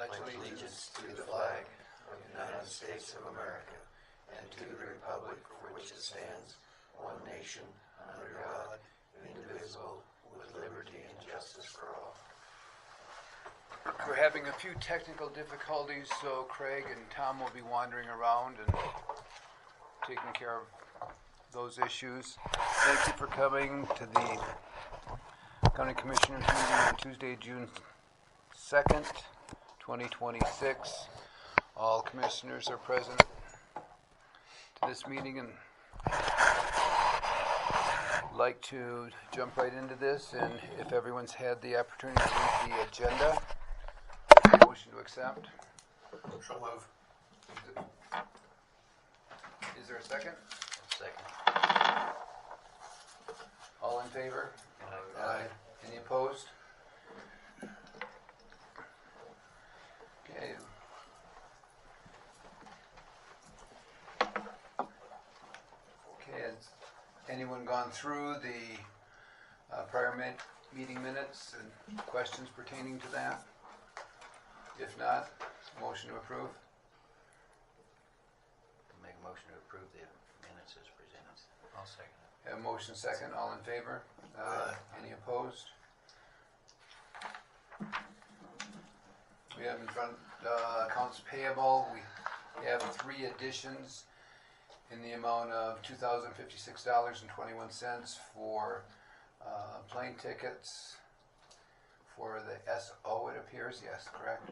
pledge allegiance to the flag of the United States of America and to the republic for which it stands, one nation, under God, indivisible, with liberty and justice for all. We're having a few technical difficulties, so Craig and Tom will be wandering around and taking care of those issues. Thank you for coming to the County Commissioners meeting on Tuesday, June 2nd, 2026. All commissioners are present to this meeting, and I'd like to jump right into this. And if everyone's had the opportunity to read the agenda, motion to accept. So move. Is there a second? Second. All in favor? Aye. Any opposed? Okay. Has anyone gone through the prior meeting minutes and questions pertaining to that? If not, motion to approve. Make a motion to approve the minutes as presented. I'll second it. Have a motion second. All in favor? Aye. Any opposed? We have in front accounts payable. We have 3 additions in the amount of $2,056.21 for plane tickets for the SO, it appears. Yes, correct.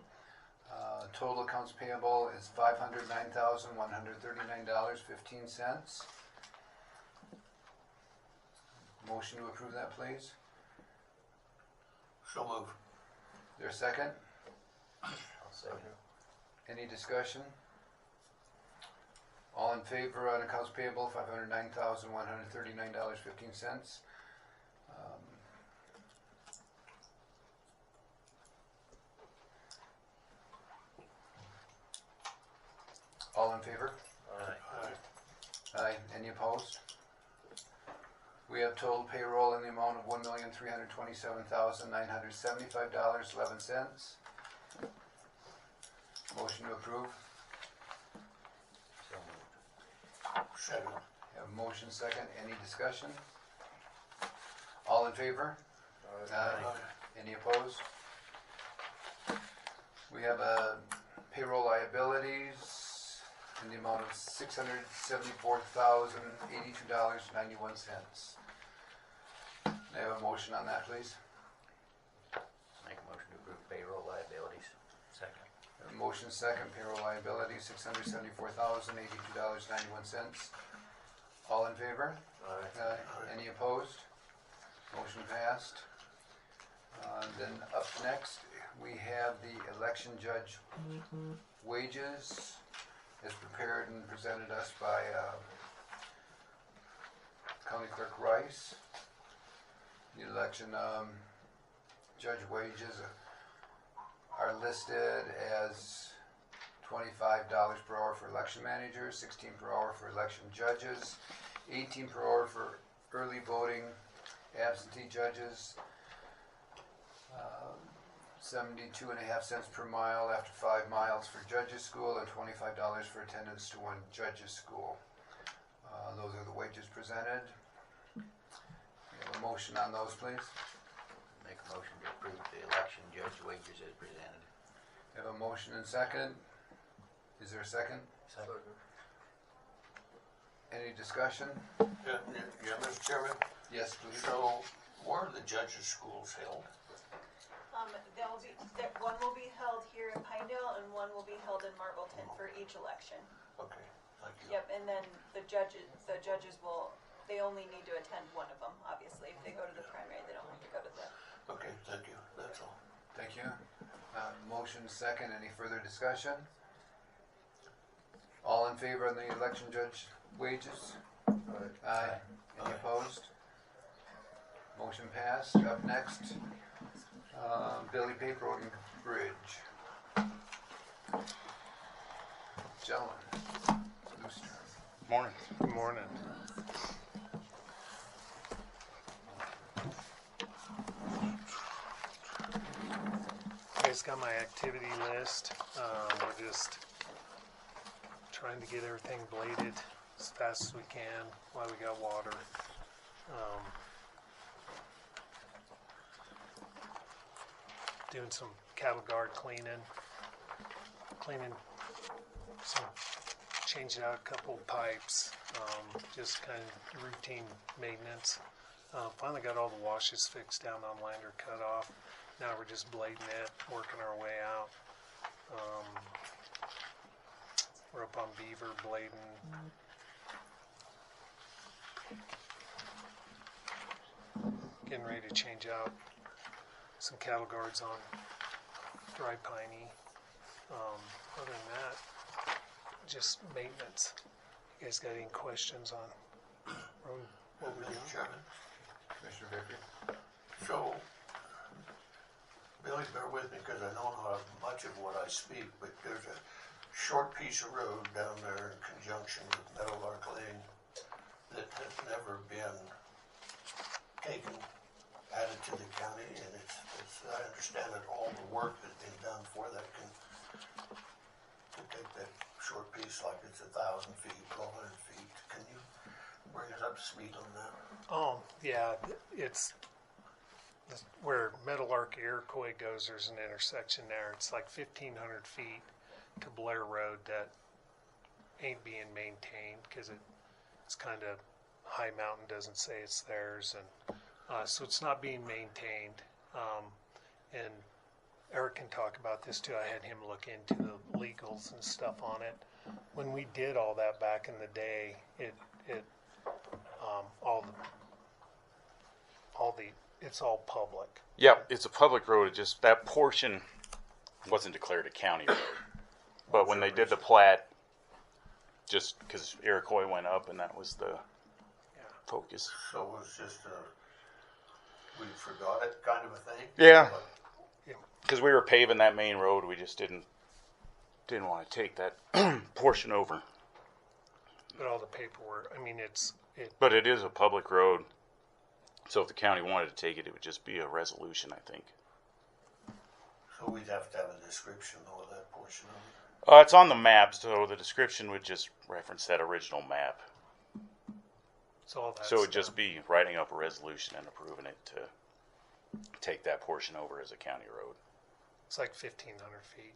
Total accounts payable is $509,139.15. Motion to approve that, please. So move. Is there a second? I'll second it. Any discussion? All in favor on accounts payable, $509,139.15. All in favor? Aye. Aye. Any opposed? We have total payroll in the amount of $1,327,975.11. Motion to approve. So moved. Second. Have a motion second. Any discussion? All in favor? Aye. Any opposed? We have payroll liabilities in the amount of $674,082.91. May I have a motion on that, please? Make a motion to approve payroll liabilities. Second. A motion second, payroll liability, $674,082.91. All in favor? Aye. Any opposed? Motion passed. Then up next, we have the election judge wages as prepared and presented us by County Clerk Rice. The election judge wages are listed as $25 per hour for election managers, $16 per hour for election judges, $18 per hour for early voting absentee judges, 72.5 cents per mile after 5 miles for judges school, and $25 for attendance to one judges school. Those are the wages presented. We have a motion on those, please. Make a motion to approve the election judge wages as presented. We have a motion and second. Is there a second? Second. Any discussion? Yeah, Mr. Chairman. Yes, please. So, where are the judges' schools held? One will be held here in Pinedale and one will be held in Marvelton for each election. Okay, thank you. Yep, and then the judges they only need to attend one of them, obviously. If they go to the primary, they don't have to go to the... Okay, thank you, that's all. Thank you. Motion second. Any further discussion? All in favor of the election judge wages? Aye. Any opposed? Motion passed. Up next, Billy Pape Road and Bridge. Gentlemen, loose turn. Morning. Good morning. Okay, just got my activity list. We're just trying to get everything bladed as fast as we can while we got water. Doing some cattle guard cleaning some, changing out a couple pipes, just kind of routine maintenance. Finally got all the washes fixed down on Lander cut off. Now we're just blading it, working our way out. We're up on Beaver blading. Getting ready to change out some cattle guards on Dry Piney. Other than that, just maintenance. You guys got any questions on road, what we're doing? Mr. Chairman, Mr. Vickery? so, Billy, bear with me because I don't know much of what I speak, but there's a short piece of road down there in conjunction with Meadowlark Lane that has never been taken, added to the county, and it's I understand that all the work that's been done for that to take that short piece, like it's 1,000 feet, 1,200 feet. Can you bring us up to speed on that? Oh, yeah, it's where Meadowlark Iroquois goes. There's an intersection there. It's like 1,500 feet to Blair Road that ain't being maintained because it's kind of high mountain, doesn't say it's theirs, and so it's not being maintained. And Eric can talk about this too. I had him look into the legals and stuff on it. When we did all that back in the day, it's all public. Yeah, it's a public road. It just that portion wasn't declared a county road. But when they did the plat, just because Iroquois went up, and that was the focus. So it was just we forgot it kind of a thing? Yeah. But Because we were paving that main road, we just didn't want to take that portion over. But all the paperwork, I mean, But it is a public road, so if the county wanted to take it, it would just be a resolution, I think. So we'd have to have a description of that portion of it. It's on the map, so the description would just reference that original map. so all that So it would stuff. just be writing up a resolution and approving it to take that portion over as a county road. It's like 1,500 feet.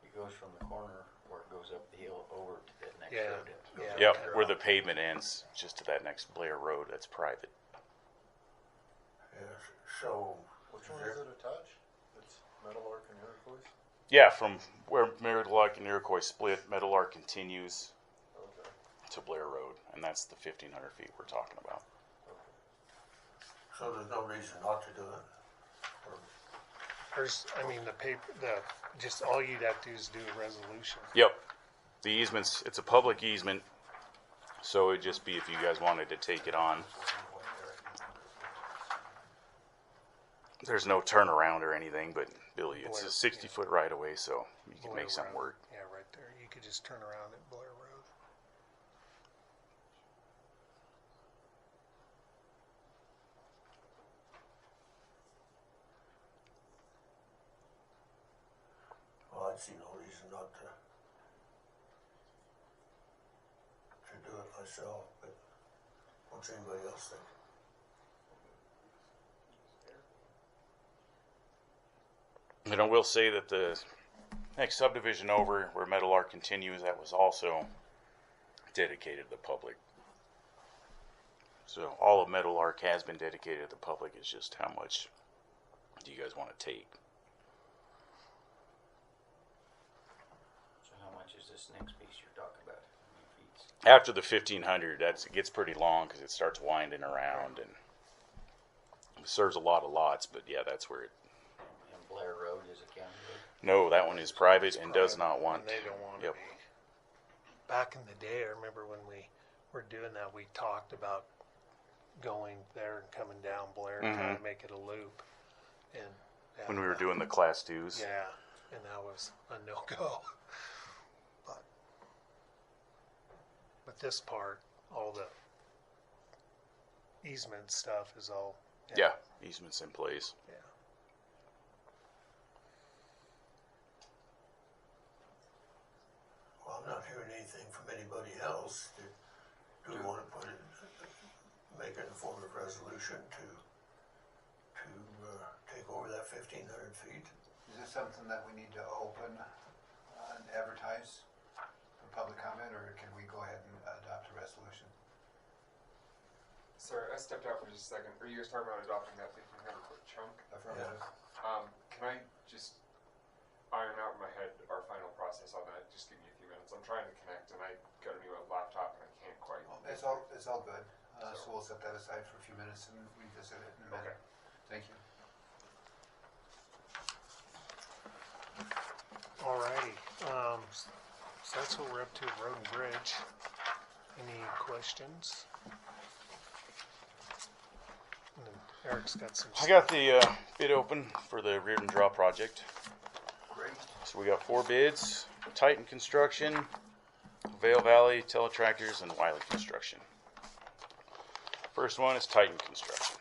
It goes from the corner where it goes up the hill over to that next Yeah, road. yeah. Yep, Okay. where the pavement ends, just to that next Blair Road, that's private. Yes. So Which one is it attached? It's Meadowlark and Iroquois? Yeah, from where Meadowlark and Iroquois split, Meadowlark continues Okay. to Blair Road, and that's the 1,500 feet we're talking about. so there's no reason not to do it. Or, just all you'd have to do is do a resolution. Yep, the easements, it's a public easement, so it'd just be if you guys wanted to take it on. There's no turnaround or anything, but Billy, it's Blair, a 60-foot right of way, so you can Blair make something Road. work. Yeah, right there. You could just turn around at Blair Road. well, I'd see no reason not to do it myself, but what's anybody else think? And I will say that the next subdivision over where Meadowlark continues, that was also dedicated to the public. So all of Meadowlark has been dedicated to the public. It's just how much do you guys want to take? So how much is this next piece you're talking about? How many feet? After the 1,500, it gets pretty long because it starts winding around and it serves a lot of lots. But yeah, that's where it. And Blair Road is a county road? No, that one is private and does not want. And they don't want to Yep. be. Back in the day, I remember when we were doing that, we talked about going there and coming down Blair, trying to make it a loop. And When we were doing the class twos. yeah, and that was a no-go. But this part, all the easement stuff is all. Yeah, easements in place. Yeah. not hearing anything from anybody else, do we want to make an informative resolution to take over that 1,500 feet? Is this something that we need to open and advertise for public comment, or can we go ahead and adopt a resolution? Sorry, I stepped out for just a second. Are you guys talking about adopting that 1,500-foot chunk? Affirmative. Can I just iron out in my head our final process on that? Just give me a few minutes. I'm trying to connect, and I got a new laptop, and I can't quite. It's all good. So we'll set that aside for a few minutes and revisit it in a minute. Okay. Thank you. Alrighty, so that's what we're up to, Road and Bridge. Any questions? And then Eric's got some. I got the bid open for the Reardon Draw project. Great. So we got 4 bids: Titan Construction, Vale Valley, Teletractors, and Wiley Construction. First one is Titan Construction.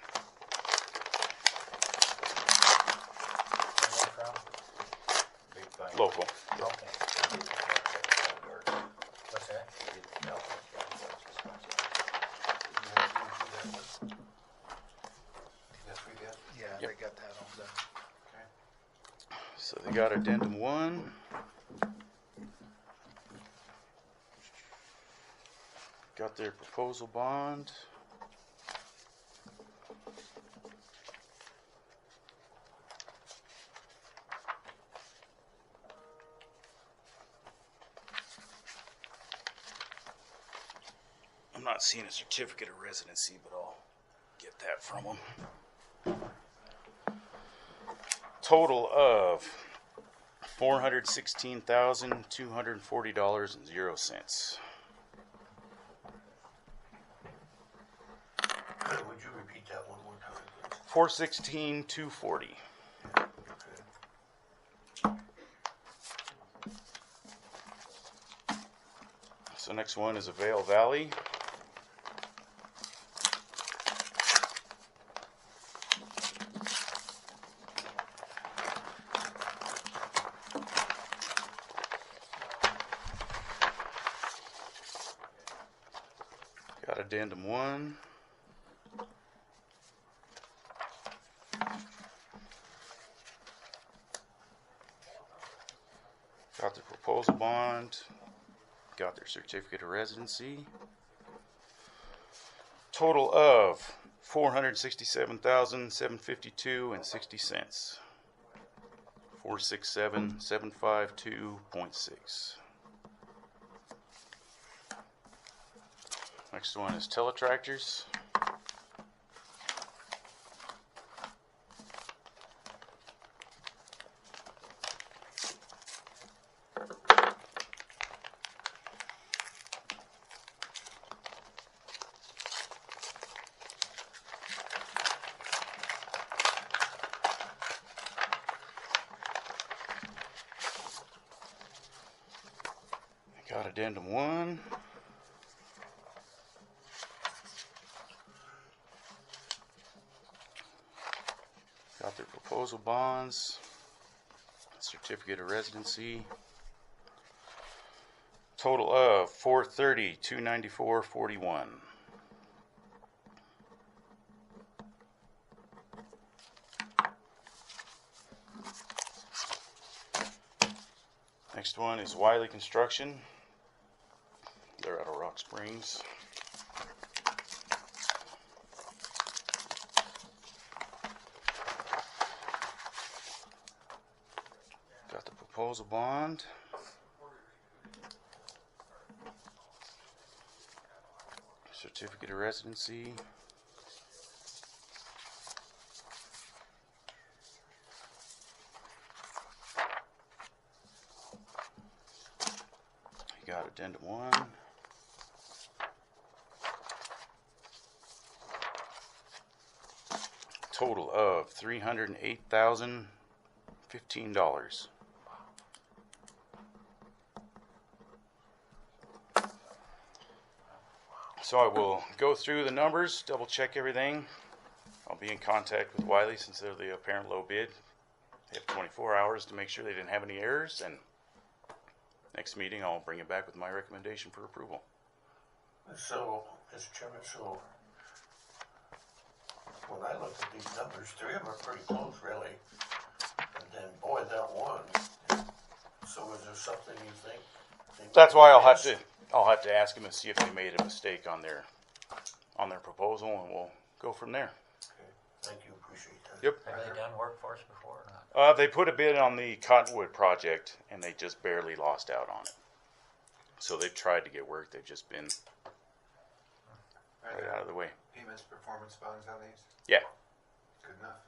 Local. Okay. What's that? Yes, we did. Yeah, Yep. they got that all done. Okay. So they got addendum 1. Got their proposal bond. I'm not seeing a certificate of residency, but I'll get that from them. Total of $416,240.00. Would you repeat that one more time, please? 416,240. So next one is a Vale Valley. Got addendum 1. Got their proposal bond. Got their certificate of residency. Total of $467,752.60. 467,752.6. Next one is Teletractors. Got addendum 1. Got their proposal bonds, certificate of residency. Total of $430,294.41. Next one is Wiley Construction. They're out of Rock Springs. Got the proposal bond. Certificate of residency. You got addendum 1. Total of $308,015. So I will go through the numbers, double check everything. I'll be in contact with Wiley since they're the apparent low bid. They have 24 hours to make sure they didn't have any errors, and next meeting, I'll bring it back with my recommendation for approval. So, Mr. Chairman, so when I look at these numbers, 3 of them are pretty close, really. And then, boy, that one. So is there something you think That's why I'll missed? have to ask them and see if they made a mistake on their proposal, and we'll go from there. Okay, thank you, appreciate that. Yep. Have they done work for us before or not? They put a bid on the Cottonwood project, and they just barely lost out on it. So they've tried to get work. They've just been right out of the way. Payments, performance bonds on these? Yeah. Good enough.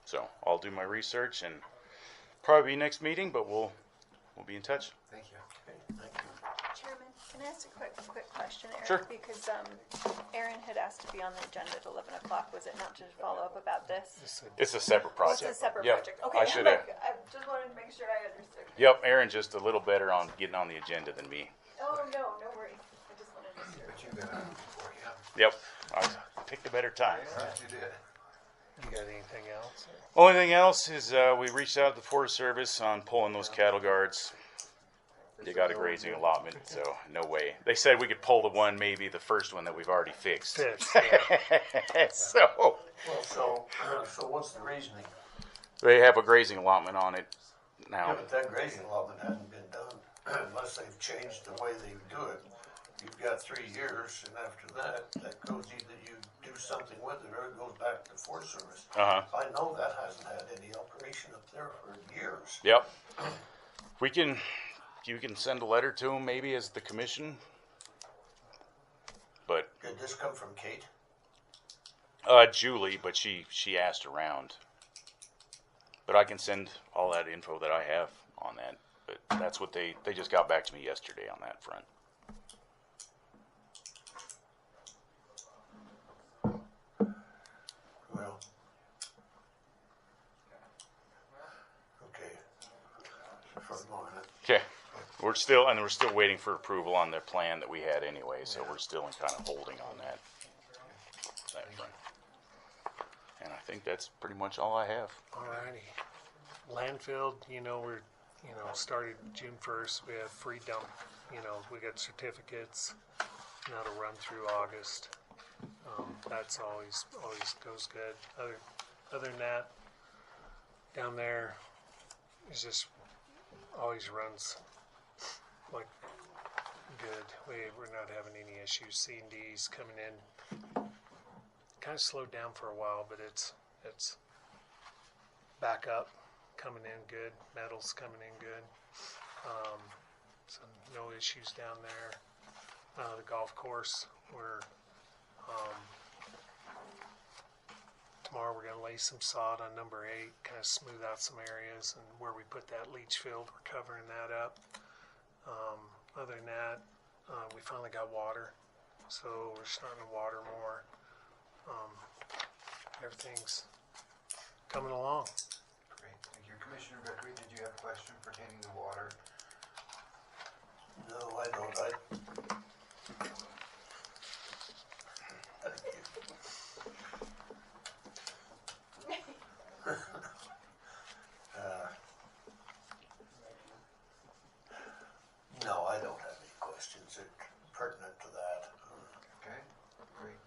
So I'll do my research and probably be next meeting, but we'll be in touch. Thank you. Okay, thank you. Chairman, can I ask a quick question, Erin? Sure. Because Erin had asked to be on the agenda at 11 o'clock. Was it not to follow up about this? It's a separate project. It's a separate Yep. project. Okay, I should have. I just wanted to make sure I understood. Yep, Erin's just a little better on getting on the agenda than me. Oh, no worries. I just wanted to hear. But you got on before, yeah. Yep, I picked a better time. Yes, you did. You got anything else? Only thing else is we reached out to the Forest Service on pulling those cattle guards. They got a grazing allotment, so no way. They said we could pull the one, maybe the first one that we've already fixed. Fixed, yeah. So Well, so what's the reasoning? they have a grazing allotment on it Yeah, now. but that grazing allotment hasn't been done unless they've changed the way they do it. You've got 3 years, and after that goes either you do something with it or it goes back to the Forest Service. Uh-huh. I know that hasn't had any operation up there for years. Yep. You can send a letter to them maybe as the commission. But Did this come from Kate? Julie, but she asked around. But I can send all that info that I have on that. But that's what they just got back to me yesterday on that front. Well. Okay. For the moment. Okay. We're still waiting for approval on the plan that we had anyway, so we're still in kind of holding on that front. And I think that's pretty much all I have. Alrighty. Landfill, we're, started June 1st. We have free dump, we got certificates. Now to run through August. That's always goes good. Other than that, down there is just always runs like good. We're not having any issues. C&D's coming in. Kind of slowed down for a while, but it's back up, coming in good. Metal's coming in good. So no issues down there. The golf course, tomorrow we're going to lay some sod on number 8, kind of smooth out some areas, and where we put that leach field, we're covering that up. Other than that, we finally got water, so we're starting to water more. Everything's coming along. Great, thank you. Commissioner Vickery, did you have a question pertaining to water? No, I don't. Thank you. No, I don't have any questions that are pertinent to that. Okay, great.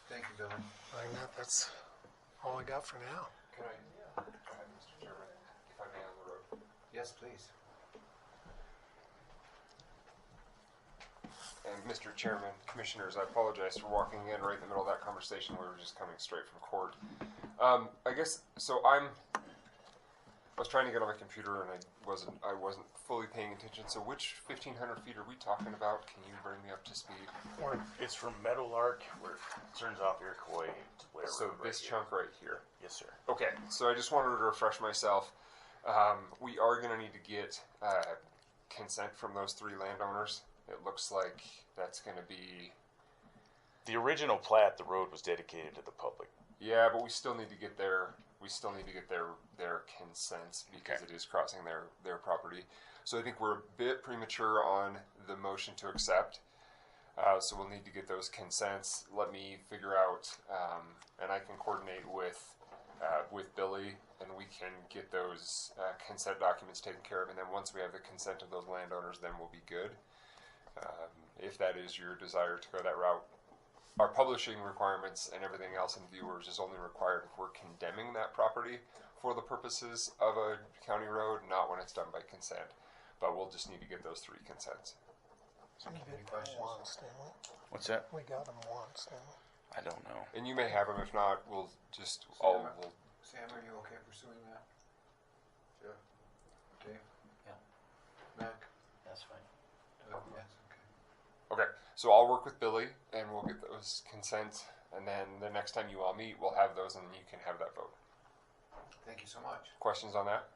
Thank you, Billy. That's all I got for now. Can I, Mr. Chairman, if I may on the road? Yes, please. And Mr. Chairman, Commissioners, I apologize for walking in right in the middle of that conversation. We were just coming straight from court. I guess, so I was trying to get on my computer and I wasn't fully paying attention. So which 1,500 feet are we talking about? Can you bring me up to speed? It's from Meadowlark, where it turns off Iroquois to Blair So Road this right chunk right here. Yes, sir. Okay, so I just wanted to refresh myself. We are going to need to get consent from those 3 landowners. It looks like that's going to be... The original plat, the road was dedicated to the public. Yeah, but we still need to get their consents because Okay. it is crossing their property. So I think we're a bit premature on the motion to accept. So we'll need to get those consents. Let me figure out, and I can coordinate with with Billy, and we can get those consent documents taken care of. And then once we have the consent of those landowners, then we'll be good. If that is your desire to go that route, our publishing requirements and everything else in viewers is only required if we're condemning that property for the purposes of a county road, not when it's done by consent. But we'll just need to get those 3 consents. Any questions? What's that? We got them once, didn't we? I don't know. And you may have them. If not, we'll just Sam, we'll Sam, are you okay pursuing that? Yeah. Dave? Yeah. Mac? That's fine. Doug? Yes, okay. Okay, so I'll work with Billy, and we'll get those consents, and then the next time you all meet, we'll have those, and you can have that vote. Thank you so much. Questions on that?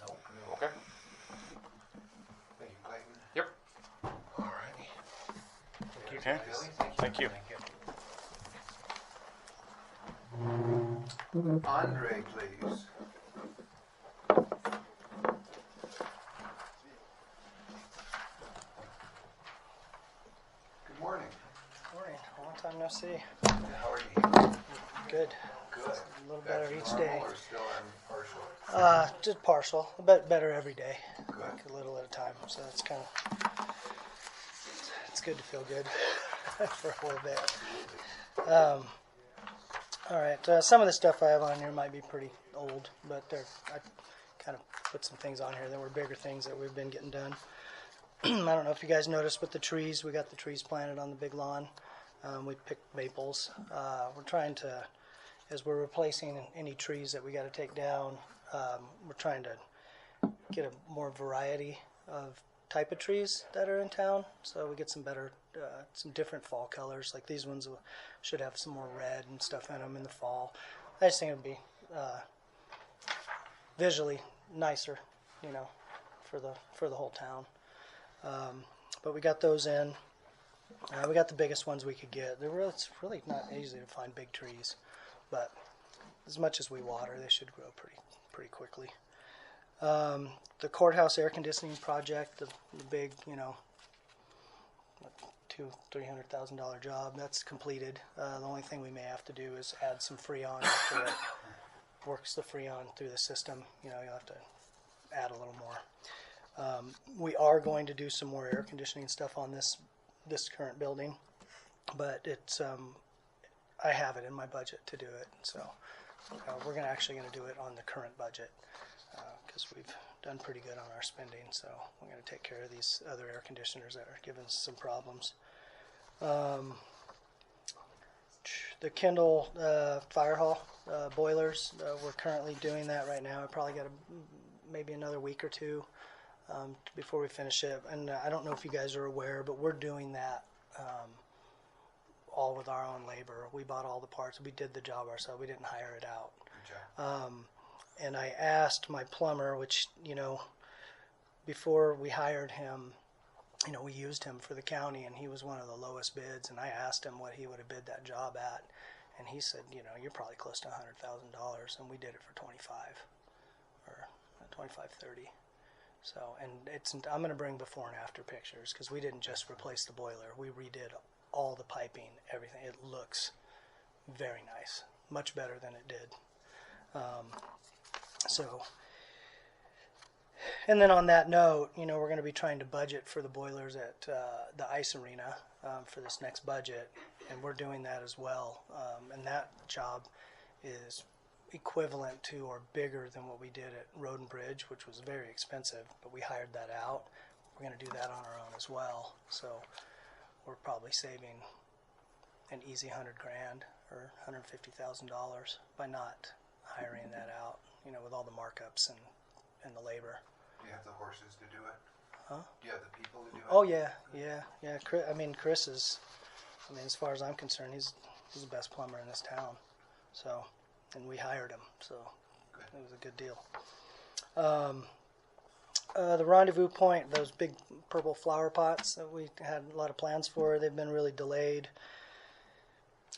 No. Okay. Thank you, Clayton. Yep. Alrighty. Okay. Billy, Thank you. Andre, please. Good morning. Morning. Long time no see. How are you? Good. Good. A little Back better to each normal day. or still in partial? Just partial, but better every day. Good. Like a little at a time. So it's kind of it's good to feel good for a little bit. All right. Some of the stuff I have on here might be pretty old, but I kind of put some things on here that were bigger things that we've been getting done. I don't know if you guys noticed, but the trees, we got the trees planted on the big lawn. We picked maples. We're trying to, as we're replacing any trees that we got to take down, we're trying to get a more variety of type of trees that are in town. So we get some better, some different fall colors. Like these ones should have some more red and stuff in them in the fall. I just think it'd be visually nicer, you know, for the whole town. But we got those in. We got the biggest ones we could get. It's really not easy to find big trees, but as much as we water, they should grow pretty quickly. The courthouse air conditioning project, the big, you know, $200,000-$300,000 job, that's completed. The only thing we may have to do is add some Freon after it works the Freon through the system. You know, you'll have to add a little more. We are going to do some more air conditioning stuff on this current building, but it's I have it in my budget to do it, so we're actually going to do it on the current budget because we've done pretty good on our spending. So we're going to take care of these other air conditioners that are giving us some problems. The Kindle fire hall boilers, we're currently doing that right now. I probably got maybe another week or two before we finish it. And I don't know if you guys are aware, but we're doing that all with our own labor. We bought all the parts. We did the job ourselves. We didn't hire it out. Good job. And I asked my plumber, which, you know, before we hired him, you know, we used him for the county, and he was one of the lowest bids. And I asked him what he would have bid that job at, and he said, you know, you're probably close to $100,000, and we did it for 25 or 25-30. So, and I'm going to bring before and after pictures because we didn't just replace the boiler. We redid all the piping, everything. It looks very nice, much better than it did. So, and then on that note, you know, we're going to be trying to budget for the boilers at the ice arena for this next budget, and we're doing that as well. And that job is equivalent to or bigger than what we did at Road and Bridge, which was very expensive, but we hired that out. We're going to do that on our own as well. So we're probably saving an easy $100,000 or $150,000 by not hiring that out, you know, with all the markups and the labor. Do you have the horses to do it? Huh? Do you have the people to do it? Oh yeah. Chris is, as far as I'm concerned, he's the best plumber in this town. So, and we hired him, so it was a good deal. The rendezvous point, those big purple flower pots that we had a lot of plans for, they've been really delayed.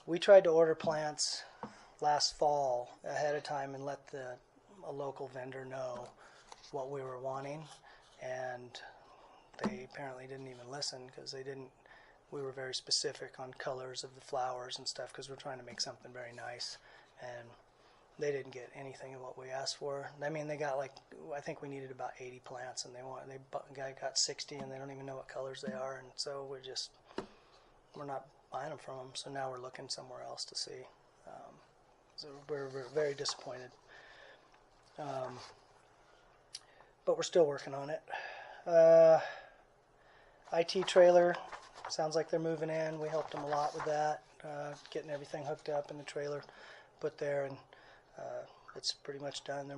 We tried to order plants last fall ahead of time and let a local vendor know what we were wanting, and they apparently didn't even listen because they didn't we were very specific on colors of the flowers and stuff because we're trying to make something very nice. And they didn't get anything of what we asked for. I mean, they got like, I think we needed about 80 plants, and guy got 60, and they don't even know what colors they are, and so we're not buying them from them. So now we're looking somewhere else to see. So we're very disappointed, but we're still working on it. IT trailer, sounds like they're moving in. We helped them a lot with that, getting everything hooked up in the trailer, put there, and it's pretty much done.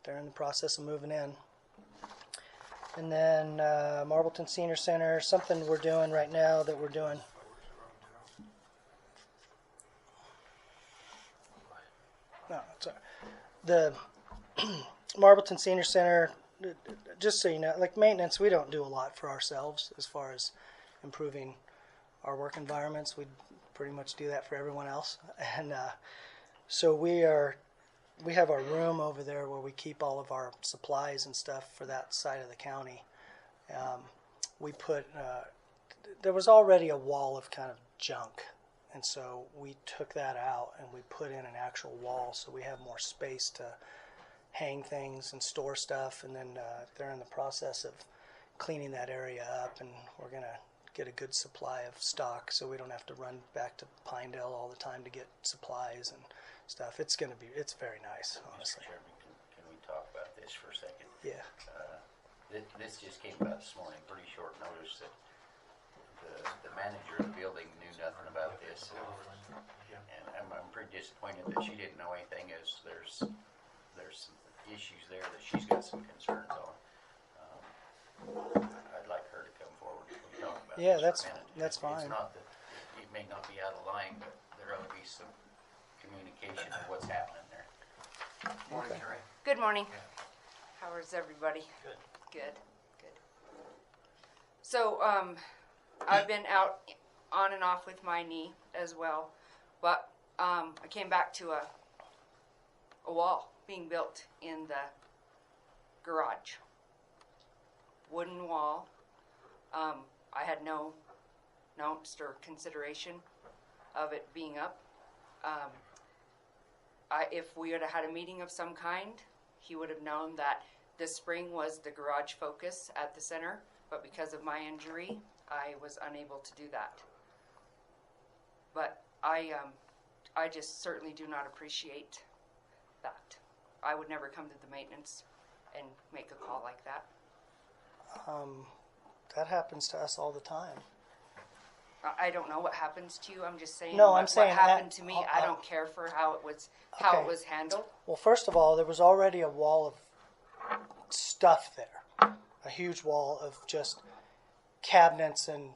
They're in the process of moving in. And then Marbleton Senior Center, something we're doing right now that we're doing. No, sorry. The Marbleton Senior Center, just so you know, like maintenance, we don't do a lot for ourselves as far as improving our work environments. We pretty much do that for everyone else. And so we have our room over there where we keep all of our supplies and stuff for that side of the county. We put, there was already a wall of kind of junk, and so we took that out and we put in an actual wall so we have more space to hang things and store stuff. And then they're in the process of cleaning that area up, and we're going to get a good supply of stock so we don't have to run back to Pinedale all the time to get supplies and stuff. It's very nice, honestly. Mr. Chairman, can we talk about this for a second? Yeah. This just came about this morning, pretty short notice, that the manager of the building knew nothing about this, and I'm pretty disappointed that she didn't know anything, as there's some issues there that she's got some concerns on. I'd like her to come forward and talk about Yeah, this for a minute. that's fine. It's not that it may not be out of line, but there ought to be some communication of what's happening there. Morning, Irey. Good morning. How is everybody? Good. Good. So, I've been out on and off with my knee as well, but I came back to a wall being built in the garage. Wooden wall. I had no notice or consideration of it being up. If we would have had a meeting of some kind, he would have known that this spring was the garage focus at the center, but because of my injury, I was unable to do that. But I just certainly do not appreciate that. I would never come to the maintenance and make a call like that. That happens to us all the time. I don't know what happens to you. I'm just saying. No, what, I'm saying what happened that- to me. I don't care for how it was handled. Well, first of all, there was already a wall of stuff there, a huge wall of just cabinets, and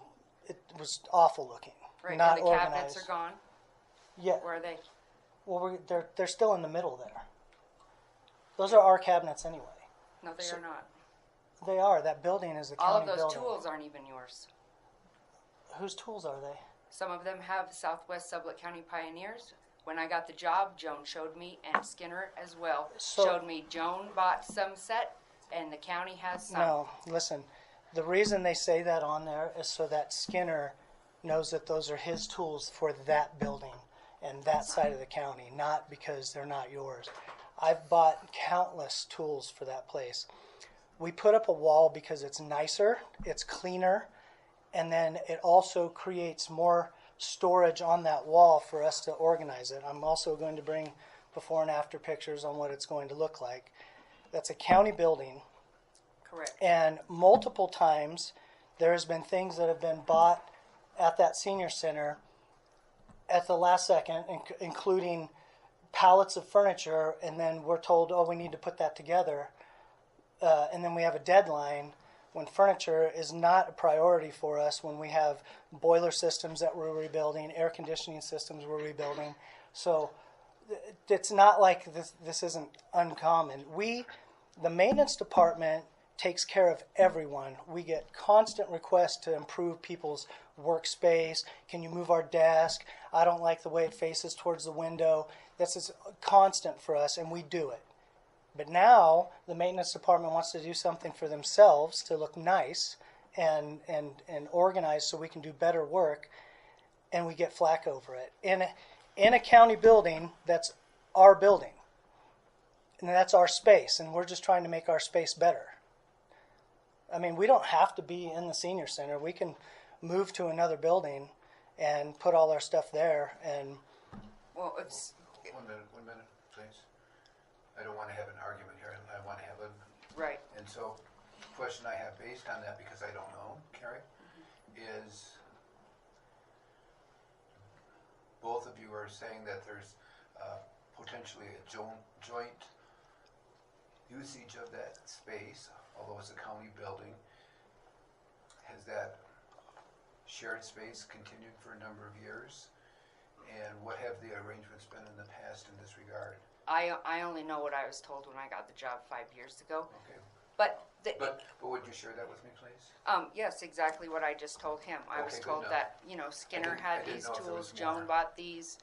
it was awful looking. Right, not and the organized. cabinets are gone. Yeah. Where are they? Well, they're still in the middle there. Those are our cabinets anyway. No, they are not. They are. That building is the county All of those building. tools aren't even yours. Whose tools are they? Some of them have Southwest Sublette County Pioneers. When I got the job, Joan showed me, and Skinner as well showed me. Joan bought some set, and the county has some. No, listen. The reason they say that on there is so that Skinner knows that those are his tools for that building and that side of the county, not because they're not yours. I've bought countless tools for that place. We put up a wall because it's nicer, it's cleaner, and then it also creates more storage on that wall for us to organize it. I'm also going to bring before and after pictures on what it's going to look like. That's a county building. Correct. And multiple times there has been things that have been bought at that senior center at the last second, including pallets of furniture, and then we're told, oh, we need to put that together. And then we have a deadline when furniture is not a priority for us, when we have boiler systems that we're rebuilding, air conditioning systems we're rebuilding. So it's not like this isn't uncommon. The maintenance department takes care of everyone. We get constant requests to improve people's workspace. Can you move our desk? I don't like the way it faces towards the window. This is constant for us, and we do it. But now the maintenance department wants to do something for themselves to look nice, and organized so we can do better work, and we get flack over it. In a county building, that's our building, and that's our space, and we're just trying to make our space better. I mean, we don't have to be in the senior center. We can move to another building and put all our stuff there. And Well, it's 1 minute, please. I don't want to have an argument here. I want to have a, right. and so the question I have based on that, because I don't know, Carrie, is both of you are saying that there's potentially a joint usage of that space, although it's a county building. Has that shared space continued for a number of years? And what have the arrangements been in the past in this regard? I only know what I was told when I got the job 5 years ago. Okay. But But would you share that with me, please? yes, exactly what I just told him. I was Okay, good told enough. that, you know, Skinner I had didn't these know if there tools, was more. Joan bought these.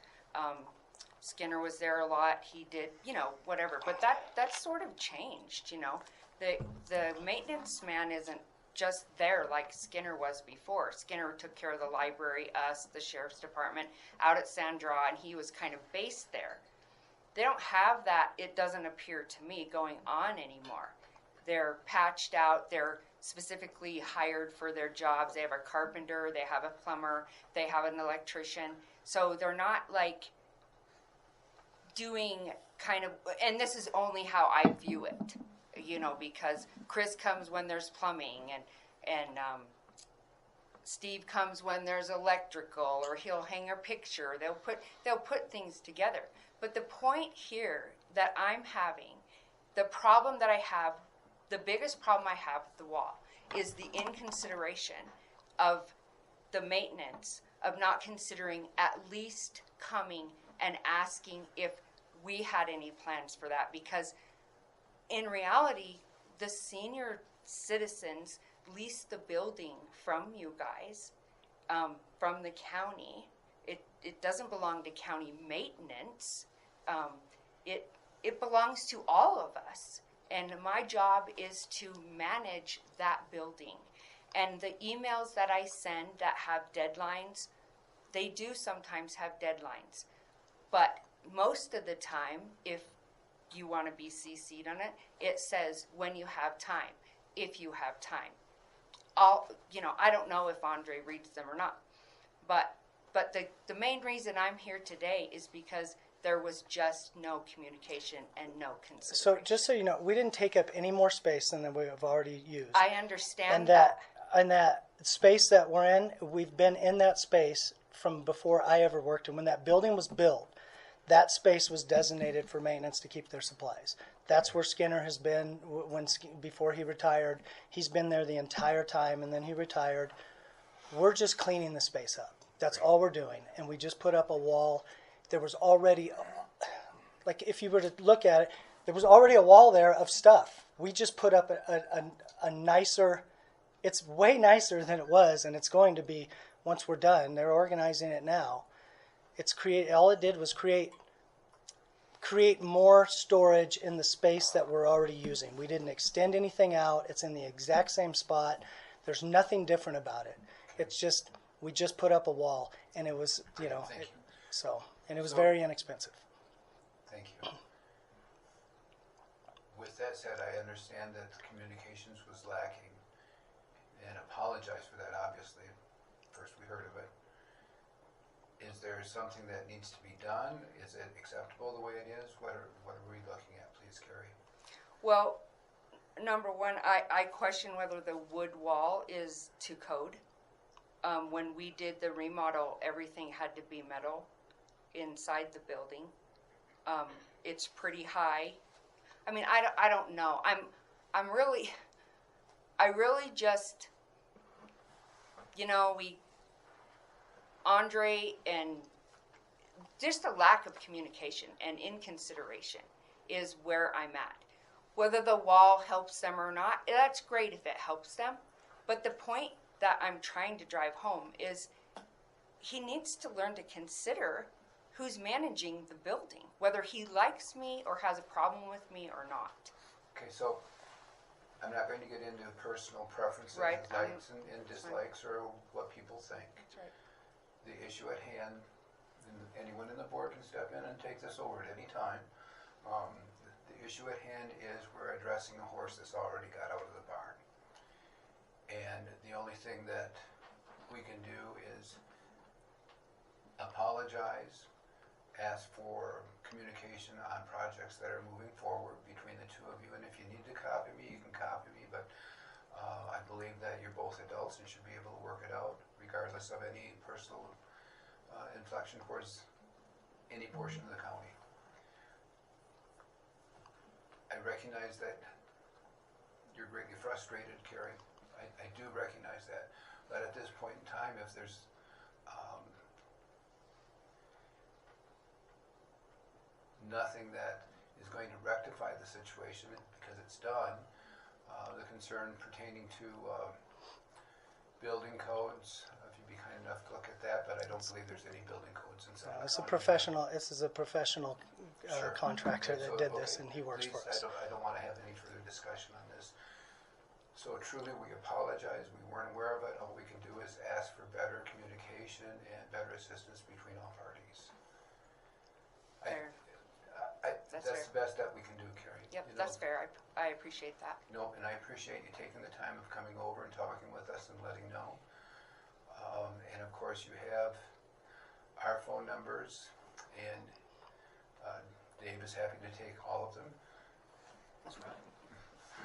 Skinner was there a lot. He did, you know, whatever. But that's sort of changed, you know. The maintenance man isn't just there like Skinner was before. Skinner took care of the library, us, the sheriff's department, out at Sandra, and he was kind of based there. They don't have that, it doesn't appear to me, going on anymore. They're patched out, they're specifically hired for their jobs. They have a carpenter, they have a plumber, they have an electrician. So they're not like doing kind of, and this is only how I view it, you know, because Chris comes when there's plumbing, and Steve comes when there's electrical, or he'll hang a picture. They'll put things together. But the point here that I'm having, the problem that I have, the biggest problem I have with the wall is the inconsideration of the maintenance, of not considering at least coming and asking if we had any plans for that. Because in reality, the senior citizens lease the building from you guys, from the county. It doesn't belong to county maintenance. It belongs to all of us. And my job is to manage that building. And the emails that I send that have deadlines, they do sometimes have deadlines. But most of the time, if you want to be CC'd on it, it says when you have time, if you have time. I don't know if Andre reads them or not. But the main reason I'm here today is because there was just no communication and no consideration. so just so you know, we didn't take up any more space than we have already used. I understand And that space that we're in, we've been in that space from before I ever worked. And when that building was built, that space was designated for maintenance to keep their supplies. That's where Skinner has been before he retired. He's been there the entire time, and then he retired. We're just cleaning the space up. That's all we're doing. And we just put up a wall. There was already, like if you were to look at it, there was already a wall there of stuff. We just put up a nicer, it's way nicer than it was, and it's going to be once we're done. They're organizing it now. All it did was create more storage in the space that we're already using. We didn't extend anything out. It's in the exact same spot. There's nothing different about it. It's just, we just put up a wall, and it was, Thank you. And it was very inexpensive. Thank you. With that said, I understand that the communications was lacking, and apologize for that, obviously. First we heard of it. Is there something that needs to be done? Is it acceptable the way it is? What are we looking at, please, Carrie? Well, number one, I question whether the wood wall is to code. When we did the remodel, everything had to be metal inside the building. It's pretty high. I mean, I don't know. I really just, Andre, and just a lack of communication and inconsideration is where I'm at. Whether the wall helps them or not, that's great if it helps them. But the point that I'm trying to drive home is he needs to learn to consider who's managing the building, whether he likes me or has a problem with me or not. Okay, so I'm not going to get into personal preferences, Right, likes and dislikes, or what people think. That's right. The issue at hand, and anyone in the board can step in and take this over at any time. The issue at hand is we're addressing a horse that's already got out of the barn. And the only thing that we can do is apologize, ask for communication on projects that are moving forward between the two of you. And if you need to copy me, you can copy me, but I believe that you're both adults and should be able to work it out regardless of any personal inflection towards any portion of the county. I recognize that you're greatly frustrated, Carrie. I do recognize that. But at this point in time, if there's nothing that is going to rectify the situation because it's done, the concern pertaining to building codes, if you'd be kind enough to look at that, but I don't believe there's any building codes inside. It's a professional. This is a professional Sure. contractor that So, did okay, this, and he works please, for us. I don't want to have any further discussion on this. So truly, we apologize. We weren't aware of it. All we can do is ask for better communication and better assistance between all parties. Fair. That's fair. the best that we can do, Carrie. Yep, You know? that's fair. I appreciate that. No, and I appreciate you taking the time of coming over and talking with us and letting know. And of course, you have our phone numbers, and Dave is happy to take all of them. That's right.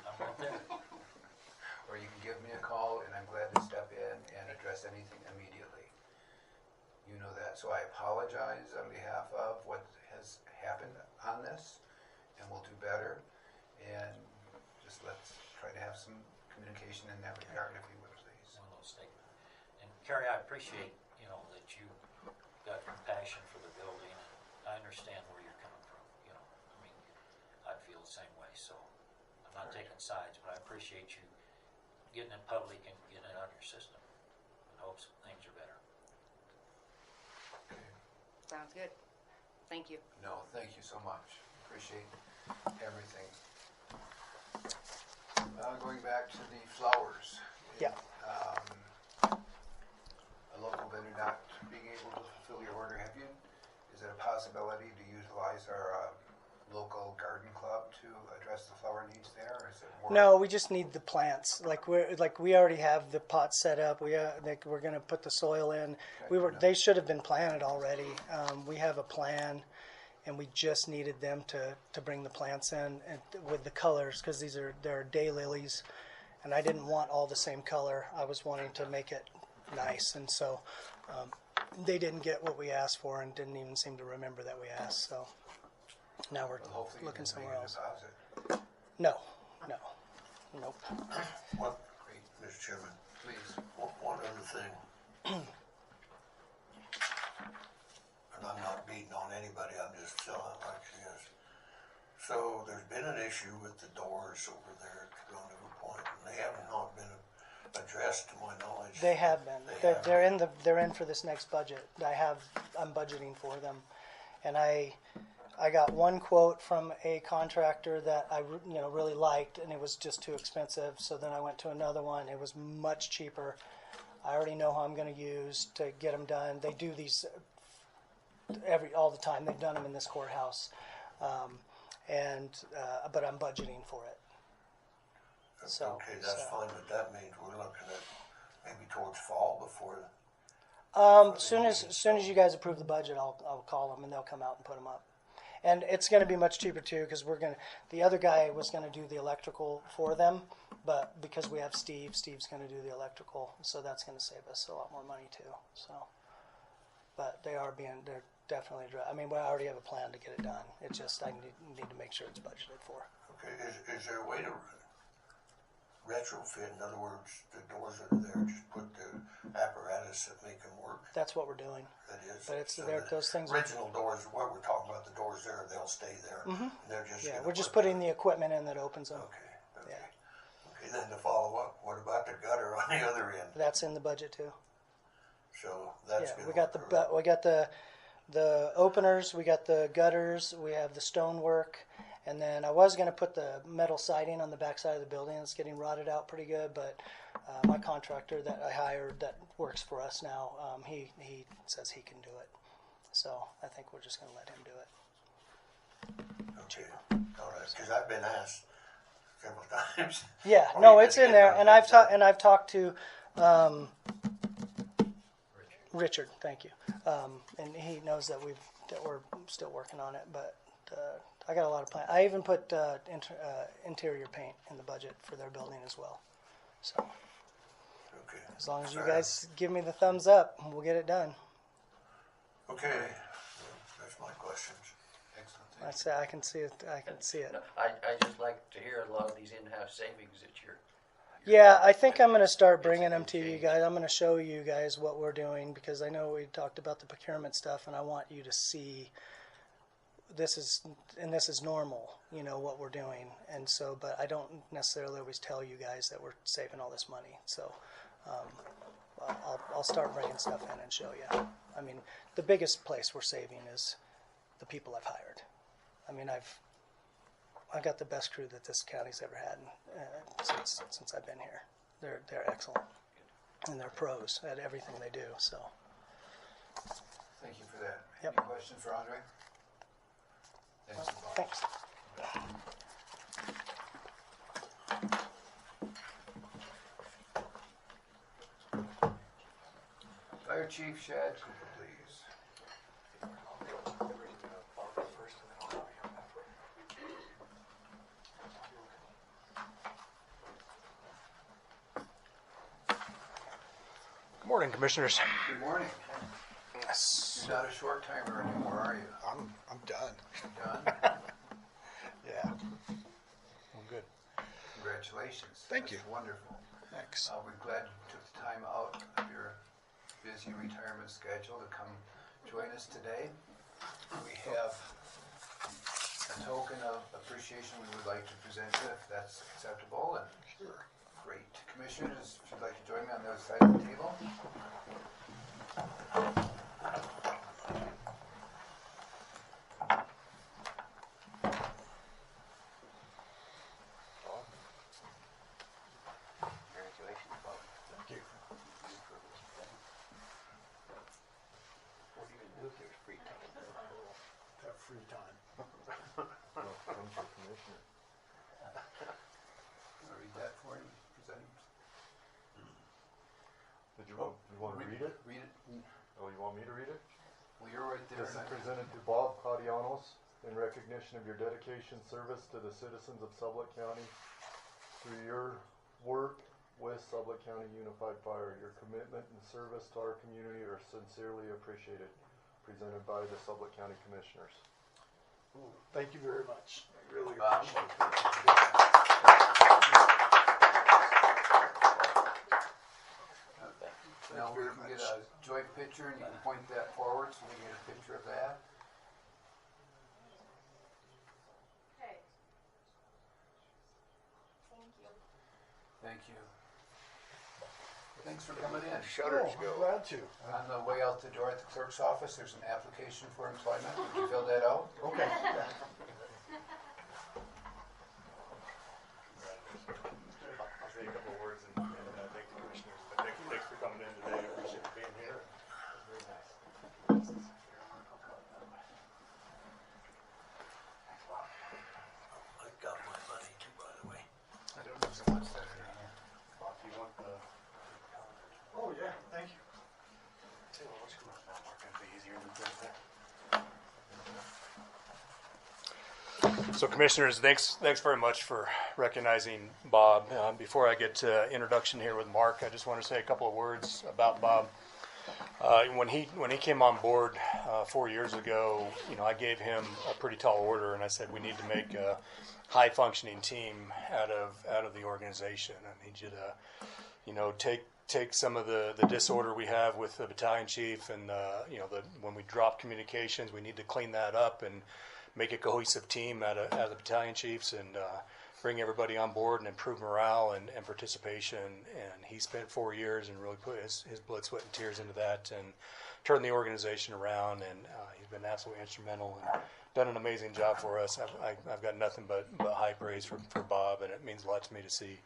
I'm right there. Or you can give me a call, and I'm glad to step in and address anything immediately. You know that. So I apologize on behalf of what has happened on this, and we'll do better. And just let's try to have some communication in that regard, if you would, please. One little statement. And Carrie, I appreciate, that you got compassion for the building. I understand where you're coming from, I'd feel the same way, so I'm not taking sides, but I appreciate you getting it public and getting it on your system in hopes things are better. Okay. Sounds good. Thank you. No, thank you so much. Appreciate everything. Going back to the flowers. Yeah. A local vendor not being able to fulfill your order, is it a possibility to utilize our local garden club to address the flower needs there, or is it more? No, we just need the plants. We already have the pots set up. We're going to put the soil in. They should have been planted already. We have a plan, and we just needed them to bring the plants in and with the colors, because they're daylilies, and I didn't want all the same color. I was wanting to make it nice, and so they didn't get what we asked for, and didn't even seem to remember that we asked. So now we're Well, hopefully looking you can somewhere make a else. deposit. No, nope. One, Great. Mr. Chairman, Please. one other thing. And I'm not beating on anybody, I'm just telling it like it is. So there's been an issue with the doors over there at Rendezvous Point, and they have not been addressed to my knowledge. They have been. They have. They're in for this next budget. I'm budgeting for them, and I got one quote from a contractor that I really liked, and it was just too expensive. So then I went to another one. It was much cheaper. I already know who I'm going to use to get them done. They do these all the time. They've done them in this courthouse, but I'm budgeting for it. So, Okay, that's fine, but that means we're looking at maybe towards fall before. As soon as you guys approve the budget, I'll call them and they'll come out and put them up. And it's going to be much cheaper too, because the other guy was going to do the electrical for them, but because we have Steve's going to do the electrical, so that's going to save us a lot more money too. So, but they're definitely. I mean, we already have a plan to get it done. It's just I need to make sure it's budgeted for. Okay, is there a way to retrofit? In other words, the doors that are there, just put the apparatus that make them work. That's what we're doing. That is. But it's so those things. Original doors. What we're talking about, the doors there, they'll stay there. And they're just. Yeah, gonna we're just put putting the equipment in that opens them. Okay. Okay. Yeah. Okay. Then to follow up, what about the gutter on the other end? That's in the budget too. So that's. Yeah, we got the openers, we got the gutters, we have the stonework, And then I was going to put the metal siding on the back side of the building. It's getting rotted out pretty good, but my contractor that I hired that works for us now, he says he can do it. So I think we're just going to let him do it. Okay, all right, because I've been asked several times. Yeah, Are no, you it's gonna in get there, those and I've things done? I've talked to Richard. Thank you, and he knows that we're still working on it, but I got a lot of plans. I even put interior paint in the budget for their building as well. So Okay. as long as you Fair guys give me the thumbs up, we'll get it done. Okay, that's my questions. Excellent. I say I can see it. I can see it. No, I just like to hear a lot of these in-house savings that you're. Yeah, I think I'm going to start bringing them to you guys. I'm going to show you guys what we're doing because I know we talked about the procurement stuff, and I want you to see this is normal, what we're doing. And so, but I don't necessarily always tell you guys that we're saving all this money. So I'll start bringing stuff in and show you. I mean, the biggest place we're saving is the people I've hired. I mean, I've got the best crew that this county's ever had since I've been here. They're excellent, and they're pros at everything they do. So, Thank you for that. Yep. Any questions for Andre? Thanks. Bob. thanks. Fire Chief Shad Cooper, please. Good morning, Commissioners. Good morning. Yes. You're not a short timer anymore, are you? I'm done. Done? Yeah. I'm good. Congratulations. Thank you. That's wonderful. Thanks. We're glad you took the time out of your busy retirement schedule to come join us today. We have a token of appreciation we would like to present you, if that's acceptable. And Sure. great. Commissioners, if you'd like to join me on the other side of the table. Congratulations, Bob. Thank you. What are you going to do with your free time? Have free time. Come for commissioner. I'll read that for you. Present. Did you want to read it? Read it. Oh, you want me to read it? Well, you're right there. This is presented to Bob Claudianos in recognition of your dedication service to the citizens of Sublette County. Through your work with Sublette County Unified Fire, your commitment and service to our community are sincerely appreciated. Presented by the Sublette County Commissioners. Thank you very much. I really Bob. appreciate that. Now we very can get much. a joint picture and you can point that forward so we can get a picture of that. Okay. Thank you. Thank you. Thanks for coming in. Shutters Oh, go. I'm glad to. On the way out the door at the clerk's office, there's an application for employment. Did you fill that out? Okay. I'll say a couple of words and thank the commissioners. But thanks for coming in today. I appreciate you being here. Very nice. I got my money too, by the way. I don't know so much that in here. Bob, do you want the? Oh yeah, thank you. Tell you what, let's go. That work gonna be easier than that. So, Commissioners, thanks very much for recognizing Bob. Before I get to introduction here with Mark, I just want to say a couple of words about Bob. When he came on board 4 years ago, I gave him a pretty tall order, and I said we need to make a high functioning team out of the organization. I need you to take some of the disorder we have with the battalion chief, and when we drop communications, we need to clean that up and make a cohesive team out of the battalion chiefs, and bring everybody on board and improve morale and participation. And he spent 4 years and really put his blood, sweat, and tears into that and turned the organization around. And he's been absolutely instrumental in done an amazing job for us. I've got nothing but high praise for Bob, and it means a lot to me to see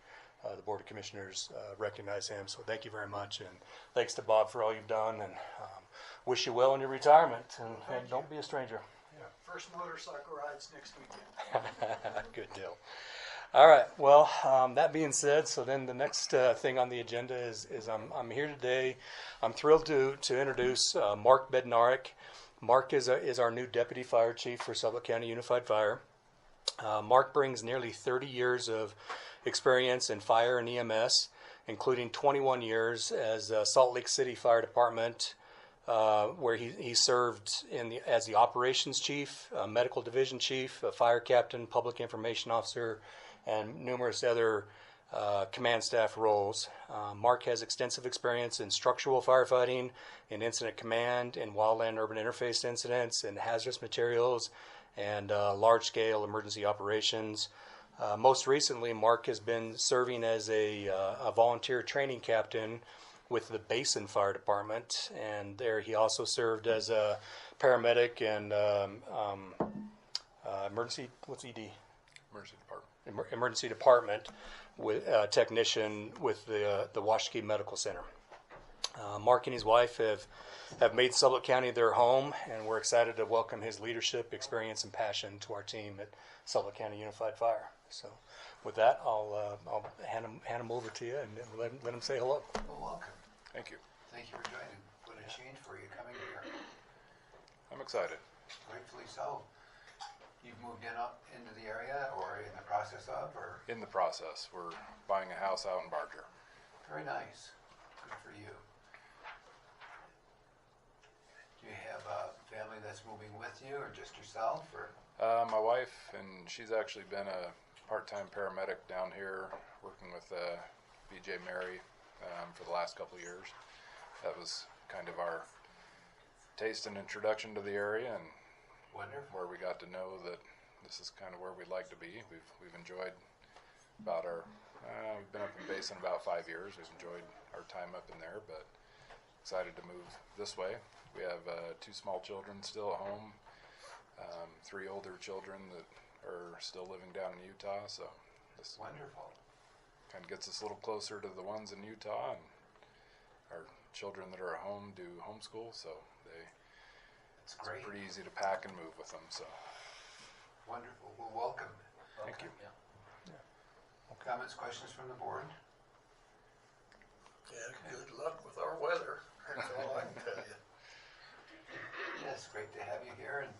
the Board of Commissioners recognize him. So thank you very much, and thanks to Bob for all you've done, and wish you well in your retirement, and don't be a stranger. First motorcycle rides next weekend. Good deal. All right. Well, that being said, so then the next thing on the agenda is I'm here today. I'm thrilled to introduce Mark Bednarik. Mark is our new Deputy Fire Chief for Sublette County Unified Fire. Mark brings nearly 30 years of experience in fire and EMS, including 21 years as Salt Lake City Fire Department, where he served as the operations chief, medical division chief, a fire captain, public information officer, and numerous other command staff roles. Mark has extensive experience in structural firefighting, in incident command, in wildland urban interface incidents, in hazardous materials, and large-scale emergency operations. Most recently, Mark has been serving as a volunteer training captain with the Basin Fire Department, and there he also served as a paramedic and emergency, what's ED? Emergency department. Emergency department with technician with the Washakie Medical Center. Mark and his wife have made Sublette County their home, and we're excited to welcome his leadership, experience, and passion to our team at Sublette County Unified Fire. So, with that, I'll hand him over to you and let him say hello. Well, welcome. Thank you. Thank you for joining. What a change for you coming here. I'm excited. Rightfully so. You've moved into the area, or in the process of, or? In the process, we're buying a house out in Barger. Very nice. Good for you. Do you have a family that's moving with you, or just yourself, or? My wife, and she's actually been a part-time paramedic down here, working with BJ Mary for the last couple of years. That was kind of our taste and introduction to the area, and Wonderful. Where we got to know that this is kind of where we'd like to be. We've enjoyed about we've been up in Basin about 5 years. We've enjoyed our time up in there, but excited to move this way. We have 2 small children still at home, 3 older children that are still living down in Utah. So this Wonderful. kind of gets us a little closer to the ones in Utah, and our children that are at home do homeschool, so It's great. pretty easy to pack and move with them. So Wonderful. Well, welcome. thank you. Comments, questions from the board? Yeah, good luck with our weather. That's all I can tell you. Yes, great to have you here, and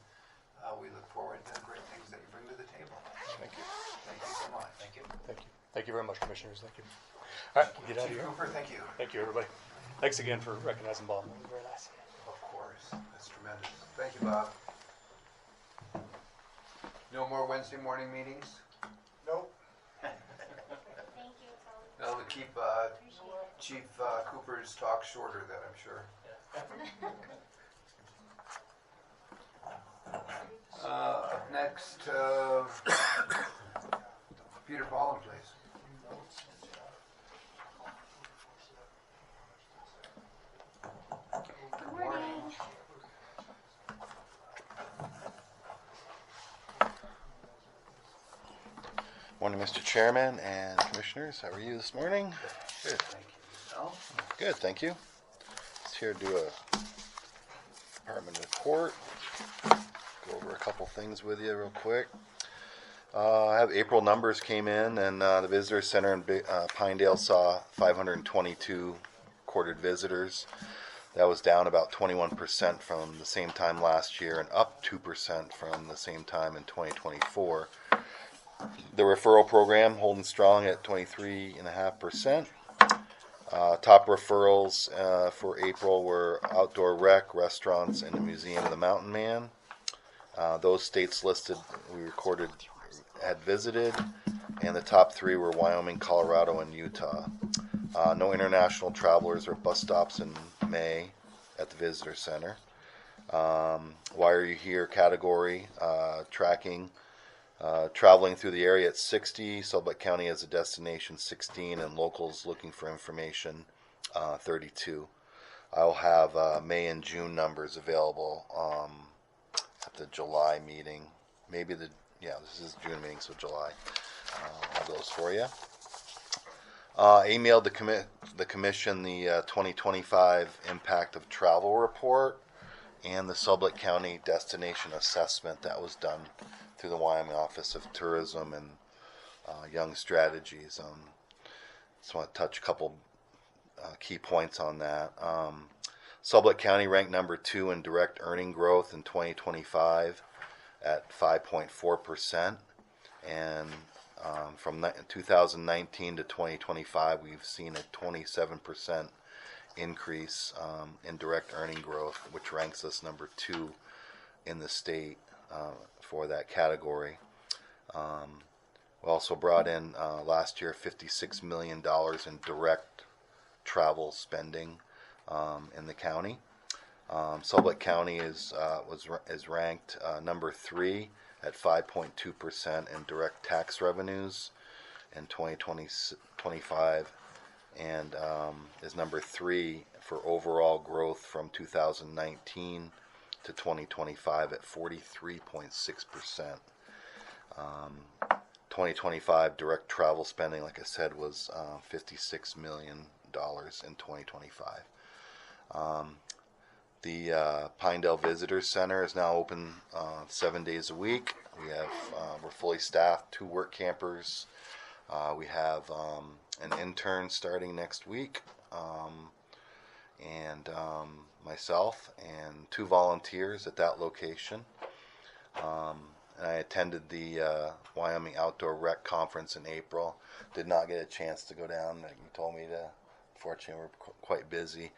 we look forward to the great things that you bring to the table. Thank you. Thank you so much. Thank you. Thank you very much, Commissioners. Thank you. All right, we'll get out of Chief here. Cooper, thank you. Thank you, everybody. Thanks again for recognizing Bob. Very nice. Of course. That's tremendous. Thank you, Bob. No more Wednesday morning meetings? Nope. Thank you. That'll keep Chief Cooper's talk shorter, then, I'm sure. Up next, Peter Paulin, please. Good morning. Morning, Mr. Chairman and Commissioners. How are you this morning? Good. Thank you. Yourself? Good, thank you. Just here to do a department report. Go over a couple things with you real quick. I have April numbers came in, and the Visitor Center in Pinedale saw 522 recorded visitors. That was down about 21% from the same time last year and up 2% from the same time in 2024. The referral program holding strong at 23.5%. Top referrals for April were outdoor rec, restaurants, and the Museum of the Mountain Man. Those states listed we recorded had visited, and the top 3 were Wyoming, Colorado, and Utah. No international travelers or bus stops in May at the Visitor Center. Why are you here category tracking. Traveling through the area at 60, Sublette County as a destination 16, and locals looking for information 32. I'll have May and June numbers available at the July meeting. Maybe this is June meeting, so July. I'll have those for you. Emailed the commission the 2025 impact of travel report and the Sublette County destination assessment that was done through the Wyoming Office of Tourism and Young Strategies. Just want to touch a couple key points on that. Sublette County ranked number 2 in direct earning growth in 2025 at 5.4%, and from 2019 to 2025, we've seen a 27% increase in direct earning growth, which ranks us number 2 in the state for that category. We also brought in last year $56 million in direct travel spending in the county. Sublette County is ranked number 3 at 5.2% in direct tax revenues in 2025, and is number 3 for overall growth from 2019 to 2025 at 43.6%. 2025 direct travel spending, like I said, was $56 million in 2025. The Pinedale Visitor Center is now open 7 days a week. We're fully staffed, 2 work campers. We have an intern starting next week, and myself and 2 volunteers at that location. And I attended the Wyoming Outdoor Rec Conference in April. Did not get a chance to go down. Like you told me to. Unfortunately, we're quite busy.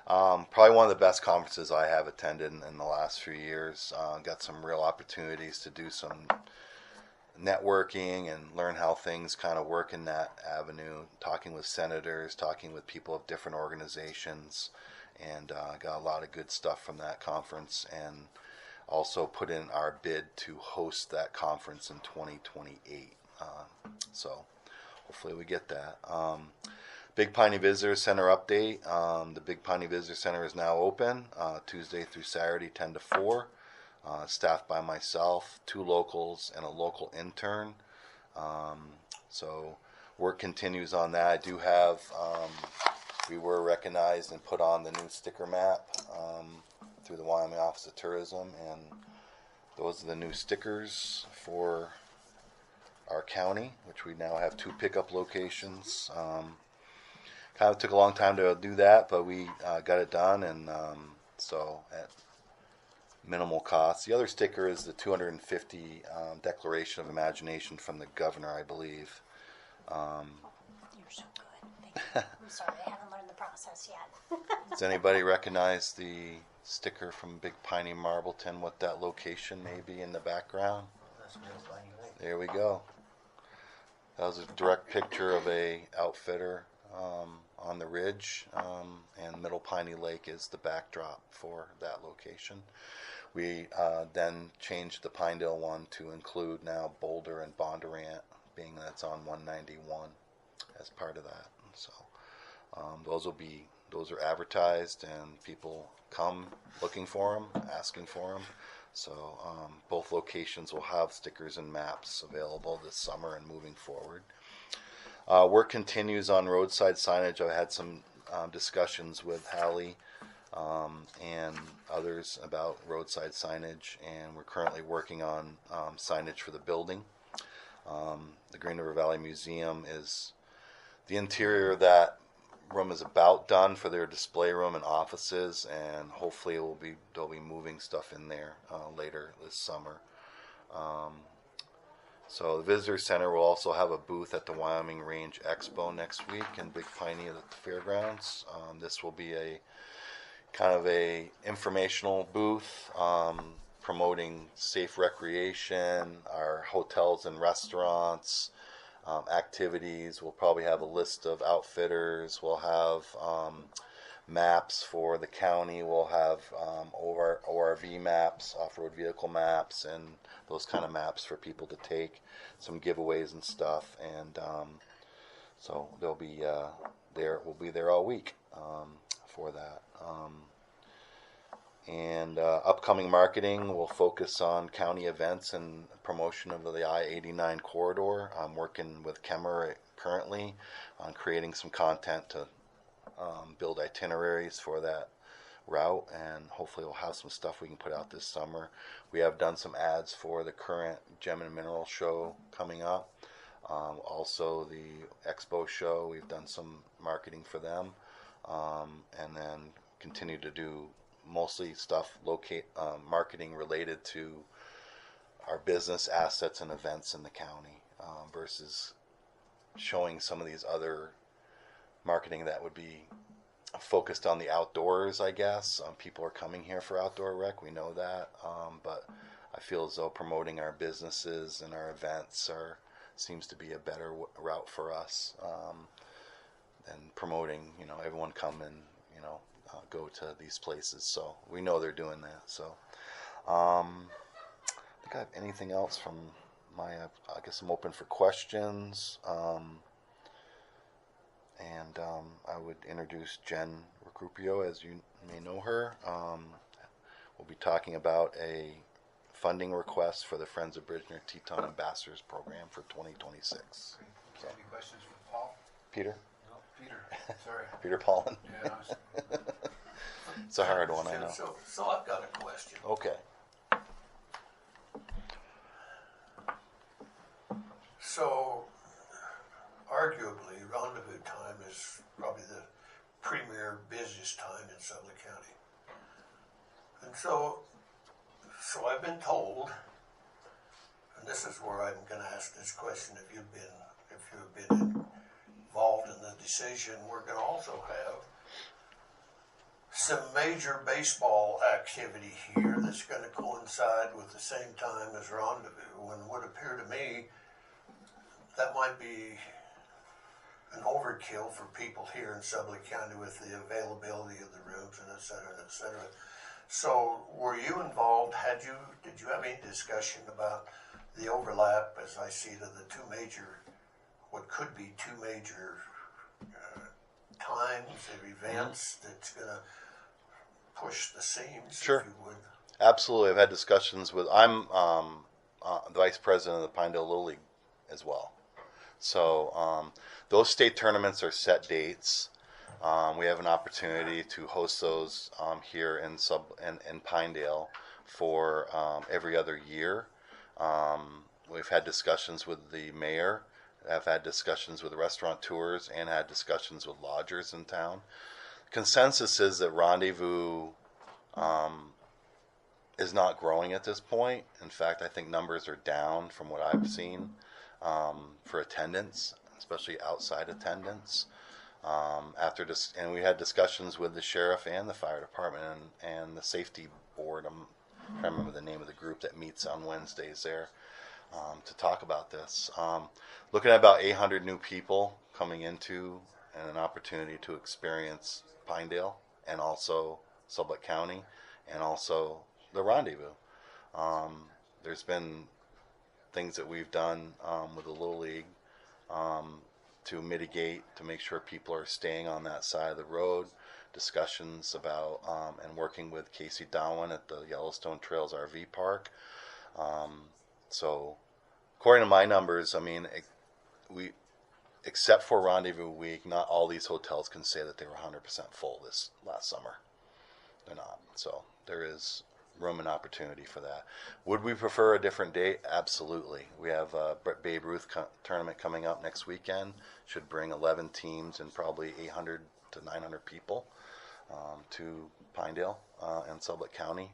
Probably one of the best conferences I have attended in the last few years. Got some real opportunities to do some networking and learn how things kind of work in that avenue. Talking with senators, talking with people of different organizations, and got a lot of good stuff from that conference. And also put in our bid to host that conference in 2028. So hopefully we get that. Big Piney Visitor Center update. The Big Piney Visitor Center is now open Tuesday through Saturday, 10 to 4. Staffed by myself, 2 locals, and a local intern. So work continues on that. I do have, we were recognized and put on the new sticker map through the Wyoming Office of Tourism, and those are the new stickers for our county, which we now have 2 pickup locations. Kind of took a long time to do that, but we got it done, and so at minimal cost. The other sticker is the 250 Declaration of Imagination from the governor, I believe. You're so good. Thank you. I'm sorry, I haven't learned the process yet. Does anybody recognize the sticker from Big Piney Marbleton, what that location may be in the background? There we go. That was a direct picture of a outfitter on the ridge, and Middle Piney Lake is the backdrop for that location. We then changed the Pinedale one to include now Boulder and Bondurant, being that's on 191 as part of that. So those are advertised, and people come looking for them, asking for them. So both locations will have stickers and maps available this summer and moving forward. Work continues on roadside signage. I had some discussions with Hallie and others about roadside signage, and we're currently working on signage for the building. The Green River Valley Museum the interior of that room is about done for their display room and offices, and hopefully they'll be moving stuff in there later this summer. So the Visitor Center will also have a booth at the Wyoming Range Expo next week in Big Piney at the fairgrounds. This will be a kind of a informational booth promoting safe recreation, our hotels and restaurants, activities. We'll probably have a list of outfitters. We'll have maps for the county. We'll have ORV maps, off-road vehicle maps, and those kind of maps for people to take, some giveaways and stuff. And so they'll be there. We'll be there all week for that. And upcoming marketing will focus on county events and promotion of the I-89 corridor. I'm working with Kemmer currently on creating some content to build itineraries for that route, and hopefully we'll have some stuff we can put out this summer. We have done some ads for the current Gem and Mineral show coming up. Also the Expo show, we've done some marketing for them, and then continue to do mostly stuff marketing related to our business assets and events in the county, versus showing some of these other marketing that would be focused on the outdoors, I guess. People are coming here for outdoor rec, we know that, but I feel as though promoting our businesses and our events seems to be a better route for us, than promoting, everyone come and, go to these places. So we know they're doing that. So I think I have anything else from I guess I'm open for questions. And I would introduce Jen Ricupero, as you may know her. We'll be talking about a funding request for the Friends of Bridgener Teton Ambassadors Program for 2026. So, any questions for Paul? Peter? No, Peter. Sorry. Peter Paulin. Yeah, It's a hard one, I know. So I've got a question. Okay. So, arguably, rendezvous time is probably the premier busiest time in Sublette County. And so I've been told, and this is where I'm going to ask this question, if you've been involved in the decision, we're going to also have some major baseball activity here that's going to coincide with the same time as rendezvous, and would appear to me that might be an overkill for people here in Sublette County with the availability of the rooms and et cetera, et cetera. So were you involved, did you have any discussion about the overlap, as I see, to the what could be two major times or events that's going to push the seams, Sure. if you would? Absolutely. I've had discussions with, I'm the vice president of the Pinedale Little League as well. So those state tournaments are set dates. We have an opportunity to host those here in Pinedale for every other year. We've had discussions with the mayor. I've had discussions with restaurateurs and had discussions with lodgers in town. Consensus is that rendezvous is not growing at this point. In fact, I think numbers are down from what I've seen for attendance, especially outside attendance. And we had discussions with the sheriff and the fire department and the safety board. I'm trying to remember the name of the group that meets on Wednesdays there to talk about this. Looking at about 800 new people coming into and an opportunity to experience Pinedale and also Sublette County and also the rendezvous. There's been things that we've done with the Little League to mitigate, to make sure people are staying on that side of the road. Discussions about and working with Casey Dowan at the Yellowstone Trails RV Park. So according to my numbers, I mean, we, except for Rendezvous Week, not all these hotels can say that they were 100% full this last summer. They're not. So there is room and opportunity for that. Would we prefer a different date? Absolutely. We have a Babe Ruth tournament coming up next weekend. Should bring 11 teams and probably 800 to 900 people to Pinedale and Sublette County.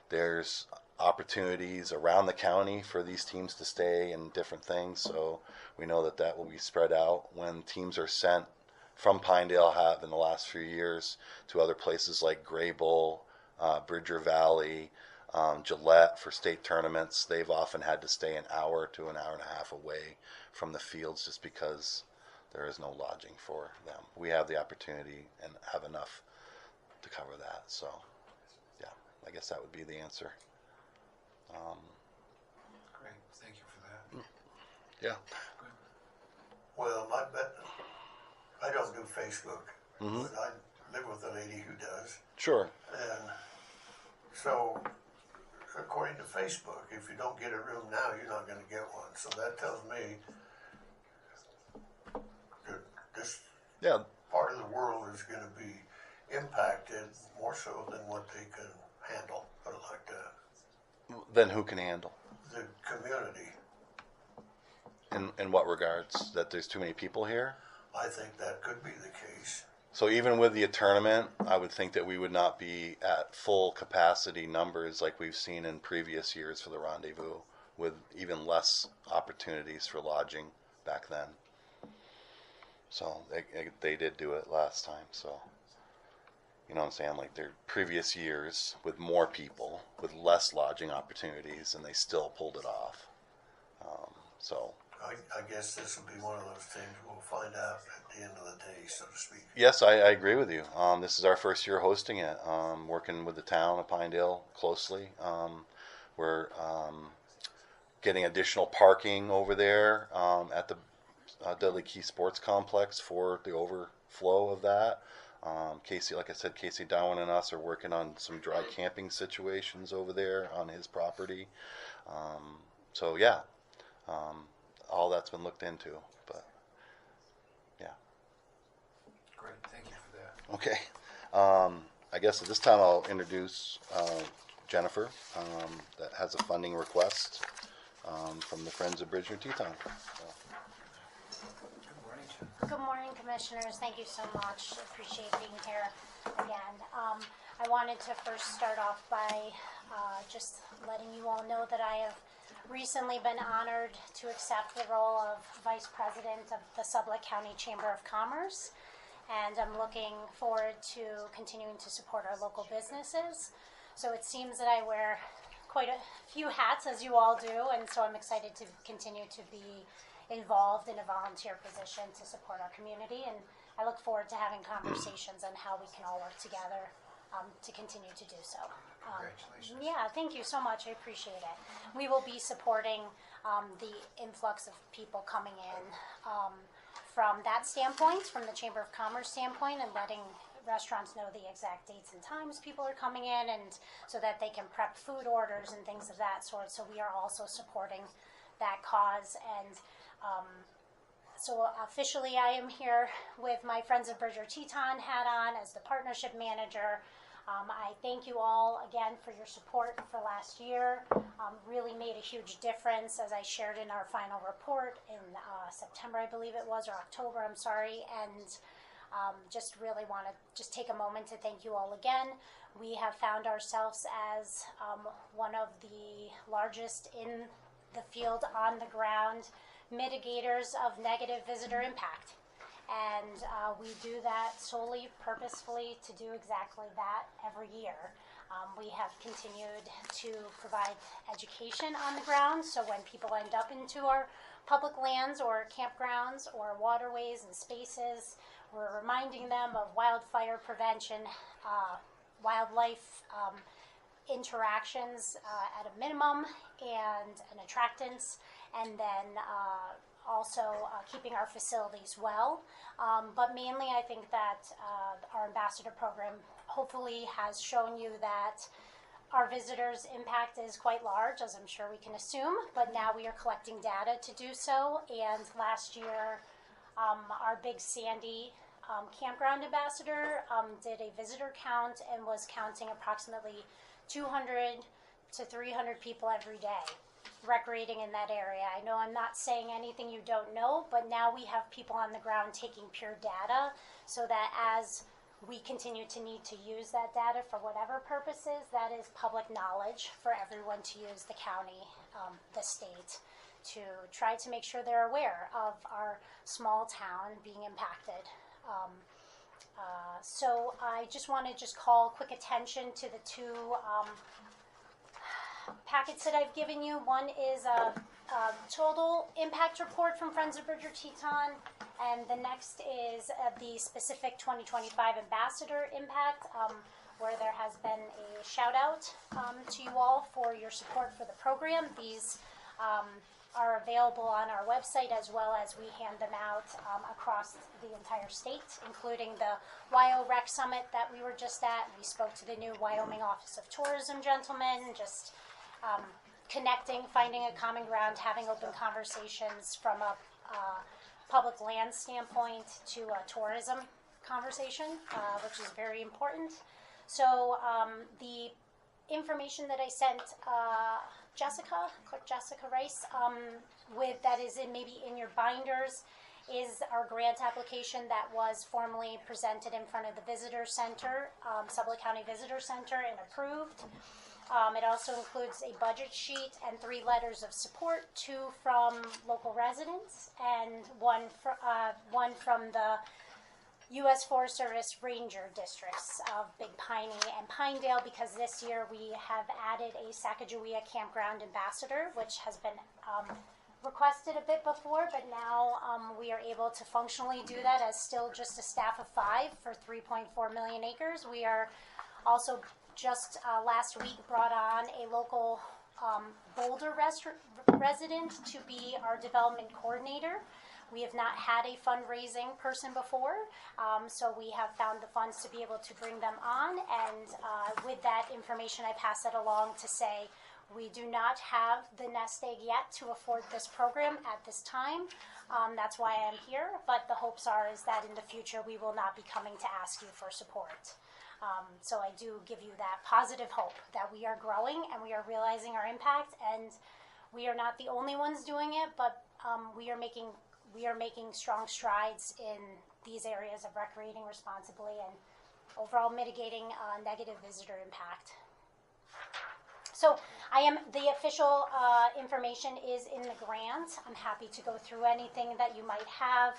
There's opportunities around the county for these teams to stay and different things, so we know that that will be spread out. When teams are sent from Pinedale, have in the last few years to other places like Grable, Bridger Valley, Gillette for state tournaments, they've often had to stay an hour to an hour and a half away from the fields just because there is no lodging for them. We have the opportunity and have enough to cover that, so yeah, I guess that would be the answer. Great, thank you for that. Yeah. Well, I don't do Facebook, but live with a lady who does. Sure. And so, according to Facebook, if you don't get a room now, you're not gonna get one. So that tells me that this Yeah. part of the world is gonna be impacted more so than what they can handle, put it like that. Then who can handle? The community, In what regards? That there's too many people here? I think that could be the case. So even with the tournament, I would think that we would not be at full capacity numbers like we've seen in previous years for the rendezvous, with even less opportunities for lodging back then. So they did do it last time, so. You know what I'm saying? Like their previous years with more people, with less lodging opportunities, and they still pulled it off. So. I guess this will be one of those things we'll find out at the end of the day, so to speak. Yes, I agree with you. This is our first year hosting it, working with the town of Pinedale closely. We're getting additional parking over there at the Dudley Key Sports Complex for the overflow of that. Casey, like I said, Casey Dowen and us are working on some dry camping situations over there on his property. So yeah, all that's been looked into, but yeah. Great, thank you for that. Okay. I guess at this time I'll introduce Jennifer that has a funding request from the Friends of Bridger Teton. Good morning, Commissioners. Thank you so much. Appreciate being here again. I wanted to first start off by just letting you all know that I have recently been honored to accept the role of Vice President of the Sublette County Chamber of Commerce, and I'm looking forward to continuing to support our local businesses. So it seems that I wear quite a few hats, as you all do, and so I'm excited to continue to be involved in a volunteer position to support our community, and I look forward to having conversations on how we can all work together to continue to do so. Congratulations. Yeah, thank you so much. I appreciate it. We will be supporting the influx of people coming in from that standpoint, from the Chamber of Commerce standpoint, and letting restaurants know the exact dates and times people are coming in, and so that they can prep food orders and things of that sort. So we are also supporting that cause, and so officially I am here with my Friends of Bridger Teton hat on as the partnership manager. I thank you all again for your support for last year. Really made a huge difference, as I shared in our final report in September, I believe it was, or October, I'm sorry, and just really want to just take a moment to thank you all again. We have found ourselves as one of the largest in the field, on the ground, mitigators of negative visitor impact. And we do that solely, purposefully, to do exactly that every year. We have continued to provide education on the ground, so when people end up into our public lands or campgrounds or waterways and spaces, we're reminding them of wildfire prevention, wildlife interactions at a minimum, and an attractants, and then also keeping our facilities well. But mainly I think that our ambassador program hopefully has shown you that our visitors' impact is quite large, as I'm sure we can assume, but now we are collecting data to do so. And last year, our Big Sandy campground ambassador did a visitor count and was counting approximately 200 to 300 people every day recreating in that area. I know I'm not saying anything you don't know, but now we have people on the ground taking pure data, so that as we continue to need to use that data for whatever purposes, that is public knowledge for everyone to use, the county, the state, to try to make sure they're aware of our small town being impacted. So I just want to call quick attention to the two packets that I've given you. One is a total impact report from Friends of Bridger Teton, and the next is the specific 2025 ambassador impact, where there has been a shout out to you all for your support for the program. These are available on our website, as well as we hand them out across the entire state, including the WyoRec Summit that we were just at. We spoke to the new Wyoming Office of Tourism gentlemen, just connecting, finding a common ground, having open conversations from a public land standpoint to a tourism conversation, which is very important. So the information that I sent Clerk Jessica Rice, with that is maybe in your binders, is our grant application that was formally presented in front of the Visitor Center, Sublette County Visitor Center, and approved. It also includes a budget sheet and 3 letters of support, 2 from local residents and one from the U.S. Forest Service Ranger districts of Big Piney and Pinedale, because this year we have added a Sacagawea Campground Ambassador, which has been requested a bit before, but now we are able to functionally do that as still just a staff of 5 for 3.4 million acres. We are also just last week brought on a local Boulder resident to be our development coordinator. We have not had a fundraising person before, so we have found the funds to be able to bring them on, and with that information I pass it along to say we do not have the nest egg yet to afford this program at this time. That's why I'm here, but the hopes are is that in the future we will not be coming to ask you for support. So I do give you that positive hope that we are growing and we are realizing our impact, and we are not the only ones doing it, but we are making strong strides in these areas of recreating responsibly and overall mitigating negative visitor impact. So the official information is in the grant. I'm happy to go through anything that you might have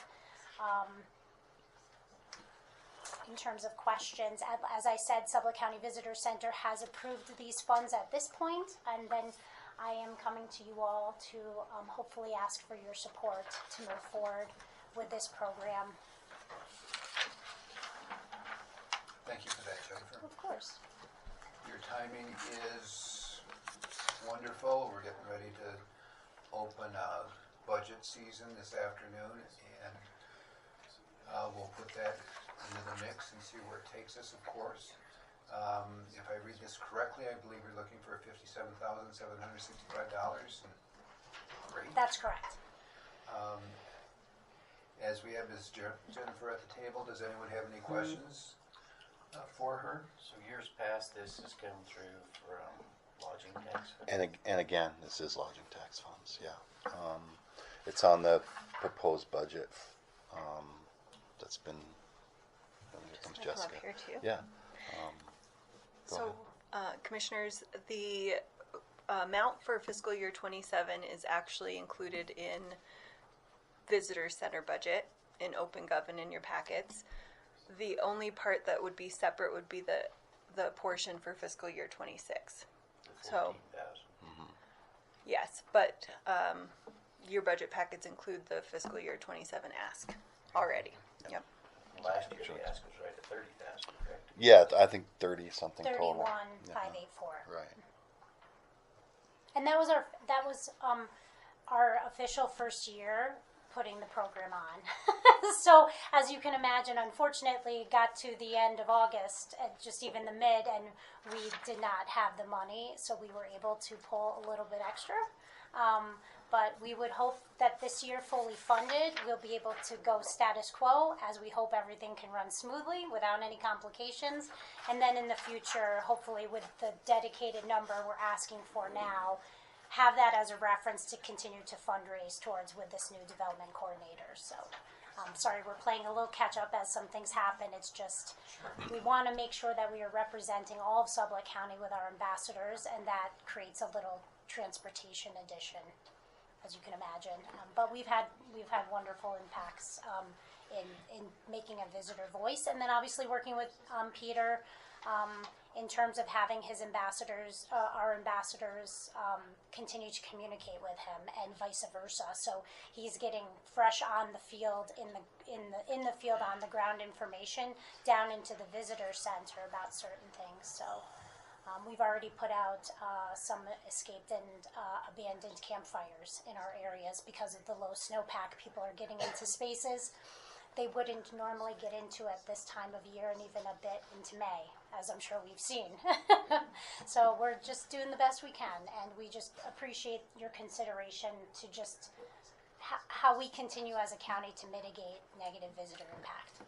in terms of questions. As I said, Sublette County Visitor Center has approved these funds at this point, and then I am coming to you all to hopefully ask for your support to move forward with this program. Thank you for that, Jennifer. Of course. Your timing is wonderful. We're getting ready to open budget season this afternoon, and we'll put that into the mix and see where it takes us, of course. If I read this correctly, I believe you're looking for $57,765. Great. That's correct. As we have Ms. Jennifer at the table, does anyone have any questions for her? So years past, this has come through from lodging tax. And again, this is lodging tax funds. Yeah, it's on the proposed budget. That's been. Here comes Jessica. Up here too. Yeah. So, Commissioners, the amount for fiscal year 27 is actually included in Visitor Center budget in OpenGov and in your packets. The only part that would be separate would be the portion for fiscal year 26. So, yes, but your budget packets include the fiscal year 27 ask already. Yep. Last year the ask was right at 30,000, correct? Yeah, I think 30 something total. 31,584. Right. And that was our official first year putting the program on. So as you can imagine, unfortunately, it got to the end of August, just even the mid, and we did not have the money, so we were able to pull a little bit extra. But we would hope that this year, fully funded, we'll be able to go status quo, as we hope everything can run smoothly without any complications. And then in the future, hopefully with the dedicated number we're asking for now, have that as a reference to continue to fundraise towards with this new development coordinator. So, sorry, we're playing a little catch up as some things happen. It's just, we want to make sure that we are representing all of Sublette County with our ambassadors, and that creates a little transportation addition, as you can imagine. But we've had wonderful impacts in making a visitor voice, and then obviously working with Peter in terms of having his ambassadors, our ambassadors, continue to communicate with him, and vice versa. So he's getting fresh on the field, in the field on the ground information down into the visitor center about certain things. So We've already put out some escaped and abandoned campfires in our areas because of the low snowpack. People are getting into spaces they wouldn't normally get into at this time of year, and even a bit into May, as I'm sure we've seen. So we're just doing the best we can, and we just appreciate your consideration to just how we continue as a county to mitigate negative visitor impact.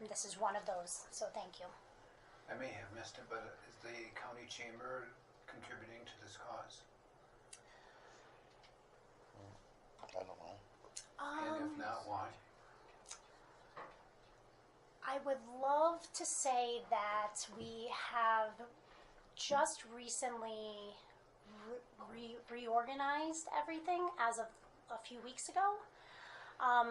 And this is one of those, so thank you. I may have missed it, but is the county chamber contributing to this cause? I don't know. And if not, why? I would love to say that we have just recently reorganized everything as of a few weeks ago.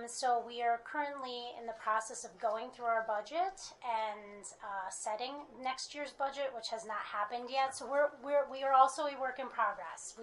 So we are currently in the process of going through our budget and setting next year's budget, which has not happened yet. So we are also a work in progress.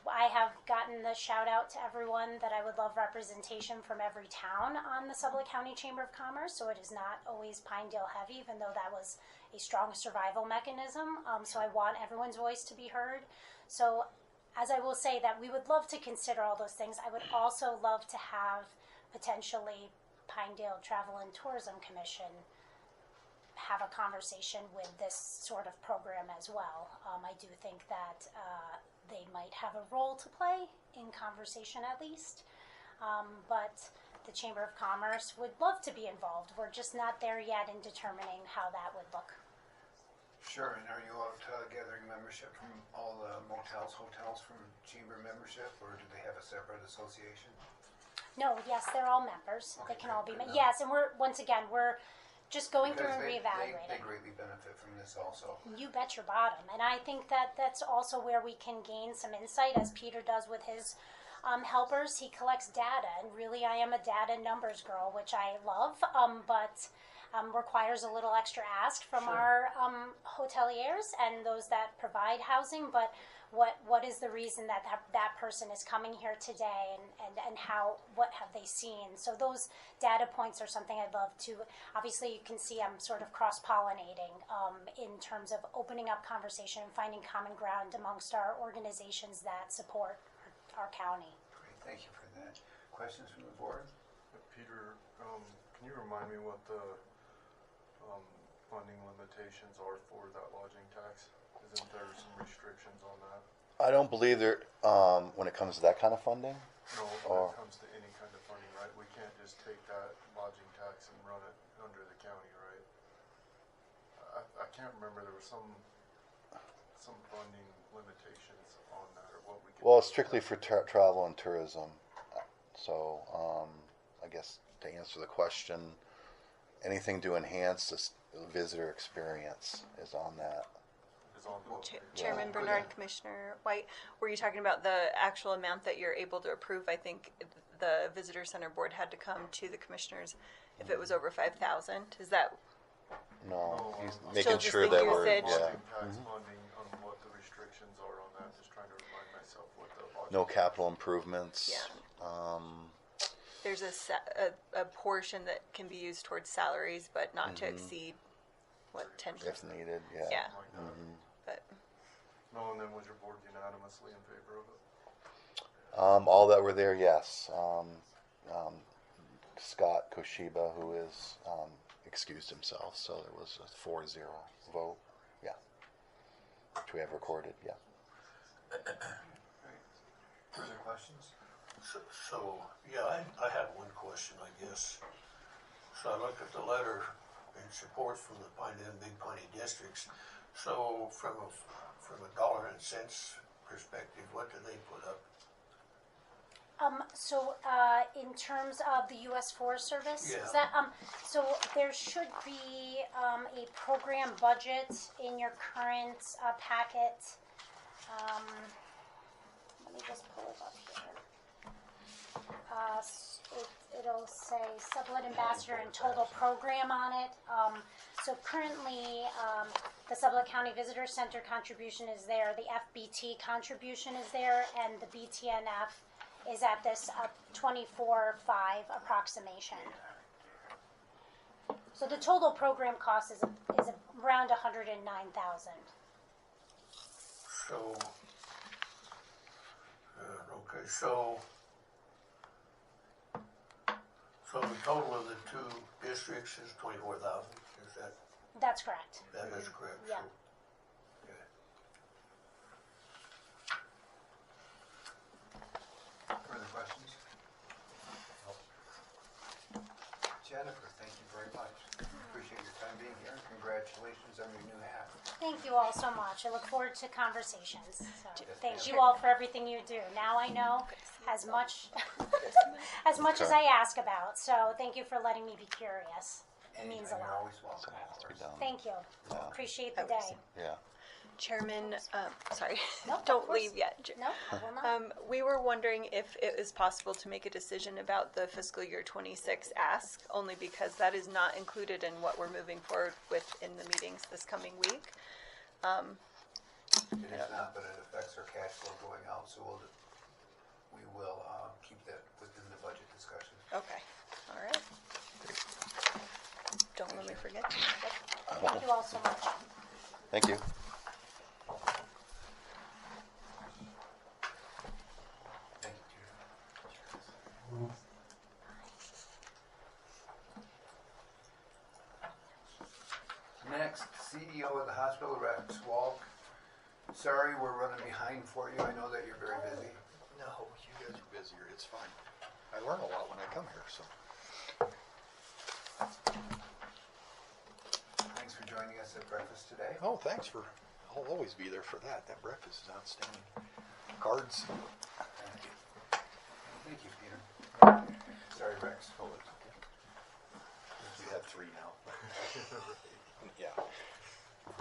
I have gotten the shout out to everyone that I would love representation from every town on the Sublette County Chamber of Commerce. So it is not always Pinedale heavy, even though that was a strong survival mechanism. So I want everyone's voice to be heard. So as I will say that we would love to consider all those things, I would also love to have potentially Pinedale Travel and Tourism Commission have a conversation with this sort of program as well. I do think that they might have a role to play in conversation at least, but the Chamber of Commerce would love to be involved. We're just not there yet in determining how that would look. Sure, and are you out gathering membership from all the motels, hotels from chamber membership, or do they have a separate association? No, yes, they're all members. Okay, They can all be, good enough. yes, and we're just going through and Because reevaluating. they greatly benefit from this also. You bet your bottom. And I think that that's also where we can gain some insight, as Peter does with his helpers. He collects data, and really I am a data numbers girl, which I love, but requires a little extra ask from our hoteliers and those that provide housing. But what is the reason that person is coming here today, and what have they seen? So those data points are something I'd love to, obviously you can see I'm sort of cross-pollinating in terms of opening up conversation and finding common ground amongst our organizations that support our county. Great, thank you for that. Questions from the board? Peter, can you remind me what the funding limitations are for that lodging tax? Isn't there some restrictions on that? I don't believe there, when it comes to that kind of funding. No, when it comes to any kind of funding, right? We can't just take that lodging tax and run it under the county, right? I can't remember, there was some funding limitations on that, or what we could. Well, it's strictly for travel and tourism. So, I guess to answer the question, anything to enhance this visitor experience is on that. Chairman Bernard, Commissioner White, were you talking about the actual amount that you're able to approve? I think the Visitor Center Board had to come to the commissioners if it was over 5,000. Is that? No, he's Still making just sure the that we're, usage. yeah. Tax funding, on what the restrictions are on that, just trying to remind myself what the lodging. No capital improvements. Yeah. There's a portion that can be used towards salaries, but not to exceed, 10%? If needed, yeah. Yeah. Mhm. But No, and then was your board unanimously in favor of it? All that were there, yes. Scott Koshiba, who is excused himself, so there was a 4-0 vote. Yeah, which we have recorded. Yeah. Further questions? So yeah, I have one question, I guess. So I looked at the letter in support from the Pinedale and Big Piney districts. So from a dollar and cents perspective, what do they put up? In terms of the U.S. Forest Service, Yeah. is that, so there should be a program budget in your current packet. Let me just pull it up here. It'll say Sublette Ambassador and total program on it. So currently, the Sublette County Visitor Center contribution is there, the FBT contribution is there, and the BTNF is at this 24.5 approximation. So the total program cost is around 109,000. So, okay, so the total of the two districts is 24,000, is that? That's correct. That is correct. Yeah. So, okay. Further questions? Jennifer, thank you very much. Appreciate your time being here. Congratulations on your new hat. Thank you all so much. I look forward to conversations. So thank you all for everything you do. Now I know as much as I ask about. So thank you for letting me be curious. It means a You're lot. always welcome. Thank you. Appreciate the day. Yeah. Chairman, sorry, Nope, of don't course. leave yet. No, I will not. We were wondering if it is possible to make a decision about the fiscal year 26 ask, only because that is not included in what we're moving forward with in the meetings this coming week. It is not, but it affects our cash flow going out, so we will keep that within the budget discussion. Okay, all right. Don't let me forget. Thank you all so much. Thank you. Thank you, Judy. Next, CEO of the hospital, Rex Walk. Sorry, we're running behind for you. I know that you're very busy. No, you guys are busier. It's fine. I learn a lot when I come here, so. Thanks for joining us at breakfast today. Oh, thanks for, I'll always be there for that. That breakfast is outstanding. Cards. Thank you. Thank you, Peter. Sorry, Rex. Hold it. You have 3 now. Yeah. I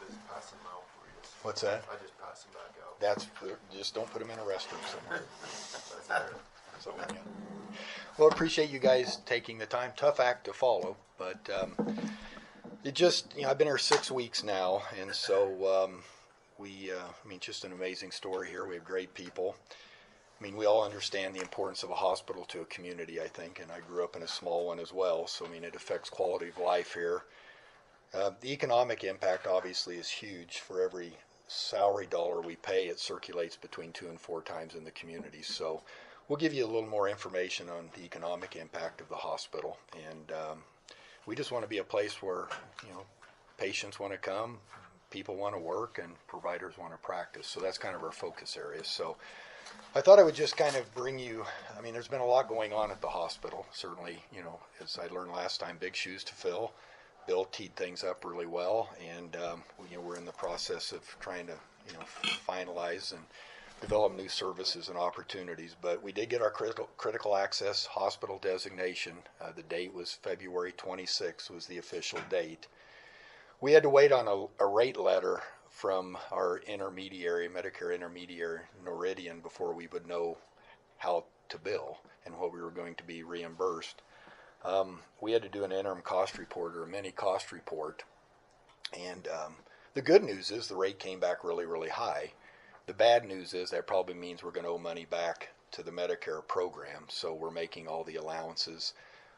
just pass them out for you. What's that? I just pass them back out. That's, just don't put them in a restroom somewhere. That's fair. So, yeah. Well, appreciate you guys taking the time. Tough act to follow, but it just, I've been here 6 weeks now, and so just an amazing story here. We have great people. We all understand the importance of a hospital to a community, I think, and I grew up in a small one as well, so, it affects quality of life here. The economic impact, obviously, is huge. For every salary dollar we pay, it circulates between 2 and 4 times in the community, so we'll give you a little more information on the economic impact of the hospital, and we just want to be a place where, patients want to come, people want to work, and providers want to practice, so that's kind of our focus area. So I thought I would just kind of bring you, there's been a lot going on at the hospital. Certainly, as I learned last time, big shoes to fill. Bill teed things up really well, and we're in the process of trying to, finalize and develop new services and opportunities. But we did get our critical access hospital designation. The date was February 26th was the official date. We had to wait on a rate letter from our intermediary, Medicare intermediary, Reardon, before we would know how to bill and what we were going to be reimbursed. We had to do an interim cost report or a mini cost report. And the good news is the rate came back really, really high. The bad news is that probably means we're going to owe money back to the Medicare program. So we're making all the allowances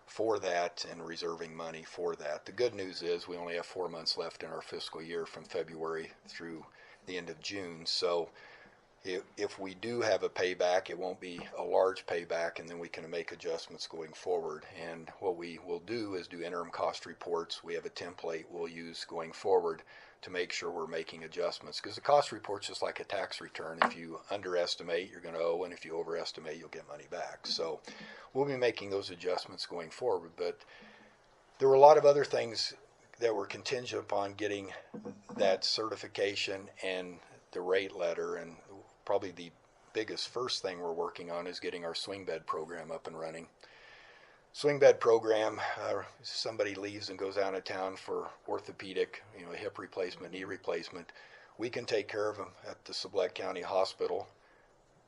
for that and reserving money for that. The good news is we only have 4 months left in our fiscal year from February through the end of June. So if we do have a payback, it won't be a large payback, and then we can make adjustments going forward. And what we will do is do interim cost reports. We have a template we'll use going forward to make sure we're making adjustments, because the cost report's just like a tax return. If you underestimate, you're going to owe, and if you overestimate, you'll get money back. So we'll be making those adjustments going forward. But there were a lot of other things that were contingent upon getting that certification and the rate letter, and probably the biggest first thing we're working on is getting our swing bed program up and running. Swing bed program, somebody leaves and goes out of town for orthopedic, hip replacement, knee replacement. We can take care of them at the Sublette County Hospital,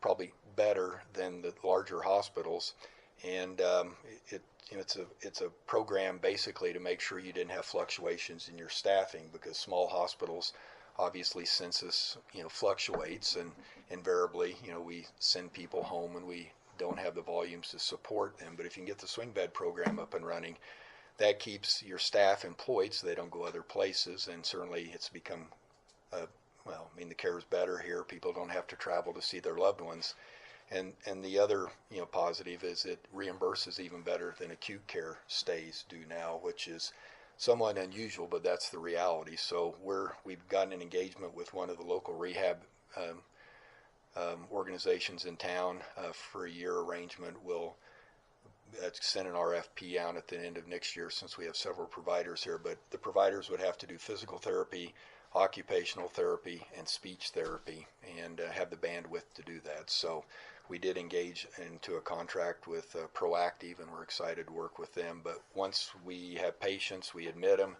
probably better than the larger hospitals. And it's a program basically to make sure you didn't have fluctuations in your staffing, because small hospitals, obviously census fluctuates, and invariably we send people home and we don't have the volumes to support them. But if you can get the swing bed program up and running, that keeps your staff employed so they don't go other places. And certainly it's become, well, I mean, the care is better here. People don't have to travel to see their loved ones. And the other, positive is it reimburses even better than acute care stays do now, which is somewhat unusual, but that's the reality. So we've gotten an engagement with one of the local rehab organizations in town for a year arrangement. We'll send an RFP out at the end of next year since we have several providers here, but the providers would have to do physical therapy, occupational therapy, and speech therapy, and have the bandwidth to do that. So we did engage into a contract with Proactive, and we're excited to work with them. But once we have patients, we admit them,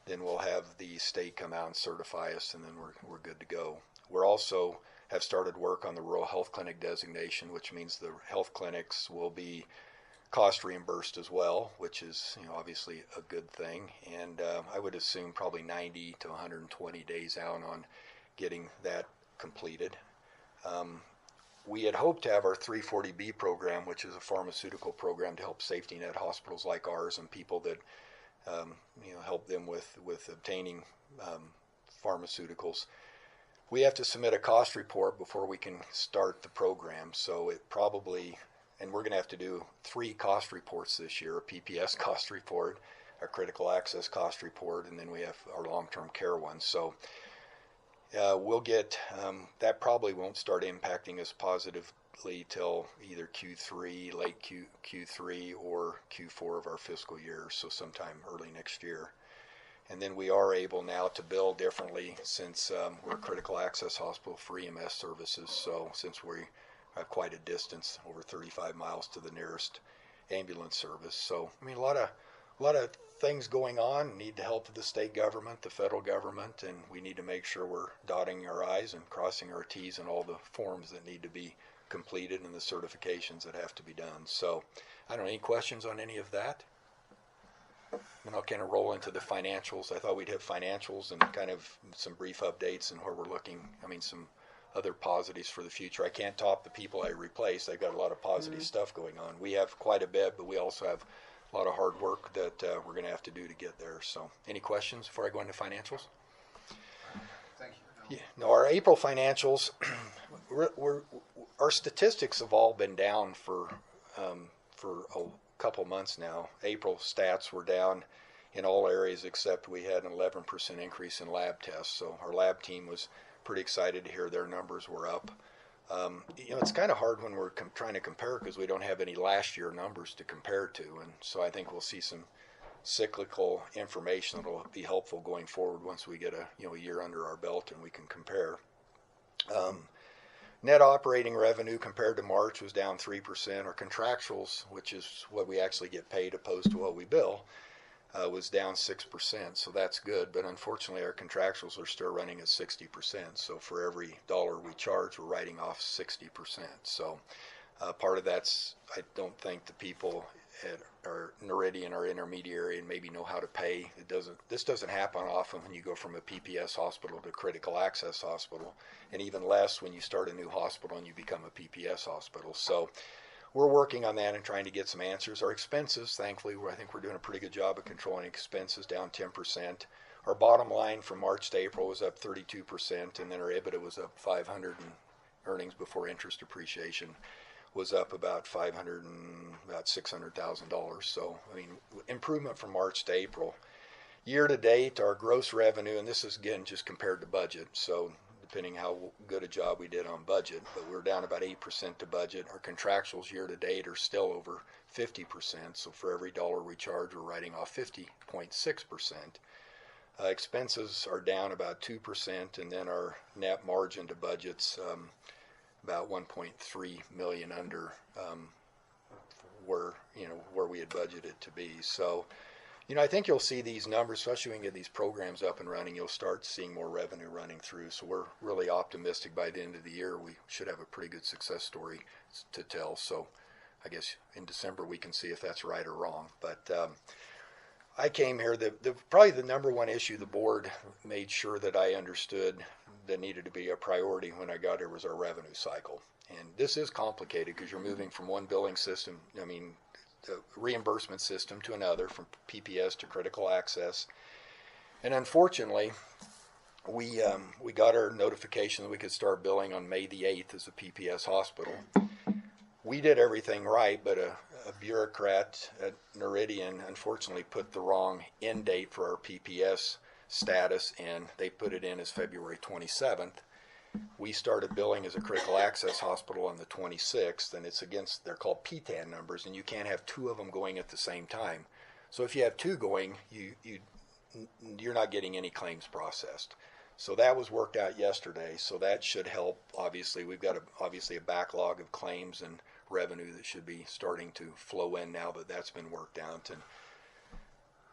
then we'll have the state come out and certify us, and then we're good to go. We're also have started work on the rural health clinic designation, which means the health clinics will be cost reimbursed as well, which is obviously a good thing. And I would assume probably 90 to 120 days out on getting that completed. We had hoped to have our 340B program, which is a pharmaceutical program to help safety net hospitals like ours and people that help them with obtaining pharmaceuticals. We have to submit a cost report before we can start the program. So it probably, and we're going to have to do 3 cost reports this year: a PPS cost report, a critical access cost report, and then we have our long-term care one. So we'll get, that probably won't start impacting us positively till either Q3, late Q3 or Q4 of our fiscal year, so sometime early next year. And then we are able now to bill differently since we're a critical access hospital for EMS services. So since we have quite a distance, over 35 miles to the nearest ambulance service. So I mean, a lot of things going on. Need the help of the state government, the federal government, and we need to make sure we're dotting our I's and crossing our T's and all the forms that need to be completed and the certifications that have to be done. So I don't know, any questions on any of that? And I'll kind of roll into the financials. I thought we'd have financials and kind of some brief updates and where we're looking. I mean, some other positives for the future. I can't top the people I replaced. They've got a lot of positive stuff going on. We have quite a bit, but we also have a lot of hard work that we're going to have to do to get there. So any questions before I go into financials? Thank you. Yeah. No, our April financials, our statistics have all been down for a couple months now. April stats were down in all areas except we had an 11% increase in lab tests. So our lab team was pretty excited to hear their numbers were up. It's kind of hard when we're trying to compare because we don't have any last year numbers to compare to, and so I think we'll see some cyclical information that'll be helpful going forward once we get a year under our belt and we can compare. Net operating revenue compared to March was down 3%. Our contractuals, which is what we actually get paid opposed to what we bill, was down 6%. So that's good, but unfortunately our contractuals are still running at 60%. So for every dollar we charge, we're writing off 60%. So part of that's, I don't think the people at our Meridian, our intermediary, and maybe know how to pay. This doesn't happen often when you go from a PPS hospital to critical access hospital, and even less when you start a new hospital and you become a PPS hospital. So we're working on that and trying to get some answers. Our expenses, thankfully, I think we're doing a pretty good job of controlling expenses, down 10%. Our bottom line from March to April was up 32%, and then our EBITDA was up 500, and earnings before interest depreciation was up about $600,000. So, I mean, improvement from March to April. Year to date, our gross revenue, and this is again just compared to budget, so depending how good a job we did on budget, but we're down about 8% to budget. Our contractuals year to date are still over 50%, so for every dollar we charge, we're writing off 50.6%. Expenses are down about 2%, and then our net margin to budget's about 1.3 million under where we had budgeted to be. So, I think you'll see these numbers, especially when we get these programs up and running, you'll start seeing more revenue running through. So we're really optimistic by the end of the year we should have a pretty good success story to tell. So I guess in December we can see if that's right or wrong. But I came here, probably the number one issue the board made sure that I understood that needed to be a priority when I got here was our revenue cycle. And this is complicated because you're moving from one billing system. I mean, reimbursement system to another, from PPS to critical access. And unfortunately, we got our notification that we could start billing on May the 8th as a PPS hospital. We did everything right, but a bureaucrat at Reardon unfortunately put the wrong end date for our PPS status in. They put it in as February 27th. We started billing as a critical access hospital on the 26th, and it's against, they're called PTAN numbers, and you can't have two of them going at the same time. So if you have two going, you're not getting any claims processed. So that was worked out yesterday, so that should help. Obviously, we've got obviously a backlog of claims and revenue that should be starting to flow in now that that's been worked out. And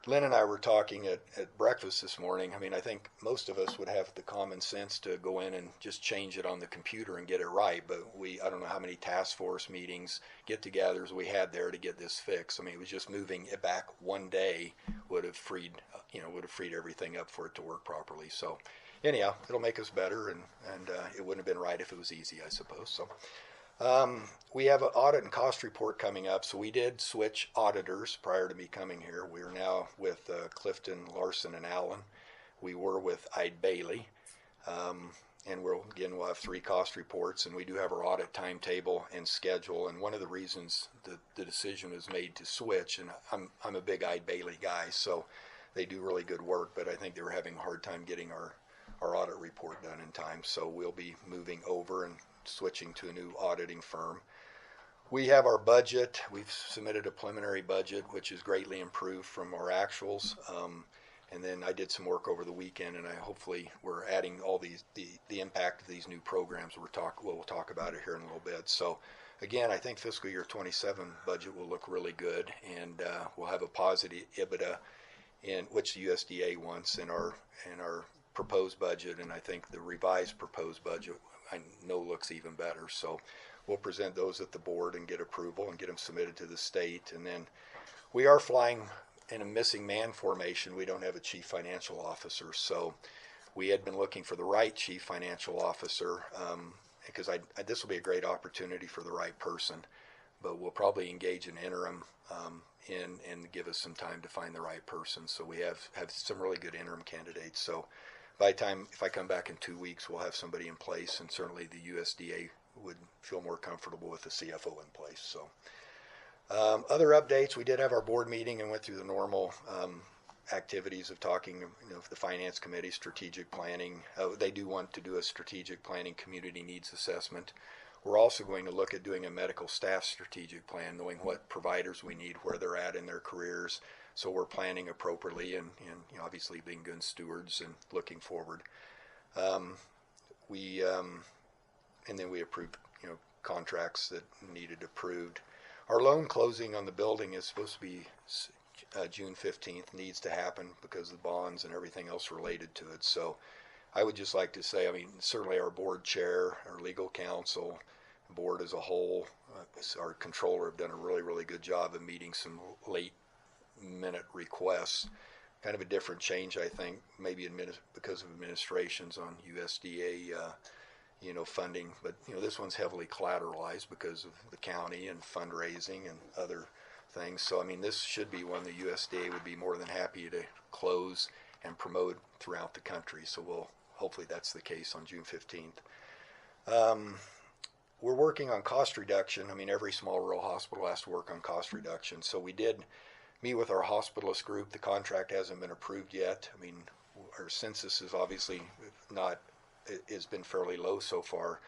Lynn and I were talking at breakfast this morning. I mean, I think most of us would have the common sense to go in and just change it on the computer and get it right, but I don't know how many task force meetings, get-togethers we had there to get this fixed. I mean, it was just moving it back one day would have freed everything up for it to work properly. So anyhow, it'll make us better, and it wouldn't have been right if it was easy, I suppose. So we have an audit and cost report coming up. So we did switch auditors prior to me coming here. We are now with Clifton, Larson, and Allen. We were with Ide Bailey. And we'll have 3 cost reports, and we do have our audit timetable and schedule. And one of the reasons the decision was made to switch, and I'm a big Ide Bailey guy, so they do really good work, but I think they were having a hard time getting our audit report done in time. So we'll be moving over and switching to a new auditing firm. We have our budget. We've submitted a preliminary budget, which is greatly improved from our actuals. And then I did some work over the weekend, and hopefully we're adding all the impact of these new programs. We'll talk about it here in a little bit. So again, I think fiscal year 27 budget will look really good, and we'll have a positive EBITDA, in which the USDA wants in our proposed budget, and I think the revised proposed budget I know looks even better. So we'll present those at the board and get approval and get them submitted to the state. And then we are flying in a missing man formation. We don't have a chief financial officer, so we had been looking for the right chief financial officer, because this will be a great opportunity for the right person, but we'll probably engage an interim and give us some time to find the right person. So we have some really good interim candidates. So by the time, if I come back in 2 weeks, we'll have somebody in place, and certainly the USDA would feel more comfortable with the CFO in place. So other updates, we did have our board meeting and went through the normal activities of talking, the finance committee, strategic planning. They do want to do a strategic planning community needs assessment. We're also going to look at doing a medical staff strategic plan, knowing what providers we need, where they're at in their careers. So we're planning appropriately and obviously being good stewards and looking forward. And then we approved contracts that needed approved. Our loan closing on the building is supposed to be June 15th, needs to happen because of the bonds and everything else related to it. So I would just like to say, certainly our board chair, our legal counsel, board as a whole, our controller have done a really, really good job of meeting some late minute requests. Kind of a different change, I think, maybe because of administrations on USDA funding, but this one's heavily collateralized because of the county and fundraising and other things. So this should be one the USDA would be more than happy to close and promote throughout the country. So hopefully that's the case on June 15th. We're working on cost reduction. Every small rural hospital has to work on cost reduction. So we did meet with our hospitalist group. The contract hasn't been approved yet. Our census is obviously has been fairly low so far,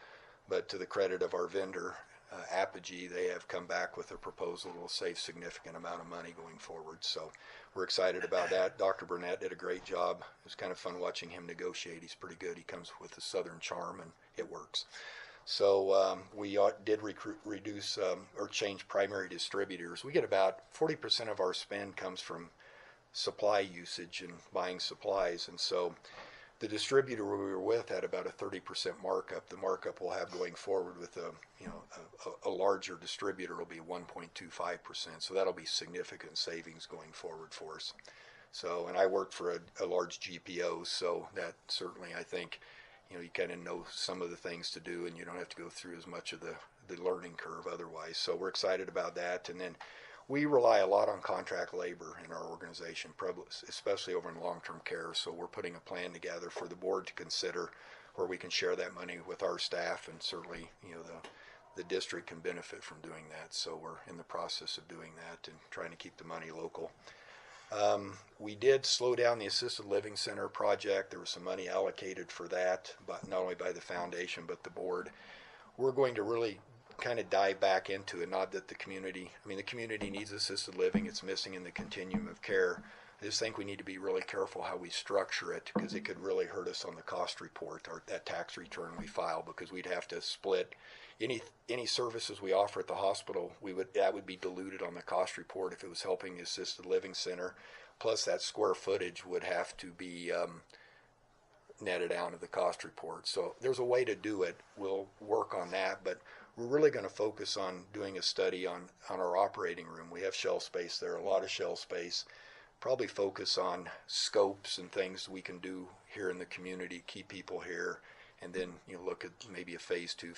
but to the credit of our vendor, Apogee, they have come back with a proposal that will save significant amount of money going forward. So we're excited about that. Dr. Burnett did a great job. It was kind of fun watching him negotiate. He's pretty good. He comes with a southern charm, and it works. So we did reduce or change primary distributors. We get about 40% of our spend comes from supply usage and buying supplies, and so the distributor we were with had about a 30% markup. The markup we'll have going forward with a larger distributor will be 1.25%. So that'll be significant savings going forward for us. So, and I worked for a large GPO, so that certainly, I think, you kind of know some of the things to do, and you don't have to go through as much of the learning curve otherwise. So we're excited about that. And then we rely a lot on contract labor in our organization, especially over in long-term care. So we're putting a plan together for the board to consider where we can share that money with our staff, and certainly, the district can benefit from doing that. So we're in the process of doing that and trying to keep the money local. We did slow down the assisted living center project. There was some money allocated for that, but not only by the foundation but the board. We're going to really kind of dive back into it. Not that the community needs assisted living. It's missing in the continuum of care. I just think we need to be really careful how we structure it, because it could really hurt us on the cost report or that tax return we file, because we'd have to split any services we offer at the hospital. That would be diluted on the cost report if it was helping the assisted living center. Plus, that square footage would have to be netted out of the cost report. So there's a way to do it. We'll work on that, but we're really going to focus on doing a study on our operating room. We have shell space there, a lot of shell space. Probably focus on scopes and things we can do here in the community, keep people here, and then look at maybe a phase 2,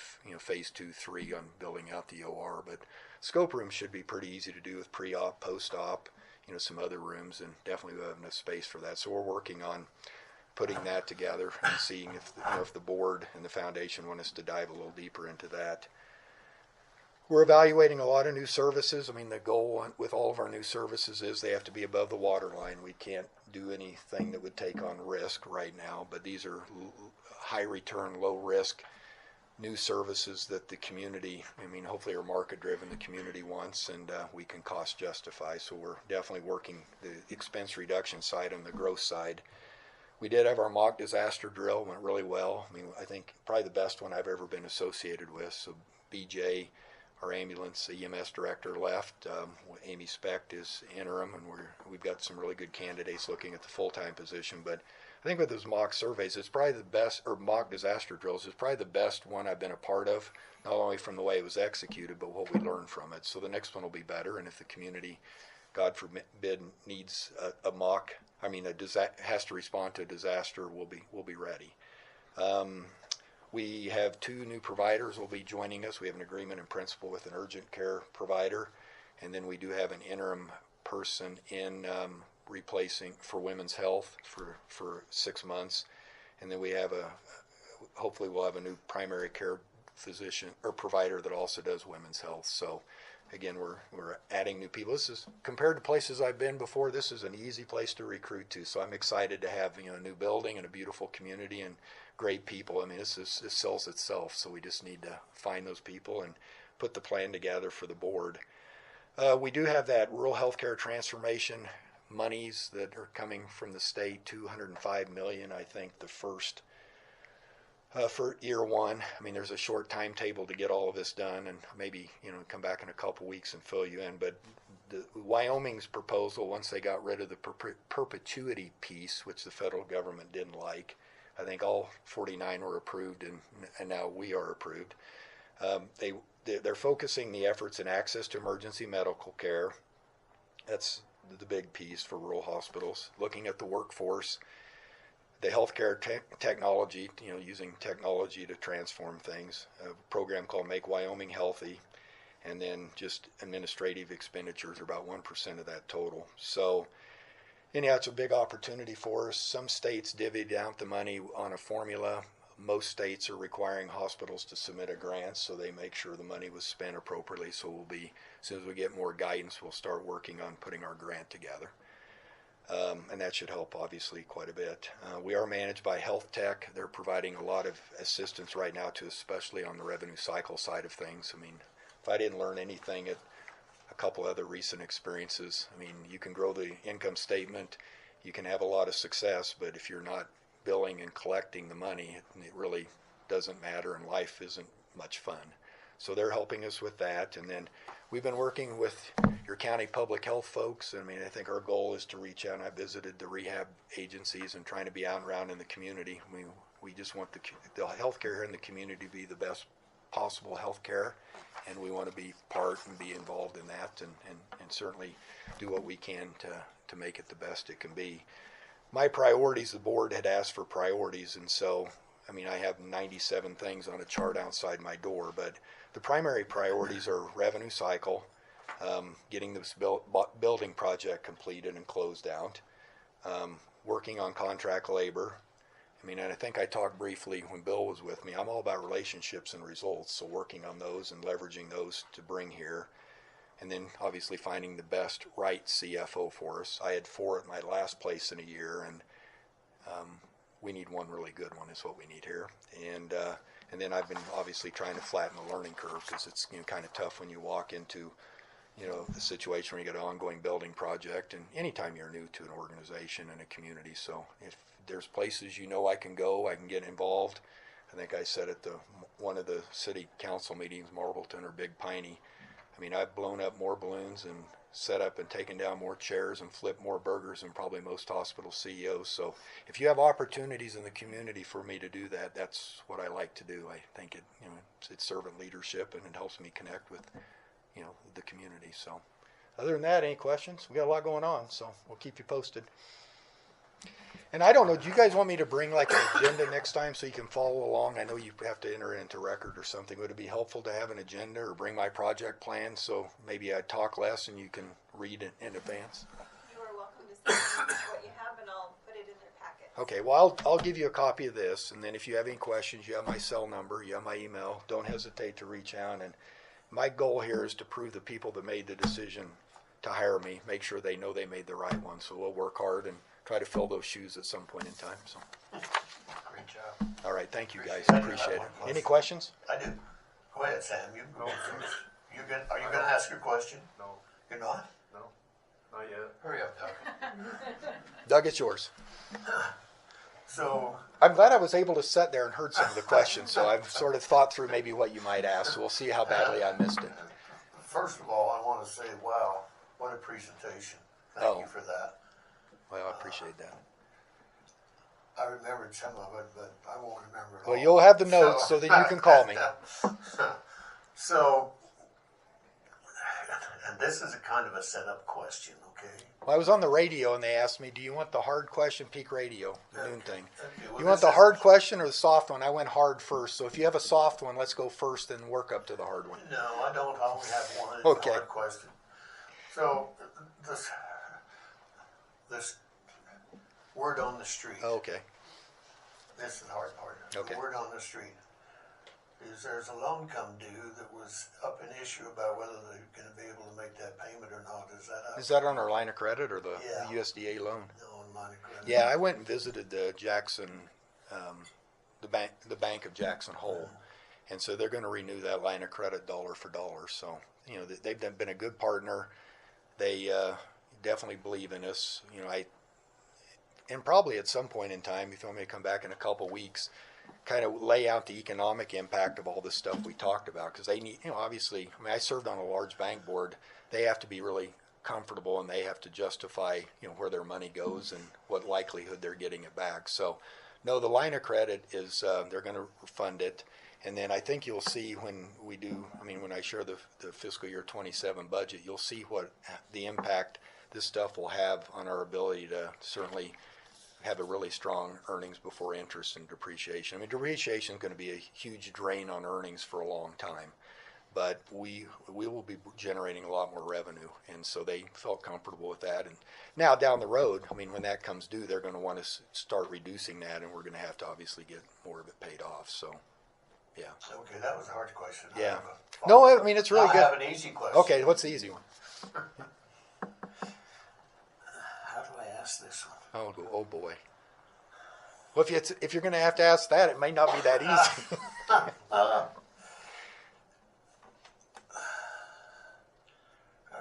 3 on building out the OR. But scope rooms should be pretty easy to do with pre-op, post-op, some other rooms, and definitely we have enough space for that. So we're working on putting that together and seeing if the board and the foundation want us to dive a little deeper into that. We're evaluating a lot of new services. The goal with all of our new services is they have to be above the water line. We can't do anything that would take on risk right now, but these are high return, low risk new services that the community, hopefully are market driven, the community wants, and we can cost justify. So we're definitely working the expense reduction side on the growth side. We did have our mock disaster drill, went really well. I think probably the best one I've ever been associated with. So BJ, our ambulance EMS director, left. Amy Specht is interim, and we've got some really good candidates looking at the full-time position. But I think with those mock surveys, it's probably the best, or mock disaster drills, is probably the best one I've been a part of, not only from the way it was executed, but what we learned from it. So the next one will be better, and if the community, God forbid, needs a mock, has to respond to a disaster, we'll be ready. We have 2 new providers will be joining us. We have an agreement in principle with an urgent care provider, and then we do have an interim person in replacing for women's health for 6 months, and then we have hopefully we'll have a new primary care physician or provider that also does women's health. So again, we're adding new people. This is, compared to places I've been before, this is an easy place to recruit to. So I'm excited to have a new building and a beautiful community and great people. This sells itself. So we just need to find those people and put the plan together for the board. We do have that rural healthcare transformation monies that are coming from the state, $205 million. I think the first for year 1. There's a short timetable to get all of this done, and maybe come back in a couple weeks and fill you in. But Wyoming's proposal, once they got rid of the perpetuity piece, which the federal government didn't like, I think all 49 were approved, and now we are approved. They're focusing the efforts in access to emergency medical care. That's the big piece for rural hospitals. Looking at the workforce, the healthcare technology, using technology to transform things. A program called Make Wyoming Healthy, and then just administrative expenditures are about 1% of that total. So anyhow, it's a big opportunity for us. Some states divvied out the money on a formula. Most states are requiring hospitals to submit a grant, so they make sure the money was spent appropriately. So we'll be, as soon as we get more guidance, we'll start working on putting our grant together. And that should help, obviously, quite a bit. We are managed by Health Tech. They're providing a lot of assistance right now, especially on the revenue cycle side of things. If I didn't learn anything at a couple other recent experiences, you can grow the income statement, you can have a lot of success, but if you're not billing and collecting the money, it really doesn't matter, and life isn't much fun. So they're helping us with that. And then we've been working with your county public health folks. I think our goal is to reach out, and I visited the rehab agencies and trying to be out and around in the community. We just want the healthcare here in the community to be the best possible healthcare, and we want to be part and be involved in that, and certainly do what we can to make it the best it can be. My priorities, the board had asked for priorities, and so I have 97 things on a chart outside my door, but the primary priorities are revenue cycle, getting this building project completed and closed out, working on contract labor. I mean, and I think I talked briefly when Bill was with me. I'm all about relationships and results, so working on those and leveraging those to bring here. And then obviously finding the best right CFO for us. I had 4 at my last place in a year, and we need one really good one is what we need here. And then I've been obviously trying to flatten the learning curve, because it's kind of tough when you walk into the situation where you got an ongoing building project, and anytime you're new to an organization and a community. So if there's places I can go, I can get involved. I think I said at one of the city council meetings, Marbleton or Big Piney, I mean, I've blown up more balloons and set up and taken down more chairs and flipped more burgers than probably most hospital CEOs. So if you have opportunities in the community for me to do that, that's what I like to do. I think it's servant leadership, and it helps me connect with the community. So other than that, any questions? We got a lot going on, so we'll keep you posted. And I don't know, do you guys want me to bring like an agenda next time so you can follow along? I know you have to enter it into record or something. Would it be helpful to have an agenda, or bring my project plan so maybe I talk less and you can read it in advance? You are welcome to send me what you have, and I'll put it in their packet. Okay, well, I'll give you a copy of this, and then if you have any questions, you have my cell number, you have my email. Don't hesitate to reach out. And my goal here is to prove the people that made the decision to hire me, make sure they know they made the right one. So we'll work hard and try to fill those shoes at some point in time. So, Great job. all right, thank you guys. I appreciate it. Any questions? I do. Go ahead, Sam. You can go first. Are you going to ask your question? No. You're not? No, not yet. Hurry up, Doug. Doug, it's yours. So, I'm glad I was able to sit there and heard some of the questions, so I've sort of thought through maybe what you might ask. So we'll see how badly I missed it. first of all, I want to say, wow, what a presentation. Thank you for that. Well, I appreciate that. I remembered some of it, but I won't remember it all. Well, you'll have the notes, so then you can call me. So, and this is a kind of a setup question, okay? Well, I was on the radio and they asked me, do you want the hard question, peak radio, the noon thing? Well, You want the hard question or the soft one? I went hard first. So if you have a soft one, let's go first and work up to the hard one. No, I don't. I only have one Okay. hard question. So, this word on the street. Okay. This is the hard part. Okay. The word on the street is there's a loan come due that was up an issue about whether they're going to be able to make that payment or not. Is that up? Is that on our line of credit or the Yeah. USDA loan? No, on line of credit. Yeah, I went and visited the Jackson, the bank of Jackson Hole, and so they're going to renew that line of credit dollar for dollar. So they've been a good partner. They definitely believe in us. And probably at some point in time, if you want me to come back in a couple weeks, kind of lay out the economic impact of all this stuff we talked about, because they need, obviously, I served on a large bank board. They have to be really comfortable and they have to justify, where their money goes and what likelihood they're getting it back. So, no, the line of credit is, they're going to fund it. And then I think you'll see when we do, when I share the fiscal year 27 budget, you'll see what the impact this stuff will have on our ability to certainly have a really strong earnings before interest and depreciation. Depreciation is going to be a huge drain on earnings for a long time, but we will be generating a lot more revenue, and so they felt comfortable with that. And now down the road, when that comes due, they're going to want to start reducing that, and we're going to have to obviously get more of it paid off. So, yeah. Okay, that was a hard question. Yeah. No, it's really I good. have an easy question. Okay, what's the easy one? How do I ask this one? Oh boy. Well, if you're going to have to ask that, it may not be that easy. I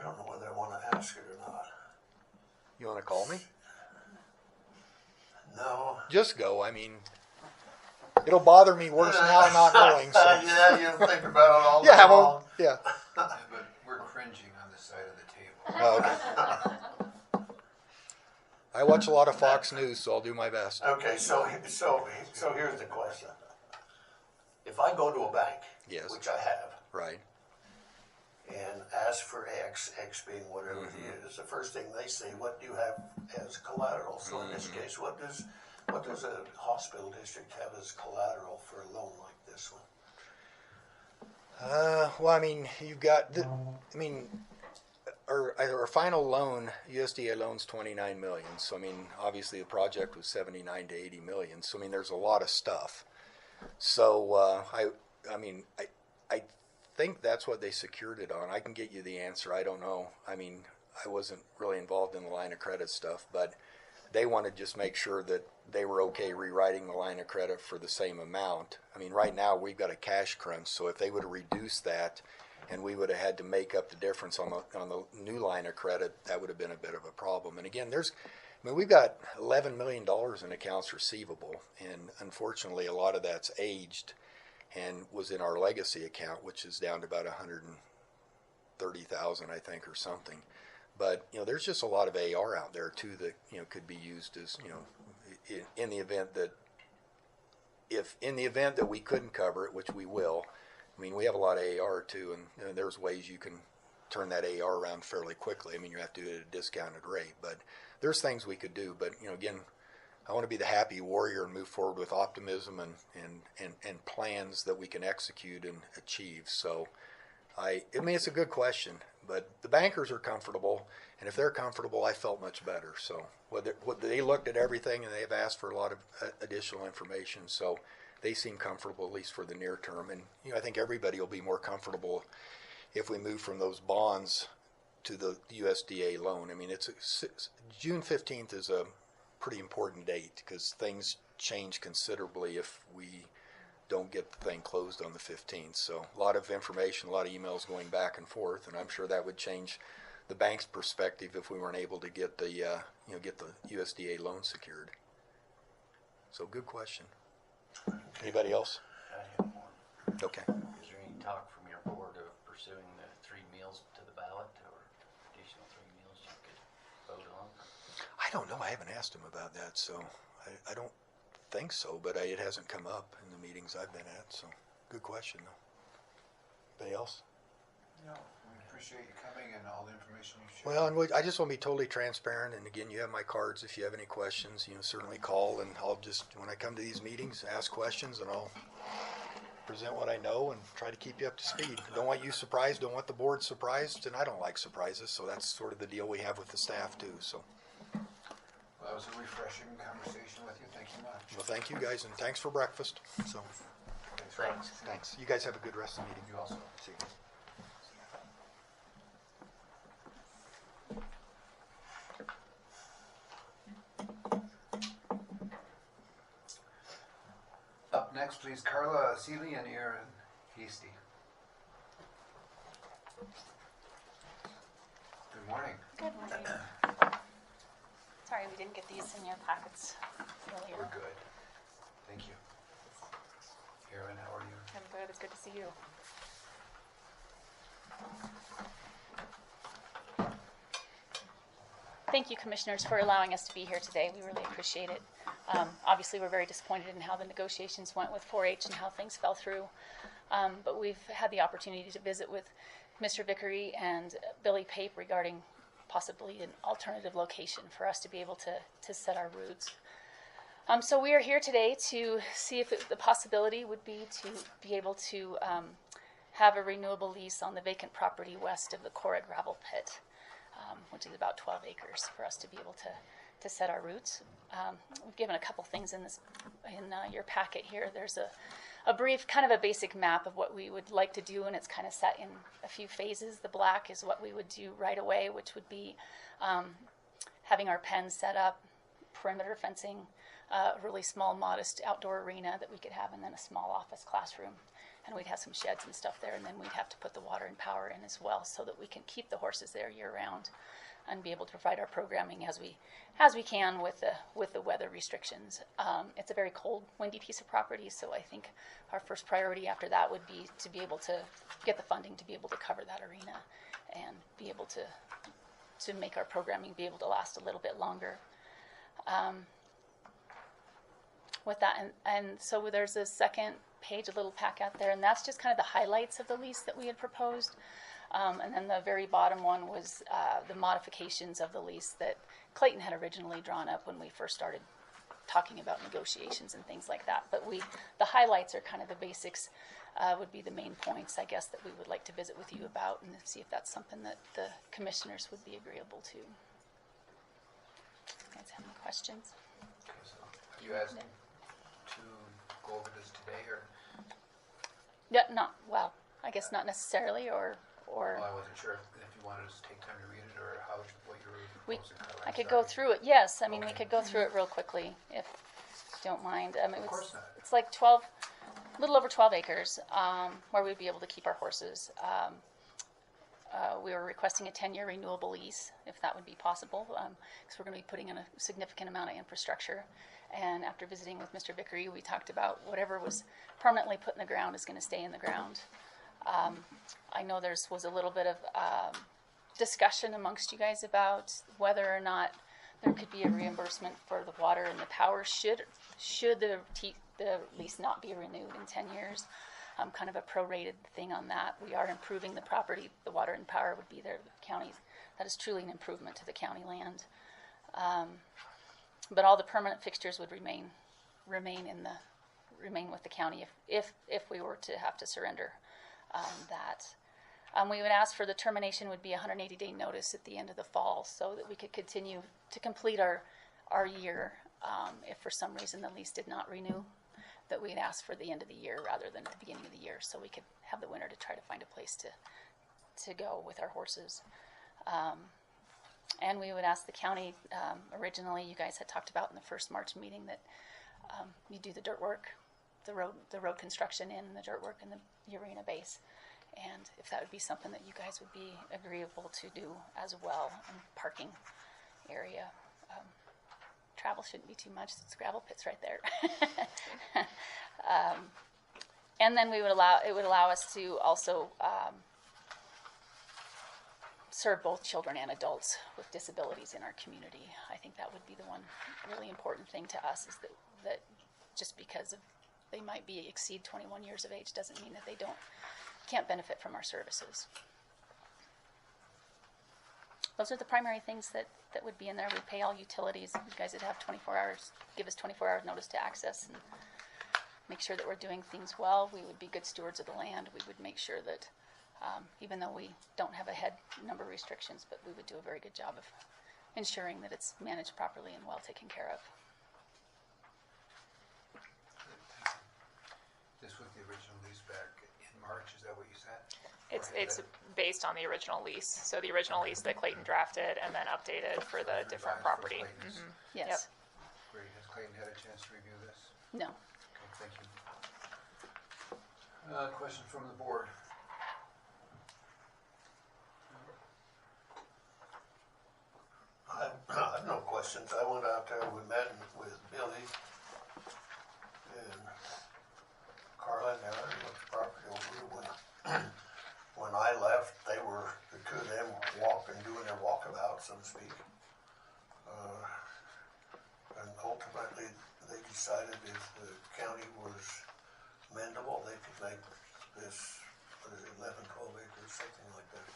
don't know whether I want to ask it or not. You want to call me? No. Just go. It'll bother me worse now not knowing. So. Yeah, you think about it all day Yeah, long. yeah. But we're cringing on the side of the table. Oh, okay. I watch a lot of Fox News, so I'll do my best. Okay, so here's the question. If I go to a bank, Yes. which I have, Right. and ask for X being whatever it is, the first thing they say, what do you have as collateral? So in this case, what does a hospital district have as collateral for a loan like this one? Well, you've got, our final loan, USDA loan's 29 million. So I mean, obviously the project was 79 to 80 million. So I mean, there's a lot of stuff. So I think that's what they secured it on. I can get you the answer. I don't know. I mean, I wasn't really involved in the line of credit stuff, but they wanted to just make sure that they were okay rewriting the line of credit for the same amount. I mean, right now we've got a cash crunch, so if they would have reduced that and we would have had to make up the difference on the new line of credit, that would have been a bit of a problem. And again, we've got $11 million in accounts receivable, and unfortunately a lot of that's aged and was in our legacy account, which is down to about 130,000, I think, or something. But there's just a lot of AR out there too that could be used as in the event that we couldn't cover it, which we will. I mean, we have a lot of AR too, and there's ways you can turn that AR around fairly quickly. I mean, you have to do it at a discounted rate, but there's things we could do. But again, I want to be the happy warrior and move forward with optimism and plans that we can execute and achieve. So I mean, it's a good question, but the bankers are comfortable, and if they're comfortable, I felt much better. So they looked at everything, and they've asked for a lot of additional information. So they seem comfortable, at least for the near term. And I think everybody will be more comfortable if we move from those bonds to the USDA loan. I mean, June 15th is a pretty important date because things change considerably if we don't get the thing closed on the 15th. So a lot of information, a lot of emails going back and forth, and I'm sure that would change the bank's perspective if we weren't able to get the get the USDA loan secured. So good question. Anybody else? I have one. Okay. Is there any talk from your board of pursuing the 3 meals to the ballot, or additional 3 meals you could vote on? I don't know. I haven't asked him about that, so I don't think so, but it hasn't come up in the meetings I've been at. So good question, though. Anybody else? No, we appreciate you coming and all the information you shared. Well, and I just want to be totally transparent. And again, you have my cards. If you have any questions, certainly call, and I'll just, when I come to these meetings, ask questions, and I'll present what I know and try to keep you up to speed. Don't want you surprised. Don't want the board surprised, and I don't like surprises. So that's sort of the deal we have with the staff too. So. Well, that was a refreshing conversation with you. Thank you much. Well, thank you guys, and thanks for breakfast. So. Thanks. You guys have a good rest of the meeting. You also. See you. Up next, please, Carla, Seeley, and Erin, Hastey. Good morning. Good morning. Sorry, we didn't get these in your packets earlier. We're good. Thank you. Erin, how are you? I'm good. It's good to see you. Thank you, Commissioners, for allowing us to be here today. We really appreciate it. Obviously, we're very disappointed in how the negotiations went with 4-H and how things fell through. But we've had the opportunity to visit with Mr. Vickery and Billy Pape regarding possibly an alternative location for us to be able to set our roots. So we are here today to see if the possibility would be to be able to have a renewable lease on the vacant property west of the Cora gravel pit, which is about 12 acres for us to be able to set our roots. We've given a couple things in your packet here. There's a brief, kind of a basic map of what we would like to do, and it's kind of set in a few phases. The black is what we would do right away, which would be having our pens set up, perimeter fencing, a really small, modest outdoor arena that we could have, and then a small office classroom. And we'd have some sheds and stuff there, and then we'd have to put the water and power in as well so that we can keep the horses there year-round and be able to provide our programming as we can with the weather restrictions. It's a very cold, windy piece of property, so I think our first priority after that would be to be able to get the funding to be able to cover that arena and be able to make our programming be able to last a little bit longer. With that, and so there's a second page, a little pack out there, and that's just kind of the highlights of the lease that we had proposed. And then the very bottom one was the modifications of the lease that Clayton had originally drawn up when we first started talking about negotiations and things like that. But the highlights are kind of the basics, would be the main points, I guess, that we would like to visit with you about and see if that's something that the commissioners would be agreeable to. You guys have any questions? Are you asking to go over this today, or? Yeah, well, I guess not necessarily, or. Well, I wasn't sure if you wanted us to take time to read it, or what you were proposing. I could go through it. Yes, I mean we could go through it real quickly if you don't mind. I mean, Of course not. It's like 12, a little over 12 acres, where we'd be able to keep our horses. We were requesting a 10-year renewable lease, if that would be possible, because we're going to be putting in a significant amount of infrastructure. And after visiting with Mr. Vickery, we talked about whatever was permanently put in the ground is going to stay in the ground. I know there was a little bit of discussion amongst you guys about whether or not there could be a reimbursement for the water and the power should the lease not be renewed in 10 years. Kind of a prorated thing on that. We are improving the property. The water and power would be there. The county, that is truly an improvement to the county land. But all the permanent fixtures would remain with the county if we were to have to surrender that. We would ask for the termination would be a 180-day notice at the end of the fall, so that we could continue to complete our year. If for some reason the lease did not renew, that we'd ask for the end of the year rather than at the beginning of the year, so we could have the winter to try to find a place to go with our horses. And we would ask the county, originally you guys had talked about in the first March meeting that you do the dirt work, the road construction in the dirt work in the arena base. And if that would be something that you guys would be agreeable to do as well, and parking area. Travel shouldn't be too much. It's gravel pits right there. And then it would allow us to also serve both children and adults with disabilities in our community. I think that would be the one really important thing to us, is that just because they might exceed 21 years of age doesn't mean that they can't benefit from our services. Those are the primary things that would be in there. We pay all utilities. You guys would have 24 hours, give us 24 hours notice to access and make sure that we're doing things well. We would be good stewards of the land. We would make sure that, even though we don't have a head number restrictions, but we would do a very good job of ensuring that it's managed properly and well taken care of. This was the original lease back in March, is that what you said? It's based on the original lease. So the original lease that Clayton drafted and then updated for the different property. Mm-hmm. Yes. Yep. Great. Has Clayton had a chance to review this? No. Okay, thank you. Question from the board. I have no questions. I went out there, we met with Billy and Carla and Erin, looked the property over. When I left, the two of them doing their walkabout, so to speak. And ultimately, they decided if the county was mendable, they could make this, 11, 12 acres, something like that,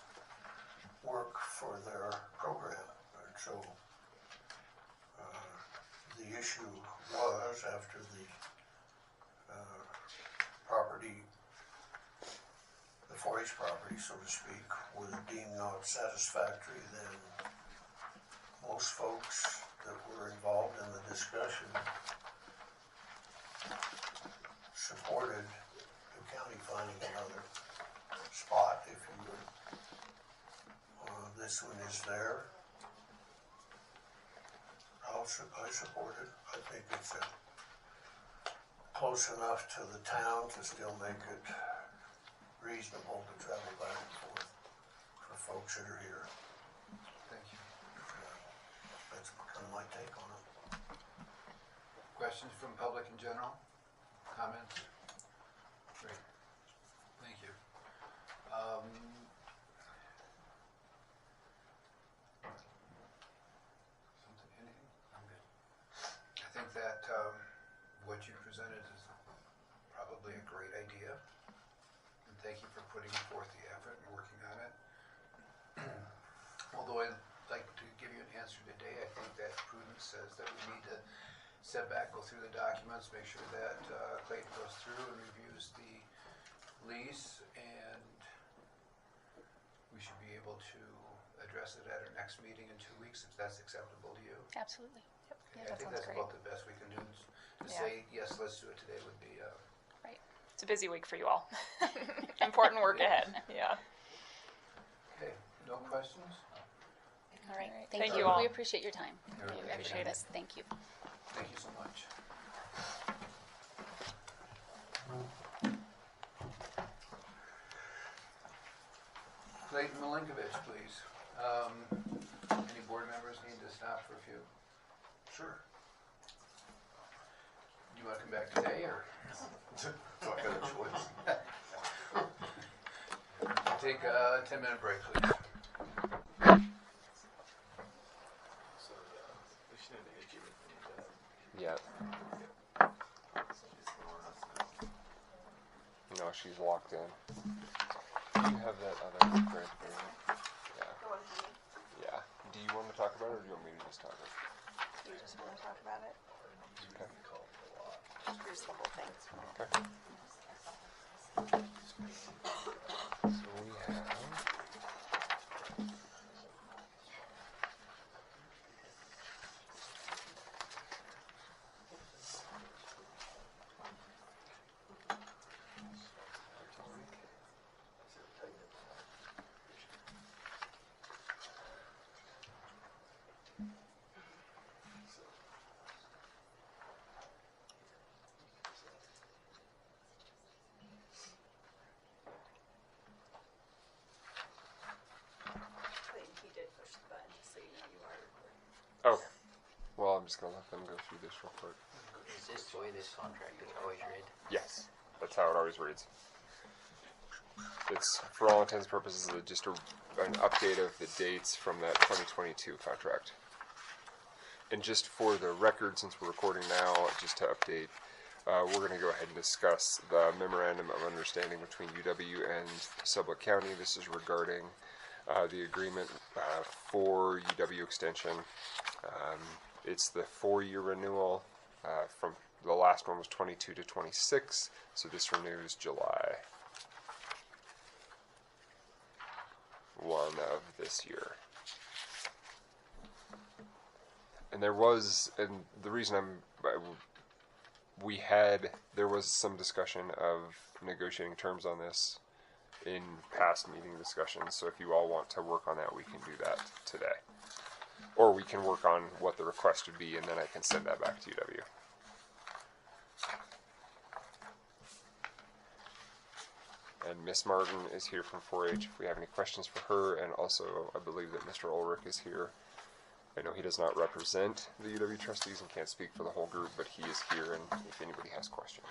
work for their program. And so the issue was, after the property, the 4-H property, so to speak, was deemed not satisfactory, then most folks that were involved in the discussion supported the county finding another spot, if you would. This one is there. I support it. I think it's close enough to the town to still make it reasonable to travel back and forth for folks that are here. Thank you. That's kind of my take on it. Questions from public in general? Comments? Great. Thank you. Anything? I'm good. I think that what you presented is probably a great idea. And thank you for putting forth the effort and working on it. Although I'd like to give you an answer today, I think that prudence says that we need to step back, go through the documents, make sure that Clayton goes through and reviews the lease, and we should be able to address it at our next meeting in 2 weeks, if that's acceptable to you. Absolutely. Yep. Okay, Yeah, I that think sounds that's great. about the best we can do. To Yeah. say, yes, let's do it today would be, Right. It's a busy week for you all. Important work ahead. Yeah. okay, no questions? All right. Thank Thank you all. We appreciate your time. You're We welcome. appreciate it. Thank you. Thank you so much. Clayton Melinkovich, please. Any board members need to stop for a few? Sure. Do you want to come back today, or? Do I got a choice? Take a 10-minute break, please. Yeah. No, she's locked in. Do you have that other grant agreement? Yeah. Yeah. Do you want to talk about it, or do you want me to just talk about it? You just want to talk about it? Okay. Here's the whole thing. Okay. So we have. He did push the button, so you know you are recording. Okay. Well, I'm just gonna let them go through this real quick. Is this the way this contract is always read? Yes, that's how it always reads. It's, for all intents and purposes, just an update of the dates from that 2022 contract. And just for the record, since we're recording now, just to update, we're going to go ahead and discuss the Memorandum of Understanding between UW and Sublette County. This is regarding the agreement for UW extension. It's the 4-year renewal. From the last one was 22 to 26, so this renews July 1 of this year. And there was, and the reason there was some discussion of negotiating terms on this in past meeting discussions, so if you all want to work on that, we can do that today. Or we can work on what the request would be, and then I can send that back to UW. And Miss Martin is here from 4-H if we have any questions for her, and also I believe that Mr. Ulrich is here. I know he does not represent the UW trustees and can't speak for the whole group, but he is here, and if anybody has questions.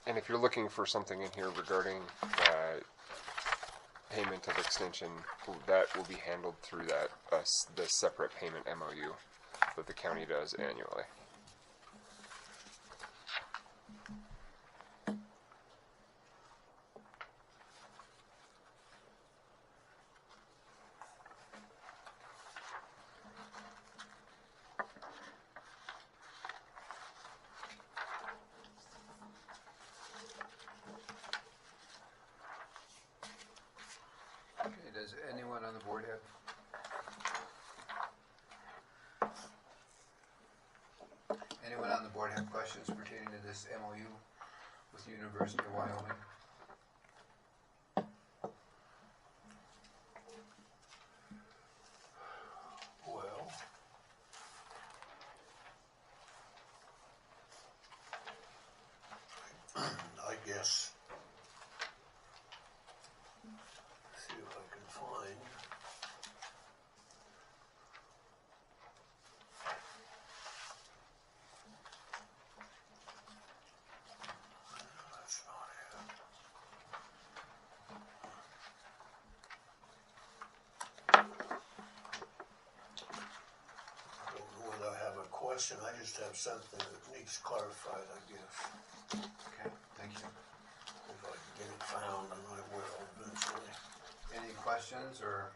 And if you're looking for something in here regarding payment of extension, that will be handled through that the separate payment MOU that the county does annually. the board have? Anyone on the board have questions pertaining to this MOU with the University of Wyoming? Well, I guess, see if I can find. That's not it. I don't know whether I have a question, I just have something that needs clarified, I guess. Okay, thank you. If I can get it found, and I will eventually. Any questions or?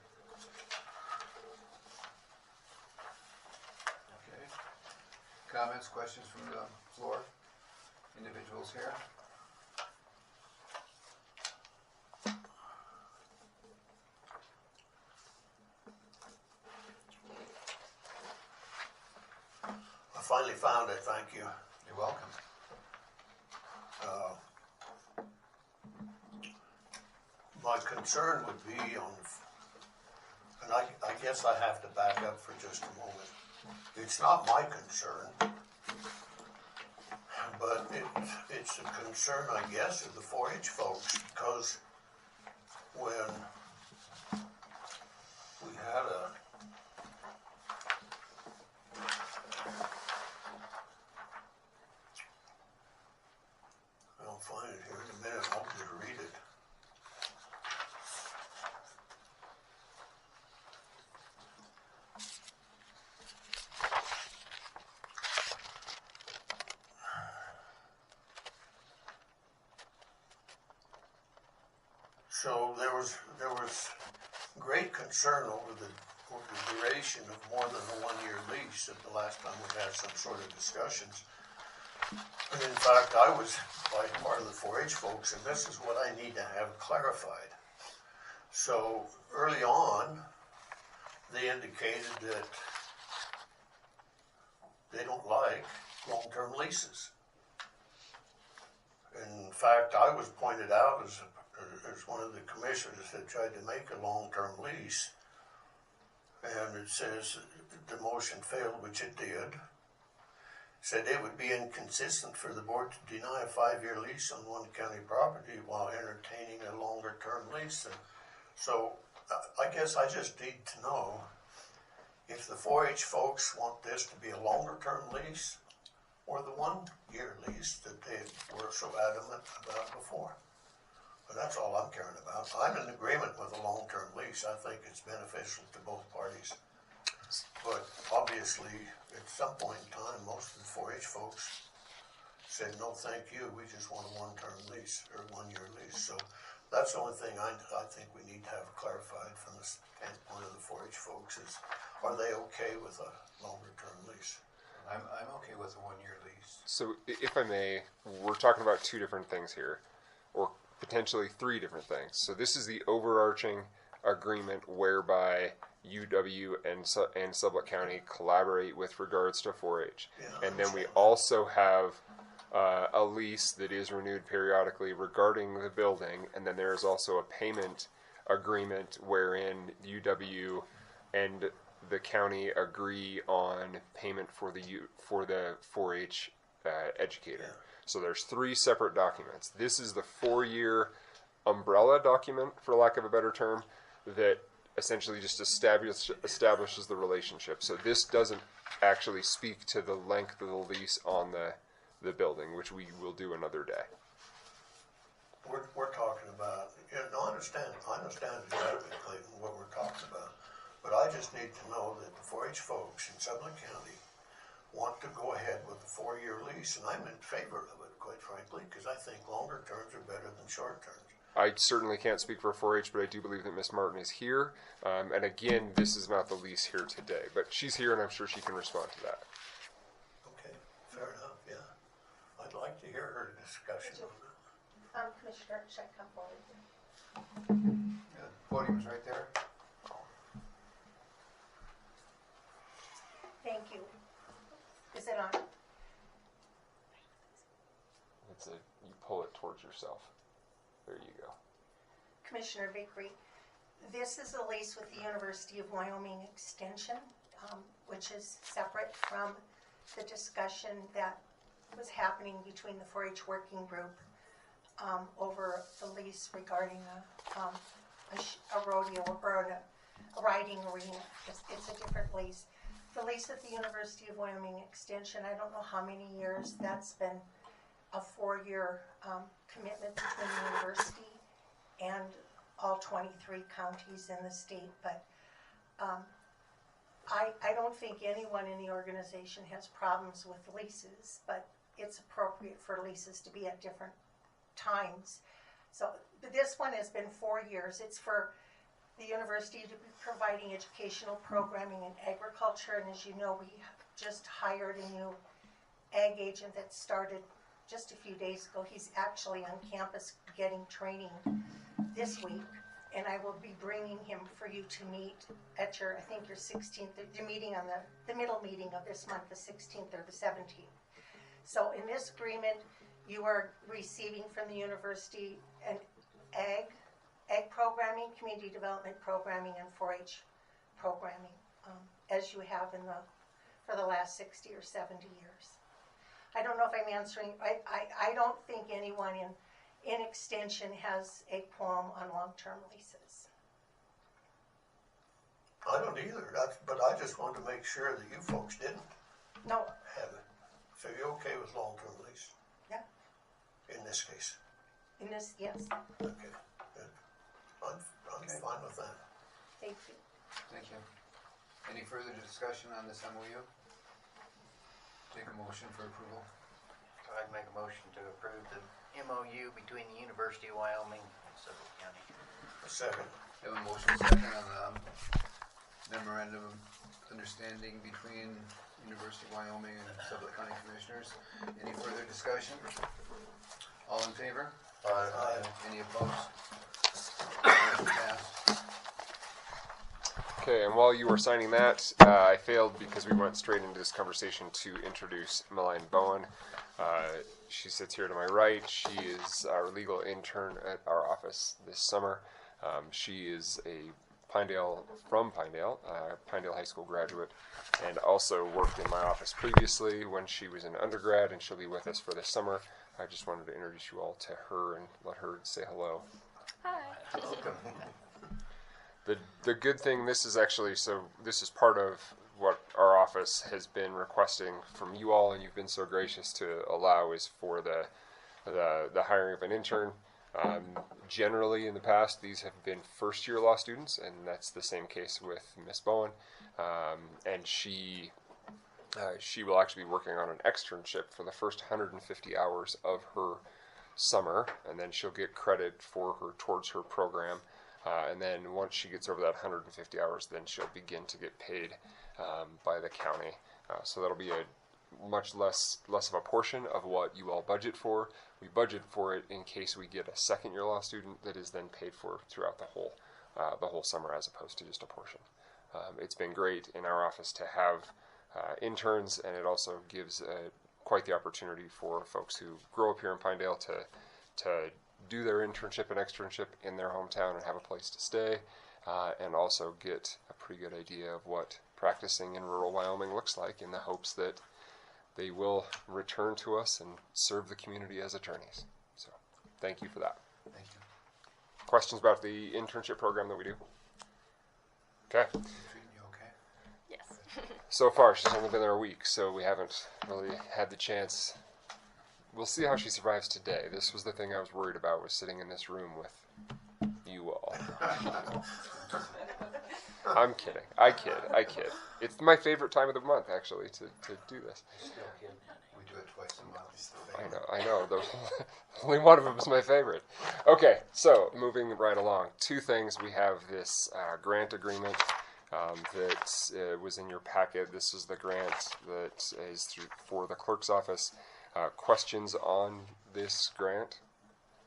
Okay. Comments, questions from the floor? Individuals here? I finally found it, thank you. You're welcome. My concern would be on, and I guess I have to back up for just a moment. It's not my concern, but it's a concern, I guess, of the 4-H folks, because when we had I'll find it here in a minute, I'll just read it. So there was great concern over the duration of more than a 1-year lease at the last time we had some sort of discussions. And in fact, I was like part of the 4-H folks, and this is what I need to have clarified. So early on, they indicated that they don't like long-term leases. In fact, I was pointed out as one of the commissioners that tried to make a long-term lease, and it says the motion failed, which it did. Said it would be inconsistent for the board to deny a 5-year lease on one county property while entertaining a longer-term lease. And so I guess I just need to know if the 4-H folks want this to be a longer-term lease or the 1-year lease that they were so adamant about before. But that's all I'm caring about. I'm in agreement with a long-term lease. I think it's beneficial to both parties. But obviously, at some point in time, most of the 4-H folks said, no, thank you, we just want a 1-term lease, or 1-year lease. So that's the only thing I think we need to have clarified from the standpoint of the 4-H folks is, are they okay with a longer-term lease? I'm okay with a 1-year lease. So if I may, we're talking about two different things here, or potentially three different things. So this is the overarching agreement whereby UW and Sublette County collaborate with regards to 4-H. Yeah, and then we also have a lease that is renewed periodically regarding the building, and then there is also a payment agreement wherein UW and the county agree on payment for the 4-H educator. Yeah. So there's 3 separate documents. This is the 4-year umbrella document, for lack of a better term, that essentially just establishes the relationship. So this doesn't actually speak to the length of the lease on the building, which we will do another day. We're talking about, I understand exactly, Clayton, what we're talking about. But I just need to know that the 4-H folks in Sublette County want to go ahead with the 4-year lease, and I'm in favor of it, quite frankly, because I think longer terms are better than short terms. I certainly can't speak for 4-H, but I do believe that Ms. Martin is here. And again, this is not the lease here today, but she's here, and I'm sure she can respond to that. Okay, fair enough, yeah. I'd like to hear her discussion on that. Commissioner, should I come forward? Yeah, the podium's right there. Thank you. Is it on? You pull it towards yourself. There you go. Commissioner Vickery, this is a lease with the University of Wyoming Extension, which is separate from the discussion that was happening between the 4-H working group over the lease regarding a rodeo or a riding arena. It's a different lease. The lease at the University of Wyoming Extension, I don't know how many years, that's been a 4-year commitment between the university and all 23 counties in the state, but I don't think anyone in the organization has problems with leases, but it's appropriate for leases to be at different times. So this one has been 4 years. It's for the university to be providing educational programming in agriculture, and as you know, we just hired a new ag agent that started just a few days ago. He's actually on campus getting training this week, and I will be bringing him for you to meet at your, I think your 16th, the meeting on the middle meeting of this month, the 16th or the 17th. So in this agreement, you are receiving from the university an ag programming, community development programming, and 4-H programming, as you have for the last 60 or 70 years. I don't know if I'm answering. I don't think anyone in extension has a qualm on long-term leases. I don't either, but I just wanted to make sure that you folks didn't No. have it. So you're okay with long-term lease? Yeah. In this case? In this, yes. Okay, good. I'm fine with that. Thank you. Thank you. Any further discussion on this MOU? Take a motion for approval. I'd make a motion to approve the MOU between the University of Wyoming and Sublette County. A second. We have a motion second on the memorandum of understanding between University of Wyoming and Sublette County Commissioners. Any further discussion? All in favor? Aye. Any opposed? Motion passed. Okay, and while you were signing that, I failed because we went straight into this conversation to introduce Melinkovich Bowen. She sits here to my right. She is our legal intern at our office this summer. She is from Pinedale High School graduate, and also worked in my office previously when she was in undergrad, and she'll be with us for this summer. I just wanted to introduce you all to her and let her say hello. Hi. Welcome. The good thing, this is part of what our office has been requesting from you all, and you've been so gracious to allow, is for the hiring of an intern. Generally, in the past, these have been first-year law students, and that's the same case with Miss Bowen. And she will actually be working on an externship for the first 150 hours of her summer, and then she'll get credit towards her program. And then once she gets over that 150 hours, then she'll begin to get paid by the county. So that'll be a much less of a portion of what you all budget for. We budget for it in case we get a second-year law student that is then paid for throughout the whole summer, as opposed to just a portion. It's been great in our office to have interns, and it also gives quite the opportunity for folks who grow up here in Pinedale to do their internship and externship in their hometown and have a place to stay, and also get a pretty good idea of what practicing in rural Wyoming looks like, in the hopes that they will return to us and serve the community as attorneys. So thank you for that. Thank you. Questions about the internship program that we do? Okay. Treating you okay? Yes. So far, she's only been there a week, so we haven't really had the chance. We'll see how she survives today. This was the thing I was worried about, was sitting in this room with you all. I'm kidding. I kid. It's my favorite time of the month, actually, to do this. We do it twice a month. I know. Only one of them is my favorite. Okay, so moving right along. Two things. We have this grant agreement that was in your packet. This is the grant that is for the clerk's office. Questions on this grant?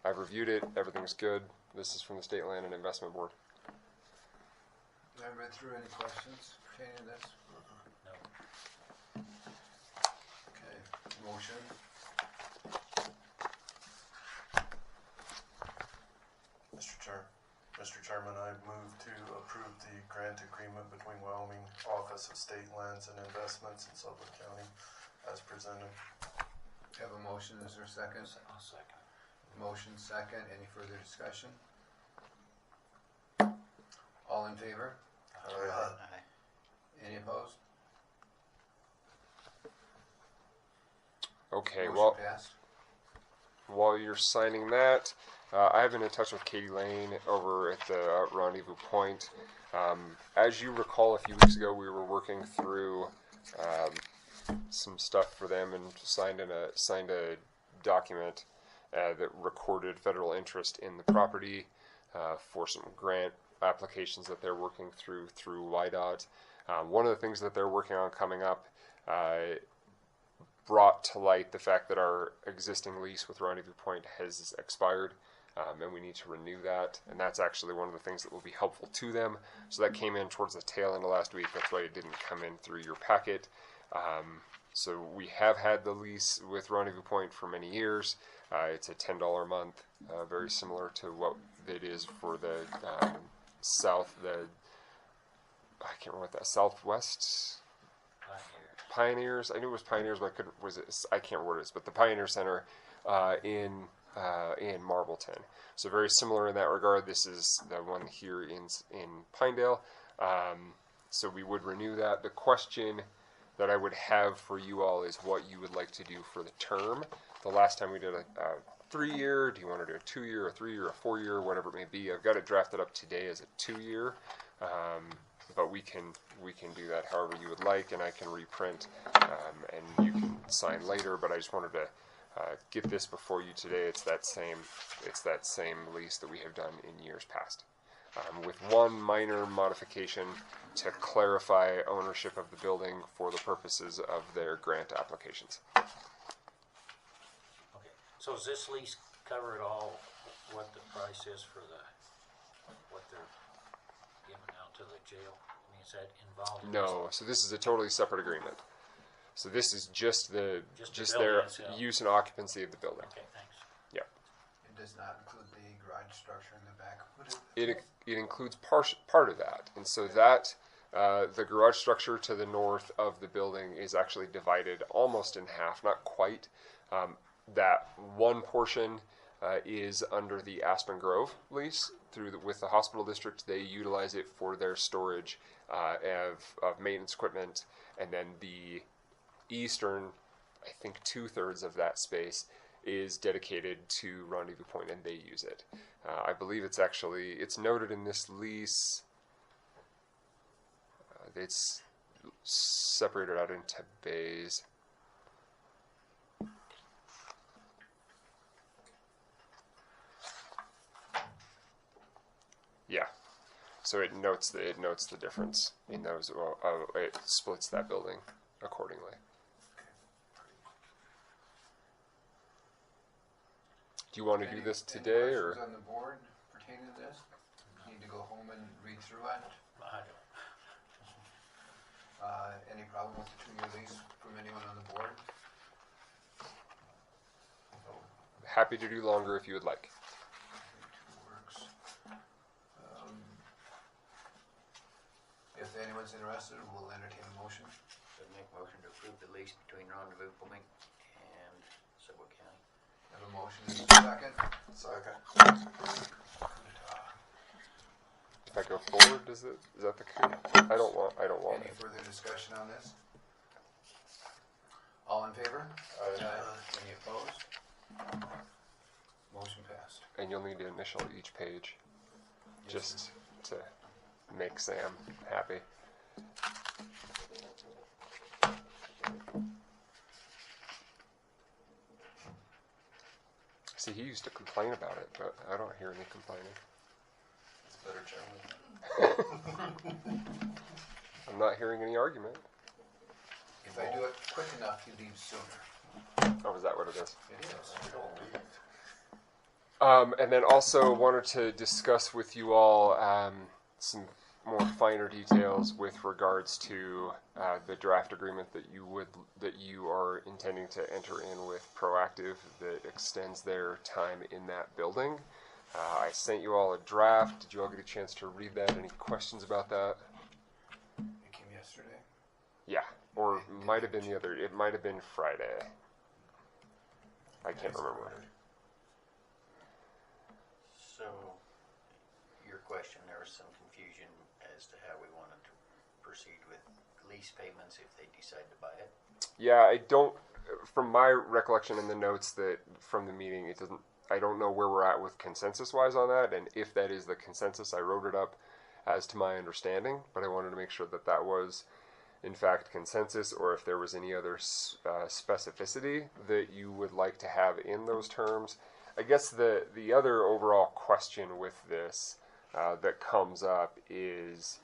I've reviewed it. Everything's good. This is from the State Land and Investment Board. I read through. Any questions pertaining to this? Motion. Mr. Chairman, I move to approve the grant agreement between Wyoming Office of State Lands and Investments in Sublette County as presented. Have a motion, is there a second? I'll second. Motion second, any further discussion? All in favor? Aye. Any opposed? Okay, Motion well, passed. while you're signing that, I've been in touch with Katie Lane over at the Rendezvous Point. As you recall, a few weeks ago, we were working through some stuff for them and signed a document that recorded federal interest in the property for some grant applications that they're working through YDOT. One of the things that they're working on coming up brought to light the fact that our existing lease with Rendezvous Point has expired, and we need to renew that, and that's actually one of the things that will be helpful to them. So that came in towards the tail end of last week. That's why it didn't come in through your packet. So we have had the lease with Rendezvous Point for many years. It's a $10 a month, very similar to what it is for the I can't remember what that, Southwest Pioneers. I knew it was Pioneers, but I can't remember what it is. But the Pioneer Center in Marbleton. So very similar in that regard. This is the one here in Pinedale. So we would renew that. The question that I would have for you all is what you would like to do for the term. The last time we did a 3-year. Do you want to do a 2-year, a 3-year, a 4-year, whatever it may be? I've got it drafted up today as a 2-year. But we can do that however you would like, and I can reprint, and you can sign later. But I just wanted to get this before you today. It's that same lease that we have done in years past, with one minor modification to clarify ownership of the building for the purposes of their grant applications. Okay, so does this lease cover it all, what the price is for what they're giving out to the jail? I mean, is that involved in No, so this is a totally separate agreement. So this is just the their building itself. use and occupancy of the building. Okay, thanks. Yeah. It does not include the garage structure in the back. It includes part of that, and so that the garage structure to the north of the building is actually divided almost in half, not quite. That one portion is under the Aspen Grove lease with the hospital district. They utilize it for their storage of maintenance equipment, and then the eastern, I think 2/3 of that space is dedicated to Rendezvous Point, and they use it. I believe it's noted in this lease. It's separated out into bays. Yeah, so it notes the difference in those. It splits that building accordingly. Do you want to do this today, or? Questions on the board pertaining to this? Need to go home and read through it? I don't. Any problem with the 2-year lease from anyone on the board? Happy to do longer if you would like. 2 works. If anyone's interested, we'll entertain a motion. So make motion to approve the lease between Rendezvous Point and Sublette County. Have a motion in a second. Second. If I go forward, is that the code? I don't want Any it. further discussion on this? All in favor? Aye. Any opposed? Motion passed. And you'll need to initial each page, just to make Sam happy. See, he used to complain about it, but I don't hear any complaining. It's better, Chairman. I'm not hearing any argument. If I do it quick enough, you leave sooner. Oh, is that what it is? It is. And then also wanted to discuss with you all some more finer details with regards to the draft agreement that you are intending to enter in with Proactive that extends their time in that building. I sent you all a draft. Did you all get a chance to read that? Any questions about that? It came yesterday. Yeah, or it might have been it might have been Friday. I can't remember. So, your question, there was some confusion as to how we wanted to proceed with lease payments if they decide to buy it. Yeah, I don't, from my recollection in the notes that from the meeting, I don't know where we're at with consensus-wise on that, and if that is the consensus, I wrote it up as to my understanding, but I wanted to make sure that that was, in fact, consensus, or if there was any other specificity that you would like to have in those terms. I guess the other overall question with this that comes up is,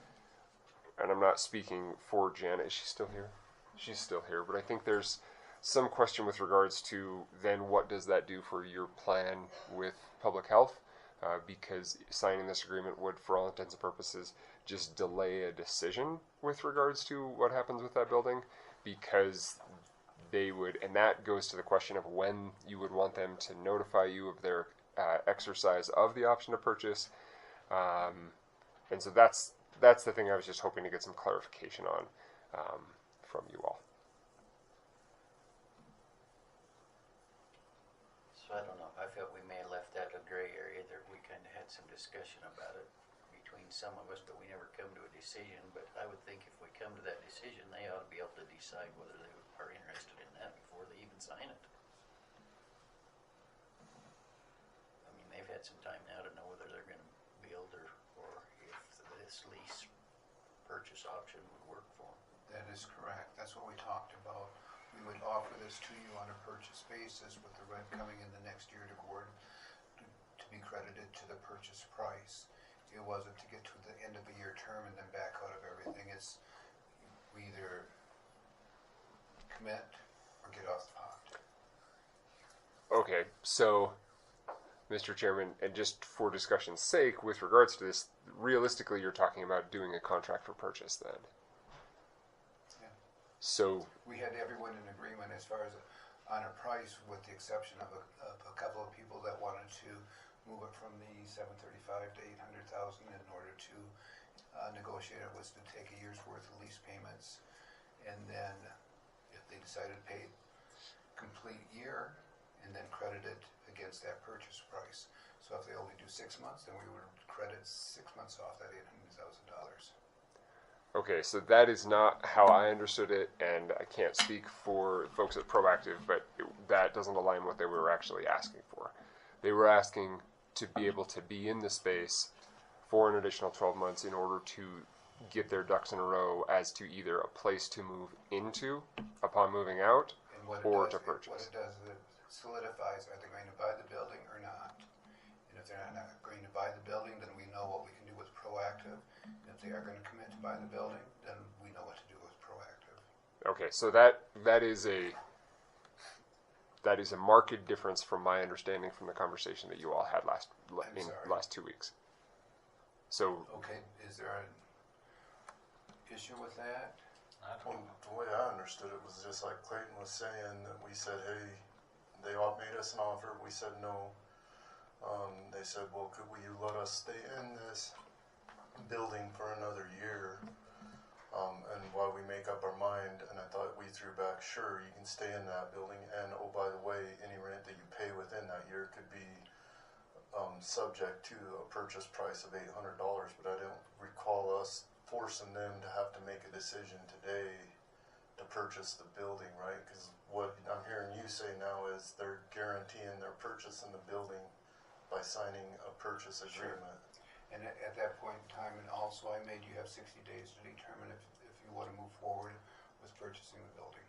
and I'm not speaking for Janet, is she still here? She's still here, but I think there's some question with regards to then what does that do for your plan with public health? Because signing this agreement would, for all intents and purposes, just delay a decision with regards to what happens with that building, because they would, and that goes to the question of when you would want them to notify you of their exercise of the option to purchase. And so that's the thing I was just hoping to get some clarification on from you all. So I don't know, I felt we may have left that a gray area there. We kind of had some discussion about it between some of us, but we never come to a decision. But I would think if we come to that decision, they ought to be able to decide whether they are interested in that before they even sign it. I mean, they've had some time now to know whether they're going to build or if this lease purchase option would work for them. That is correct. That's what we talked about. We would offer this to you on a purchase basis with the rent coming in the next year to be credited to the purchase price. It wasn't to get to the end of the year term and then back out of everything. It's we either commit or get off the pot. Okay, so, Mr. Chairman, and just for discussion's sake, with regards to this, realistically, you're talking about doing a contract for purchase then. So we had everyone in agreement as far as on a price, with the exception of a couple of people that wanted to move it from the $735,000 to $800,000 in order to negotiate it was to take a year's worth of lease payments, and then if they decided to pay complete year and then credit it against that purchase price. So if they only do 6 months, then we would credit 6 months off that $800,000. okay, so that is not how I understood it, and I can't speak for folks at Proactive, but that doesn't align with what they were actually asking for. They were asking to be able to be in the space for an additional 12 months in order to get their ducks in a row as to either a place to move into upon moving out or to purchase. What it does is it solidifies, are they going to buy the building or not? And if they're not going to buy the building, then we know what we can do with Proactive. If they are going to commit to buy the building, then we know what to do with Proactive. Okay, so that is a marked difference from my understanding from the conversation that you all had last 2 weeks. So okay, is there an issue with that? Well, the way I understood it was just like Clayton was saying, that we said, hey, they all made us an offer. We said no. They said, well, could you let us stay in this building for another year, and while we make up our mind? And I thought we threw back, sure, you can stay in that building, and oh, by the way, any rent that you pay within that year could be subject to a purchase price of $800, but I don't recall us forcing them to have to make a decision today to purchase the building, right? Because what I'm hearing you say now is they're guaranteeing they're purchasing the building by signing a purchase agreement. And at that point in time, and also I made you have 60 days to determine if you want to move forward with purchasing the building.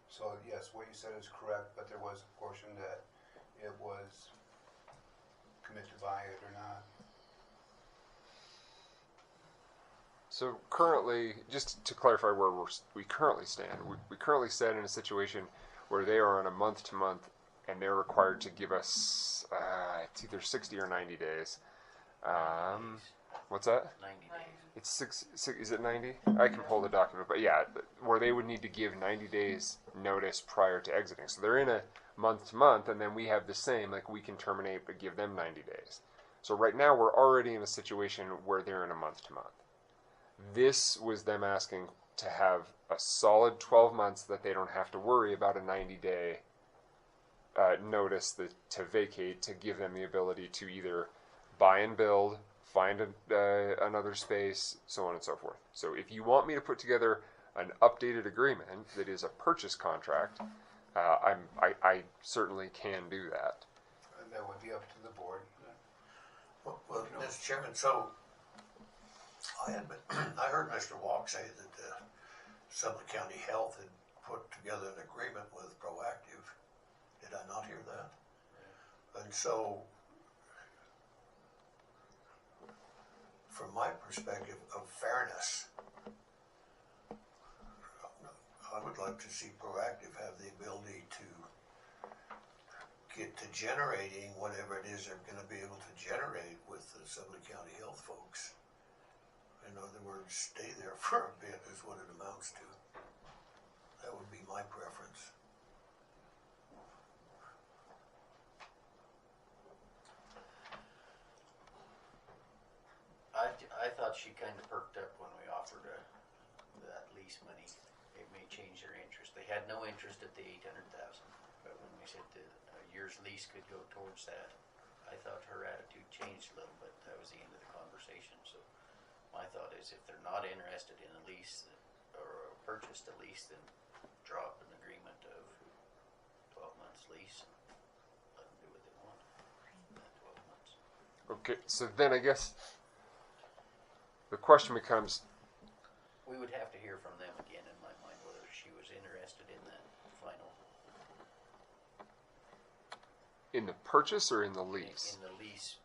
So yes, what you said is correct, but there was a portion that it was commit to buy it or not. So currently, just to clarify where we currently stand, we currently stand in a situation where they are on a month-to-month, and they're required to give us it's either 60 or 90 days. What's that? 90 days. It's six, is it 90? I can pull the document, but yeah, where they would need to give 90 days notice prior to exiting. So they're in a month to month, and then we have the same, like we can terminate but give them 90 days. So right now we're already in a situation where they're in a month to month. This was them asking to have a solid 12 months that they don't have to worry about a 90-day notice to vacate, to give them the ability to either buy and build, find another space, so on and so forth. So if you want me to put together an updated agreement that is a purchase contract, I certainly can do that. And that would be up to the board. Well, Mr. Chairman, so I heard Mr. Walk say that Sublette County Health had put together an agreement with Proactive. Did I not hear that? And so, from my perspective of fairness, I would like to see Proactive have the ability to get to generating whatever it is they're going to be able to generate with the Sublette County Health folks. In other words, stay there for a bit is what it amounts to. That would be my preference. I thought she kind of perked up when we offered that lease money. It may change their interest. They had no interest at the 800,000, but when we said a year's lease could go towards that, I thought her attitude changed a little bit. That was the end of the conversation. So my thought is, if they're not interested in a lease or purchased a lease, then drop an agreement of 12 months lease and let them do what they want in that 12 months. Okay, so then I guess the question becomes, We would have to hear from them again, in my mind, whether she was interested in that final. in the purchase or in the lease? In the lease,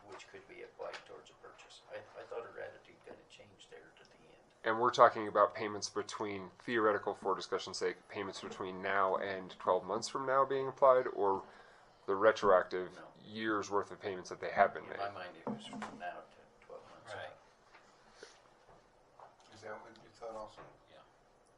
which could be applied towards a purchase. I thought her attitude kind of changed there at the end. And we're talking about payments between, theoretical for discussion's sake, payments between now and 12 months from now being applied, or the retroactive years worth of payments that they have been In made? my mind, it was from now to 12 months. Right. Is that what you thought also? Yeah,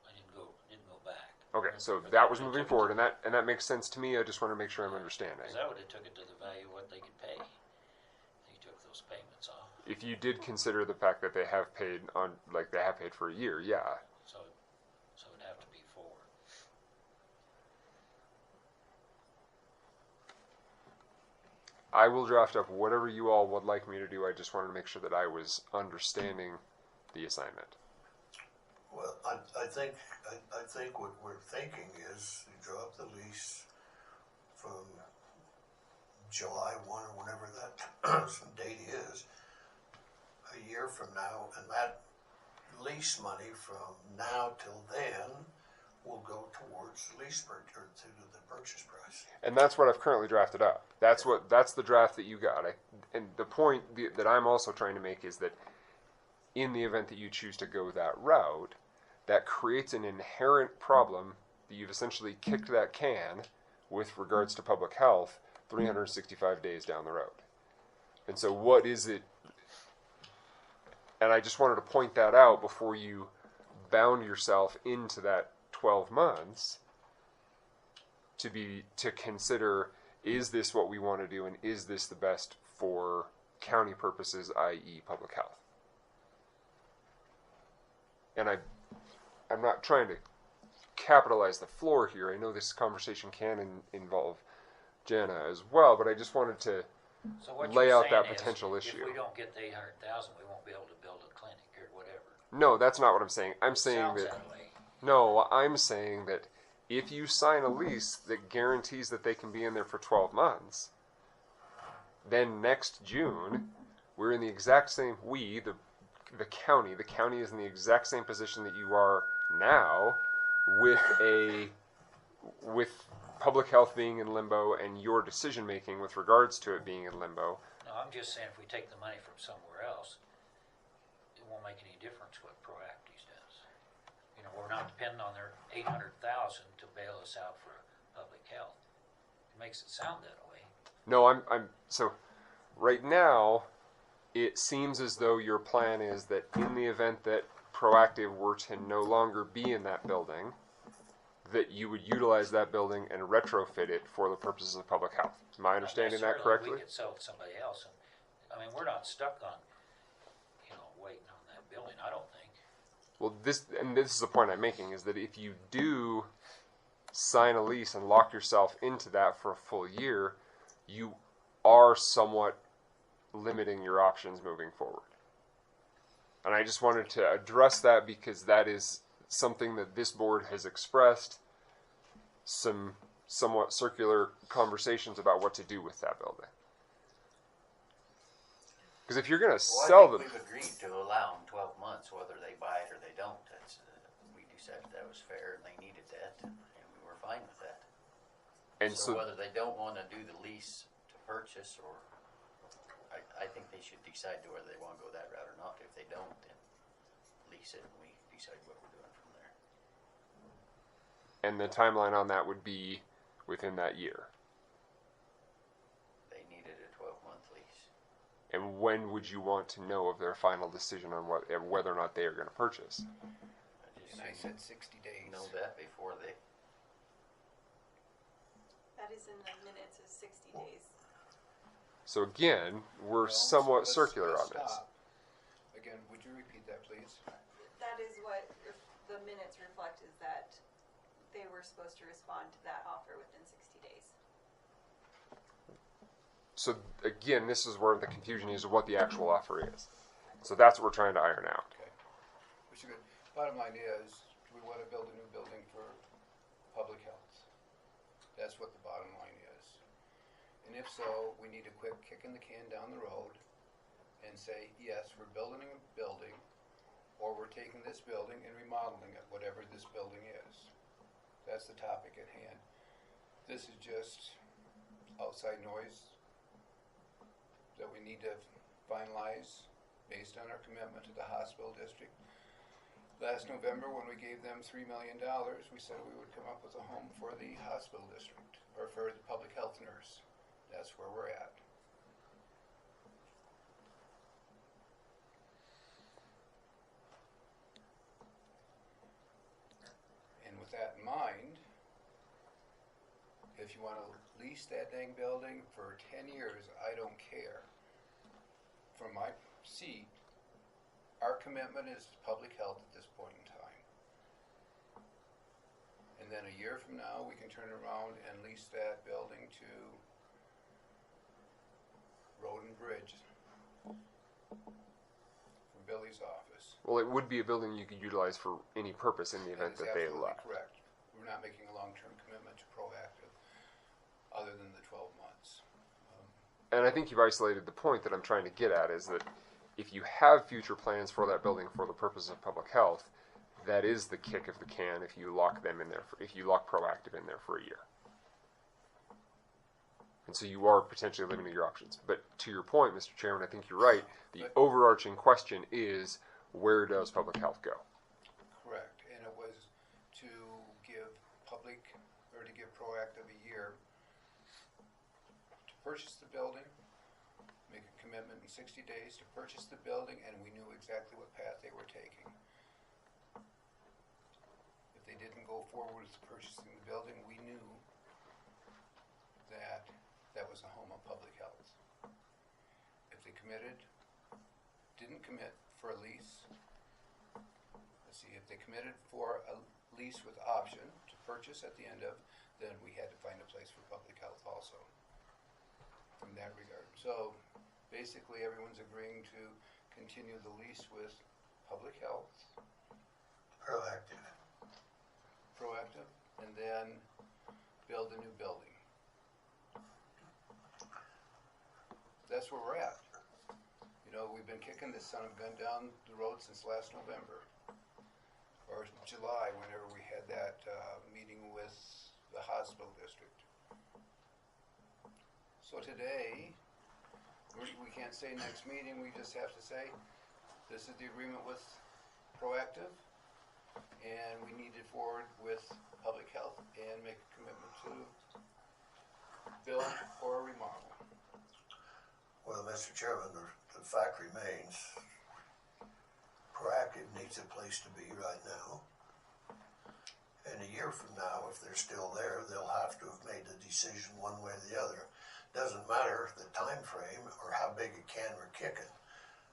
I didn't go back. Okay, so that was moving forward, and that makes sense to me. I just want to make sure I'm understanding. Because I would have took it to the value of what they could pay. They took those payments off. If you did consider the fact that they have paid for a year, yeah. So it'd have to be forward. I will draft up whatever you all would like me to do. I just wanted to make sure that I was understanding the assignment. Well, I think what we're thinking is you drop the lease from July 1 or whenever that some date is, a year from now, and that lease money from now till then will go towards the lease purchase, or to the purchase price. And that's what I've currently drafted up. That's the draft that you got. And the point that I'm also trying to make is that in the event that you choose to go that route, that creates an inherent problem that you've essentially kicked that can with regards to public health 365 days down the road. And so what is it? And I just wanted to point that out before you bound yourself into that 12 months to consider, is this what we want to do, and is this the best for county purposes, i.e. public health? And I'm not trying to capitalize the floor here. I know this conversation can involve Jana as well, but I just wanted to So what lay you're out that saying is, potential issue. If we don't get the 800,000, we won't be able to build a clinic or whatever. No, that's not what I'm saying. I'm saying Sounds that. that way. No, I'm saying that if you sign a lease that guarantees that they can be in there for 12 months, then next June, we're in the exact same, the county is in the exact same position that you are now with public health being in limbo and your decision making with regards to it being in limbo. No, I'm just saying if we take the money from somewhere else, it won't make any difference what Proactive does. You know, we're not depending on their 800,000 to bail us out for public health. It makes it sound that way. No, I'm so right now it seems as though your plan is that in the event that Proactive were to no longer be in that building, that you would utilize that building and retrofit it for the purposes of public health. Am I understanding that correctly? We could sell it to somebody else. And, I mean, we're not stuck on, waiting on that building, I don't think. Well, this is the point I'm making, is that if you do sign a lease and lock yourself into that for a full year, you are somewhat limiting your options moving forward. And I just wanted to address that because that is something that this board has expressed some somewhat circular conversations about what to do with that building. Because if you're going to sell them... We've agreed to allow them 12 months, whether they buy it or they don't. That's, we decided that was fair and they needed that, and we were fine with that. And so whether they don't want to do the lease to purchase, or I think they should decide to whether they want to go that route or not. If they don't, then lease it and we decide what we're doing from there. And the timeline on that would be within that year. They needed a 12-month lease. And when would you want to know of their final decision on whether or not they are going to purchase? I said 60 days. Know that before they... That is in the minutes as 60 days. So again, we're somewhat circular on this. Again, would you repeat that, please? That is what the minutes reflect, is that they were supposed to respond to that offer within 60 days. So again, this is where the confusion is of what the actual offer is. So that's what we're trying to iron out. Okay. Which is good. Bottom line is, do we want to build a new building for public health? That's what the bottom line is. And if so, we need to quit kicking the can down the road and say, yes, we're building a building, or we're taking this building and remodeling it, whatever this building is. That's the topic at hand. This is just outside noise that we need to finalize based on our commitment to the hospital district. Last November, when we gave them $3 million, we said we would come up with a home for the hospital district, or for the public health nurse. That's where we're at. And with that in mind, if you want to lease that dang building for 10 years, I don't care. From my seat, our commitment is to public health at this point in time. And then a year from now, we can turn around and lease that building to Road and Bridge for Billy's office. Well, it would be a building you could utilize for any purpose in the event that they left. Correct. We're not making a long-term commitment to Proactive other than the 12 months. And I think you've isolated the point that I'm trying to get at, is that if you have future plans for that building for the purpose of public health, that is the kick of the can if you lock them in there, if you lock Proactive in there for a year. And so you are potentially limiting your options. But to your point, Mr. Chairman, I think you're right. The overarching question is, where does public health go? Correct. And it was to give Proactive a year to purchase the building, make a commitment in 60 days to purchase the building, and we knew exactly what path they were taking. If they didn't go forward with purchasing the building, we knew that that was a home of public health. If they didn't commit for a lease, if they committed for a lease with option to purchase at the end of, then we had to find a place for public health also from that regard. So basically everyone's agreeing to continue the lease with public health. Proactive, and then build a new building. That's where we're at. We've been kicking this son of a gun down the road since last November, or July, whenever we had that meeting with the hospital district. So today, we can't say next meeting, we just have to say, this is the agreement with Proactive, and we need to forward with public health and make a commitment to build or remodel. Well, Mr. Chairman, the the fact remains, Proactive needs a place to be right now. And a year from now, if they're still there, they'll have to have made a decision one way or the other. Doesn't matter the time frame or how big a can we're kicking,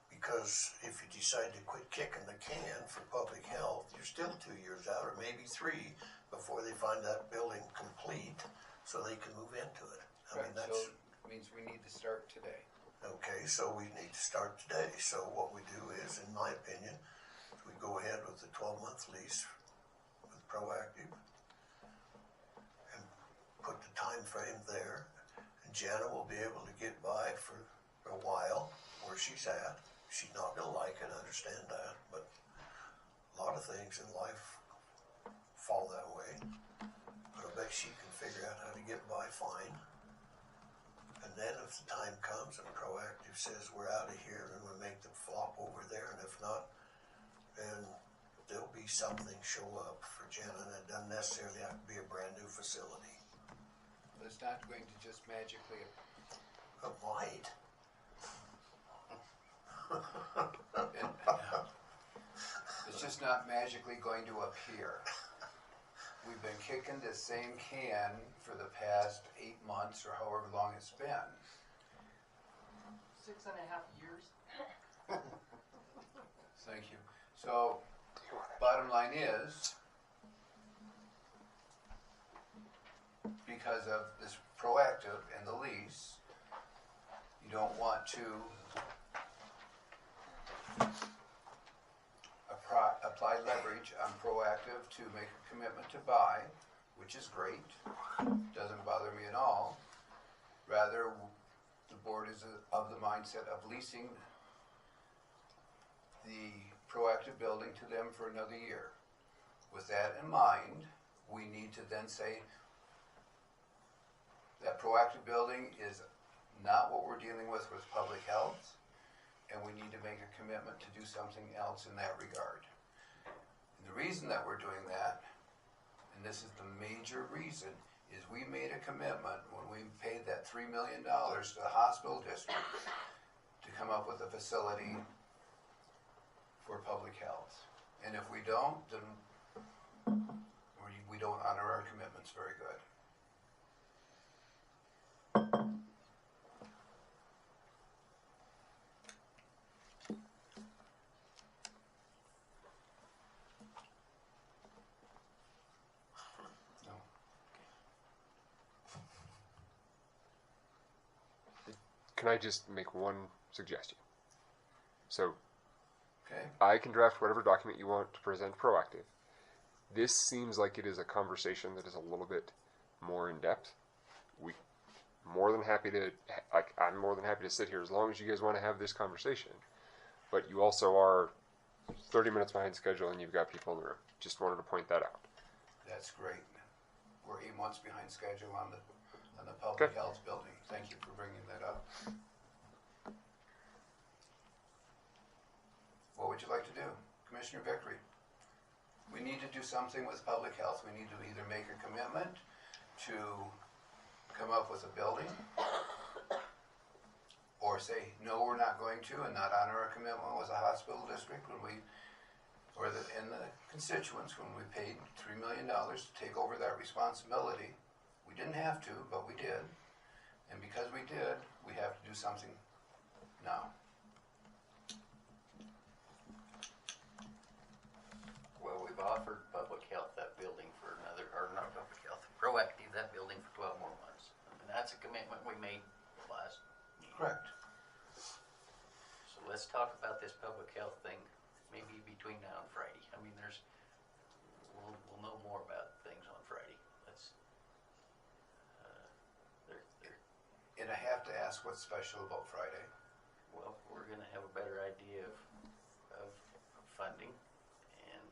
because if you decide to quit kicking the can for public health, you're still 2 years out, or maybe 3, before they find that building complete, so they can move into it. I mean, that's, So it means we need to start today. okay, so we need to start today. So what we do is, in my opinion, we go ahead with the 12-month lease with Proactive and put the time frame there. And Jana will be able to get by for a while where she's at. She's not going to like it, I understand that, but a lot of things in life fall that way. But I bet she can figure out how to get by fine. And then if the time comes and Proactive says we're out of here and we make the flop over there, and if not, then there'll be something show up for Jenna, and it doesn't necessarily have to be a brand new facility. But it's not going to just magically. It might. It's just not magically going to appear. We've been kicking this same can for the past 8 months or however long it's been. 6.5 years. Thank you. So, bottom line is, because of this Proactive and the lease, you don't want to apply leverage on Proactive to make a commitment to buy, which is great, doesn't bother me at all. Rather, the board is of the mindset of leasing the Proactive building to them for another year. With that in mind, we need to then say that Proactive building is not what we're dealing with public health, and we need to make a commitment to do something else in that regard. And the reason that we're doing that, and this is the major reason, is we made a commitment when we paid that $3 million to the hospital district to come up with a facility for public health. And if we don't, then we don't honor our commitments very good. Can I just make one suggestion? So, okay. I can draft whatever document you want to present Proactive. This seems like it is a conversation that is a little bit more in depth. I'm more than happy to sit here as long as you guys want to have this conversation. But you also are 30 minutes behind schedule and you've got people in the room. Just wanted to point that out. That's great. We're 8 months behind schedule on the public health building. Thank you for bringing that up. What would you like to do? Commissioner Vickery? We need to do something with public health. We need to either make a commitment to come up with a building, or say, no, we're not going to, and not honor our commitment with the hospital district and the constituents when we paid $3 million to take over that responsibility. We didn't have to, but we did. And because we did, we have to do something now. Well, we've offered public health that building for not public health, Proactive that building for 12 more months. And that's a commitment we made last year. Correct. So let's talk about this public health thing maybe between now and Friday. I mean, we'll know more about things on Friday. And I have to ask what's special about Friday. Well, we're going to have a better idea of funding and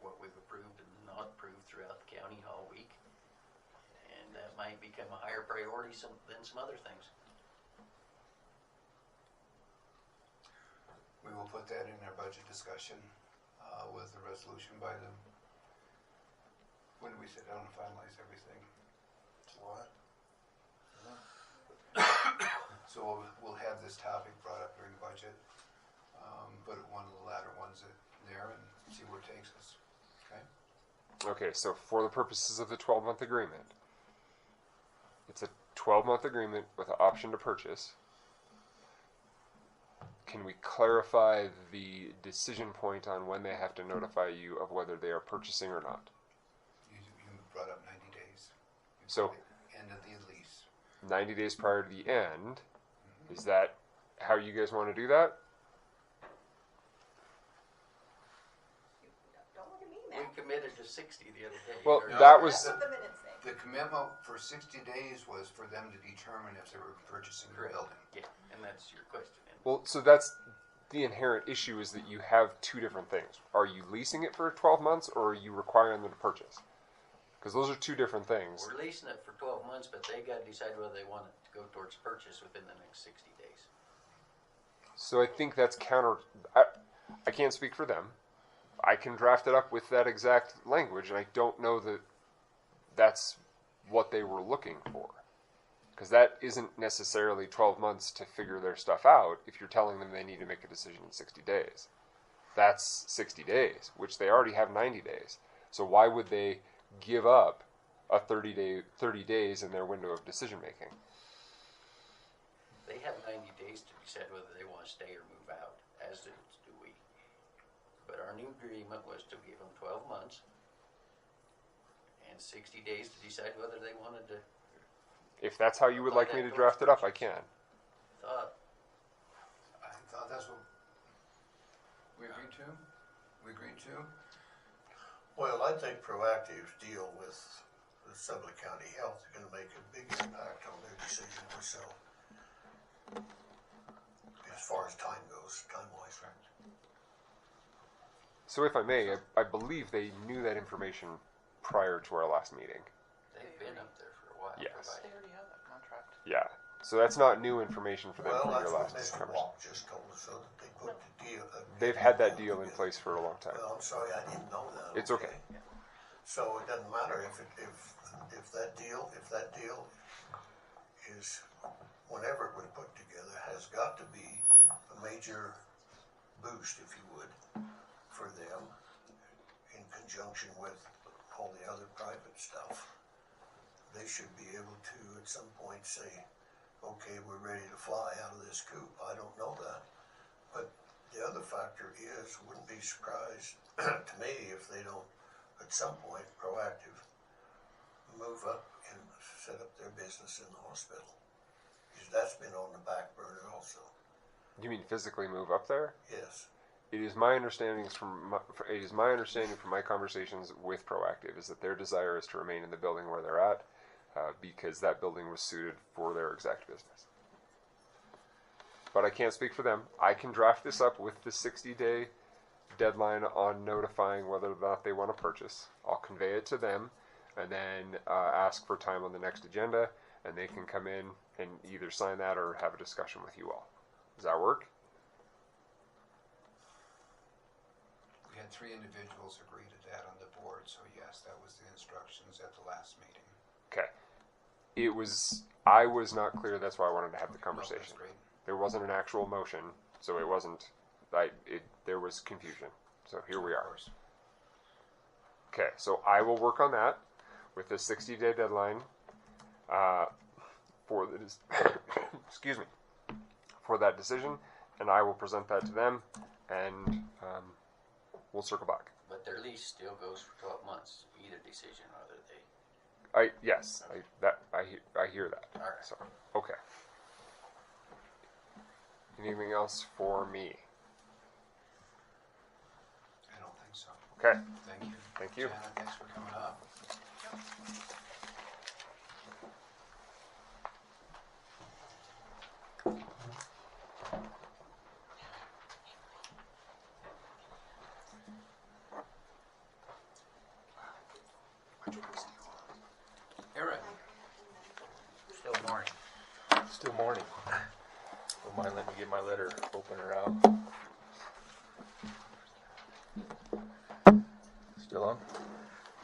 what we've approved and not approved throughout the county all week. And that might become a higher priority than some other things. We will put that in our budget discussion with the resolution by the, when do we sit down and finalize everything? July. So we'll have this topic brought up during budget, put it one of the latter ones there and see where it takes us, okay? Okay, so for the purposes of the 12-month agreement, it's a 12-month agreement with an option to purchase. Can we clarify the decision point on when they have to notify you of whether they are purchasing or not? You brought up 90 days. So, End of the lease. 90 days prior to the end, is that how you guys want to do that? Don't look at me, We man. committed to 60 the other day. Well, Or- that was... That's what the minutes say. The commitment for 60 days was for them to determine if they were purchasing the Correct. building. Yeah, and that's your question. Well, so that's the inherent issue, is that you have two different things. Are you leasing it for 12 months, or are you requiring them to purchase? Because those are two different things. We're leasing it for 12 months, but they got to decide whether they want it to go towards purchase within the next 60 days. So I think that's counter... I can't speak for them. I can draft it up with that exact language, and I don't know that that's what they were looking for. Because that isn't necessarily 12 months to figure their stuff out if you're telling them they need to make a decision in 60 days. That's 60 days, which they already have 90 days. So why would they give up a 30 days in their window of decision making? They have 90 days to decide whether they want to stay or move out, as do we. But our new agreement was to give them 12 months and 60 days to decide whether they wanted to. If that's how you would like me to draft it up, I can. I thought that's what we agreed to. We agreed to. Well, I think Proactive's deal with the Sublette County Health is gonna make a big impact on their decision to sell. As far as time goes, time-wise. So if I may, I believe they knew that information prior to our last meeting. They've been up there for a while. Yes. They already have that contract. Yeah. So that's not new information for them Well, from that's your what last Mr. conversation. Walk just told us, so that they put the deal. They've had that deal in place for a long time. Well, I'm sorry, I didn't know that. It's okay. So it doesn't matter if that deal is, whenever it was put together, has got to be a major boost, if you would, for them in conjunction with all the other private stuff. They should be able to at some point say, okay, we're ready to fly out of this coop. I don't know that. But the other factor is, wouldn't be surprised to me if they don't, at some point, Proactive, move up and set up their business in the hospital. Because that's been on the back burner also. You mean physically move up there? Yes. It is my understanding from my conversations with Proactive is that their desire is to remain in the building where they're at, because that building was suited for their exact business. But I can't speak for them. I can draft this up with the 60-day deadline on notifying whether or not they want to purchase. I'll convey it to them, and then ask for time on the next agenda, and they can come in and either sign that or have a discussion with you all. Does that work? We had 3 individuals agree to that on the board, so yes, that was the instructions at the last meeting. Okay. I was not clear, that's why I wanted to have the conversation. That's great. There wasn't an actual motion, so it wasn't, there was confusion. So here we are. Okay, so I will work on that with the 60-day deadline for the, excuse me, for that decision, and I will present that to them, and we'll circle back. But their lease still goes for 12 months, either decision, whether they. Yes, I hear that. All right. So, okay. Anything else for me? I don't think so. Okay. Thank you. Thank you. Shannon, thanks for coming up. Erin. Still morning. Still morning. Don't mind letting me get my letter opener out. Still on?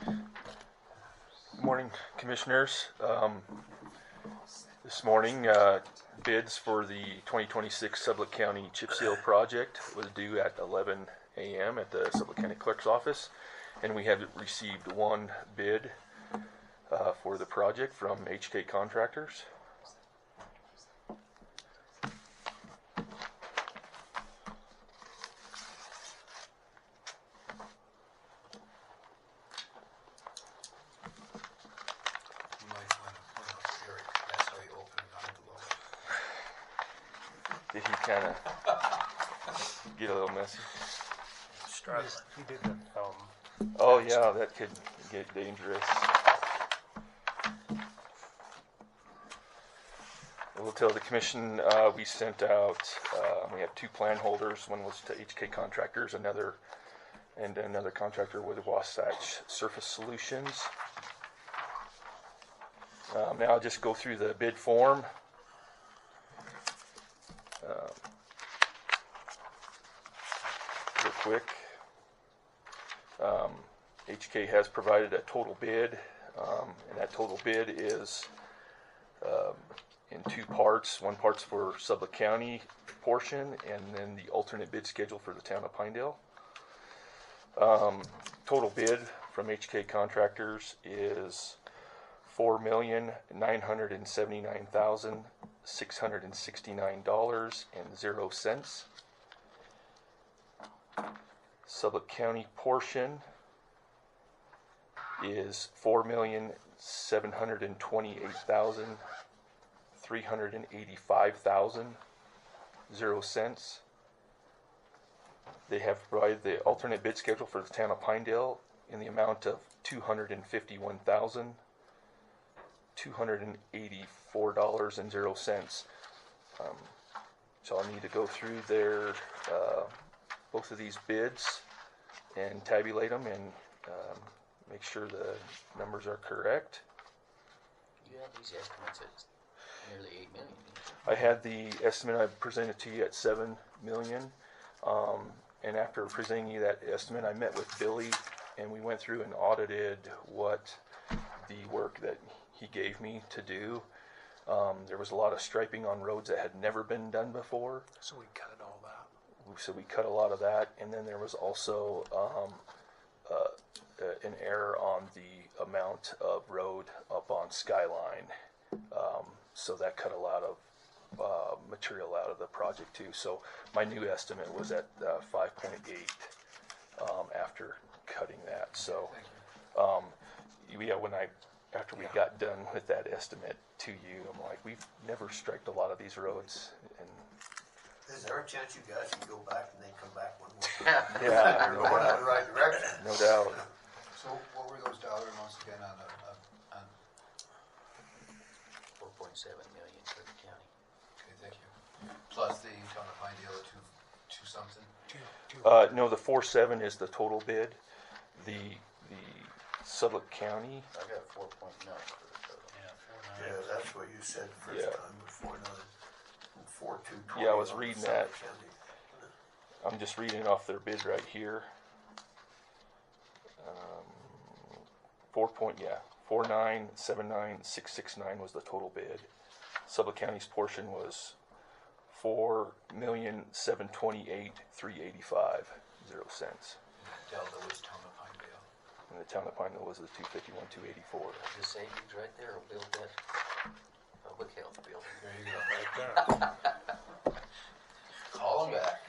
Good morning, commissioners. This morning, bids for the 2026 Sublette County chip seal project was due at 11 a.m. at the Sublette County Clerk's office, and we have received one bid for the project from HK Contractors. Did he kind of get a little messy? He did the Oh yeah, that could get dangerous. We'll tell the commission we sent out. We have two plan holders. One was to HK Contractors, another contractor with Wasatch Surface Solutions. Now I'll just go through the bid form. Real quick. HK has provided a total bid, and that total bid is in two parts. One part's for Sublette County portion, and then the alternate bid schedule for the town of Pinedale. Total bid from HK Contractors is $4,979,669.00. Sublette County portion is $4,728,385.00. They have provided the alternate bid schedule for the town of Pinedale in the amount of $251,284.00. So I'll need to go through their both of these bids and tabulate them and make sure the numbers are correct. You have these estimates at nearly $8 million. I had the estimate I presented to you at $7 million. And after presenting you that estimate, I met with Billy and we went through and audited what the work that he gave me to do. There was a lot of striping on roads that had never been done before. So we cut all that. So we cut a lot of that, and then there was also an error on the amount of road up on Skyline. So that cut a lot of material out of the project too. So my new estimate was at 5.8 after cutting that. So yeah, after we got done with that estimate to you, I'm like, we've never striped a lot of these roads, and is there a chance you guys can go back and then come back one more time? yeah, You're going in the right direction. No doubt. So what were those dollar amounts again on 4.7 million for the county. Okay, thank you. Plus the town of Pinedale, two something? No, the 4.7 is the total bid. The Sublette County. I got 4.9 for the total. Yeah, that's what you said first time before another. 4.220. Yeah, I was reading that. I'm just reading off their bid right here. 4.4979669 was the total bid. Sublette County's portion was $4,728,385.00. Delta was town of Pinedale. And the town of Pinedale was the 251,284. The savings right there will build that public health building. There you go, right there. Call them back.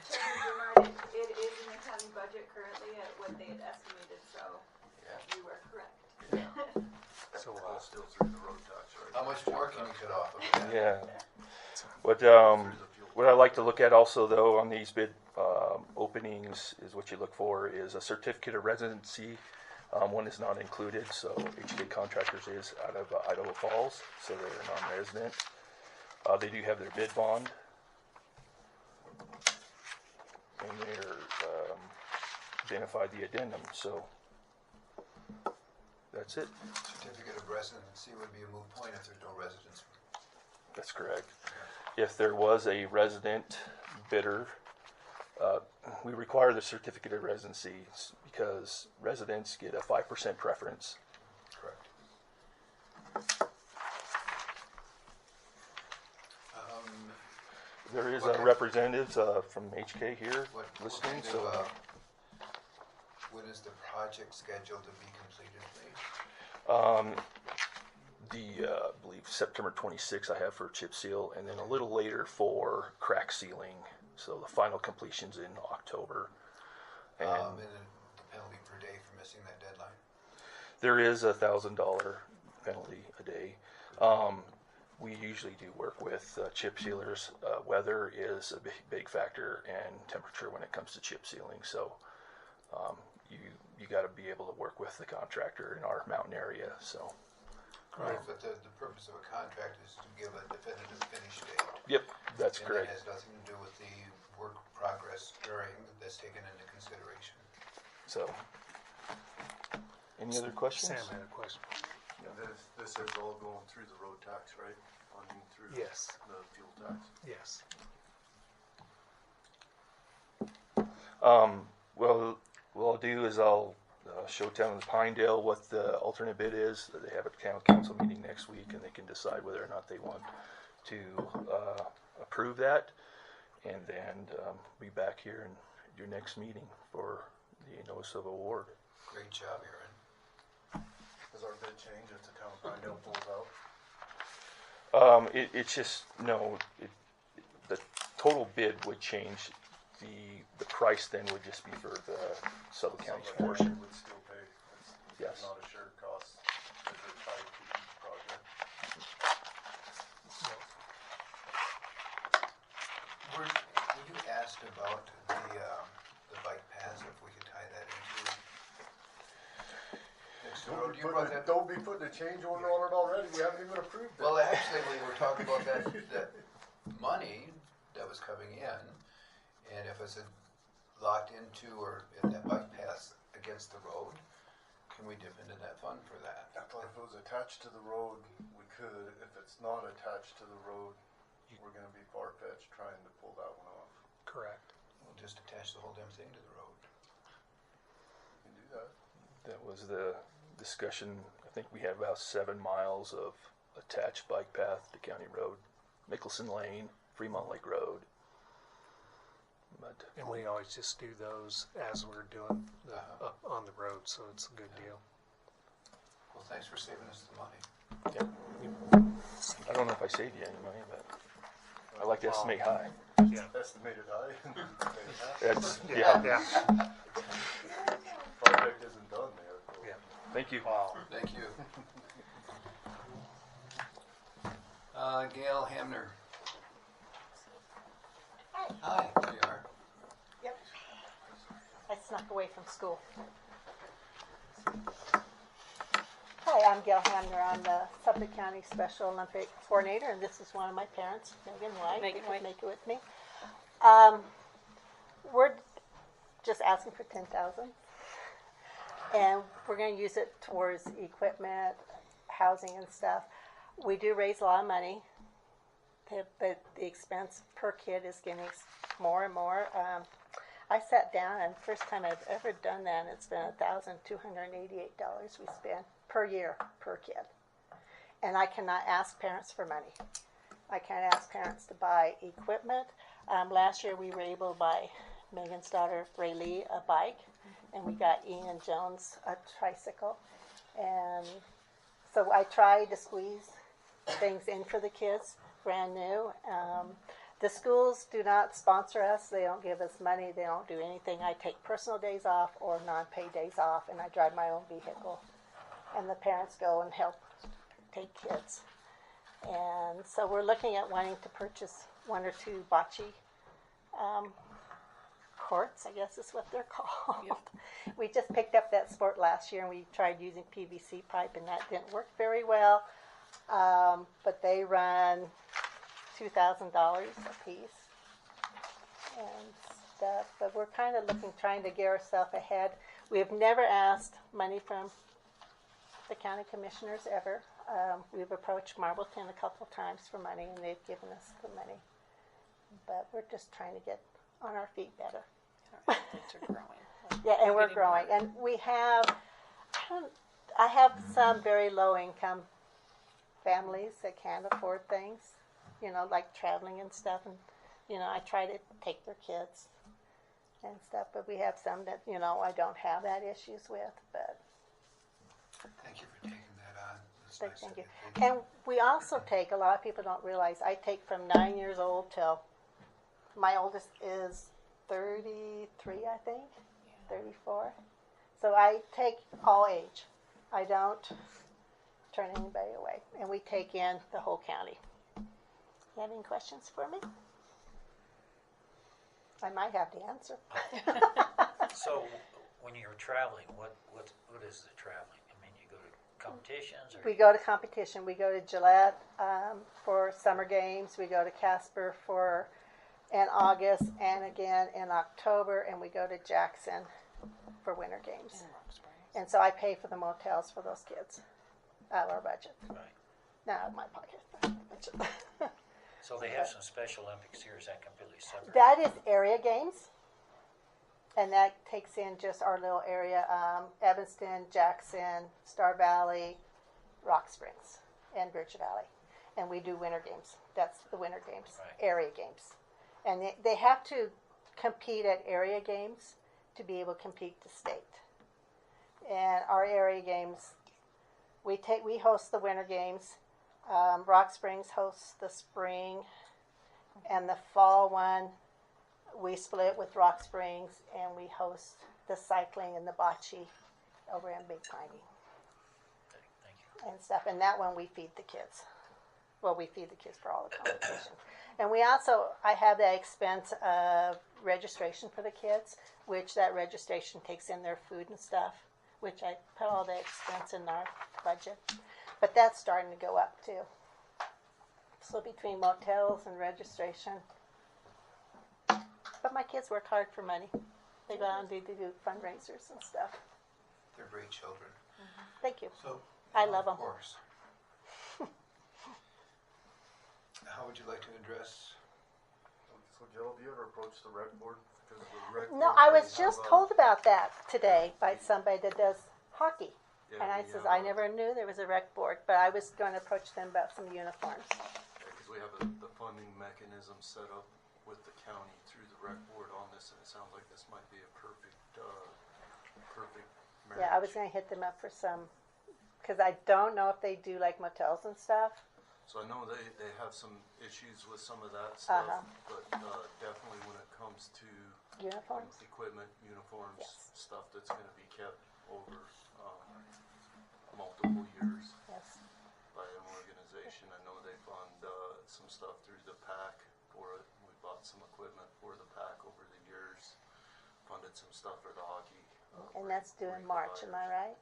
It is in the county budget currently at what they had estimated, so you were correct. So still through the road tax, right? How much more can you cut off of that? Yeah. What I like to look at also, though, on these bid openings is what you look for is a certificate of residency. One is not included, so HK Contractors is out of Idaho Falls, so they're a non-resident. They do have their bid bond, and they're identified the addendum. So that's it. Certificate of residency would be a moot point if there's no residents. That's correct. If there was a resident bidder, we require the certificate of residency because residents get a 5% preference. Correct. There is What- representatives from HK here listening, kind so. of, when is the project scheduled to be completed, please? I believe September 26th I have for chip seal, and then a little later for crack sealing. So the final completion's in October. And And then the penalty per day for missing that deadline? there is a $1,000 penalty a day. We usually do work with chip sealers. Weather is a big factor, and temperature when it comes to chip sealing. So you got to be able to work with the contractor in our mountain area. So. Right, but the purpose of a contract is to give a definitive finish date. Yep, that's and correct. That has nothing to do with the work progress during that's taken into consideration. So, any other questions? Sam had a question. This is all going through the road tax, right? Funding through Yes. the fuel tax. Yes. Well, what I'll do is I'll show Town of Pinedale what the alternate bid is. They have a council meeting next week, and they can decide whether or not they want to approve that, and then be back here in your next meeting for the notice of award. Great job, Erin. Does our bid change if the town of Pinedale pulls out? It's just, no, the total bid would change. The price then would just be for the Sublette County's portion. Would still pay. Yes. It's not a shared cost. Is it tied to each project? Were you asked about the bike paths, if we could tie that into next road? You brought that. Don't be putting a change order on it already. We haven't even approved it. Well, actually, we were talking about that money that was coming in, and if it's locked into or in that bike path against the road, can we dip into that fund for that? I thought if it was attached to the road, we could. If it's not attached to the road, we're gonna be far-fetched trying to pull that one off. Correct. We'll just attach the whole damn thing to the road. You can do that. That was the discussion. I think we have about 7 miles of attached bike path to County Road, Mickelson Lane, Fremont Lake Road. But And we always just do those as we're doing up on the road, so it's a good deal. Well, thanks for saving us the money. I don't know if I saved you any money, but I like to estimate high. Yeah. Estimated high. That's, Yeah. Project isn't done there. Yeah. Thank you. Wow. Thank you. Gayle, Hamner. Hi, there you are. Yep. I snuck away from school. Hi, I'm Gayle Hamner. I'm the Sublette County Special Olympic Coordinator, and this is one of my parents, Megan White. Megan White. Make it with me. We're just asking for $10,000, and we're going to use it towards equipment, housing, and stuff. We do raise a lot of money, but the expense per kid is getting more and more. I sat down, and first time I've ever done that, and it's been $1,288 we spend per year per kid. And I cannot ask parents for money. I can't ask parents to buy equipment. Last year we were able to buy Megan's daughter Raylee a bike, and we got Ian Jones a tricycle. And so I try to squeeze things in for the kids, brand new. The schools do not sponsor us. They don't give us money. They don't do anything. I take personal days off or non-paid days off, and I drive my own vehicle. And the parents go and help take kids. And so we're looking at wanting to purchase 1 or 2 bocce courts, I guess is what they're called. Yep. We just picked up that sport last year, and we tried using PVC pipe, and that didn't work very well. But they run $2,000 a piece and stuff. But we're kind of trying to get ourselves ahead. We have never asked money from the county commissioners ever. We've approached Marbleton a couple times for money, and they've given us the money. But we're just trying to get on our feet better. Our athletes are growing. Yeah, and we're growing. And we have, I have some very low income families that can't afford things, like traveling and stuff. And I try to take their kids and stuff, but we have some that, I don't have that issues with, but Thank you for taking that on. That's thank nice you. of you. And we also take, a lot of people don't realize, I take from 9 years old till, my oldest is 33, I think, 34. So I take all age. I don't turn anybody away. And we take in the whole county. You have any questions for me? I might have the answer. So, when you're traveling, what is the traveling? I mean, you go to competitions, or We go to competition. We go to Gillette for summer games. We go to Casper in August and again in October. And we go to Jackson for winter games. And so I pay for the motels for those kids out of our budget. Right. Not out of my pocket. So they have some Special Olympics here. Is that completely separate? That is area games. And that takes in just our little area, Evanston, Jackson, Star Valley, Rock Springs, and Bridge Valley. And we do winter games. That's the winter games, Right. area games. And they have to compete at area games to be able to compete to state. And our area games, we host the winter games. Rock Springs hosts the spring, and the fall one we split with Rock Springs, and we host the cycling and the bocce over in Big Piney. Thank you. And stuff. And that one we feed the kids. Well, we feed the kids for all the competition. And we also, I have the expense of registration for the kids, which that registration takes in their food and stuff, which I put all the expense in our budget. But that's starting to go up too. So between motels and registration. But my kids work hard for money. They go out and do fundraisers and stuff. They're great children. Thank you. So, I love them. Of course. How would you like to address? So Jill, do you ever approach the rec board? Because the rec No, board I may was just have a- told about that today by somebody that does hockey. Yeah, And I we says, have I a- never knew there was a rec board, but I was going to approach them about some uniforms. Because we have the funding mechanism set up with the county through the rec board on this, and it sounds like this might be a perfect marriage. Yeah, I was going to hit them up for some, because I don't know if they do like motels and stuff. So I know they have some issues with some of that stuff, Uh-huh. but definitely when it comes to Uniforms? equipment, uniforms, Yes. stuff that's going to be kept over multiple years Yes. by an organization. I know they fund some stuff through the PAC for it. We bought some equipment for the PAC over the years, funded some stuff for the hockey. And that's due in March, am I right?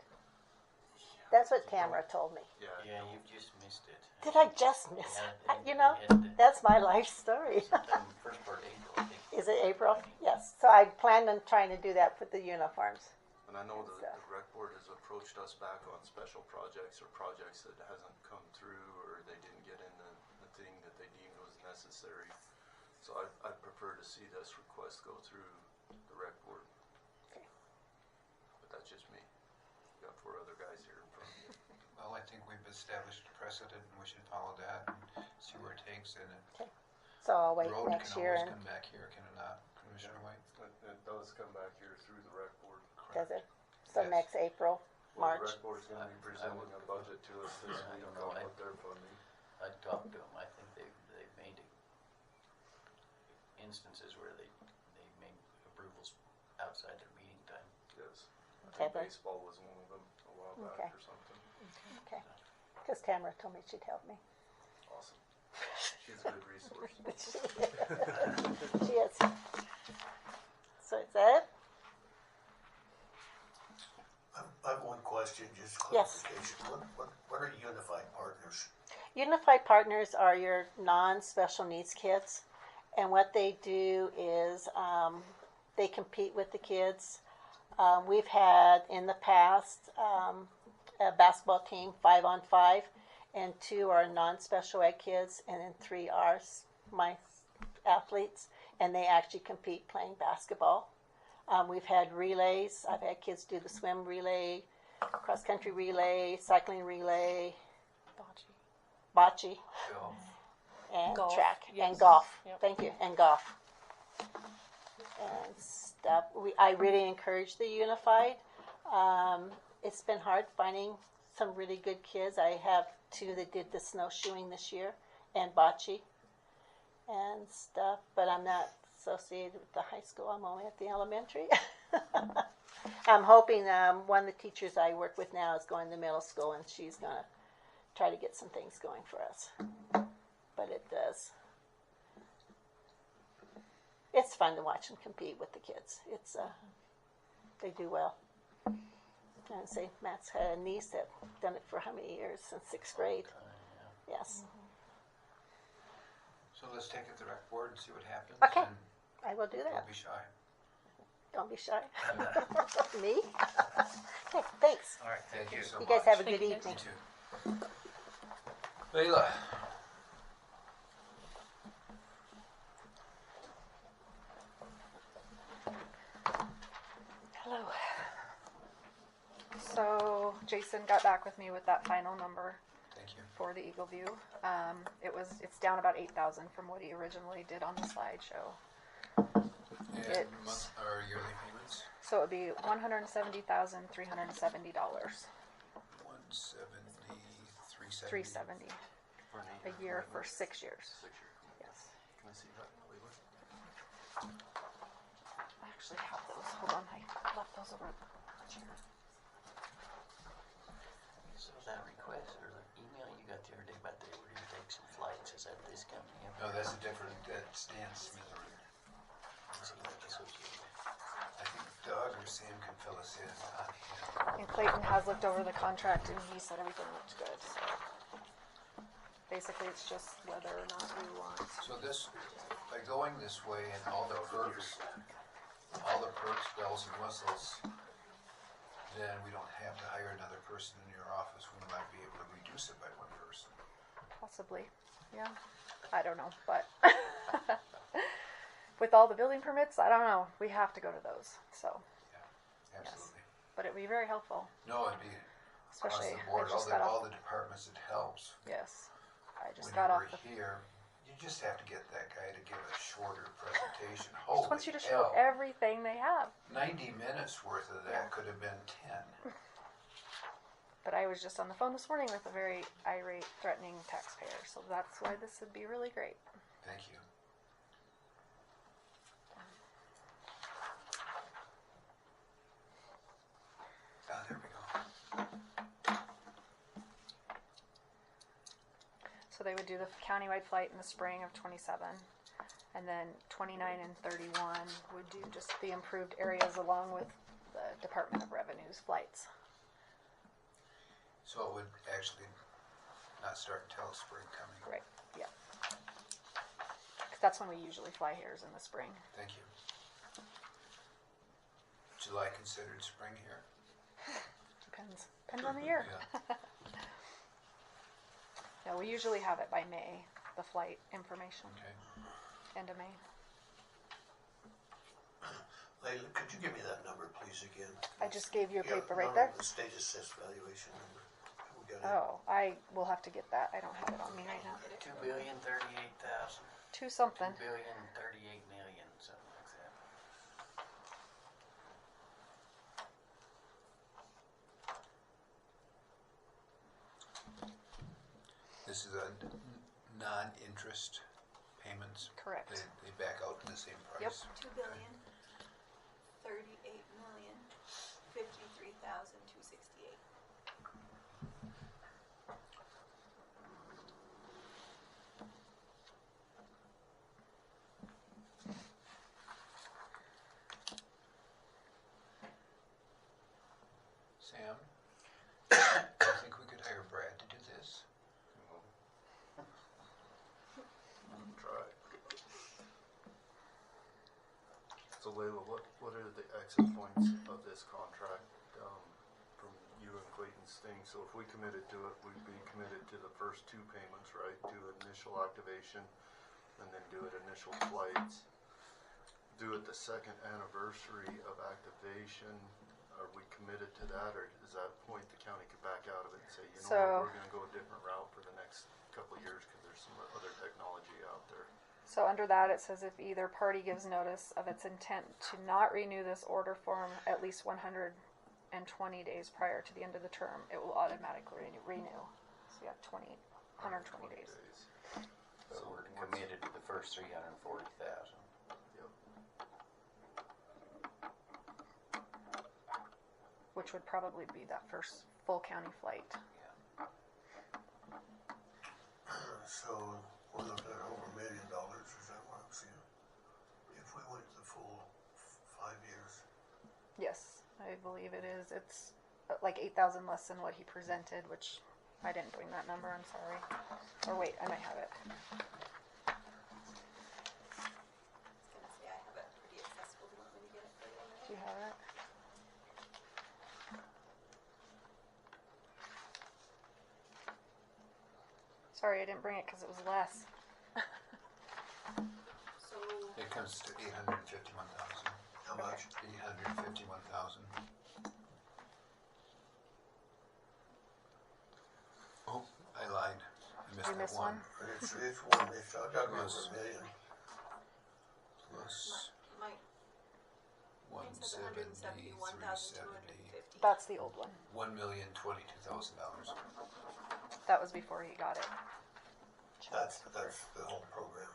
That's what Tamara told me. Yeah, Yeah, you've just missed it. Did I just miss Yeah, it? You know, that's my life story. Sometime first part of April, I think. Is it April? Yes. So I planned on trying to do that with the uniforms. And I know the rec board has approached us back on special projects or projects that hasn't come through or they didn't get in the thing that they deemed was necessary. So I'd prefer to see this request go through the rec board. Okay. But that's just me. You got 4 other guys here in front of you. Well, I think we've established a precedent, and we should follow that and see where it takes. And Okay. So I'll wait road next can year. always And come back here, can it not, Commissioner White? It does come back here through the rec board. does it? So Yes. next April, Well, the March. rec board's gonna be presenting a budget to us this I week don't know. on what they're funding. I talked to them. I think they've made instances where they made approvals outside their meeting time. Yes. I Okay, think but- baseball was one of them a while Okay. back or something. Okay. Because Tamara told me she'd help me. Awesome. She's a good resource. She is. So is that it? I have one question, just Yes. clarification. What are unified partners? Unified Partners are your non-special needs kids, and what they do is they compete with the kids. We've had in the past a basketball team 5-on-5, and 2 are non-special ed kids, and then 3 are my athletes, and they actually compete playing basketball. We've had relays. I've had kids do the swim relay, cross-country relay, cycling relay, bocce. Golf. and Golf, track and yes. golf. Yep. Thank you, and golf. And stuff. I really encourage the unified. It's been hard finding some really good kids. I have 2 that did the snowshoeing this year and bocce and stuff, but I'm not associated with the high school. I'm only at the elementary. I'm hoping one of the teachers I work with now is going to middle school, and she's going to try to get some things going for us. But it does. It's fun to watch them compete with the kids. It's they do well. And say Matt's had a niece that done it for how many years? Since 6th grade. Yes. So let's take it to the rec board and see what happens. Okay. And I will do that. don't be shy. Don't be shy. Me? Okay, thanks. All right, thank you so You much. guys have a good evening. You too. Laila. Hello. So Jason got back with me with that final number. Thank you. For the Eagle View. It's down about 8,000 from what he originally did on the slideshow. And month or yearly payments? So it would be $170,370. 170, 370 a year for 6 years. Yes. Can I see that, Laila? I actually have those. Hold on, I left those over the chair. So that request or the email you got the other day about they were going to take some flights, is that this company? No, that's a different, that's Stan Smith. I think Doug or Sam can fill us in on him. And Clayton has looked over the contract and he said everything looked good. So basically it's just whether or not we want. So this, by going this way and all the perks, bells and whistles, then we don't have to hire another person in your office. We might be able to reduce it by one person. Possibly, yeah. I don't know, but with all the building permits, I don't know. We have to go to those, so. Yeah, absolutely. Yes. But it'd be very helpful. No, it'd be Especially, across the board, I just got all off. the departments, it helps. Yes, I just When got you off were the. here, you just have to get that guy to give a shorter presentation. Just Holy wants you to hell. show everything they have. 90 minutes worth of that could have been 10. But I was just on the phone this morning with a very irate, threatening taxpayer, so that's why this would be really great. Thank you. There we go. So they would do the countywide flight in the spring of 27, and then 29 and 31 would do just the improved areas along with the Department of Revenue's flights. So it would actually not start until spring coming. Right, yeah. 'Cause that's when we usually fly here is in the spring. Thank you. July considered spring here? Depends on the year. Yeah. Yeah, we usually have it by May, the flight information. Okay. End of May. Laila, could you give me that number, please, again? I just gave you a paper right no, there. The state assessed valuation number. We got it. Oh, I will have to get that. I don't have it on me right now. 2,038,000. 2 something. 2,038,000,000, something like that. This is a non-interest payments. Correct. They back out in the same Yep. price. 2,038,053,268. Sam, I think we could hire Brad to do this. Try. So Laila, what are the exit points of this contract from you and Clayton's thing? So if we committed to it, we'd be committed to the first 2 payments, right? Do initial activation and then do it initial flights. Do it the second anniversary of activation. are we committed to that, or is that a point the county could back out of it and say, you know So- what, we're gonna go a different route for the next couple of years because there's some other technology out there? So under that, it says if either party gives notice of its intent to not renew this order form at least 120 days prior to the end of the term, it will automatically renew. So you have 120 days. So we're committed to the first 340,000. Which would probably be that first full county flight. So we're looking at over $1 million, is that what I'm seeing? If we went the full 5 years. Yes, I believe it is. It's like 8,000 less than what he presented, which I didn't bring that number, I'm sorry. Or wait, I might have it. I was gonna say I have it pretty accessible. Do you want me to get it for you? Do you have it? Sorry, I didn't bring it because it was less. So It comes to 851,000. How much? 851,000. Oh, I lied. I missed You that missed one. one? It's one, it's, I got over Plus- $1 million. Plus my mine says 170, 171,250. That's the old one. $1,022,000. That was before he got it. That's the whole program.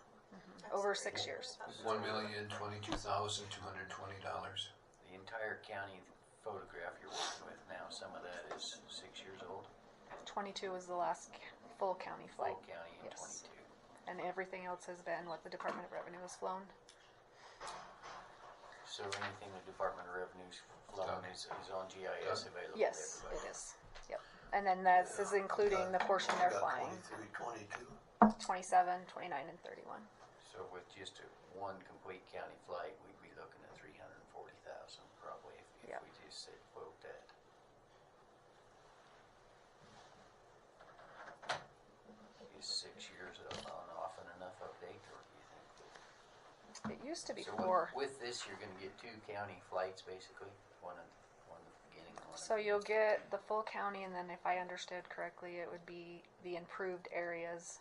Over 6 years. $1,022,220. The entire county photograph you're working with now, some of that is 6 years old. 22 was the last full county flight. Full county in Yes. 22. And everything else has been what the Department of Revenue has flown. So anything the Department of Revenue's flown is on GIS available Yes, to everybody. it is. Yep. And then this is including the portion they're flying. 23, 22. 27, 29, and 31. So with just one complete county flight, we'd be looking at 340,000 probably if Yep. we just said quote that. Is 6 years on often enough update, or do you think that? It used to be So 4. with this, you're going to get 2 county flights basically, one at the beginning, one. So you'll get the full county, and then if I understood correctly, it would be the improved areas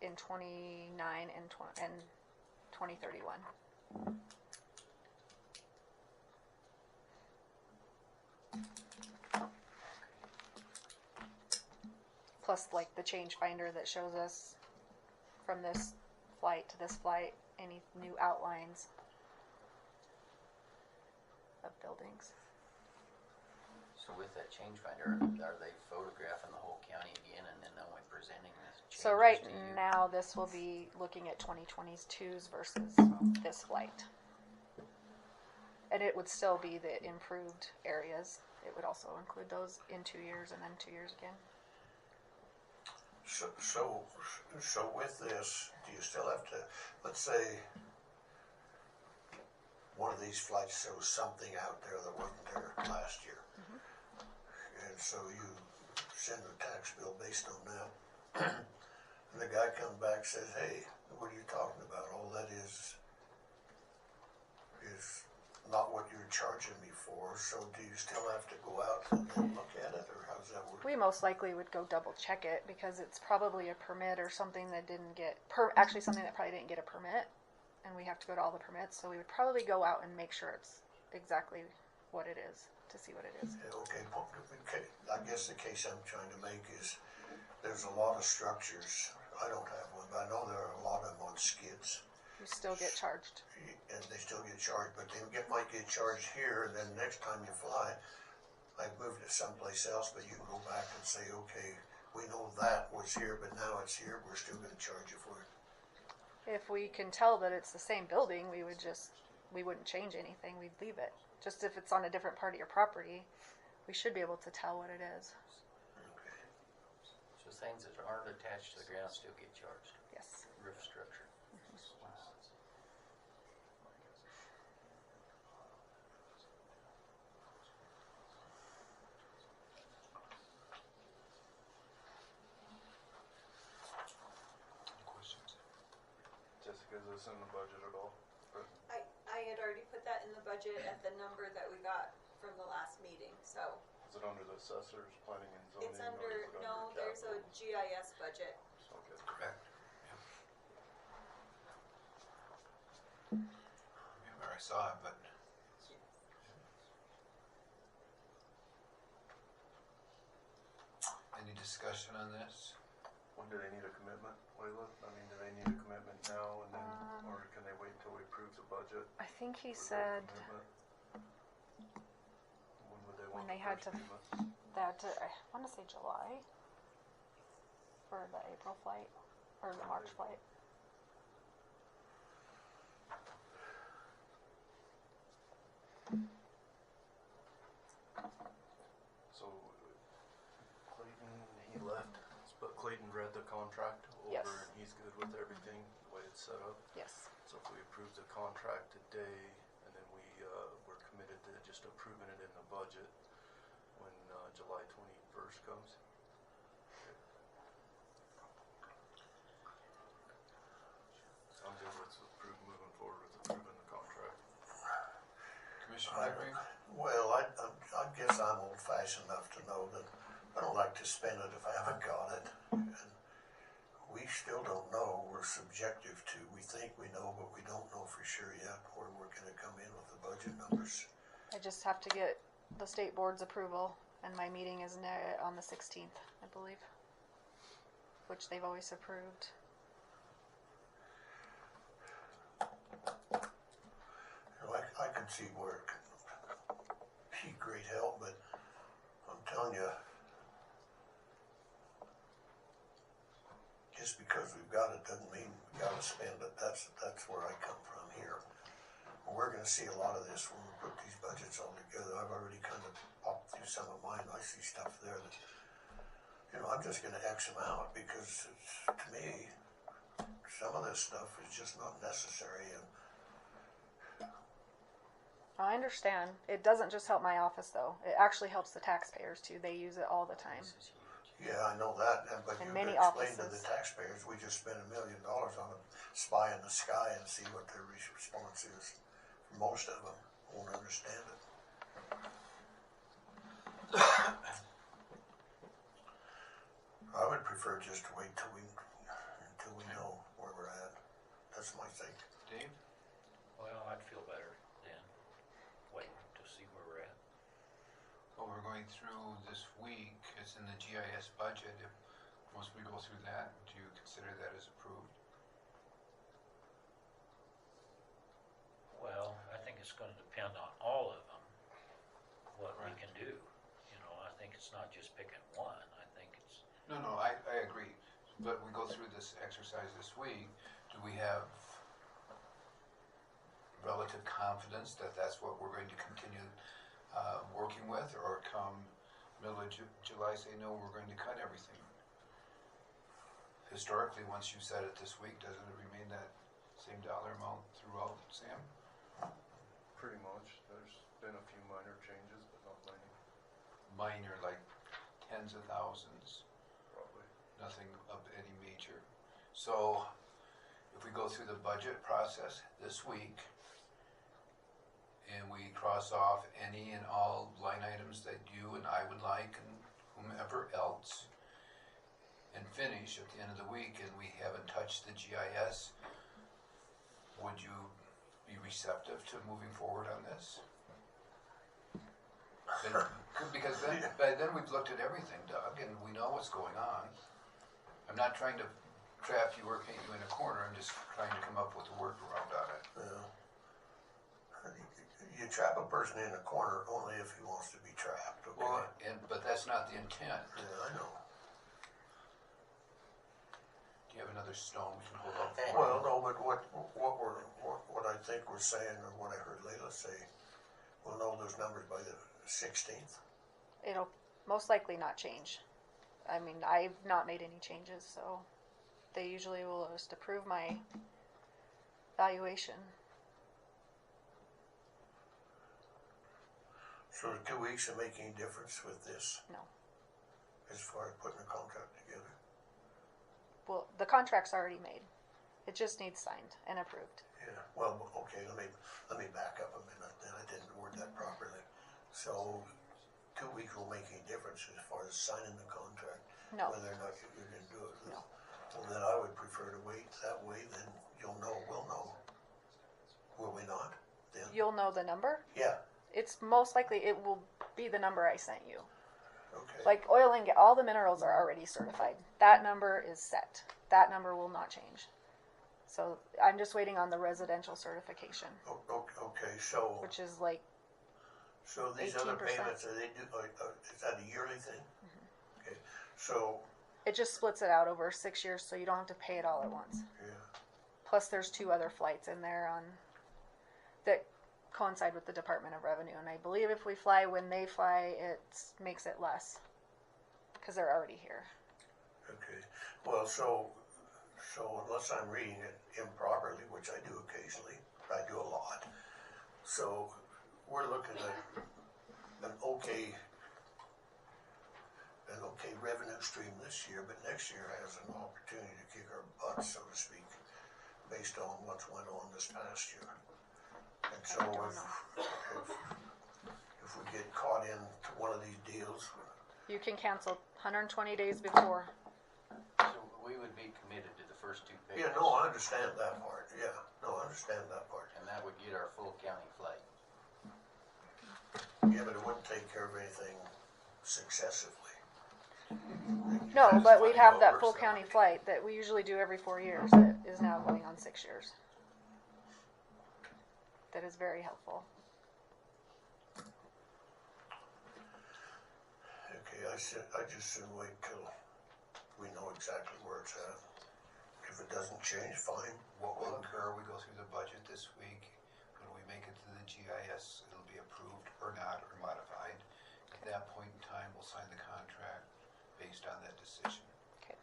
in 29 and 2031. Plus, like the change finder that shows us from this flight to this flight, any new outlines of buildings. So with that change finder, are they photographing the whole county again and then only presenting this changes So right to you? now, this will be looking at 2022's versus this flight. And it would still be the improved areas. It would also include those in 2 years and then 2 years again. So with this, do you still have to, let's say, one of these flights shows something out there that wasn't there last year. And so you send a tax bill based on that. And the guy comes back and says, hey, what are you talking about? All that is not what you're charging me for. So do you still have to go out and look at it, or how does that work? We most likely would go double check it because it's probably a permit or something that didn't get, actually something that probably didn't get a permit. And we have to go to all the permits. So we would probably go out and make sure it's exactly what it is to see what it is. Okay, I guess the case I'm trying to make is there's a lot of structures. I don't have one, but I know there are a lot of them on skids. You still get charged. And they still get charged, but they might get charged here, and then next time you fly, I've moved it someplace else, but you can go back and say, okay, we know that was here, but now it's here, we're still gonna charge you for it. If we can tell that it's the same building, we wouldn't change anything. We'd leave it. Just if it's on a different part of your property, we should be able to tell what it is. So things that aren't attached to the ground still get charged? Yes. Roof structure. Jessica, is this in the budget at all? I had already put that in the budget at the number that we got from the last meeting, so. Is it under the assessors, planning and zoning? It's or under, is it no, there's a capital? GIS budget. Okay. Correct. Remember, I saw it, but any discussion on this? When do they need a commitment, Laila? I mean, do they need a commitment now and then, or can they wait until we approve the budget? I think he for their said commitment? When would they when want they the had first to, payment? I want to say July for the April flight or the March flight. So Clayton, he left, but Clayton read the contract over Yes. and he's good with everything, the way it's set up. Yes. So if we approve the contract today and then we're committed to just approving it in the budget when July 21st comes. I'm good with moving forward with approving the contract. Commissioner Irey? Well, I guess I'm old-fashioned enough to know that I don't like to spend it if I haven't got it. And we still don't know. We're subjective to. We think we know, but we don't know for sure yet where we're going to come in with the budget numbers. I just have to get the state board's approval, and my meeting is on the 16th, I believe, which they've always approved. You know, I can see where it could be great help, but I'm telling you, just because we've got it doesn't mean we got to spend it. That's where I come from here. We're going to see a lot of this when we put these budgets all together. I've already kind of popped through some of mine. I see stuff there that, you know, I'm just going to X them out because to me, some of this stuff is just not necessary. And I understand. It doesn't just help my office, though. It actually helps the taxpayers, too. They use it all the time. yeah, I know that, but In you many explain to offices. the taxpayers, we just spent $1 million on a spy in the sky and see what their response is. Most of them won't understand it. I would prefer just to wait until we know where we're at. That's my thing. Dave? Well, I'd feel better then, waiting to see where we're at. Well, we're going through this week, it's in the GIS budget. If once we go through that, do you consider that as approved? Well, I think it's gonna depend on all of them, what we Right. can do. You know, I think it's not just picking one, I think it's, No, I agree. But we go through this exercise this week, do we have relative confidence that that's what we're going to continue working with? Or come middle of July say, no, we're going to cut everything? Historically, once you set it this week, doesn't it remain that same dollar amount throughout, Sam? Pretty much. There's been a few minor changes, but not many. Minor, like tens of thousands, Probably. nothing of any major. So if we go through the budget process this week and we cross off any and all line items that you and I would like and whomever else and finish at the end of the week and we haven't touched the GIS, would you be receptive to moving forward on this? Because then, by then we've looked at everything, Doug, and we know what's going on. I'm not trying to trap you or paint you in a corner, I'm just trying to come up with a workaround on it. You trap a person in a corner only if he wants to be trapped, okay? Well, but that's not the intent. Yeah, I know. Do you have another stone we can hold up for? Well, no, but what I think we're saying, or what I heard Laila say, we'll know those numbers by the 16th. It'll most likely not change. I mean, I've not made any changes, so they usually will just approve my valuation. So the 2 weeks will make any difference with this? No. As far as putting a contract together? Well, the contract's already made. It just needs signed and approved. Yeah, well, okay, let me back up a minute then. I didn't word that properly. So So 2 weeks will make any difference as far as signing the contract? No. Whether or not you're gonna do it? No. Well, then I would prefer to wait. That way, then you'll know, we'll know. Will we not? Then? You'll know the number. Yeah, It's most likely it will be the number I sent you. okay. Like oil and all the minerals are already certified. That number is set. That number will not change. So I'm just waiting on the residential certification, Okay, so, which is like so these other 18%. payments, are they do, is that a yearly thing? Okay, so, it just splits it out over 6 years, so you don't have to pay it all at once. yeah, Plus, there's 2 other flights in there on that coincide with the Department of Revenue, and I believe if we fly when they fly, it makes it less because they're already here. okay. Well, so unless I'm reading it improperly, which I do occasionally, I do a lot. So we're looking at an okay revenue stream this year, but next year has an opportunity to kick our butts, so to speak, based on what's went on this past year. And so if we get caught into one of these deals, You can cancel 120 days before. So we would be committed to the first 2 yeah, payments. no, I understand that part, yeah, no, I understand that part. And that would get our full county flight. Yeah, but it wouldn't take care of anything successively. No, but we'd have that full county flight that we usually do every 4 years that is now going on 6 years. That is very helpful. Okay, I just shouldn't wait till we know exactly where it's at. If it doesn't change, fine. What will occur, we go through the budget this week. When we make it to the GIS, it'll be approved or not, or modified. At that point in time, we'll sign the contract based on that decision. Okay.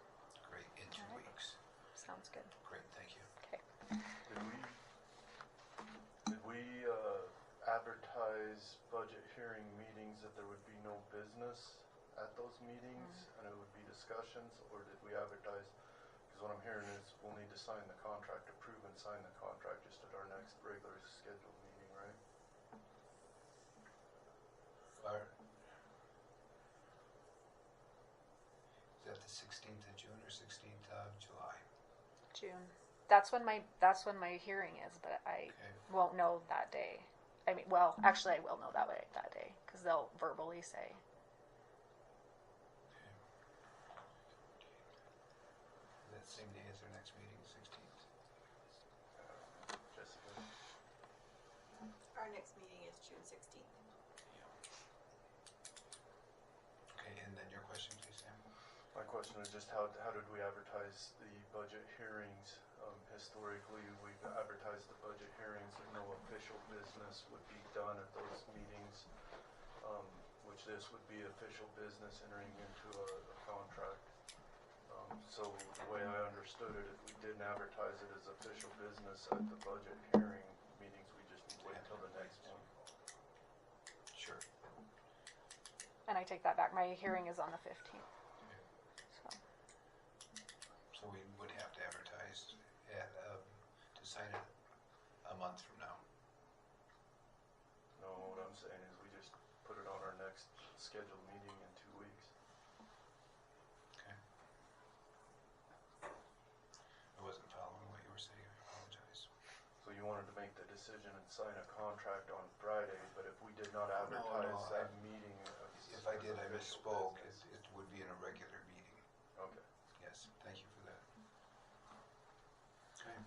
Great, in 2 weeks. Sounds good. Great, thank you. Okay. Did we advertise budget hearing meetings that there would be no business at those meetings and it would be discussions, or did we advertise? Because what I'm hearing is we'll need to sign the contract, approve and sign the contract just at our next regular scheduled meeting, right? Is that the 16th of June or 16th of July? June. That's when my hearing is, but I won't know that day. I mean, well, actually, I will know that day because they'll verbally say. That same day as their next meeting, 16th. Jessica. Our next meeting is June 16th. Okay, and then your question, please, Sam. My question is just how did we advertise the budget hearings? Historically, we've advertised the budget hearings and no official business would be done at those meetings, which this would be official business entering into a contract. So the way I understood it, if we didn't advertise it as official business at the budget hearing meetings, we just need to wait until the next one. Sure. And I take that back. My hearing is on the 15th. So we would have to advertise to sign it a month from now. No, what I'm saying is we just put it on our next scheduled meeting in 2 weeks. Okay. I wasn't following what you were saying. I apologize. So you wanted to make the decision and sign a contract on Friday, but if we did not advertise that meeting. If I did, I misspoke. It would be in a regular meeting. Okay. Yes, thank you for that. Okay,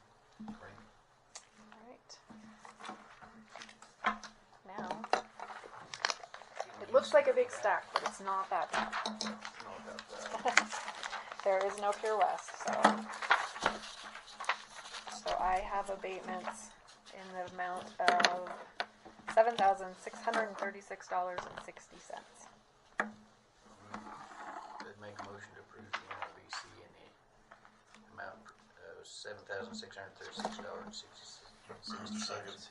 great. All right. Now, it looks like a big stack, but it's not that bad. Not that bad. There is no Pure West, so I have abatements in the amount of $7,636.60. I'd make a motion to approve the NRBC in the amount of $7,636.60.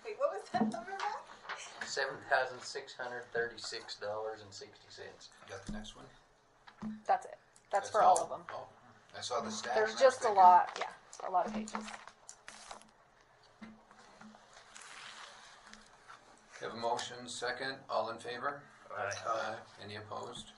Wait, what was that number about? $7,636.60. You got the next one? That's it. That's for all of them. Oh, I saw the stack. There's and I was just a thinking, lot, yeah, a lot of pages. Have a motion, second, all in favor? Aye. Aye. Any opposed?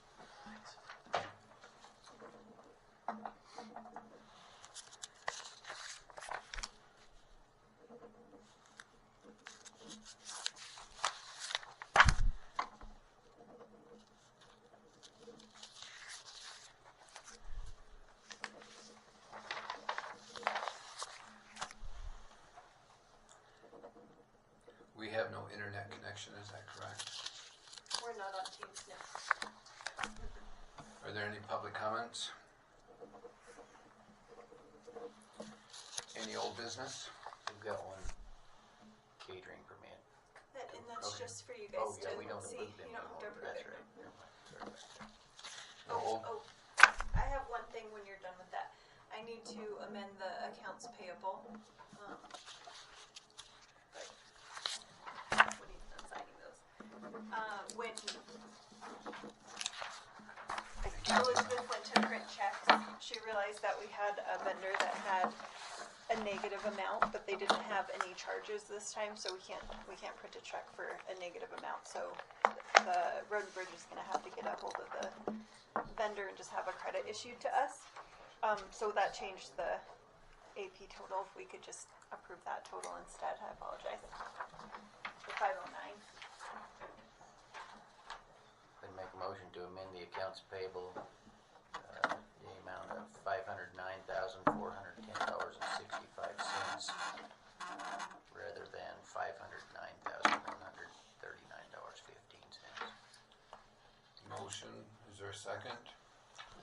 We have no internet connection, is that correct? We're not on Teams now. Are there any public comments? Any old business? We've got one catering permit. And that's Okay. just for you guys Oh, yeah, to we don't see. approve them You don't have to anymore. approve That's it. right. Never mind. Sorry about that. No old? Oh, I have one thing when you're done with that. I need to amend the accounts payable. But when he's done signing those. When Elizabeth went to print checks, she realized that we had a vendor that had a negative amount, but they didn't have any charges this time, so we can't print a check for a negative amount. So the Road and Bridge is gonna have to get a hold of the vendor and just have a credit issued to us. So that changed the AP total. If we could just approve that total instead, I apologize. The 509. I'd make a motion to amend the accounts payable, the amount of $509,410.65, rather than $509,139.15. Motion, is there a second?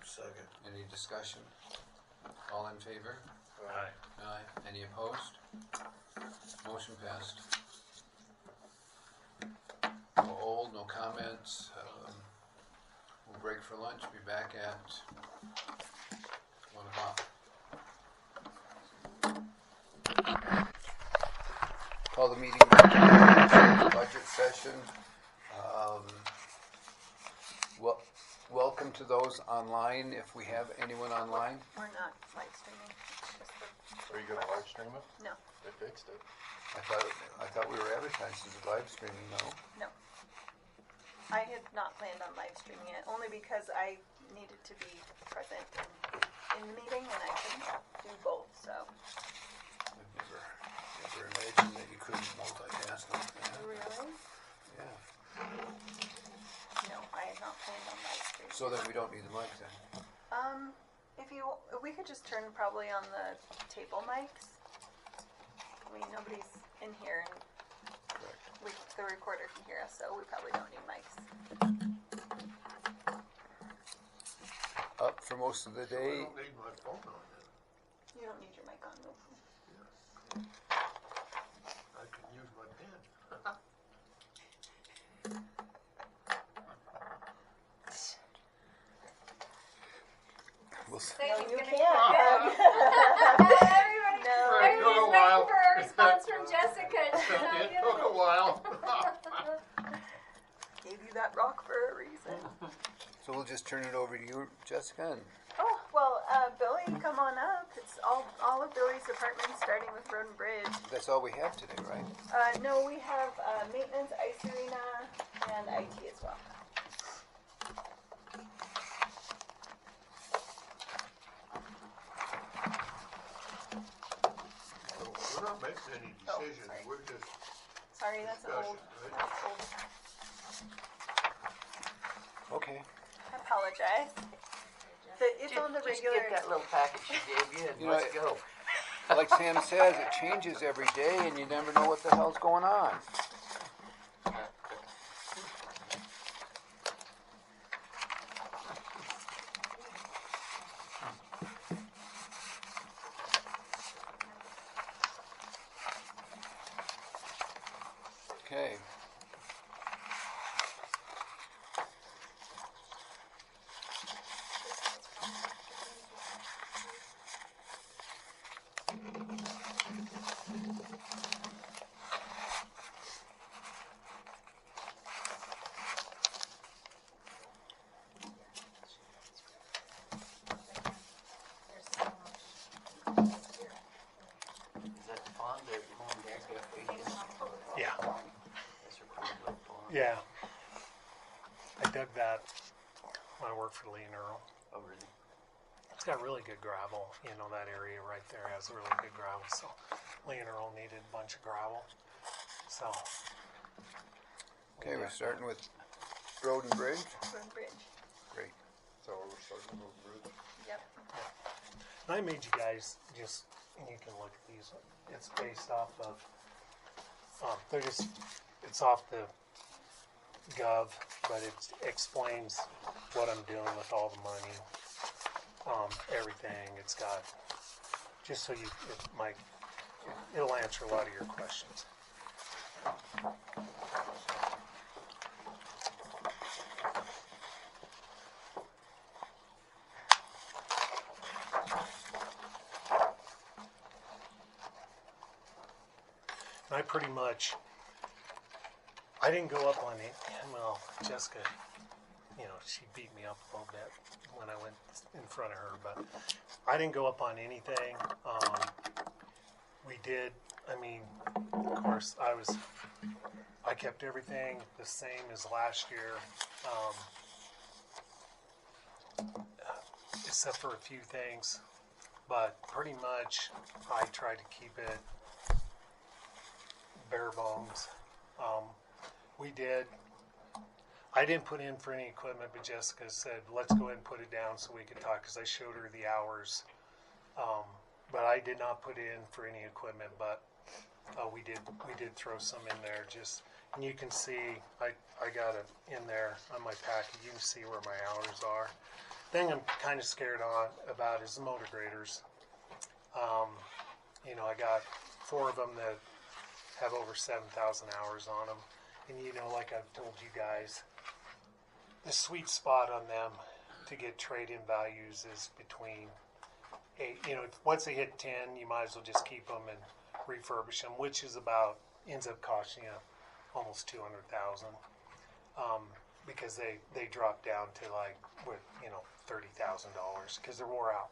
Second. Any discussion? All in favor? Aye. Aye. Any opposed? Motion passed. No old, no comments. We'll break for lunch, be back at 1 o'clock. Call the meeting back to budget session. Welcome to those online, if we have anyone online. We're not live streaming. Are you gonna live stream it? No, They fixed it. I thought we were advertising as live streaming, no? no. I had not planned on live streaming it, only because I needed to be present in the meeting, and I couldn't do both, so. I've never imagined that you couldn't multitask like that. Really? Yeah. No, I had not planned on live streaming. So then we don't need the mic then? We could just turn probably on the table mics. I mean, nobody's in here, and the recorder can hear us, so we probably don't need mics. Up for most of the I day. don't need my phone on then. You don't need your mic on, no. I can use my pen. We'll see. No, you can't. Everybody, No. everybody's waiting for a response from Jessica. It took a while. Gave you that rock for a reason. So we'll just turn it over to you, Jessica, and Oh, well, Billy, come on up. It's all of Billy's departments, starting with Road and Bridge. that's all we have today, right? No, we have maintenance, ice arena, and IT as well. We're not making any decisions, sorry. we're just Sorry, that's old. discussion, right? That's old. Okay. I apologize. It's on the Just regular. get that little package she gave you and You know, let's go. Like Sam says, it changes every day and you never know what the hell's going on. Okay. Is that the pond that mom and dad got for you? Yeah. That's Yeah. I dug that when I worked for Lee and Earl. Oh, really? It's got really good gravel. You know, that area right there has really good gravel. So Lee and Earl needed a bunch of gravel. So. Okay, we're starting with road and bridge. Road and bridge. Great. So we're starting with bridge. Yep. And I made you guys just, and you can look at these. It's based off of, it's off the Gov, but it explains what I'm doing with all the money, everything. It's got, just so it'll answer a lot of your questions. And I pretty much, I didn't go up on it. Well, Jessica, you know, she beat me up a little bit when I went in front of her, but I didn't go up on anything. We did, I mean, of course, I kept everything the same as last year, except for a few things, but pretty much I tried to keep it bare bones. I didn't put in for any equipment, but Jessica said, let's go ahead and put it down so we could talk, because I showed her the hours. But I did not put in for any equipment, but we did throw some in there. Just, and you can see, I got it in there on my packet. You can see where my hours are. Thing I'm kind of scared about is the motor graders. You know, I got 4 of them that have over 7,000 hours on them. And you know, like I've told you guys, the sweet spot on them to get trade-in values is between 8, you know, once they hit 10, you might as well just keep them and refurbish them, which is ends up costing you almost 200,000, because they drop down to like, you know, $30,000 because they're wore out.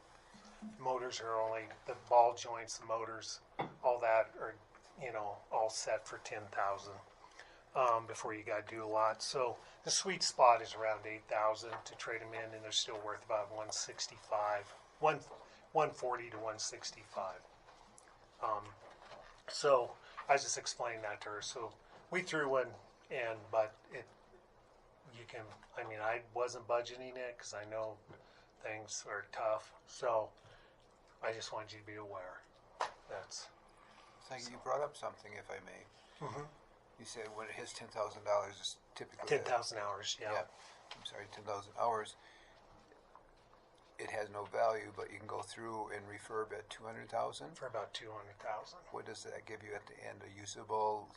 Motors are only, the ball joints, the motors, all that are, you know, all set for 10,000 before you got to do a lot. So the sweet spot is around 8,000 to trade them in, and they're still worth about 165, 140 to 165. So I just explained that to her. So we threw one in, but I mean, I wasn't budgeting it because I know things are tough. So I just wanted you to be aware. Thank you. You brought up something, if I may. Mm-hmm. You said when it hits $10,000 is typically 10,000 hours. Yeah. I'm sorry, 10,000 hours. It has no value, but you can go through and refurb at 200,000 for about 200,000. What does that give you at the end? A usable?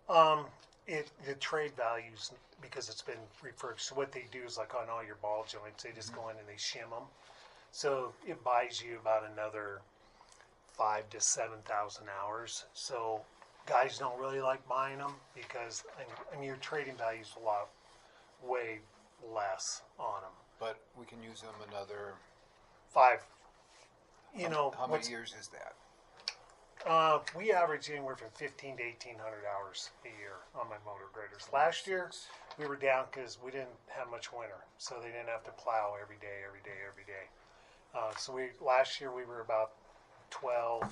The trade values, because it's been refurbished. So what they do is, like on all your ball joints, they just go in and they shim them. So it buys you about another 5,000 to 7,000 hours. So guys don't really like buying them because I mean your trading value is way less on them. But we can use them another 5. You know, how many years is that? We average anywhere from 1,500 to 1,800 hours a year on my motor graders. Last year we were down because we didn't have much winter, so they didn't have to plow every day. So last year we were about 1,100,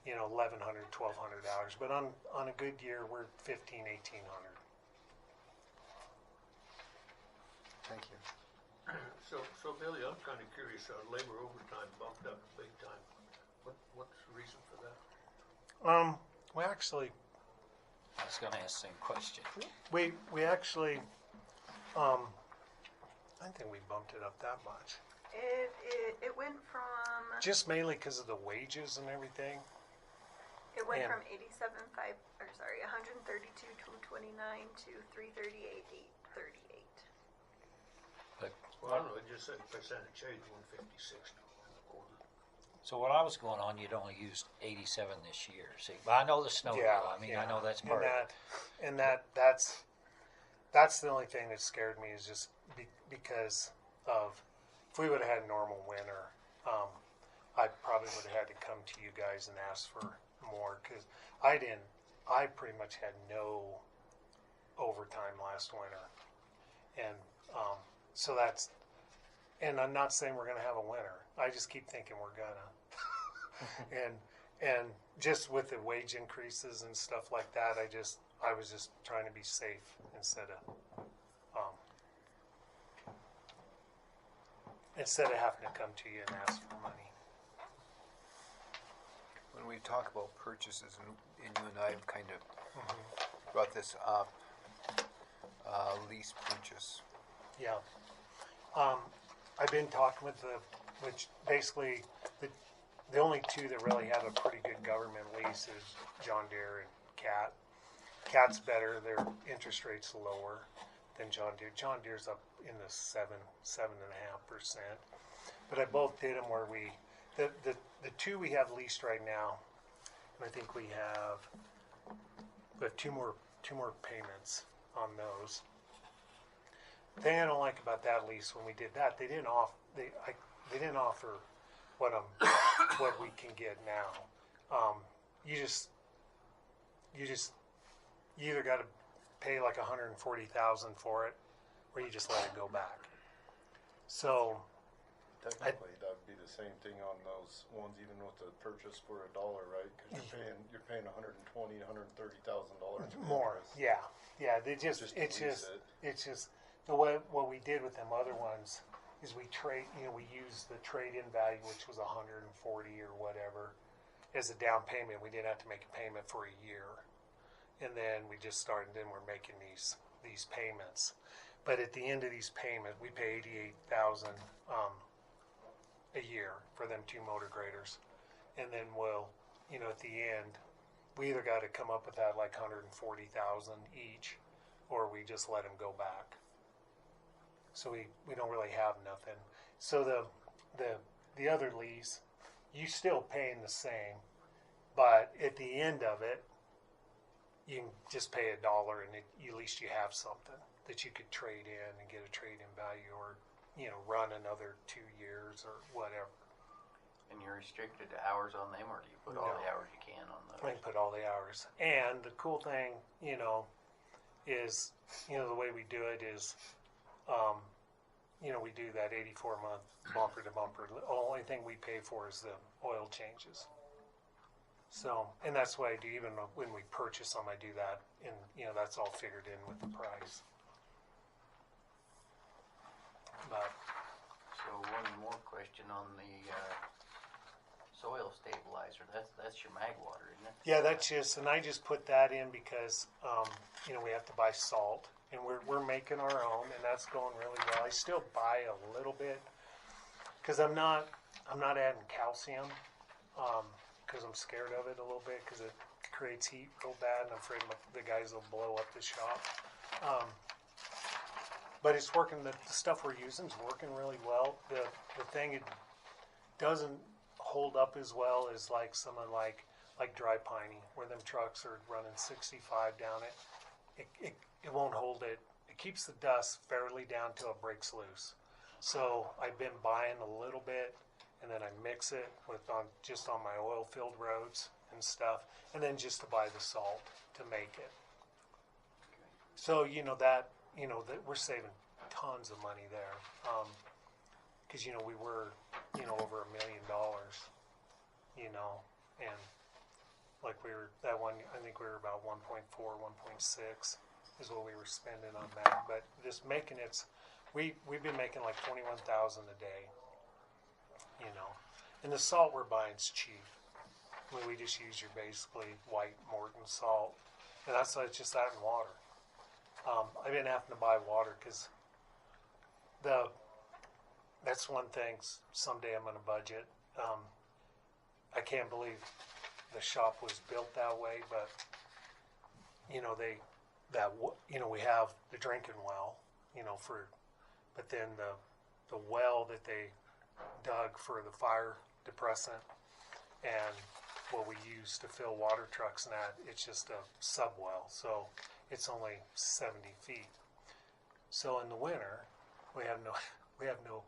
1,200 hours. But on a good year we're 1,500, 1,800. Thank you. So Billy, I'm kind of curious. Labor overtime bumped up big time. What's the reason for that? We actually. I was going to ask the same question. We actually. I think we bumped it up that much. It went from. Just mainly because of the wages and everything. It went from 132,229 to 338,838. Well, I don't know. It just said percentage change 156 a quarter. So what I was going on, you'd only used 87 this year. See, but I know the snow. I mean, I know that's part of it. And that's the only thing that scared me is just because of if we would have had normal winter, I probably would have had to come to you guys and ask for more because I pretty much had no overtime last winter. And so that's, and I'm not saying we're going to have a winter. I just keep thinking we're gonna. and just with the wage increases and stuff like that, I was just trying to be safe instead of having to come to you and ask for money. When we talk about purchases, and you and I have kind of brought this up, lease purchase. Yeah. I've been talking with which basically the only two that really have a pretty good government lease is John Deere and Cat. Cat's better, their interest rate's lower than John Deere. John Deere's up in the 7.5%. But I both did them where the two we have leased right now, and I think we have two more payments on those. The thing I don't like about that lease when we did that, they didn't offer what we can get now. You either got to pay like $140,000 for it, or you just let it go back. So technically, that'd be the same thing on those ones, even with the purchase for $1, right? Because you're paying $120,000, $130,000 more. Yeah. It's just the way what we did with them other ones is we used the trade-in value, which was $140 or whatever, as a down payment. We didn't have to make a payment for a year, and then we just started. Then we're making these payments, but at the end of these payments, we pay $88,000 a year for them two motor graders, and then we'll, at the end, we either got to come up with that like $140,000 each, or we just let them go back. So we don't really have nothing. So the other lease, you still paying the same, but at the end of it, you can just pay $1, and at least you have something that you could trade in and get a trade-in value, or run another 2 years or whatever. And you're restricted to hours on them, or do you put all the hours you can on those? I can put all the hours. And the cool thing, is the way we do it is. We do that 84-month bumper to bumper. The only thing we pay for is the oil changes. So, and that's what I do. Even when we purchase them, I do that, and that's all figured in with the price. But so one more question on the soil stabilizer. That's your mag water, isn't it? Yeah, and I just put that in because we have to buy salt. And we're making our own, and that's going really well. I still buy a little bit because I'm not adding calcium because I'm scared of it a little bit because it creates heat real bad, and I'm afraid the guys will blow up the shop. But it's working. The stuff we're using is working really well. The thing it doesn't hold up as well as like someone like dry piney, where them trucks are running 65 down it. It won't hold it. It keeps the dust fairly down till it breaks loose. So I've been buying a little bit, and then I mix it just on my oil-filled roads and stuff, and then just to buy the salt to make it. So that we're saving tons of money there, because we were over $1 million, and like that one, I think we were about 1.4, 1.6 is what we were spending on that. But just making we've been making like 21,000 a day, and the salt we're buying is cheap. I mean, we just use your basically white Morton salt, and it's just that and water. I've been having to buy water because that's one thing. Someday I'm going to budget. I can't believe the shop was built that way, but we have the drinking well, but then the well that they dug for the fire depressant and what we use to fill water trucks and that, it's just a sub well, so it's only 70 feet. So in the winter, we have no.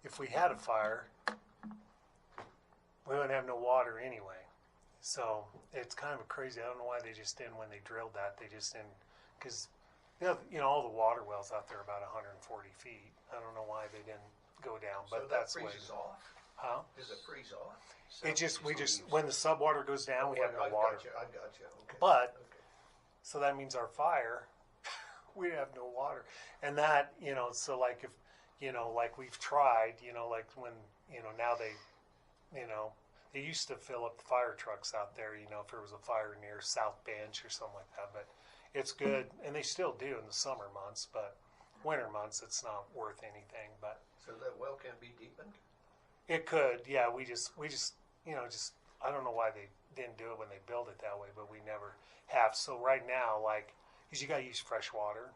If we had a fire, we wouldn't have no water anyway. So it's kind of crazy. I don't know why they just didn't, when they drilled that, they just didn't, because all the water wells out there are about 140 feet. I don't know why they didn't go down, but So that that's the way. freezes off? Huh? Does it freeze off? When the subwater goes down, we have no water. I got you, okay. But, so that means our fire, we have no water. And that, so like if, like we've tried, like when, now they used to fill up the fire trucks out there, if there was a fire near South Bench or something like that. But it's good, and they still do in the summer months, but winter months it's not worth anything. But So that well can be deepened? it could, yeah. We just I don't know why they didn't do it when they built it that way, but we never have. So right now, because you got to use fresh water,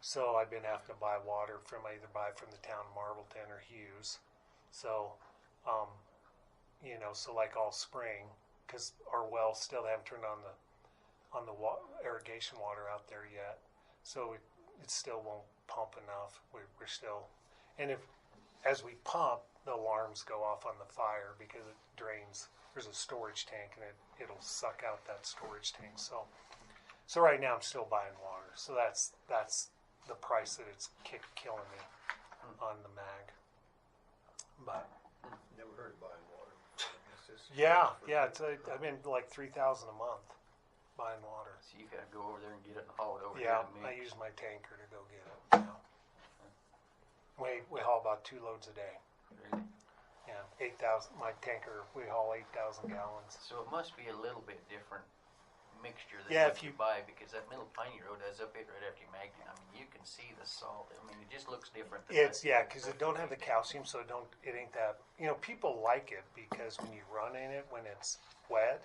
so I've been having to buy water either from the town of Marbleton or Hughes. So, so like all spring, because our wells still haven't turned on the irrigation water out there yet, so it still won't pump enough. We're still, and as we pump, the alarms go off on the fire because it drains. There's a storage tank, and it'll suck out that storage tank. So right now I'm still buying water. So that's the price that it's killing me on the mag. But Never heard of buying water. yeah, I've been like $3,000 a month buying water. So you gotta go over there and get it and haul it over Yeah, here to I me. use my tanker to go get it. Yeah. We haul about 2 loads a day. Really? Yeah, 8,000. My tanker, we haul 8,000 gallons. So it must be a little bit different mixture than Yeah, what if you buy, because that Middle Piney Road has up it right after you magnet. I mean, you can see the salt. I mean, it just looks different. Because it don't have the calcium, so it ain't that. People like it because when you run in it when it's wet,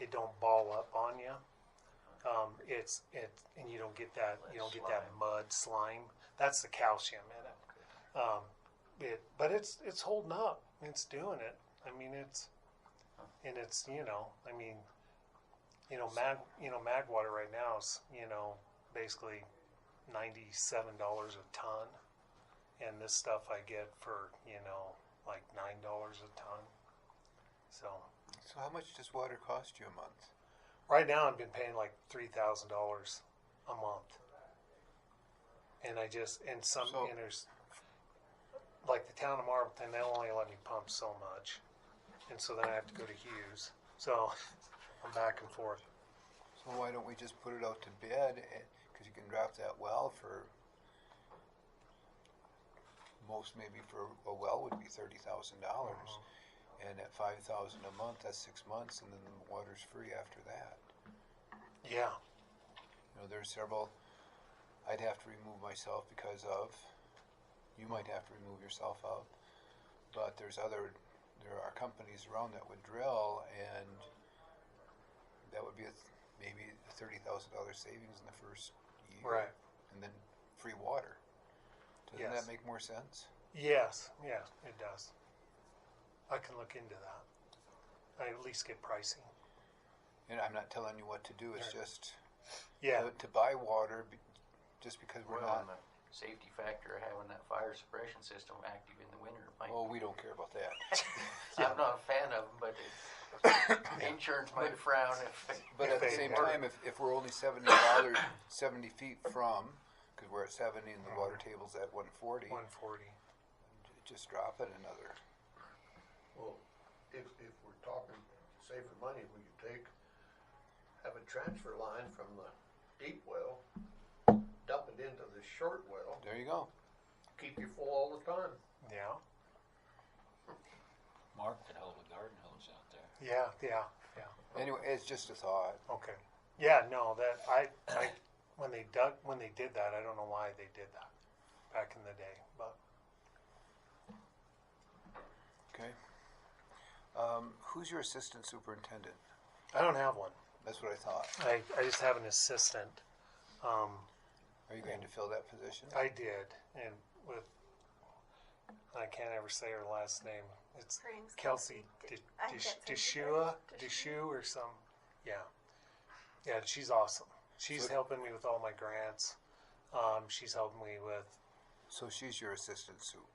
it don't ball up on you. And you don't get that that mud slime. That's the calcium in it. But it's holding up. It's doing it. I mean, mag water right now is, basically $97 a ton. And this stuff I get for, like $9 a ton. So how much does water cost you a month? right now I've been paying like $3,000 a month. And there's, like the town of Marbleton, they'll only let me pump so much. And so then I have to go to Hughes. So I'm back and forth. So why don't we just put it out to bid? Because you can draft that well for most, maybe for a well would be $30,000, and at $5,000 a month, that's 6 months, and then the water's free after that. Yeah. There's several. I'd have to remove myself because of. You might have to remove yourself of, but there are companies around that would drill, and that would be maybe a $30,000 savings in the first year, Right. And then free water. Doesn't Yes. that make more sense? Yes, yeah, it does. I can look into that. I at least get pricing. And I'm not telling you what to do. It's Right. just Yeah. to buy water just because we're Well, not. and the safety factor of having that fire suppression system active in the winter. Oh, we don't care about that. I'm not a fan of them, but insurance might frown if. But at the same time, if we're only $70 feet from, because we're at 70 and the water table's at 140, 140. just drop it another. Well, if we're talking saving money, we could have a transfer line from the deep well, dump it into the short well. There you go. Keep you full all the time. Yeah. Mark could hold a garden hose out there. Yeah. Anyway, it's just a thought. Okay. Yeah, no, that I when they did that, I don't know why they did that back in the day, but Okay. Who's your assistant superintendent? I don't have one. That's what I thought. I just have an assistant. Are you going to fill that position? I did, and I can't ever say her last name. It's Her name's Kelsey Deshoe or some. Yeah, she's awesome. She's helping me with all my grants. She's helping me with. So she's your assistant soup.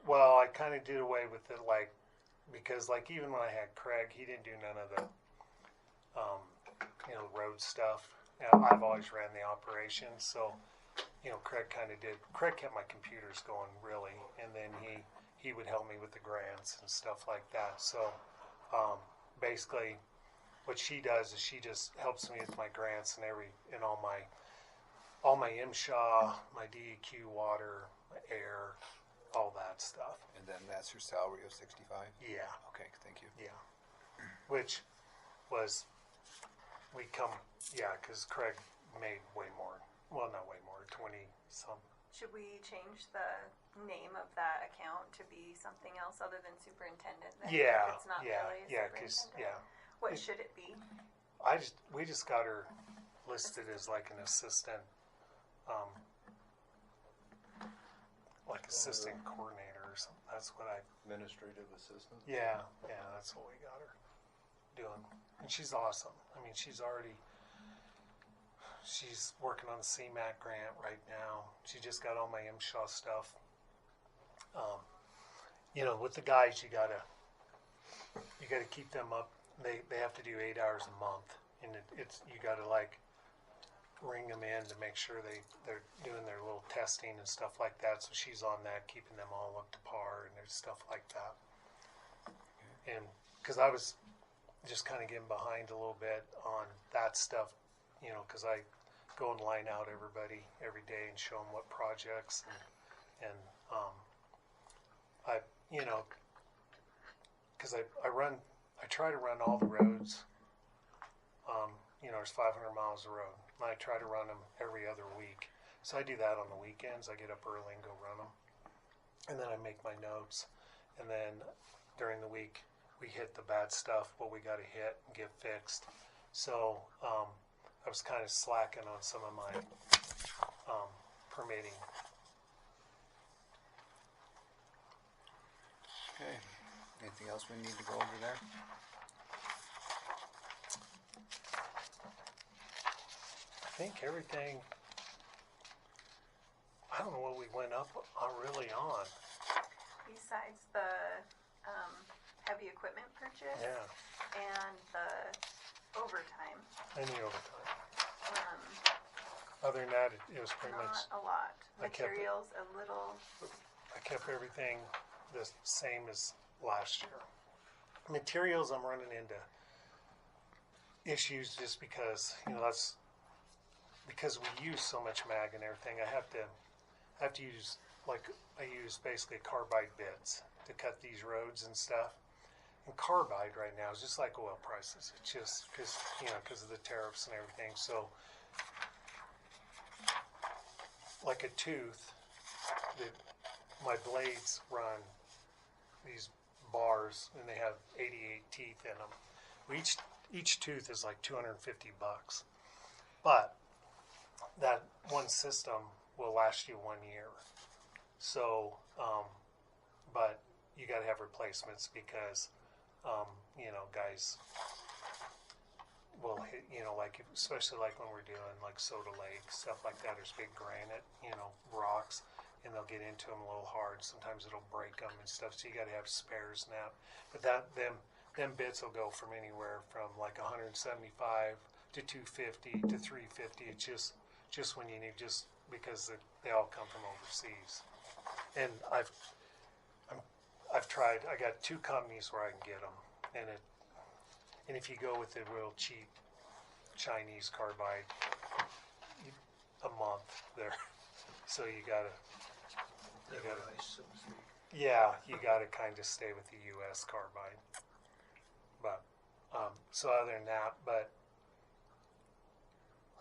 Well, I kind of did away with it, because even when I had Craig, he didn't do none of the, road stuff. I've always ran the operation, so Craig kept my computers going really, and then he would help me with the grants and stuff like that. So basically, what she does is she just helps me with my grants and all my MSHA, my DEQ water, my air, all that stuff. And then that's her salary of 65? Yeah. Okay, thank you. Yeah. Which was, because Craig made way more. Well, not way more, 20 some. Should we change the name of that account to be something else other than superintendent? Then? Yeah. If it's not Yeah. really a Yeah. Because What should it be? We just got her listed as like an assistant, like assistant coordinator or something. That's what Administrative assistant. Yeah, that's what we got her doing. And she's awesome. I mean, she's working on the CMAC grant right now. She just got all my MSHA stuff. With the guys, you gotta keep them up. They have to do 8 hours a month, and you gotta like ring them in to make sure they're doing their little testing and stuff like that. So she's on that, keeping them all up to par and there's stuff like that. And because I was just kind of getting behind a little bit on that stuff, because I go and line out everybody every day and show them what projects and because I try to run all the roads. There's 500 miles of road. And I try to run them every other week. So I do that on the weekends. I get up early and go run them. And then I make my notes. And then during the week, we hit the bad stuff, what we got to hit and get fixed. So I was kind of slacking on some of my permitting. Okay. Anything else we need to go over there? I think everything, I don't know what we went up really on. Besides the heavy equipment purchase and the overtime. And the overtime. Other than that, it was pretty much. Not a lot. Materials, a little. I kept everything the same as last year. Materials, I'm running into issues just because, that's because we use so much mag and everything. I have to use, I use basically carbide bits to cut these roads and stuff. And carbide right now is just like oil prices. It's just because of the tariffs and everything. So, like a tooth, my blades run these bars, and they have 88 teeth in them. Each tooth is like $250, but that one system will last you 1 year. So, but you got to have replacements because, guys will hit, especially like when we're doing like Soda Lake, stuff like that. There's big granite, rocks, and they'll get into them a little hard. Sometimes it'll break them and stuff. So you got to have spares now. But them bits will go from anywhere from like 175 to 250 to 350. It's just when you need, just because they all come from overseas. And I've tried. I got 2 companies where I can get them, and if you go with the real cheap Chinese carbide, a month there. So you gotta. Yeah, you gotta kind of stay with the U.S. carbide. But so other than that, but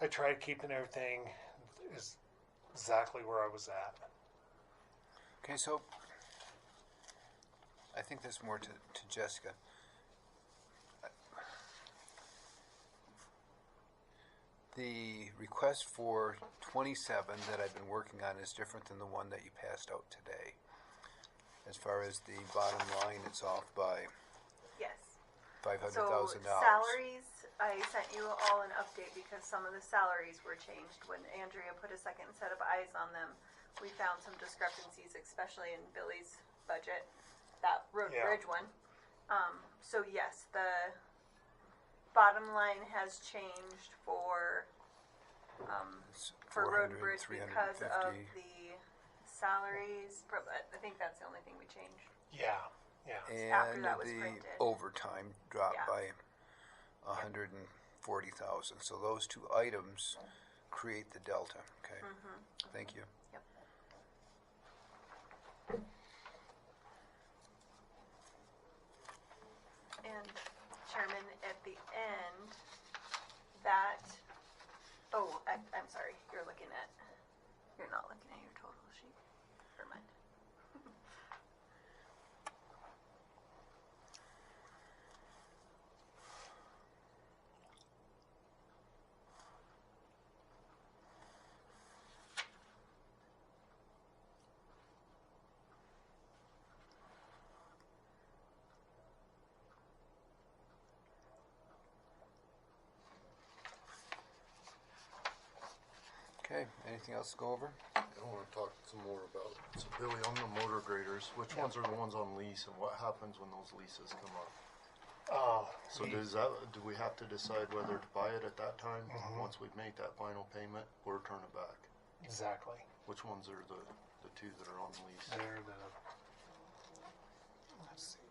I tried keeping everything is exactly where I was at. Okay, so I think there's more to Jessica. The request for 27 that I've been working on is different than the one that you passed out today. As far as the bottom line, it's off by Yes. $500,000. So salaries, I sent you all an update because some of the salaries were changed. When Andrea put a second set of eyes on them, we found some discrepancies, especially in Billy's budget, that road bridge one. So yes, the bottom line has changed for for road and 400, bridge because of 350. the salaries. I think that's the only thing we changed. Yeah, yeah. After And that was the printed. overtime dropped Yeah. by 140,000. So those two items create the delta. Okay. Thank you. Yep. And Chairman, at the end, I'm sorry, you're not looking at your total sheet. Never mind. Okay. Anything else to go over? I want to talk some more about, so Billy, on the motor graders, which ones are the ones on lease and what happens when those leases come up? So do we have to decide whether to buy it at that time, once we make that final payment, or turn it back? Exactly. Which ones are the two that are on lease? They're the, let's see,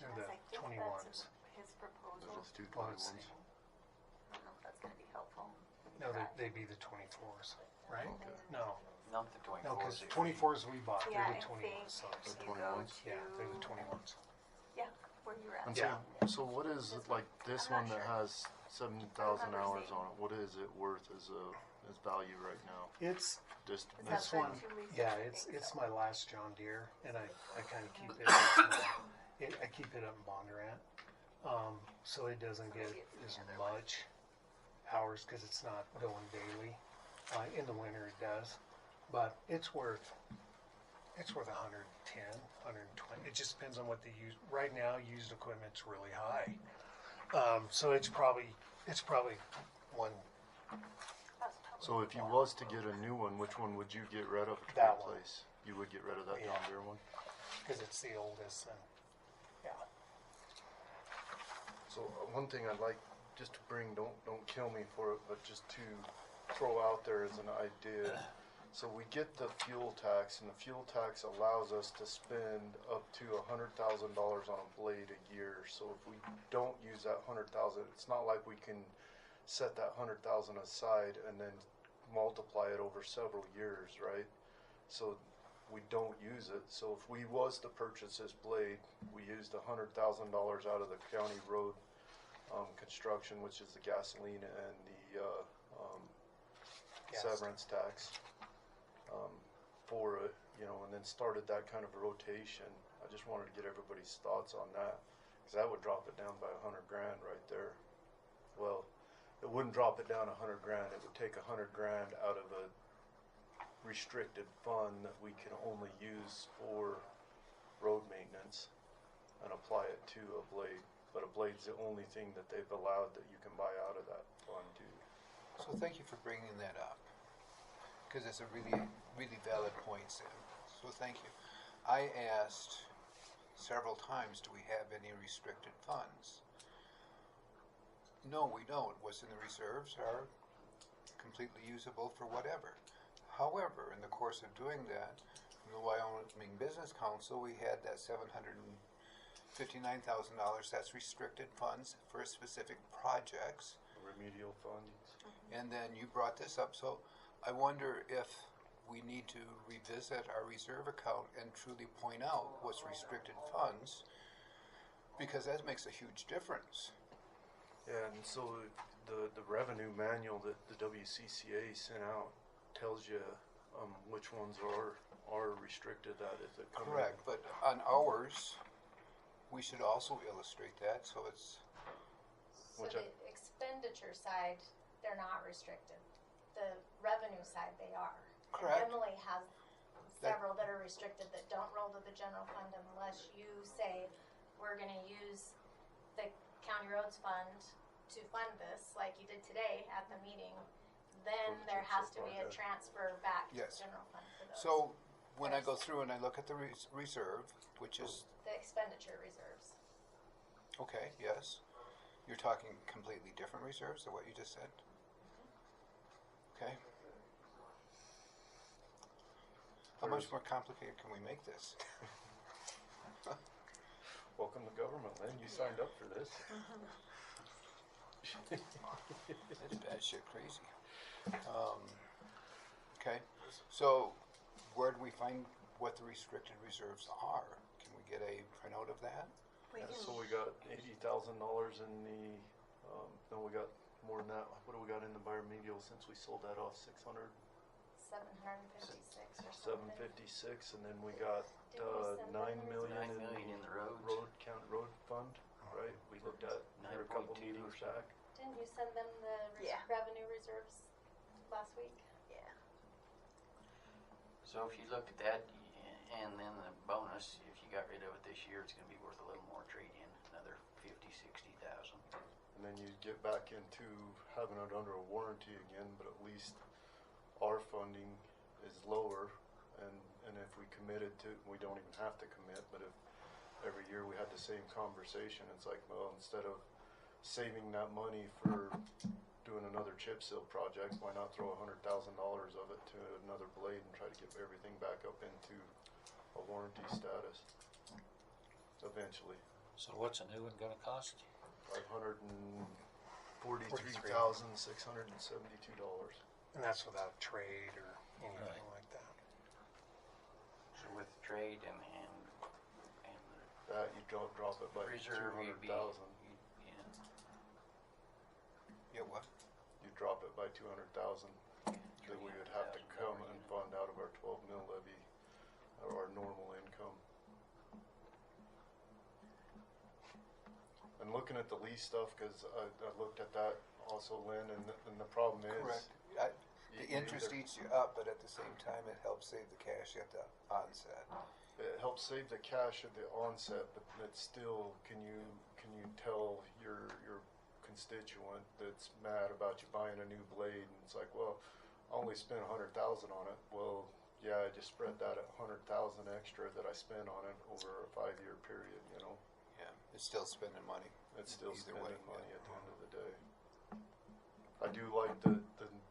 they're the 21s. His proposal. Those two Well, let's 21s? see. I don't know if that's going to be helpful. No, they'd be the 24s, right? Okay. No, Not the 24s. no, because 24s we bought, Yeah, they're the I 21s. think So if The you go 21s? to, yeah, they're the 21s. Yeah, where you were at. And Yeah. so what is it, like this I'm one not that has 7,000 hours on it, what is it worth as value right now? It's, Just Is that this the one, two leases? yeah, I it's think so. my last John Deere, and I kind of keep it, I keep it up in Bondurant, so it doesn't get as much hours because it's not going daily. In the winter it does, but it's worth 110, 120. It just depends on what they use. Right now, used equipment's really high, so it's probably one. So if you was to get a new one, which one would you get rid of to That one. replace? You would get rid of that Yeah. John Deere one? Because it's the oldest, and yeah. So one thing I'd like just to bring, don't kill me for it, but just to throw out there as an idea. So we get the fuel tax, and the fuel tax allows us to spend up to $100,000 on a blade a year. So if we don't use that 100,000, it's not like we can set that 100,000 aside and then multiply it over several years, right? So we don't use it. So if we was to purchase this blade, we used $100,000 out of the county road construction, which is the gasoline and the severance tax for it, and then started that kind of a rotation. I just wanted to get everybody's thoughts on that, because that would drop it down by $100,000 right there. Well, it wouldn't drop it down $100,000. It would take $100,000 out of a restricted fund that we can only use for road maintenance and apply it to a blade. But a blade's the only thing that they've allowed that you can buy out of that fund too. So thank you for bringing that up, because it's a really, really valid point, Sam. So thank you. I asked several times, do we have any restricted funds? No, we don't. What's in the reserves are completely usable for whatever. However, in the course of doing that, from the Wyoming Business Council, we had that $759,000. That's restricted funds for specific projects. Remedial funds. And then you brought this up, so I wonder if we need to revisit our reserve account and truly point out what's restricted funds, because that makes a huge difference. Yeah, and so the revenue manual that the WCCA sent out tells you which ones are restricted that if it comes. Correct, but on ours, we should also illustrate that, so it's. So the expenditure side, they're not restricted. The revenue side, they are. Correct. And Emily has several that are restricted that don't roll to the general fund unless you say, we're gonna use the county roads fund to fund this, like you did today at the meeting. Then there has to be a transfer back to the Yes. general fund for those. So when I go through and I look at the reserve, which is, The expenditure reserves. okay, yes, You're talking completely different reserves than what you just said? Okay. How much more complicated can we make this? Welcome to government, Lynn. You signed up for this. That's bad shit crazy. Okay, so where do we find what the restricted reserves are? Can we get a printout of that? So we got $80,000 in the, no, we got more than that. What do we got in the bioremedial since we sold that off? 600? 756 or something. 756, and then we got Didn't we send 9 them million $9 million in the roads. road fund, right? We looked at here a couple 9.2 meetings back. Didn't you send them the revenue reserves last week? Yeah. So if you look at that, and then the bonus, if you got rid of it this year, it's gonna be worth a little more trade-in, another 50,000-60,000. And then you get back into having it under a warranty again, but at least our funding is lower, and if we committed to, we don't even have to commit, but if every year we had the same conversation, it's like, well, instead of saving that money for doing another chip seal project, why not throw $100,000 of it to another blade and try to get everything back up into a warranty status eventually. So what's a new one gonna cost? $543,672. And that's without trade or anything like that. So with trade and that, you drop it by reserve, you'd be, 200,000. Yeah, what? You drop it by 200,000. That we would have to come and fund out of our 12 mil levy or our normal income. And looking at the lease stuff, because I looked at that also, Lynn, and the problem is. Correct. The interest eats you up, but at the same time, it helps save the cash at the onset. It helps save the cash at the onset, but it's still, can you tell your constituent that's mad about you buying a new blade, and it's like, well, I only spent 100,000 on it. Well, yeah, I just spread that at 100,000 extra that I spent on it over a 5-year period, you know. Yeah, it's still spending money. It's still Either spending way, money yeah. at the end of the day. I do like the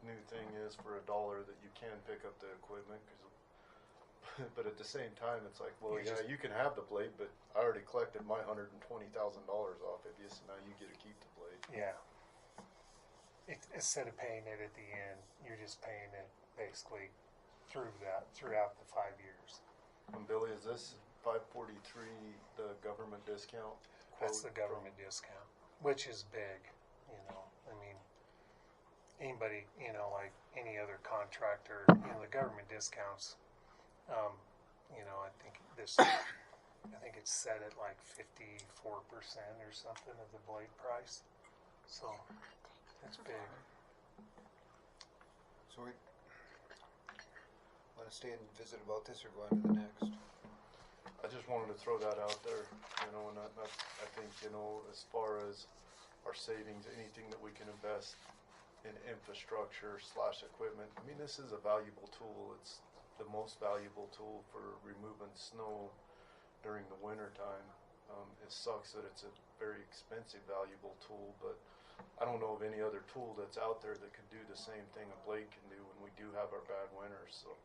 new thing is for $1 that you can pick up the equipment, but at the same time, it's like, well, yeah, you can have the blade, but I already collected my $120,000 off of you, so now you get to keep the blade. Yeah. Instead of paying it at the end, you're just paying it basically throughout the 5 years. And Billy, is this 543 the government discount? That's the government discount, which is big, you know. I mean, anybody, you know, like any other contractor, you know, the government discounts, you know, I think it's set at like 54% or something of the blade price. So it's big. So we want to stay and visit about this or go on to the next? I just wanted to throw that out there, you know, and I think, you know, as far as our savings, anything that we can invest in infrastructure / equipment, I mean, this is a valuable tool. It's the most valuable tool for removing snow during the winter time. It sucks that it's a very expensive, valuable tool, but I don't know of any other tool that's out there that could do the same thing a blade can do when we do have our bad winters. So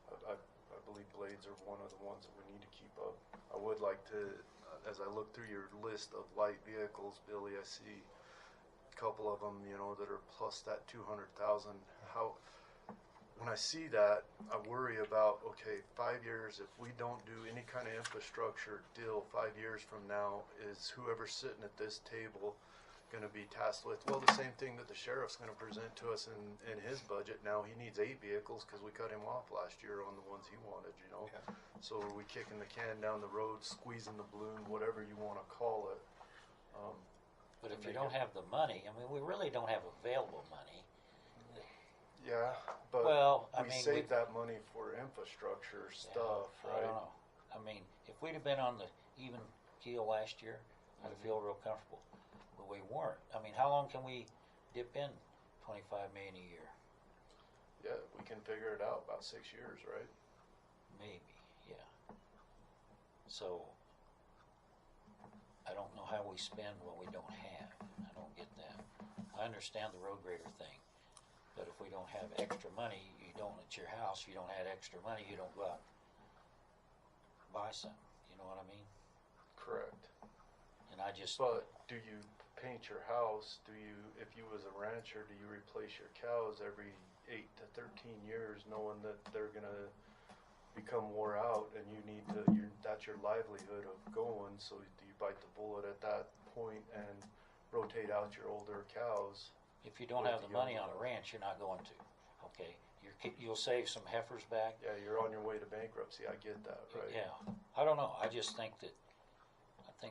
I believe blades are one of the ones that we need to keep up. I would like to, as I look through your list of light vehicles, Billy, I see a couple of them, you know, that are plus that 200,000. When I see that, I worry about, okay, 5 years, if we don't do any kind of infrastructure deal 5 years from now, is whoever's sitting at this table going to be tasked with, well, the same thing that the sheriff's going to present to us in his budget. Now he needs 8 vehicles because we cut him off last year on the ones he wanted, you know. Yeah. So are we kicking the can down the road, squeezing the balloon, whatever you want to call it. But if you don't have the money, I mean, we really don't have available money. Yeah, but we save that money for infrastructure stuff, right? I don't know. I mean, if we'd have been on the even keel last year, I'd feel real comfortable. But we weren't. I mean, how long can we dip in $25 million a year? Yeah, we can figure it out about 6 years, right? Maybe, yeah. So, I don't know how we spend what we don't have. I don't get that. I understand the road grader thing, but if we don't have extra money, you don't, at your house, you don't have extra money, you don't go out and buy something. You know what I mean? Correct. And I just, But do you paint your house? Do you, if you was a rancher, do you replace your cows every 8 to 13 years, knowing that they're gonna become wore out and you need to, that's your livelihood of going? So do you bite the bullet at that point and rotate out your older cows? if you don't have the money on a ranch, you're not going to. Okay, you'll save some heifers back. Yeah, you're on your way to bankruptcy. I get that, right? Yeah, I don't know. I just think that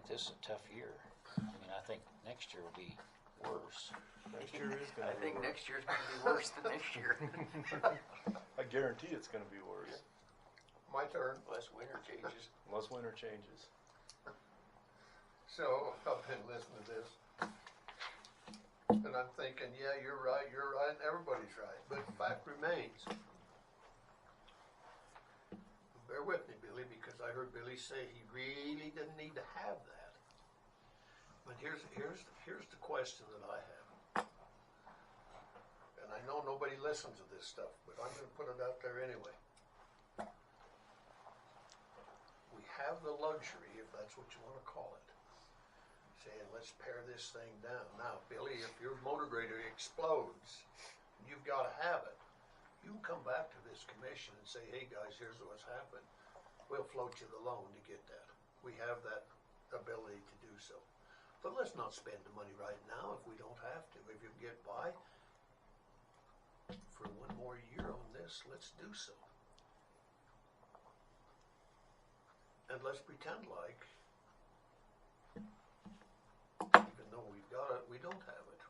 this is a tough year. I mean, I think next year will be worse. Next year is going to I think next year's going to be worse than this year. I guarantee it's going to be worse. My turn. Unless winter changes. Unless winter changes. So I've been listening to this, and I'm thinking, yeah, you're right, and everybody's right. But the fact remains, bear with me, Billy, because I heard Billy say he really didn't need to have that. But here's the question that I have, and I know nobody listens to this stuff, but I'm going to put it out there anyway. We have the luxury, if that's what you want to call it, saying let's pare this thing down. Now, Billy, if your motor grader explodes, you've got to have it. You can come back to this commission and say, hey guys, here's what's happened. We'll float you the loan to get that. We have that ability to do so. But let's not spend the money right now if we don't have to. If you can get by for one more year on this, let's do so. And let's pretend like, even though we've got it, we don't have it.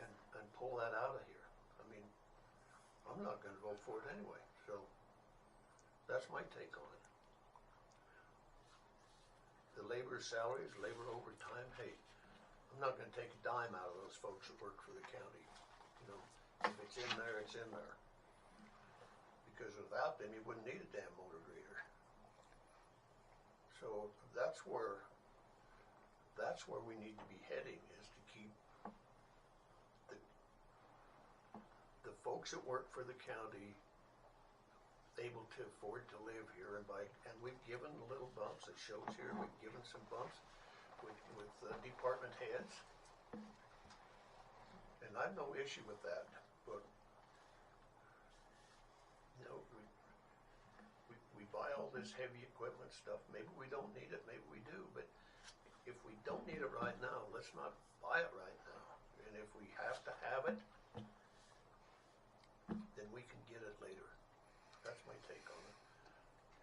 And pull that out of here. I mean, I'm not going to vote for it anyway. So that's my take on it. The labor salaries, labor overtime, hey, I'm not going to take a dime out of those folks that work for the county. You know, if it's in there, it's in there. Because without them, you wouldn't need a damn motor grader. So that's where we need to be heading, is to keep the folks that work for the county able to afford to live here, and we've given little bumps. It shows here we've given some bumps with department heads, and I've no issue with that. But you know, we buy all this heavy equipment stuff. Maybe we don't need it, maybe we do, but if we don't need it right now, let's not buy it right now. And if we have to have it, then we can get it later. That's my take on it.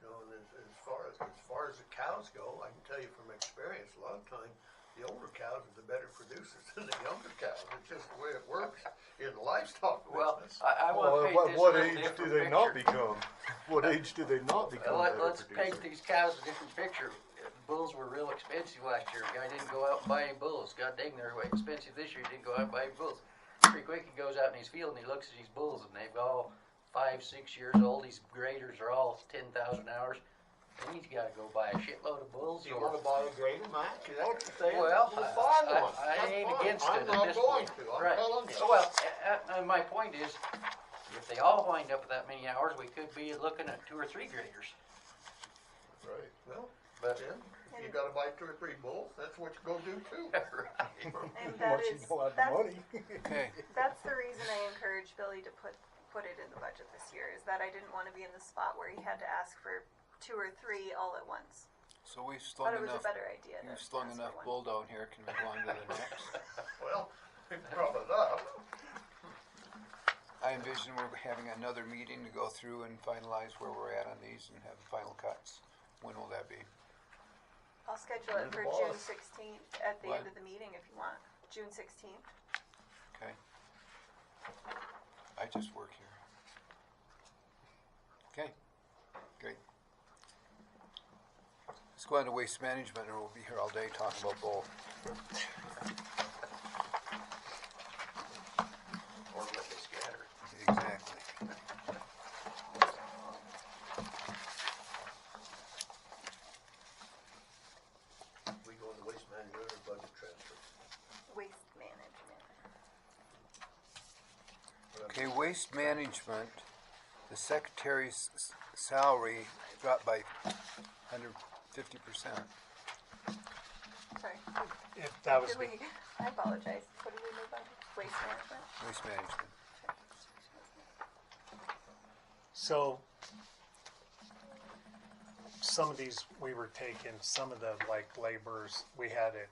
You know, and as far as the cows go, I can tell you from experience, a lot of time the older cows are the better producers than the younger cows. It's just the way it works in the livestock business. I want to paint this what a age do different they not picture. become? What age do they not become? Let's paint these cows a different picture. Bulls were real expensive last year. Guy didn't go out and buy any bulls. God dang, they're way expensive this year. He didn't go out and buy any bulls. Pretty quick, he goes out in his field and he looks at these bulls, and they've all 5, 6 years old. These graders are all 10,000 hours. And he's got to go buy a shitload of bulls. Do you want to buy a grader, Mike? Is that what you're saying? Well, buy one. I ain't against it. I'm not going to. I'm telling you. Well, my point is, if they all wind up with that many hours, we could be looking at 2 or 3 graders. Right. Well, but then, if you got to buy 2 or 3 bulls, that's what you're going to do too. And that Once is, you don't have the that's, money. Okay. that's the reason I encouraged Billy to put it in the budget this year, is that I didn't want to be in the spot where he had to ask for 2 or 3 all at once. So we've Thought slung it was enough. a better idea. You've to slung ask enough for bull one. down here. Can we go on to the next? Well, prop it up. I envision we're having another meeting to go through and finalize where we're at on these and have final cuts. When will that be? I'll schedule it You're for the June boss. 16th at the What? end of the meeting if you want. June 16th. Okay. I just work here. Okay. Great. Let's go on to waste management, or we'll be here all day talking about both. Or what they scatter. Exactly. Okay, waste management, the secretary's salary dropped by 150%. Sorry. If that was Did we, I apologize. What did we move on? Waste management? Waste management. so. Some of these we were taking, some of the like laborers, we had it,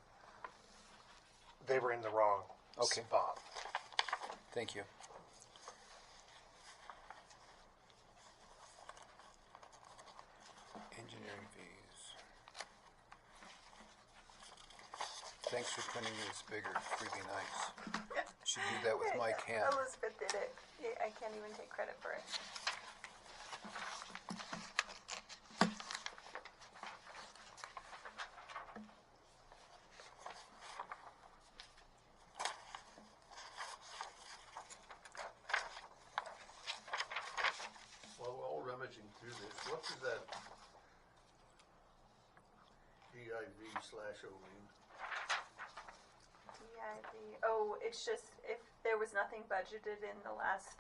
they were in the wrong spot. Thank you. Engineering fees. Thanks for printing this bigger. Freaking nice. Should do that with my can. Elizabeth did it. I can't even take credit for it. While we're all rummaging through this, what does that DIV/O mean? DIV. Oh, it's just if there was nothing budgeted in the last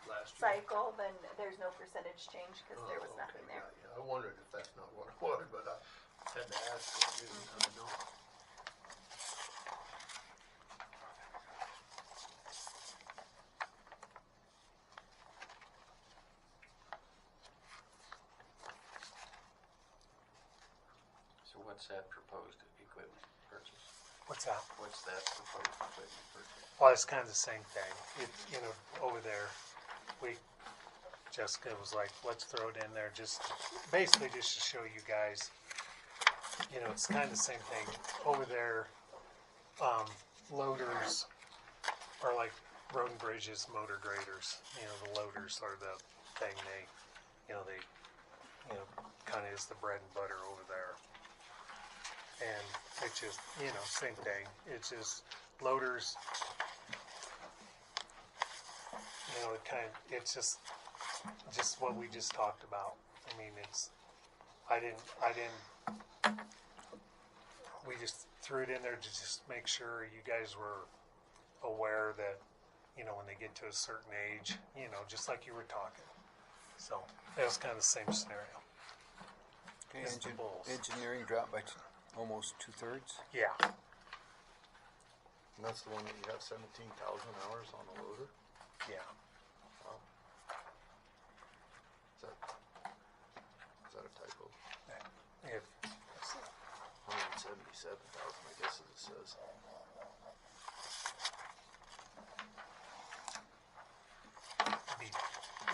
Last year? cycle, then there's no percentage change because there was Oh, nothing okay, there. yeah. I wondered if that's not what it was, but I had to ask. I didn't know. So what's that proposed equipment purchase? What's that? What's that proposed equipment purchase? Well, it's kind of the same thing. It, over there, Jessica was like, let's throw it in there, basically just to show you guys, it's kind of the same thing. Over there, loaders are like road and bridges, motor graders. The loaders are the thing they kind of is the bread and butter over there. And it's just, same thing. It's just loaders, it's just what we just talked about. I mean, we just threw it in there to just make sure you guys were aware that, when they get to a certain age, just like you were talking. So, that was kind of the same scenario. Okay, engineering dropped by almost 2/3. Yeah. And that's the one that you have 17,000 hours on a loader? Yeah. Wow. Is that a typo? If 177,000, I guess it says.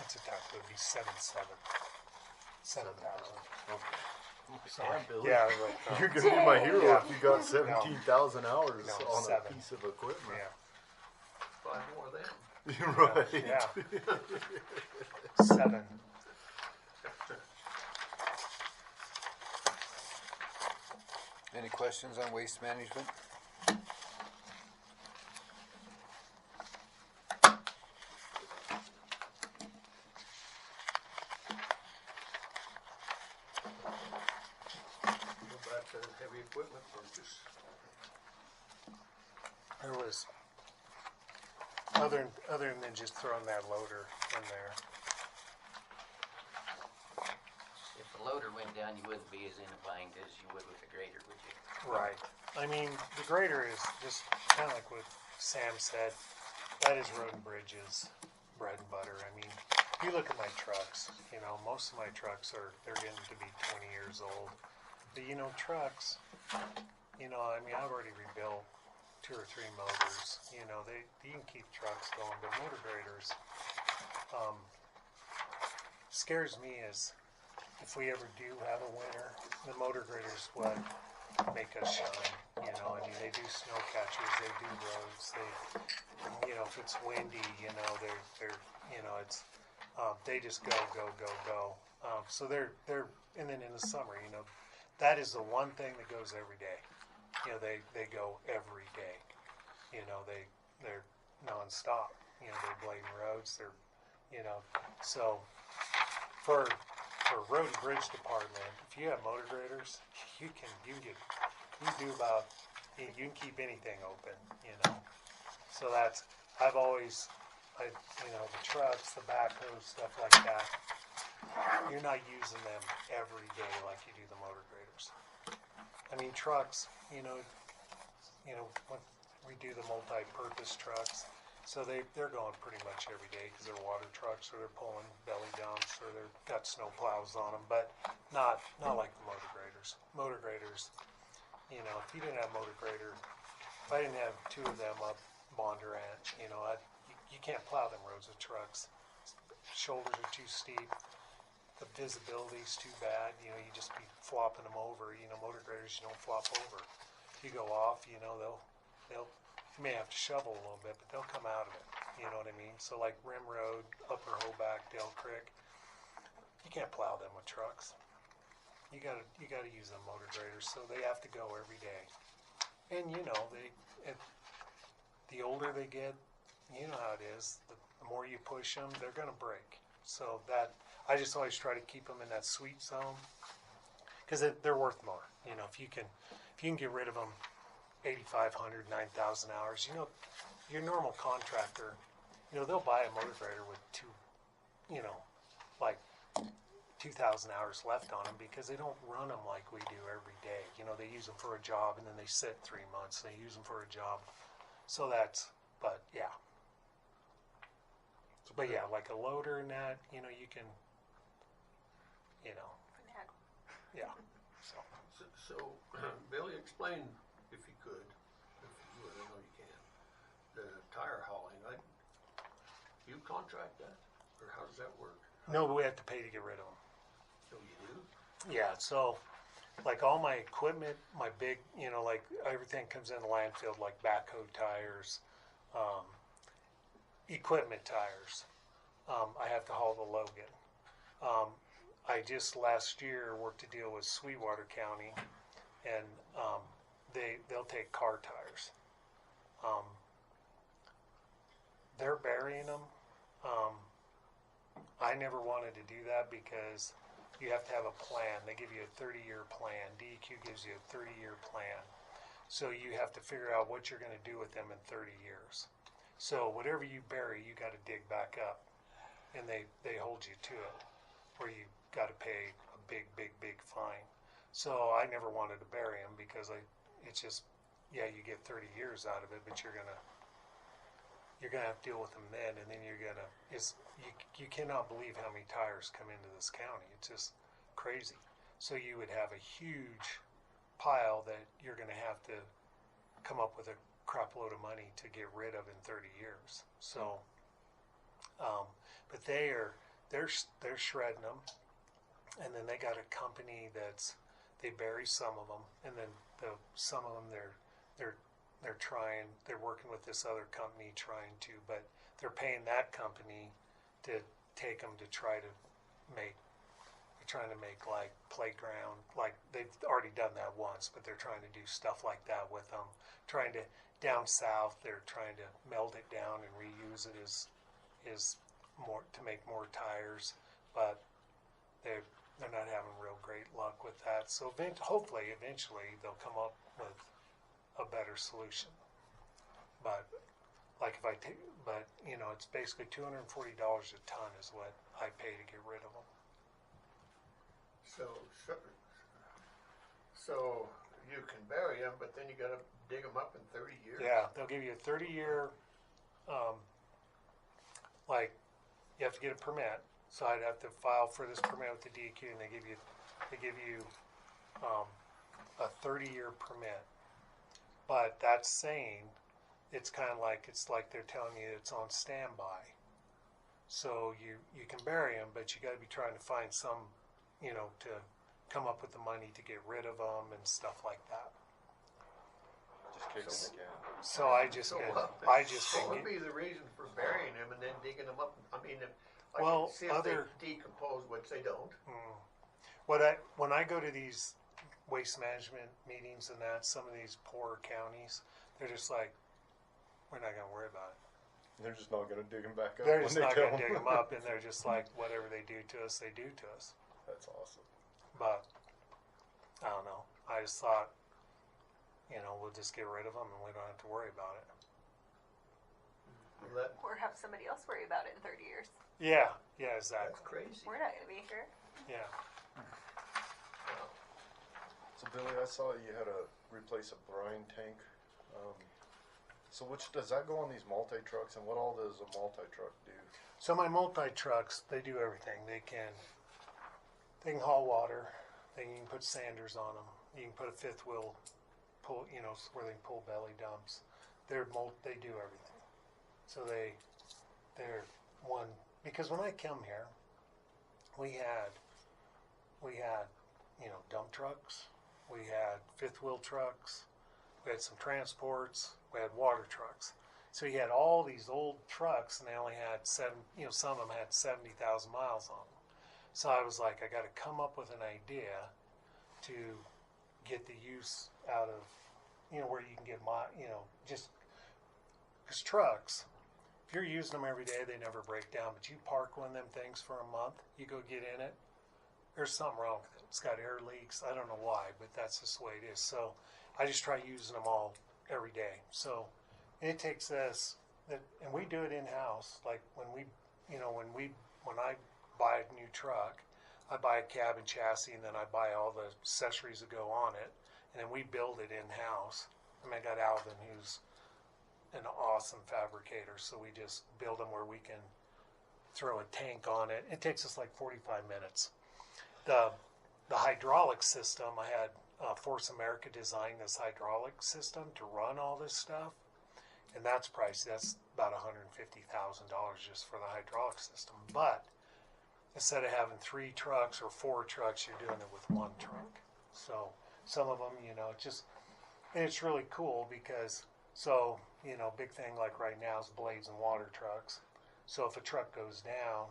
It's a typo. It'd be 7,000. Okay. Sorry. Damn, Billy. Yeah, right. You're gonna be my hero Yeah. if you got 17,000 hours No, on 7. a piece of equipment. Yeah. 5 more than. You're right. Yeah. 7. Any questions on waste management? Go back to heavy equipment purchase. There was other than just throwing that loader in there. If the loader went down, you wouldn't be as in a bind as you would with a grader, would you? Right. I mean, the grader is just kind of like what Sam said. That is road and bridges, bread and butter. I mean, if you look at my trucks, most of my trucks they're getting to be 20 years old. But trucks, I've already rebuilt 2 or 3 motors. You can keep trucks going, but motor graders, scares me is if we ever do have a winter, the motor graders what make us shine. They do snow catchers, they do roads, they, if it's windy, they're it's, they just go. So they're, and then in the summer, that is the one thing that goes every day. They go every day. They're nonstop. They're blading roads. So for road and bridge department, if you have motor graders, you can keep anything open. So I've always the trucks, the backhoes, stuff like that, you're not using them every day like you do the motor graders. I mean, trucks, when we do the multi-purpose trucks, so they're going pretty much every day because they're water trucks, or they're pulling belly dumps, or they've got snow plows on them, but not like the motor graders. Motor graders, if you didn't have motor grader, if I didn't have two of them up Bondurant, you can't plow them roads with trucks. Shoulders are too steep. The visibility's too bad. You just be flopping them over. Motor graders, you don't flop over. If you go off, they'll you may have to shovel a little bit, but they'll come out of it. You know what I mean? So like Rim Road, Upper Hoback, Dale Creek, you can't plow them with trucks. You gotta use them motor graders, so they have to go every day. And the older they get, you know how it is. The more you push them, they're gonna break. So that I just always try to keep them in that sweet zone because they're worth more. If you can get rid of them 8,500, 9,000 hours. Your normal contractor, they'll buy a motor grader with 2,000 hours left on them because they don't run them like we do every day. They use them for a job and then they sit 3 months. They use them for a job. So but yeah, like a loader and that, you can, yeah. So, Billy, explain, if you could, if you would, I know you can, the tire hauling. You contract that, or how does that work? No, but we have to pay to get rid of them. So you do? Yeah, so like all my equipment, my big, like everything comes in the landfill, like backhoe tires, equipment tires. I have to haul the Logan. I just last year worked a deal with Sweetwater County, and they'll take car tires. They're burying them. I never wanted to do that because you have to have a plan. They give you a 30-year plan. DEQ gives you a 30-year plan. So you have to figure out what you're going to do with them in 30 years. So whatever you bury, you got to dig back up, and they hold you to it, or you got to pay a big fine. So I never wanted to bury them because it's just, you get 30 years out of it, but you're gonna have to deal with them then, and then you cannot believe how many tires come into this county. It's just crazy. So you would have a huge pile that you're gonna have to come up with a crap load of money to get rid of in 30 years. So, but they're shredding them, and then they got a company they bury some of them, and then some of them they're working with this other company but they're paying that company to take them to trying to make like playground, like they've already done that once, but they're trying to do stuff like that with them. Trying to, down south, they're trying to melt it down and reuse it is more to make more tires, but they're not having real great luck with that. So hopefully, eventually, they'll come up with a better solution. But like it's basically $240 a ton is what I pay to get rid of them. So you can bury them, but then you got to dig them up in 30 years. Yeah, they'll give you a 30-year. You have to get a permit. So I'd have to file for this permit with the DEQ, and they give you a 30-year permit. But that's saying it's like they're telling you it's on standby. So you can bury them, but you got to be trying to find some, to come up with the money to get rid of them and stuff like that. Just kick them again. So what would be the reason for burying them and then digging them up? I mean, I can see if they decompose, which they don't. When I go to these waste management meetings and some of these poorer counties, they're just like, we're not going to worry about it. They're just not going to dig them back up. They're just not going to dig them up, and they're just like, whatever they do to us, they do to us. That's awesome. But I don't know. I just thought, we'll just get rid of them and we don't have to worry about it. Or have somebody else worry about it in 30 years. Yeah, exactly. That's crazy. We're not going to be here. Yeah. So Billy, I saw you had to replace a brine tank. So which, does that go on these multi-trucks, and what all does a multi-truck do? So my multi-trucks, they do everything. They can haul water. They can put sanders on them. You can put a fifth wheel pull, where they can pull belly dumps. They do everything. So they're one, because when I come here, we had dump trucks, we had fifth wheel trucks, we had some transports, we had water trucks. So you had all these old trucks, and they only had some of them had 70,000 miles on them. So I was like, I got to come up with an idea to get the use out of, where you can get just because trucks, if you're using them every day, they never break down. But you park one of them things for a month, you go get in it, there's something wrong with it. It's got air leaks. I don't know why, but that's just the way it is. So I just try using them all every day. So it takes us that, and we do it in house. Like when I buy a new truck, I buy a cab and chassis, and then I buy all the accessories that go on it, and then we build it in house. I got Alvin, who's an awesome fabricator, so we just build them where we can throw a tank on it. It takes us like 45 minutes. The hydraulic system, I had Force America design this hydraulic system to run all this stuff, and that's pricey. That's about $150,000 just for the hydraulic system. But instead of having 3 trucks or 4 trucks, you're doing it with 1 truck. So some of them, and it's really cool because, big thing like right now is blades and water trucks. So if a truck goes down,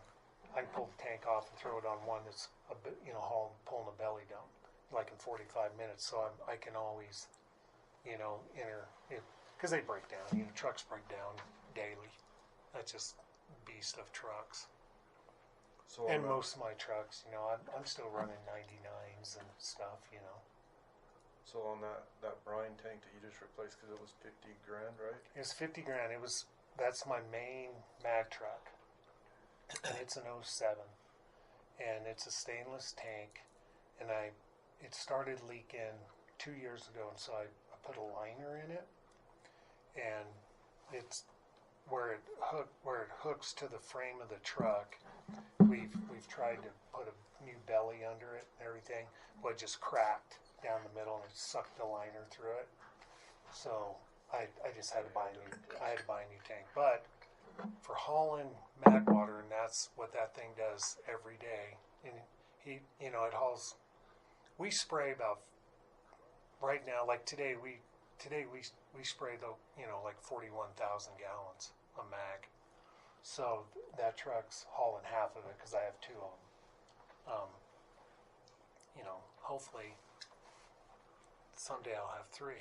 I can pull the tank off and throw it on one that's pulling a belly dump, like in 45 minutes. So I can always, because they break down. Trucks break down daily. That's just beast of trucks. So and most of my trucks, I'm still running 99s and stuff, So on that brine tank that you just replaced, because it was $50,000, right? It was $50,000. That's my main mag truck, and it's an 07, and it's a stainless tank, and it started leaking 2 years ago, and so I put a liner in it, and it's where it hooks to the frame of the truck. We've tried to put a new belly under it and everything, but it just cracked down the middle and it sucked the liner through it. So I just had to buy a new tank. But for hauling mag water, and that's what that thing does every day. And it hauls. We spray about right now, like today we spray like 41,000 gallons of mag. So that truck's hauling half of it because I have 2 of them. Hopefully someday I'll have 3.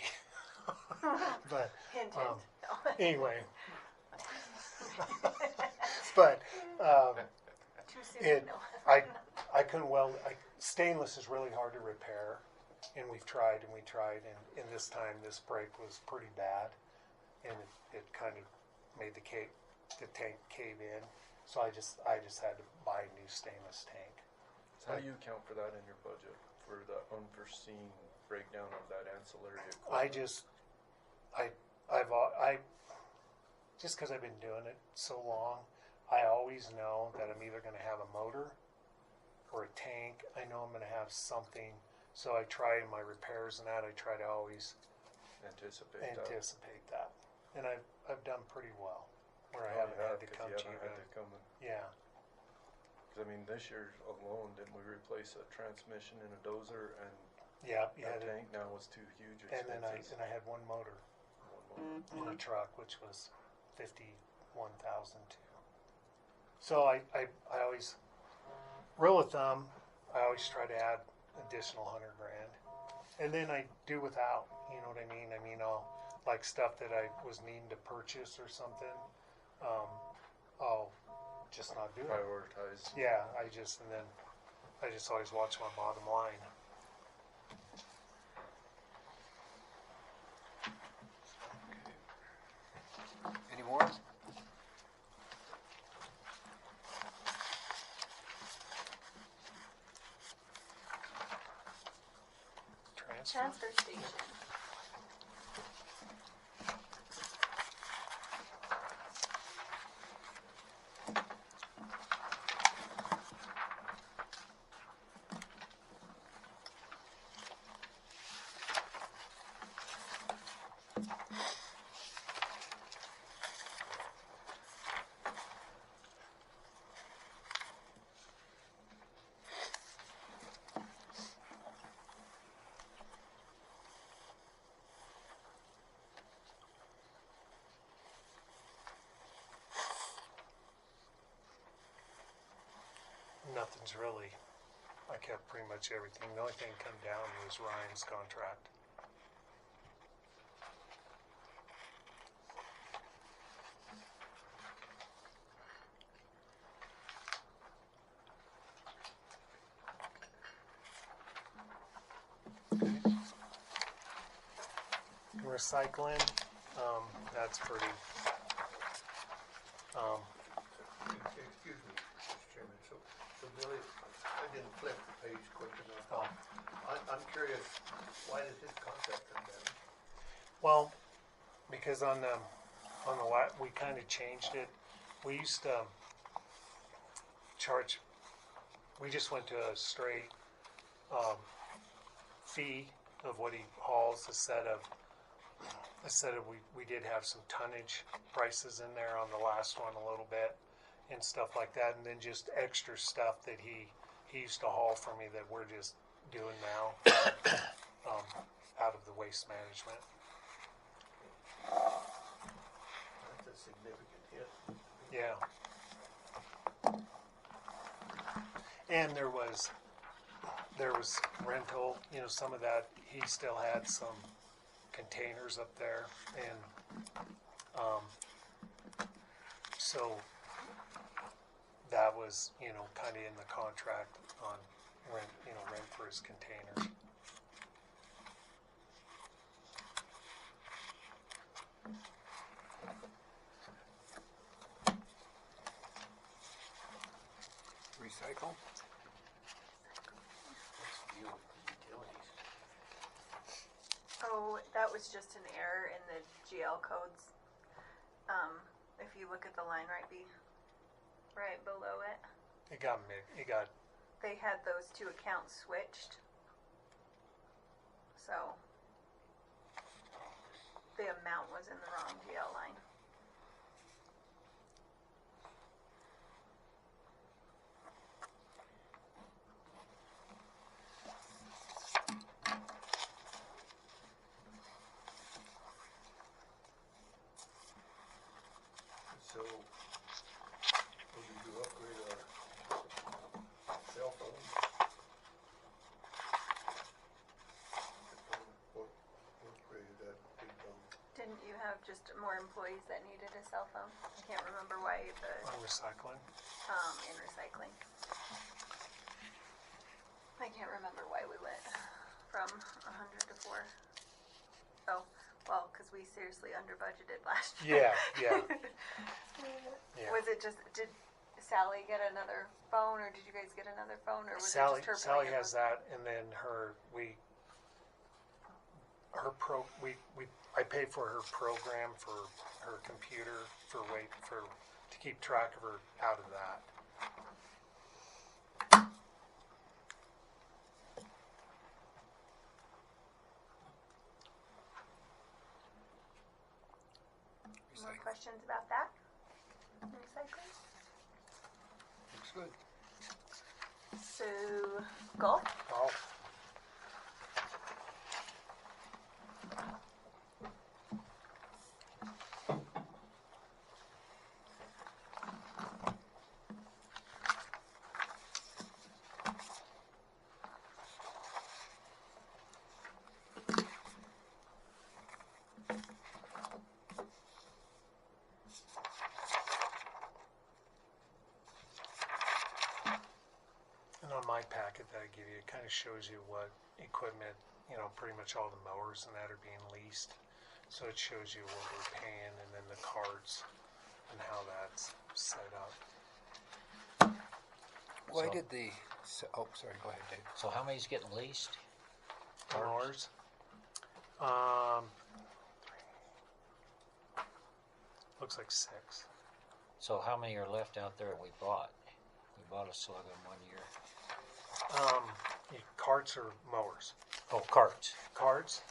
But Hint, anyway, but too soon. I couldn't weld. Stainless is really hard to repair, and we tried, and this time this break was pretty bad, and it kind of made the tank cave in. So I just had to buy a new stainless tank. So how do you account for that in your budget for the unforeseen breakdown of that ancillary equipment? Just because I've been doing it so long, I always know that I'm either going to have a motor or a tank. I know I'm going to have something, so I try in my repairs and that. I try to always anticipate that, and I've done pretty well. Where I haven't had to come to you. Yeah. Because this year alone, didn't we replace a transmission and a dozer, and that tank now was 2 huge expenses. And I had one motor in a truck, which was $51,000 too. So I always, rule of thumb, I always try to add additional $100,000, and then I do without. You know what I mean? I'll like stuff that I was needing to purchase or something. I'll just not do it. Prioritize. Yeah, I just always watch my bottom line. Any more? Transfer station. Nothing's really, I kept pretty much everything. The only thing come down was Ryan's contract. Recycling, that's pretty, Excuse me, Mr. Chairman, so Billy, I didn't flip the page quick enough. I'm curious, why did his contract come down? well, because on the we kind of changed it. We used to charge, we just went to a straight fee of what he hauls instead of we did have some tonnage prices in there on the last one a little bit and stuff like that, and then just extra stuff that he used to haul for me that we're just doing now out of the waste management. That's a significant hit. Yeah. And there was rental, some of that, he still had some containers up there, and so that was, kind of in the contract on rent for his containers. Recycle. Oh, that was just an error in the GL codes. If you look at the line right below it, they had those two accounts switched. So the amount was in the wrong GL line. So, we need to upgrade our cell phone. What upgraded that big phone? Didn't you have just more employees that needed a cell phone? I can't remember why Recycling? in recycling. I can't remember why we went from 100 to 4. Oh, well, because we seriously under budgeted last year. Yeah. Was it just, did Sally get another phone, or did you guys get another phone, or was Sally it just her? Sally playing has with- that, and then I pay for her program for her computer to keep track of her out of that. More questions about that? Recycling? Looks good. So, golf? Golf. And on my packet that I give you, it kind of shows you what equipment, pretty much all the mowers and that are being leased. So it shows you what we're paying and then the cards and how that's set up. Why did the? Oh, sorry. Go ahead, Dave. So how many's getting leased? Mowers? Looks like 6. So how many are left out there we bought? We bought a slug in 1 year. Carts or mowers? Oh, carts. Carts.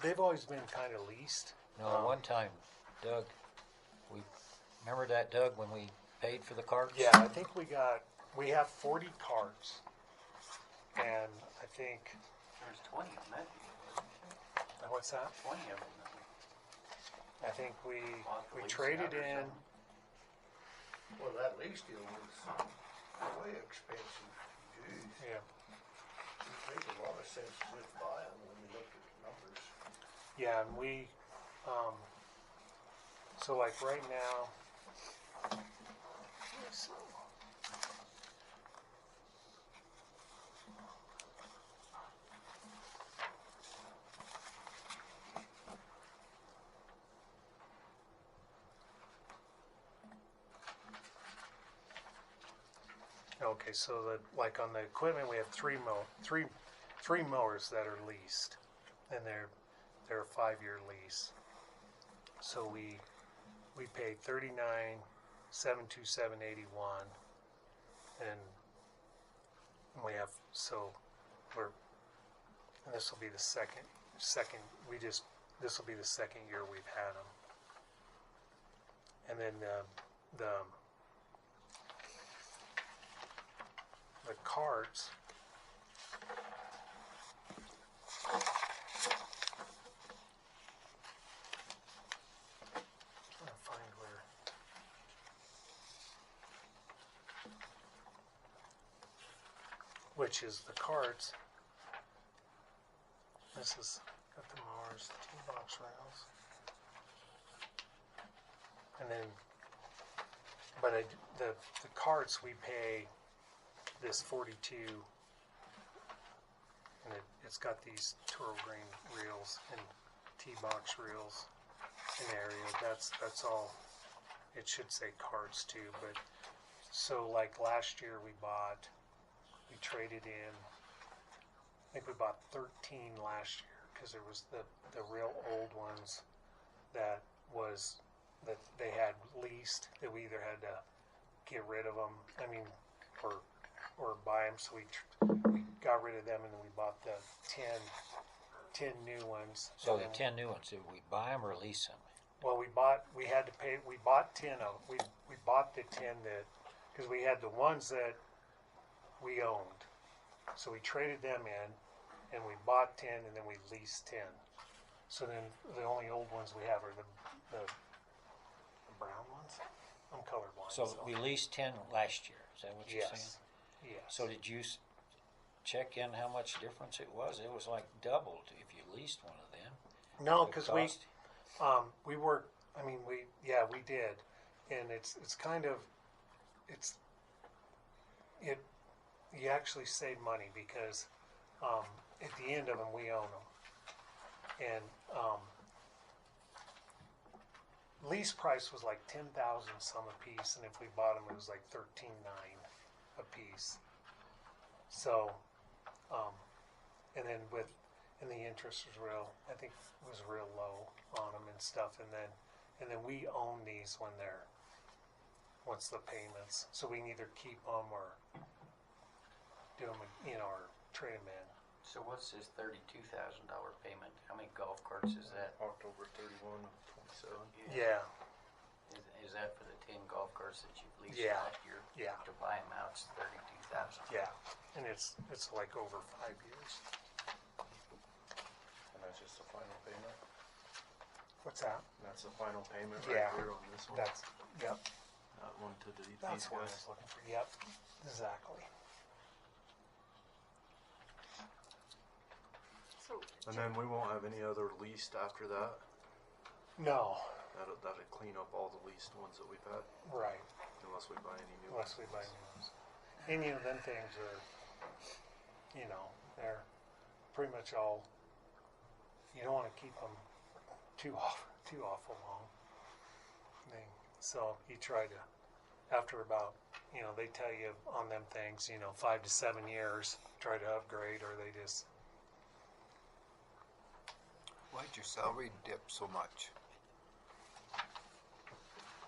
They've always been kind of leased. No, one time, Doug, remember that, Doug, when we paid for the carts? Yeah, I think we have 40 carts. And I think, There's 20 of them. what's that? 20 of them. I think we lease traded out or in, Well, that lease deal was way expensive. Jeez. yeah, It made a lot of sense to just buy them when you looked at the numbers. yeah, and we, so like right now, let's see. Okay, so that like on the equipment, we have three mowers that are leased, and they're a 5-year lease. So we paid $39,727.81, and we have this will be the second this will be the second year we've had them, and then the carts. Trying to find where. Which is the carts. This is got the mowers, the T-box rails, and then. But the carts we pay. This 42, and it's got these Toro Green reels and T-box reels in the area. That's all. It should say carts too, but so like last year we traded in. I think we bought 13 last year because there was the real old ones that they had leased that we either had to get rid of them. I mean, or buy them, so we got rid of them, and then we bought the 10 new ones. So the 10 new ones, did we buy them or lease them? Well, we bought 10 of them. We bought the 10 that, because we had the ones that we owned. So we traded them in, and we bought 10, and then we leased 10. So then the only old ones we have are the brown ones. I'm colorblind. So we leased 10 last year, is that what you're saying? Yes. So did you check in how much difference it was? It was like doubled if you leased one of them. No, because we worked. I mean, we did, and it's kind of you actually save money because at the end of them we own them, and lease price was like 10,000 some a piece, and if we bought them it was like 13,900 a piece. So, and then the interest was I think it was real low on them and stuff, and then we own these once the payments, so we can either keep them or do them, or trade them in. So what's this $32,000 payment? How many golf carts is that? October 31 of 27. Yeah. Is that for the 10 golf carts that you've leased Yeah. last year? Yeah. To buy them out, it's $32,000. Yeah, and it's like over 5 years. And that's just the final payment? What's that? And that's the final payment Yeah. right here on this one? Yep. That one to That's these what I guys? was looking for. Yep, exactly. And then we won't have any other leased after that? No. That'll clean up all the leased ones that we've had? Right. Unless we buy any new ones? Unless we buy new ones. And them things are, they're pretty much all, you don't want to keep them too awful long. So you try to, after about, they tell you on them things, 5 to 7 years, try to upgrade, or they just, did your salary dip so much?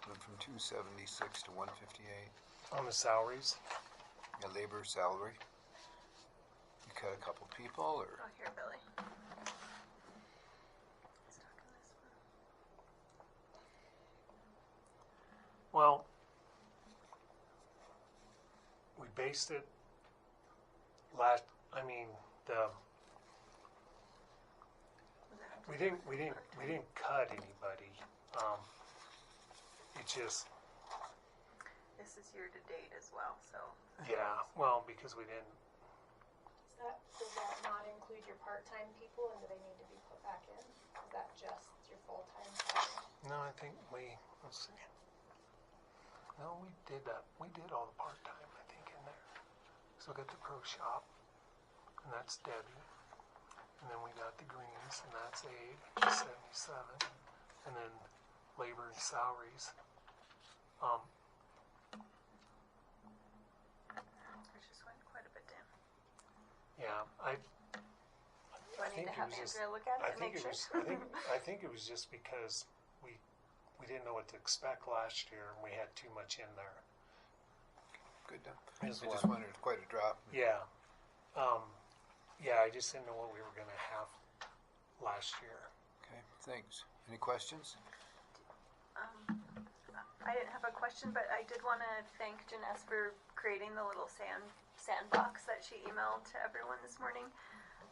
Went from 276 to 158. On the salaries? Your labor salary? You cut a couple people, or? Oh, here, Billy. Well, we based it we didn't cut anybody. It just, This is year to date as well, so. yeah, well, because we didn't, Does that not include your part-time people, and do they need to be put back in? Is that just your full-time salary? no, I think let's see. No, we did that. We did all the part-time, I think, in there. So we got the pro shop, and that's Debbie. And then we got the greens, and that's Abe, which is 77. And then labor and salaries. It just went quite a bit down. Yeah, Do I need to have Andrea look at it and make sure? I think it was just because we didn't know what to expect last year, and we had too much in there. Good. I just wondered, quite a drop. Yeah. Yeah, I just didn't know what we were going to have last year. Okay, thanks. Any questions? I didn't have a question, but I did want to thank Janess for creating the little sandbox that she emailed to everyone this morning.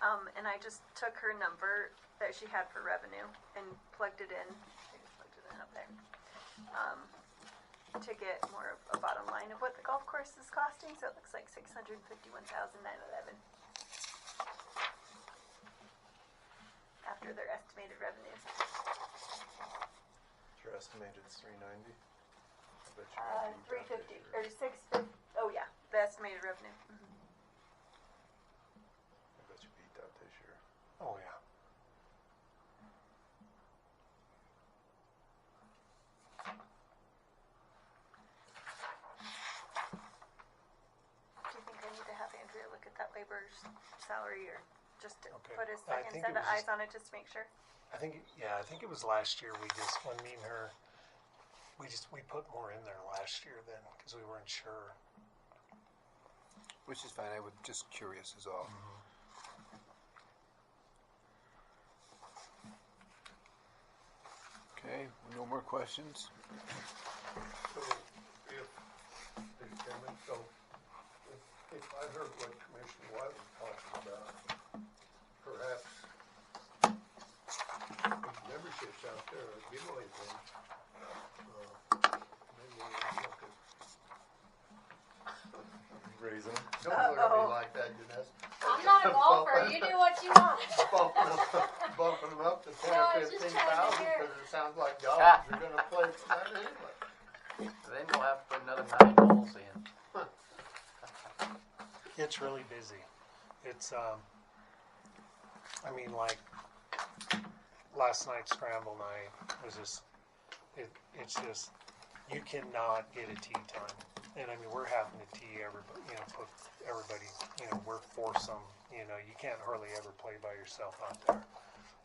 And I just took her number that she had for revenue and plugged it in. I just plugged it in up there. To get more of a bottom line of what the golf course is costing. So it looks like $651,911 after their estimated revenues. Your estimated is 390. I bet you 350 or 650. Oh yeah, the estimated revenue. Mm-hmm. I bet you beat that this year. Oh yeah. Do you think I need to have Andrea look at that labor's salary, or just to Okay. put a I second think set it of was eyes on it just to make sure? I think it was last year. When me and her, we put more in there last year then because we weren't sure. Which is fine. I was just curious is all. Okay, no more questions? So if I heard what Commissioner White was talking about, perhaps these memberships out there are giveaway things. Maybe we look at Raising. Don't look at me like that, Janess. I'm not a golfer, you do what you want. Bumping them up to 10 No, I or was just 15,000 trying to hear. because it sounds like dollars are going to play for that anyway. Then we'll have to put another 9 holes in. It's really busy. It's like last night's scramble night was just it's just you cannot get a tee time. And I mean, we're having to tee everybody, put everybody, we're foursome, you can't hardly ever play by yourself out there.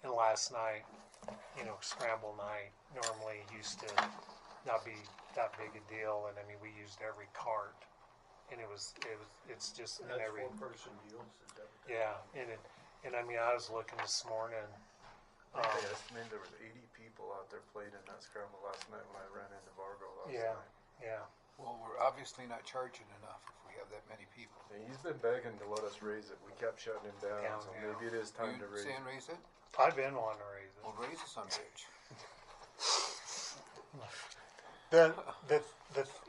And last night, scramble night normally used to not be that big a deal. And I mean, we used every cart, and it's just And in that's every, 4-person deals. Is that what yeah. And I mean, I was looking this morning. I think they estimated there was 80 people out there played in that scramble last night when I ran into Vargo last night. Yeah. Well, we're obviously not charging enough if we have that many people. And he's been begging to let us raise it. We kept shutting him down, Yeah. so maybe it is time You to raise saying it. raise it? I've been wanting to raise it. Well, raise it some bitch.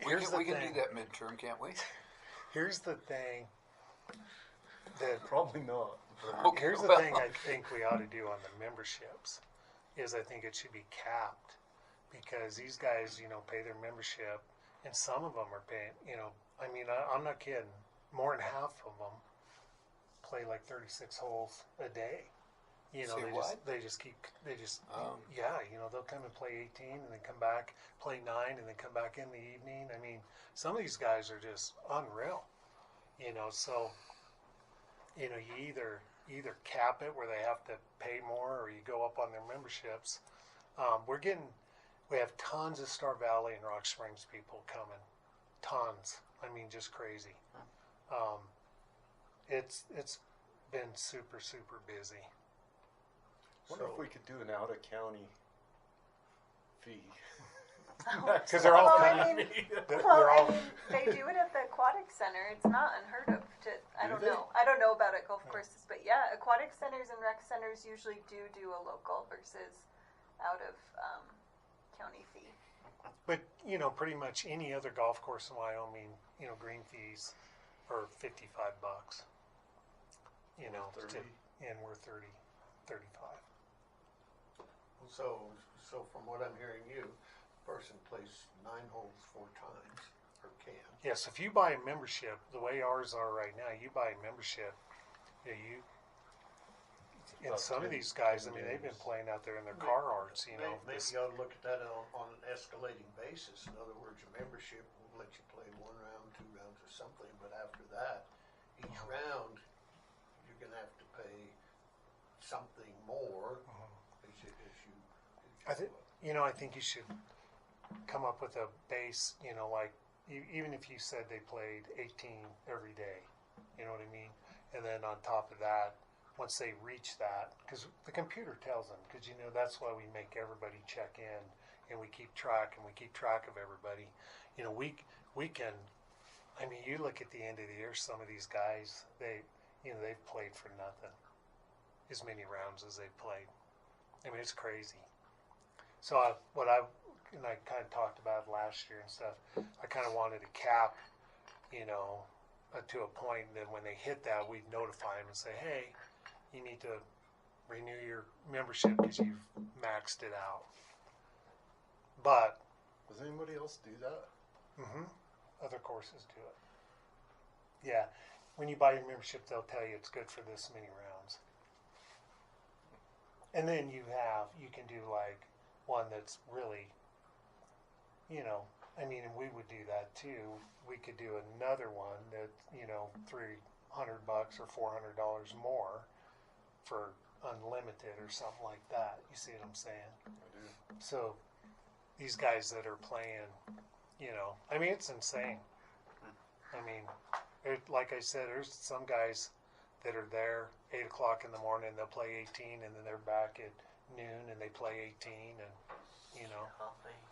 Here's the we can thing. do that midterm, can't we? Here's the thing. That Probably not. Okay, here's the well. thing I think we ought to do on the memberships is I think it should be capped because these guys, pay their membership, and some of them are paying. I mean, I'm not kidding. More than half of them play like 36 holes a day. Say what? They'll come and play 18 and then come back, play 9 and then come back in the evening. I mean, some of these guys are just unreal, so, you either cap it where they have to pay more, or you go up on their memberships. We have tons of Star Valley and Rock Springs people coming, tons. I mean, just crazy. It's been super busy. Wonder if we could do an out of county fee. Because they're all Well, coming. They do it at the aquatic center. It's not unheard of to. I don't know about at golf courses, but yeah, aquatic centers and rec centers usually do a local versus out of county fee. But pretty much any other golf course in Wyoming, green fees are $55. 30. And we're 35. So from what I'm hearing you, person plays 9 holes 4 times, or can. Yes, if you buy a membership, the way ours are right now, you buy a membership, and some of these guys, I mean, they've been playing out there in their car arts, Maybe you ought to look at that on an escalating basis. In other words, a membership will let you play 1 round, 2 rounds, or something, but after that, each round, you're going to have to pay something more as you I think you should come up with a base, like, even if you said they played 18 every day, you know what I mean? And then on top of that, once they reach that, because the computer tells them, because that's why we make everybody check in, and we keep track of everybody. We can, I mean, you look at the end of the year, some of these guys, they've played for nothing, as many rounds as they've played. I mean, it's crazy. So I kind of talked about last year and stuff, I kind of wanted to cap, to a point, and then when they hit that, we'd notify them and say, hey, you need to renew your membership because you've maxed it out. But does anybody else do that? Other courses do it. Yeah, when you buy your membership, they'll tell you it's good for this many rounds. And then you can do like one that's really, I mean, and we would do that too. We could do another one that, $300 or $400 more for unlimited or something like that. You see what I'm saying? I do. So these guys that are playing, I mean, it's insane. I mean, like I said, there's some guys that are there 8 o'clock in the morning, they'll play 18, and then they're back at noon and they play 18, and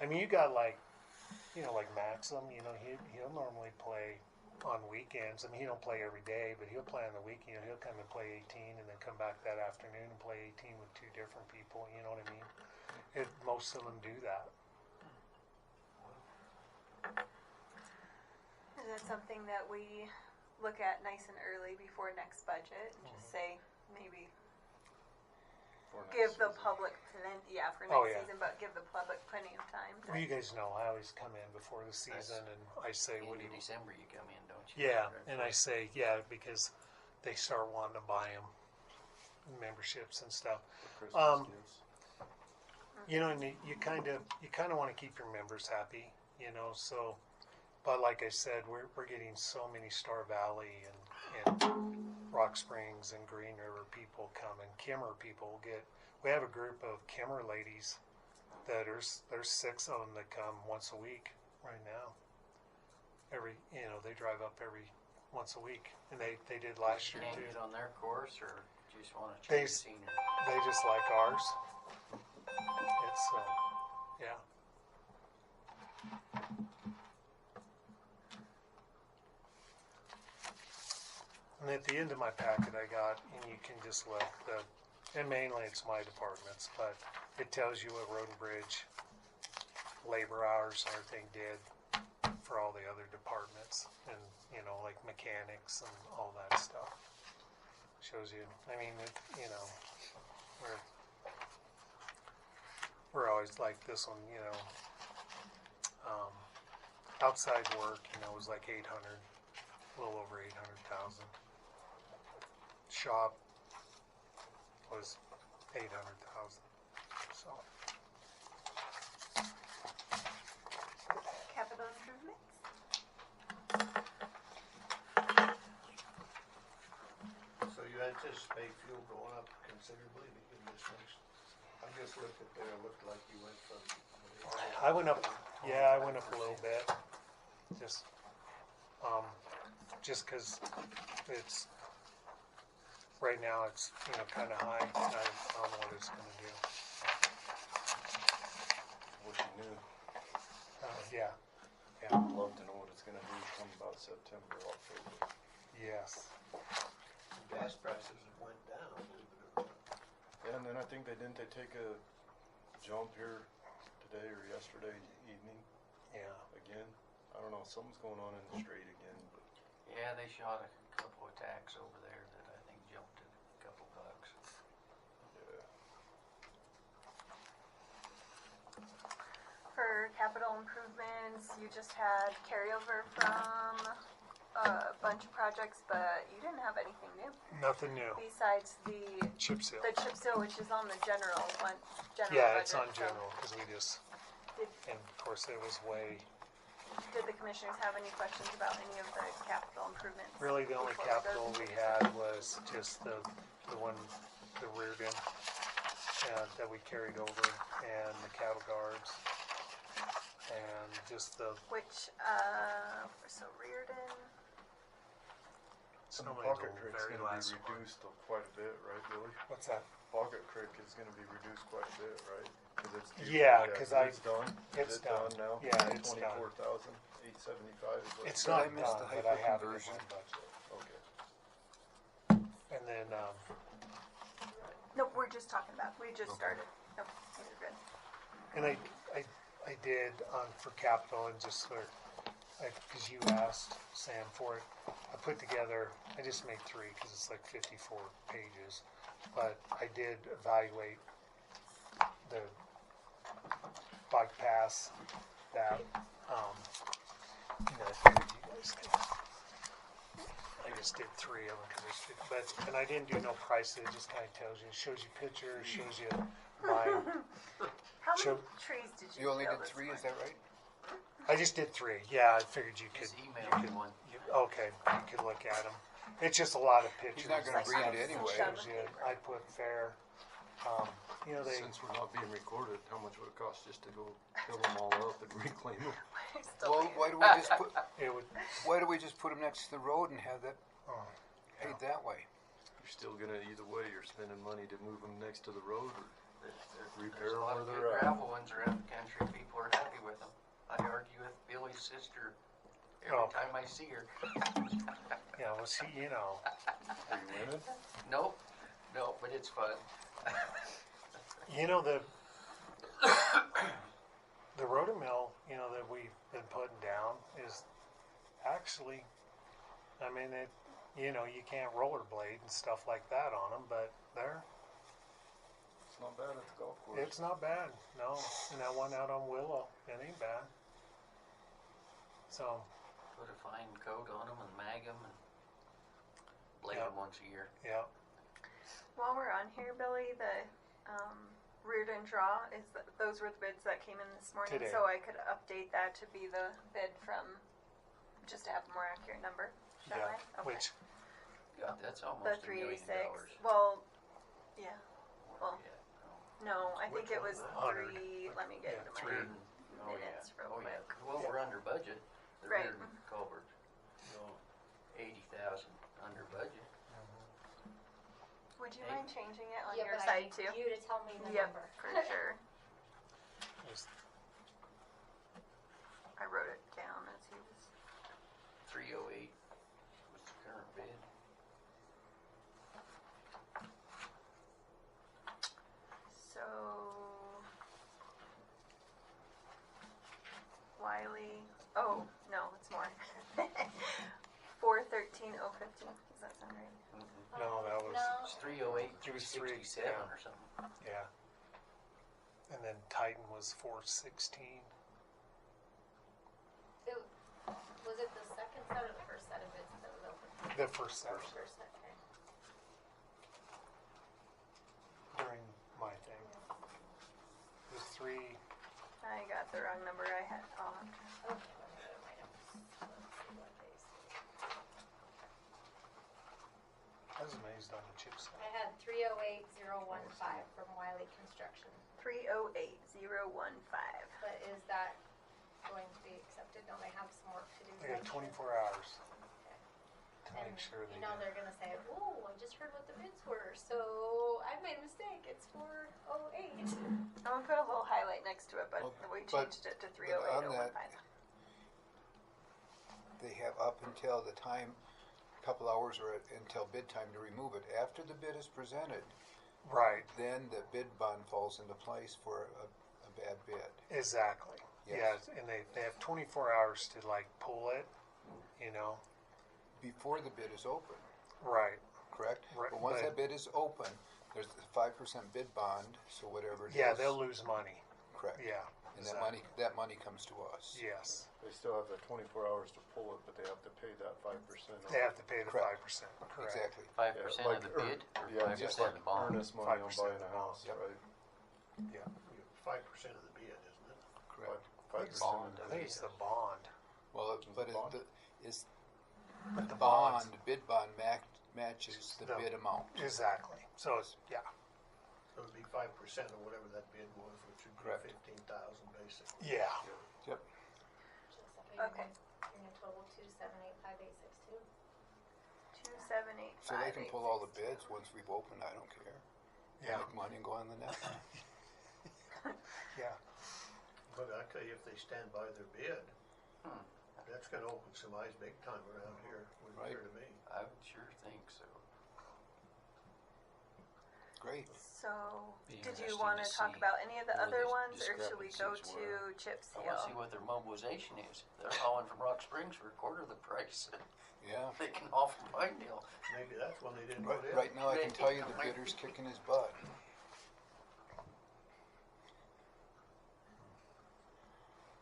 I mean, you got like Maxim, he'll normally play on weekends. I mean, he don't play every day, but he'll play on the weekend. He'll come and play 18 and then come back that afternoon and play 18 with 2 different people. You know what I mean? Most of them do that. Is that something that we look at nice and early before next budget and just say maybe give the public for next season, but give the public plenty of time. Well, you guys know I always come in before the season and I say, "What do you?" December you come in, don't you? Yeah, and I say, because they start wanting to buy them memberships and stuff. And you kind of want to keep your members happy, So, but like I said, we're getting so many Star Valley and Rock Springs and Green River people come, and Kimmer people we have a group of Kimmer ladies that there's 6 of them that come once a week right now. They drive up every once a week, and they did last year too. Get on their course, or do you just want to change the scenery? They just like ours. It's yeah. And at the end of my packet I got, and you can just look, and mainly it's my departments, but it tells you what road and bridge labor hours and everything did for all the other departments, and like mechanics and all that stuff. Shows you, I mean, we're always like this one, outside work, was like 800, a little over 800,000. Shop was 800,000. So Capital improvements. So you had anticipate fuel going up considerably in this next, I just looked at there, it looked like you went from. I went up, yeah, I went up a little bit. Just cause it's, right now it's, kinda high. I don't know what it's gonna do. Wish you knew. Yeah. I'd love to know what it's gonna do come about September, October. Yes. Gas prices have went down, believe it or not. Yeah, and then I think they take a jump here today or yesterday evening. Yeah. Again. I don't know, something's going on in the strait again, but. Yeah, they shot a couple of attacks over there that I think jumped it a couple bucks. Yeah. For capital improvements, you just had carryover from a bunch of projects, but you didn't have anything new. Nothing new. Besides the Chip seal. the chip seal, which is on the general one. General Yeah, budget, it's on so general, cause we just, and of course it was way, did the commissioners have any questions about any of the capital improvements? really the only before capital go? we had was just the one, the Reardon, that we carried over, and the cattle guards, and just the, Which, so Reardon. so And the many Pocket little Creek's very gonna last be one. reduced quite a bit, right, Billy? What's that? Pocket Creek is gonna be reduced quite a bit, right? Cause it's due. Yeah, 'cause it's done. it's Is it done now? Yeah, it's done. 24,875 is what. It's Did not I miss done, the but I have it in hyper-conversion? my budget. Okay. And then, Nope, we're just talking about. We just started. Nope, you're good. and I did, for capital and just for, cause you asked Sam for it, I put together, I just made 3, cause it's like 54 pages, but I did evaluate the bike pass that, I figured you guys could, I just did 3 of them, and I didn't do no prices, it just kinda tells you, shows you pictures, shows you mine. How many Sure. trees did you? You only kill did this 3, is month? that right? I just did 3. Yeah, I figured you could. Just email you me could, one. okay, you could look at them. It's just a lot of pictures. He's not gonna and read stuff. it anyway. Shows you- I put fair. They. Since we're not being recorded, how much would it cost just to go fill them all up and reclaim them? Well, why do we just put? It would. Why do we just put them next to the road and have that paid that way? You're still gonna, either way, you're spending money to move them next to the road or repair There's a them lot where of good they're at. gravel ones around the country. People are happy with them. I argue with Billy's sister every Oh. time I see her. Yeah, well, see, Are you winning? Nope, but it's fun. the rotomill, that we've been putting down is actually, I mean, you can't rollerblade and stuff like that on them, but It's not bad at the golf course. it's not bad, no. And that one out on Willow, it ain't bad. So, Put a fine coat on them and mag them and blade Yeah. them once a year. yeah. While we're on here, Billy, the Reardon draw those were the bids that came in this morning, Today. so I could update that to be the bid from, just to have a more accurate number. Shall Yeah, I? Okay. which, God, that's The almost $1 million. 386. Well, yeah. Well, Yeah. no, I think Which it one? was 100. 3. Let me get Yeah, into 3. my Oh, yeah. minutes real Oh, yeah. quick. Well, we're under budget. The Right. Reardon culvert, No. 80,000 under budget. Would you Hey. mind changing it on Yeah, your but I side need too? you to tell me the Yep, number. for sure. was I wrote it down as he was. 308 was the current bid. So Wiley. Oh no, it's more. 413,015. Does that sound right? no, that was, It's 308, It was 367 yeah. or something. yeah. And then Titan was 416. Was it the second set or the first set of bids that was open? The first set. First set, okay. During my thing. It was 3. I got the wrong number. I had. Okay, let me go to my notes. Let's see what they say. I was amazed on the chip seal. I had 308015 from Wiley Construction. 308015. But is that going to be accepted? Don't they have some work to do? They got 24 hours to And make sure they you know do. they're gonna say, "Oh, I just heard what the bids were, so I made a mistake. It's 408." I'm gonna put a little highlight next to it, but we changed it to but on 308015. They have up until the time, a couple hours or until bid time to remove it. After the bid is presented, Right. then the bid bond falls into place for a bad bid. Exactly. Yes. Yeah, and they have 24 hours to like pull it, you know. Before the bid is open, Right. correct? Right, But once but- that bid is open, there's the 5% bid bond, so whatever it is. Yeah, they'll lose money. Correct. Yeah. And that money comes to us. Yes. They still have the 24 hours to pull it, but they have to pay that 5%. They have to pay the Correct. 5%. Correct. Exactly. 5% of the bid or Yeah, 5% just of like the bond? earnest money on 5% buying a house, Yep. right? Yeah. 5% of the bid, isn't it? Correct. 5% Bond. of the I think it's the bond. Well, but bond? is But the bid bond matches the bid amount. Exactly. So it's, yeah. So it'd be 5% of whatever that bid was, which would be Correct. 15,000 basically. Yeah. Yep. Okay. Bring a total 2785862. 2785. So they can pull all the bids once we've opened, I don't care. Yeah. Make money and go on the next. Yeah. But I tell you, if they stand by their bid, that's gonna open some eyes big time around here, would Right. appear to me. I would sure think so. Great. So, Be did you interesting want to to talk see about any of the where other the ones, or should we go discrepancies to were. chip I want to see seal? what their mobilization is. They're hauling from Rock Springs for a quarter of the price. Yeah. They can haul from Pinedale. Maybe that's when they didn't Right, put in. right now, I can tell you the bidder's kicking his butt.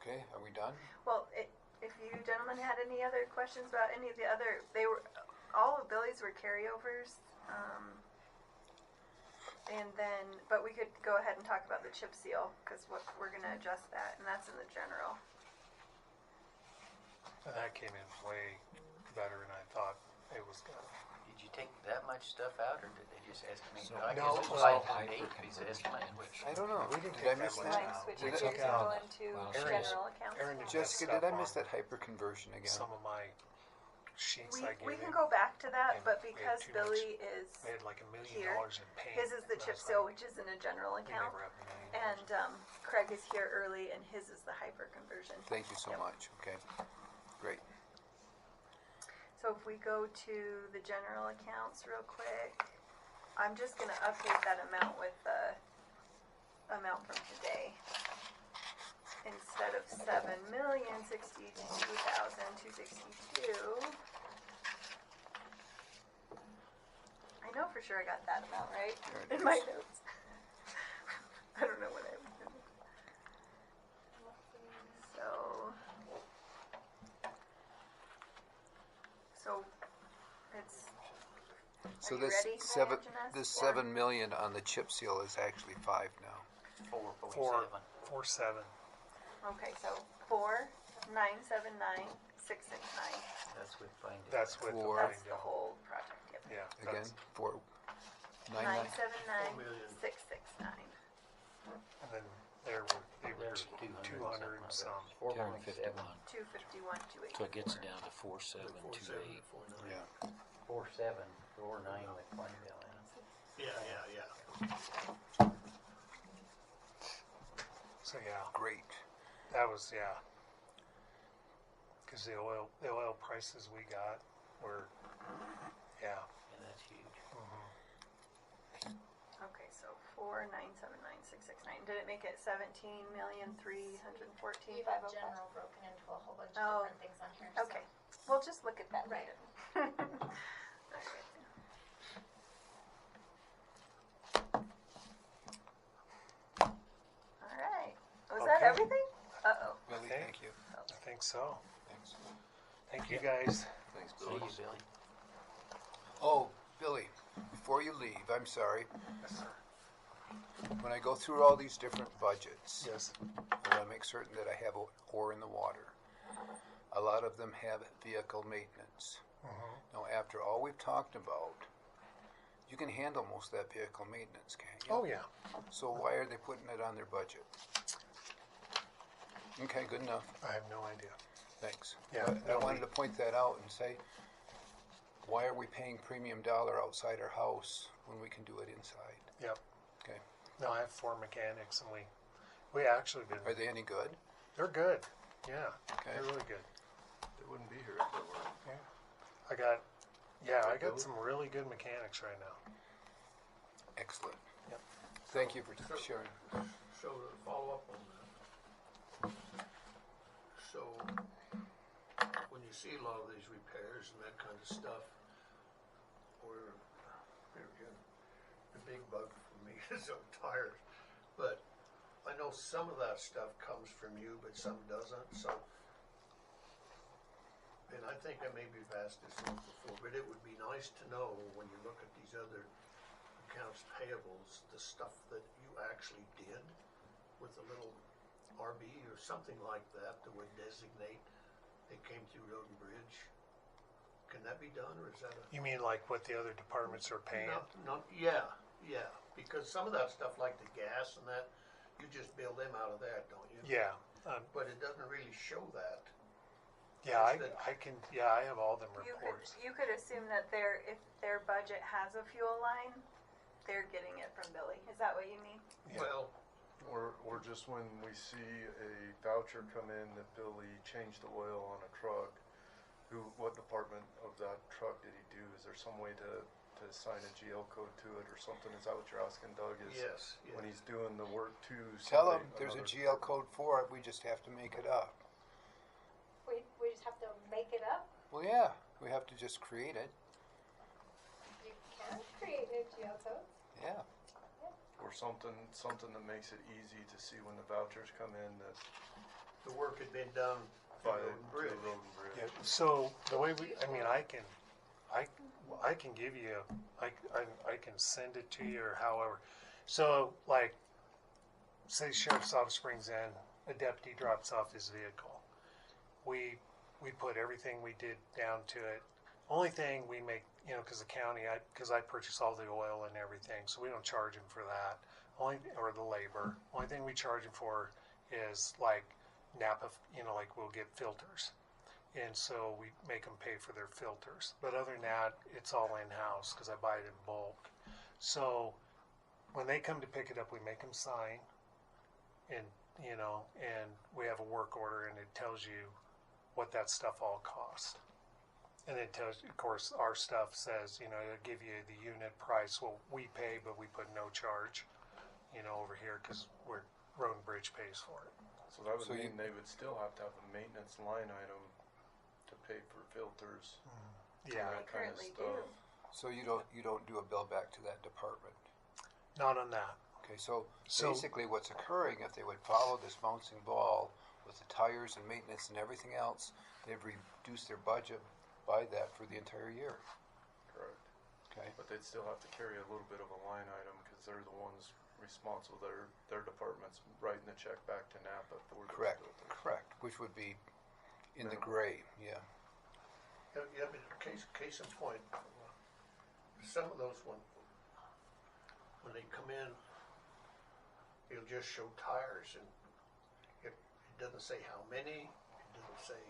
Okay, are we done? Well, if you gentlemen had any other questions about any of the other, all of Billy's were carryovers. And then, but we could go ahead and talk about the chip seal, because we're gonna adjust that, and that's in the general. And that came in way better than I thought it was gonna. Did you take that much stuff out, or did they just estimate? So- I No, guess it was well- like an 8-piece estimate. I don't know. We didn't Did I take miss that that? much Like out. switch We gears took and out go into Erin's- general accounts. Erin did that Jessica, stuff did I miss on that hyperconversion again? some of my sheets I gave We can him. go back to that, And but we had because too Billy is They had like $1 million here, in paint. his is the and I chip was seal, like, which is in a general we account. never have $1 million. And Craig is here early, and his is the hyperconversion. Thank you so Yep. much. Okay, great. So if we go to the general accounts real quick, I'm just gonna update that amount with the amount from today. Instead of 7,062,262. I know for sure I got that amount right There it in is. my notes. I don't know what I was doing. So it's. So Are you this ready, seven, Anjanette? this Or- 7 million on the chip seal is actually 5 now. 4.7. 4.7. Okay, so 4,979,669. That's with Pinedale. That's with the For- That's the Pinedale. whole project. Yep. Yeah. Again, that's- 979,669. And then they were There's 200 and some. 4.7. 251, 280. So it gets it down to 4728. Yeah. 4.7, 4.9 with Pinedale. Yeah. So yeah, Great. that was because the oil prices we got were Yeah, that's huge. Okay, so 4,979,669. Did it make it 17,314,505? You have general broken into a whole bunch of Oh, different things on here. so- Okay, we'll just look at that Right. later. Okay. All right. Was that Okay. everything? Uh-oh. Billy, Okay. thank you. I think so. Thanks. Thank you guys. Thanks, See Billy. you, Billy. Oh, Billy, before you leave, I'm sorry. Yes, sir. When I go through all these different budgets, Yes. I want to make certain that I have ore in the water. A lot of them have vehicle maintenance. Now, after all we've talked about, You can handle most of that vehicle maintenance, can't you? Oh, yeah. So why are they putting it on their budget? Okay, good enough. I have no idea. Thanks. Yeah, I wanted to point that out and say, why are we paying premium dollar outside our house when we can do it inside? Yep. Okay. No, I have 4 mechanics, and we actually been. Are they any good? They're good. Yeah. Okay. They're really good. They wouldn't be here if they weren't. Yeah. I got some really good mechanics right now. Excellent. Yep. Thank you for sharing. So to follow up on that, so when you see a lot of these repairs and that kind of stuff, where here again, the big bug for me is on tires. But I know some of that stuff comes from you, but some doesn't. So, and I think I maybe have asked this once before, but it would be nice to know when you look at these other accounts payables, the stuff that you actually did with a little RB or something like that that would designate it came through Road and Bridge. Can that be done, or is that a? You mean like what the other departments are paying? Yeah, because some of that stuff like the gas and that, you just bill them out of that, don't you? Yeah. But it doesn't really show that. Yeah, I can. Yeah, I have all them reports. You could assume that if their budget has a fuel line, they're getting it from Billy. Is that what you mean? Yeah. Well, Or just when we see a voucher come in that Billy changed the oil on a truck, what department of that truck did he do? Is there some way to assign a GL code to it or something? Is that what you're asking, Doug? Yes. When he's doing the work to Tell somebody, them there's a another- GL code for it. We just have to make it up. We just have to make it up. Well, yeah, we have to just create it. You can create new GL codes. Yeah. or something that makes it easy to see when the vouchers come in that the work had been done by Road and Bridge. Road and Bridge. Yeah, so the way I can give you, I can send it to you or however. So like, say Sheriff's Office brings in, a deputy drops off his vehicle. We put everything we did down to it. Only thing we make, because the county, because I purchase all the oil and everything, so we don't charge him for that. Or the labor. Only thing we charge him for is like Napa, like we'll get filters. And so we make them pay for their filters. But other than that, it's all in-house because I buy it in bulk. So when they come to pick it up, we make them sign. And, and we have a work order and it tells you what that stuff all costs. And it tells, of course, our stuff says, it'll give you the unit price. Well, we pay, but we put no charge, over here because Road and Bridge pays for it. So that would mean they would still have to have a maintenance line item to pay for filters. Yeah, that kind of stuff. So you don't do a bill back to that department. Not on that. Okay, so basically what's occurring, if they would follow this bouncing ball with the tires and maintenance and everything else, they've reduced their budget by that for the entire year. Correct. Okay. But they'd still have to carry a little bit of a line item because they're the ones responsible. Their department's writing the check back to Napa for those Correct. filters. Correct. Which would be in the gray. Yeah. Yeah, but case in point, some of those when they come in, it'll just show tires and it doesn't say how many, it doesn't say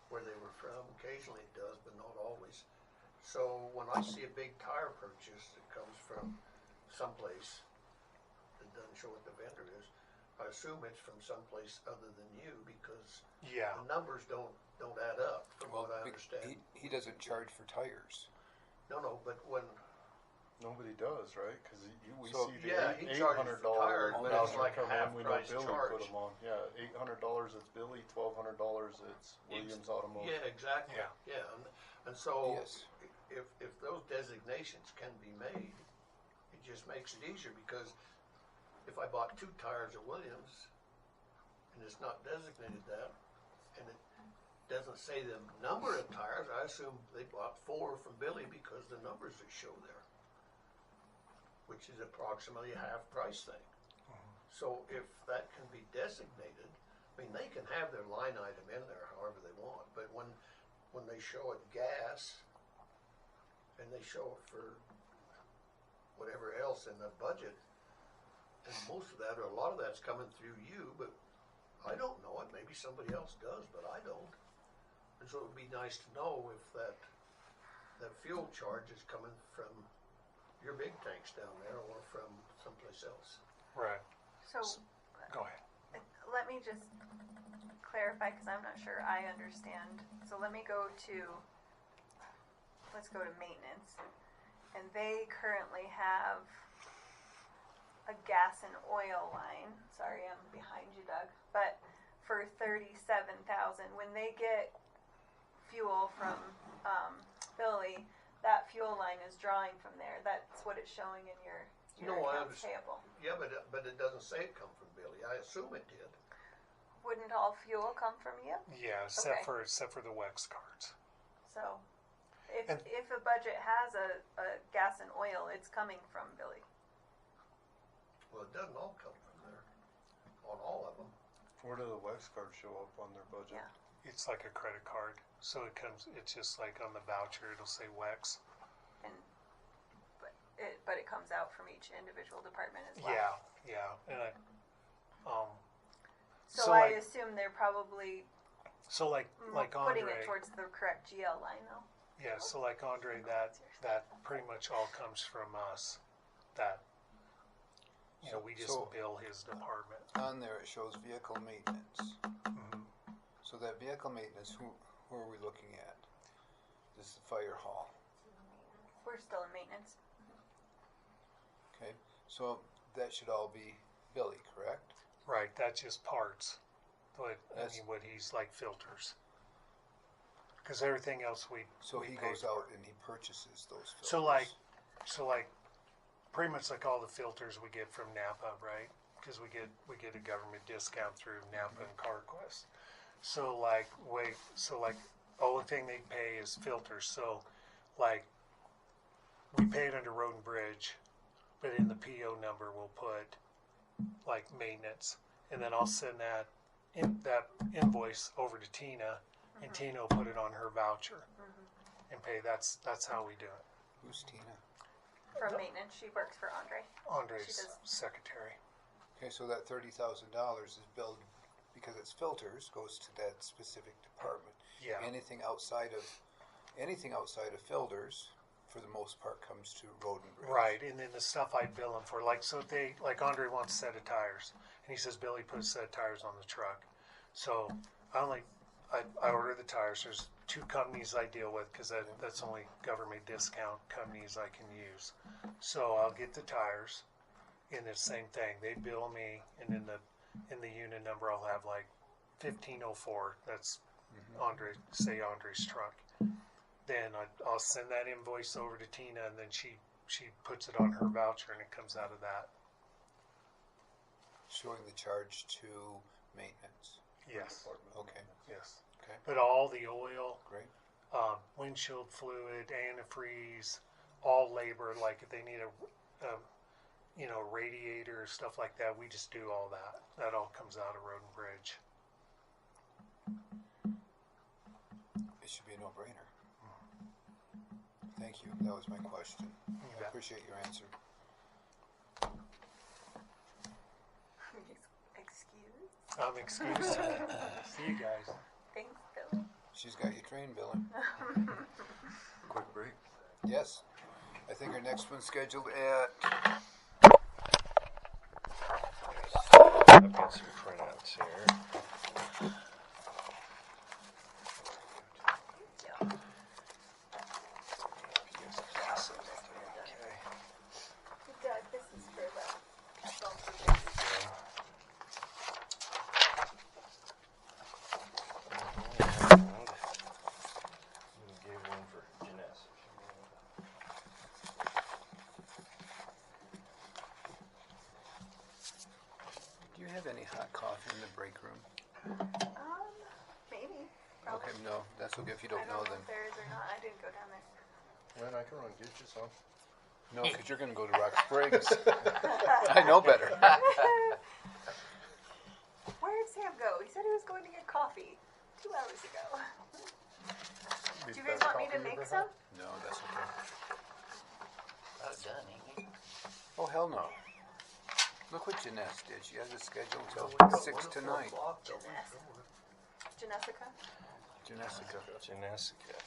where they were from. Occasionally it does, but not always. So when I see a big tire purchase that comes from someplace that doesn't show what the vendor is, I assume it's from someplace other than you because Yeah. the numbers don't add up from what I understand. He doesn't charge for tires. No, but when Nobody does, right? Because we So- see the Yeah, he charges for tires, but it's voucher like come half in. We know price Billy charge. put them on. Yeah, $800 it's Billy, $1,200 it's Williams Automotive. Yeah, exactly. Yeah. And so Yes. if those designations can be made, it just makes it easier because if I bought 2 tires at Williams and it's not designated that, and it doesn't say the number of tires, I assume they bought 4 from Billy because the numbers that show there, which is approximately a half price thing. So if that can be designated, I mean, they can have their line item in there however they want, but when they show it gas and they show it for whatever else in the budget. And most of that, or a lot of that's coming through you, but I don't know it. Maybe somebody else does, but I don't. And so it would be nice to know if that fuel charge is coming from your big tanks down there or from someplace else. Right. So, Go ahead. let me just clarify, because I'm not sure I understand. So let's go to maintenance. And they currently have a gas and oil line. Sorry, I'm behind you, Doug. But for $37,000, when they get fuel from Billy, that fuel line is drawing from there. That's what it's showing in your I accounts understand. payable. Yeah, but it doesn't say it come from Billy. I assume it did. Wouldn't all fuel come from you? Yeah, except for the WEX cards. So, if a budget has a gas and oil, it's coming from Billy. Well, it doesn't all come from there, on all of them. Where do the WEX cards show up on their budget? Yeah. It's like a credit card, so it's just like on the voucher, it'll say WEX. But it comes out from each individual department as well. Yeah, and So I assume they're probably like putting Andre, it towards the correct GL line, though. yeah, so like Andre, that pretty much all comes from us. That we just bill his department. On there it shows vehicle maintenance. So that vehicle maintenance, who are we looking at? This is the fire hall. We're still in maintenance. Okay, so that should all be Billy, correct? Right, that's just parts. But what he's like filters. Because everything else So he goes out and he purchases those filters. So like pretty much like all the filters we get from Napa, right? Because we get a government discount through Napa and CarQuest. So only thing they pay is filters. So like we pay it under Road and Bridge, but in the PO number we'll put like maintenance, and then I'll send that invoice over to Tina, and Tina will put it on her voucher and pay. That's how we do it. Who's Tina? From maintenance, she works for Andre. Andre's secretary. Okay, so that $30,000 is billed because it's filters goes to that specific department. Yeah. Anything outside of filters, for the most part, comes to Road and Bridge. Right, and then the stuff I bill them for, like Andre wants a set of tires, and he says, Billy, put a set of tires on the truck. So I order the tires. There's 2 companies I deal with because that's only government discount companies I can use. So I'll get the tires, and the same thing. They bill me, and in the unit number I'll have like 1504. That's Andre's truck. Then I'll send that invoice over to Tina, and then she puts it on her voucher, and it comes out of that. Showing the charge to maintenance. Yes. Okay. Yes. Okay. But all the oil, Great. Windshield fluid, antifreeze, all labor. Like if they need a radiator, stuff like that, we just do all that. That all comes out of Road and Bridge. It should be a no-brainer. Thank you. That was my question. I appreciate your answer. Excuse? I'm excused. See you guys. Thanks, Billy. She's got you trained, Billy. Quick break. Yes. I think our next one's scheduled at... I've got some printouts here. Doug, this is for the Gave one for Janessa. Do you have any hot coffee in the break room? maybe. Okay, no, that's okay if you don't know know then. if there is or not. I didn't go down there. Man, I can run get you some. No, because you're going to go to Rock Springs. I know better. Where did Sam go? He said he was going to get coffee 2 hours ago. Do you guys want me to make some? No, that's okay. About done, ain't we? Oh, hell no. Look what Janess did. She has a schedule until 6 tonight. Janessica? Janessica. Janessica.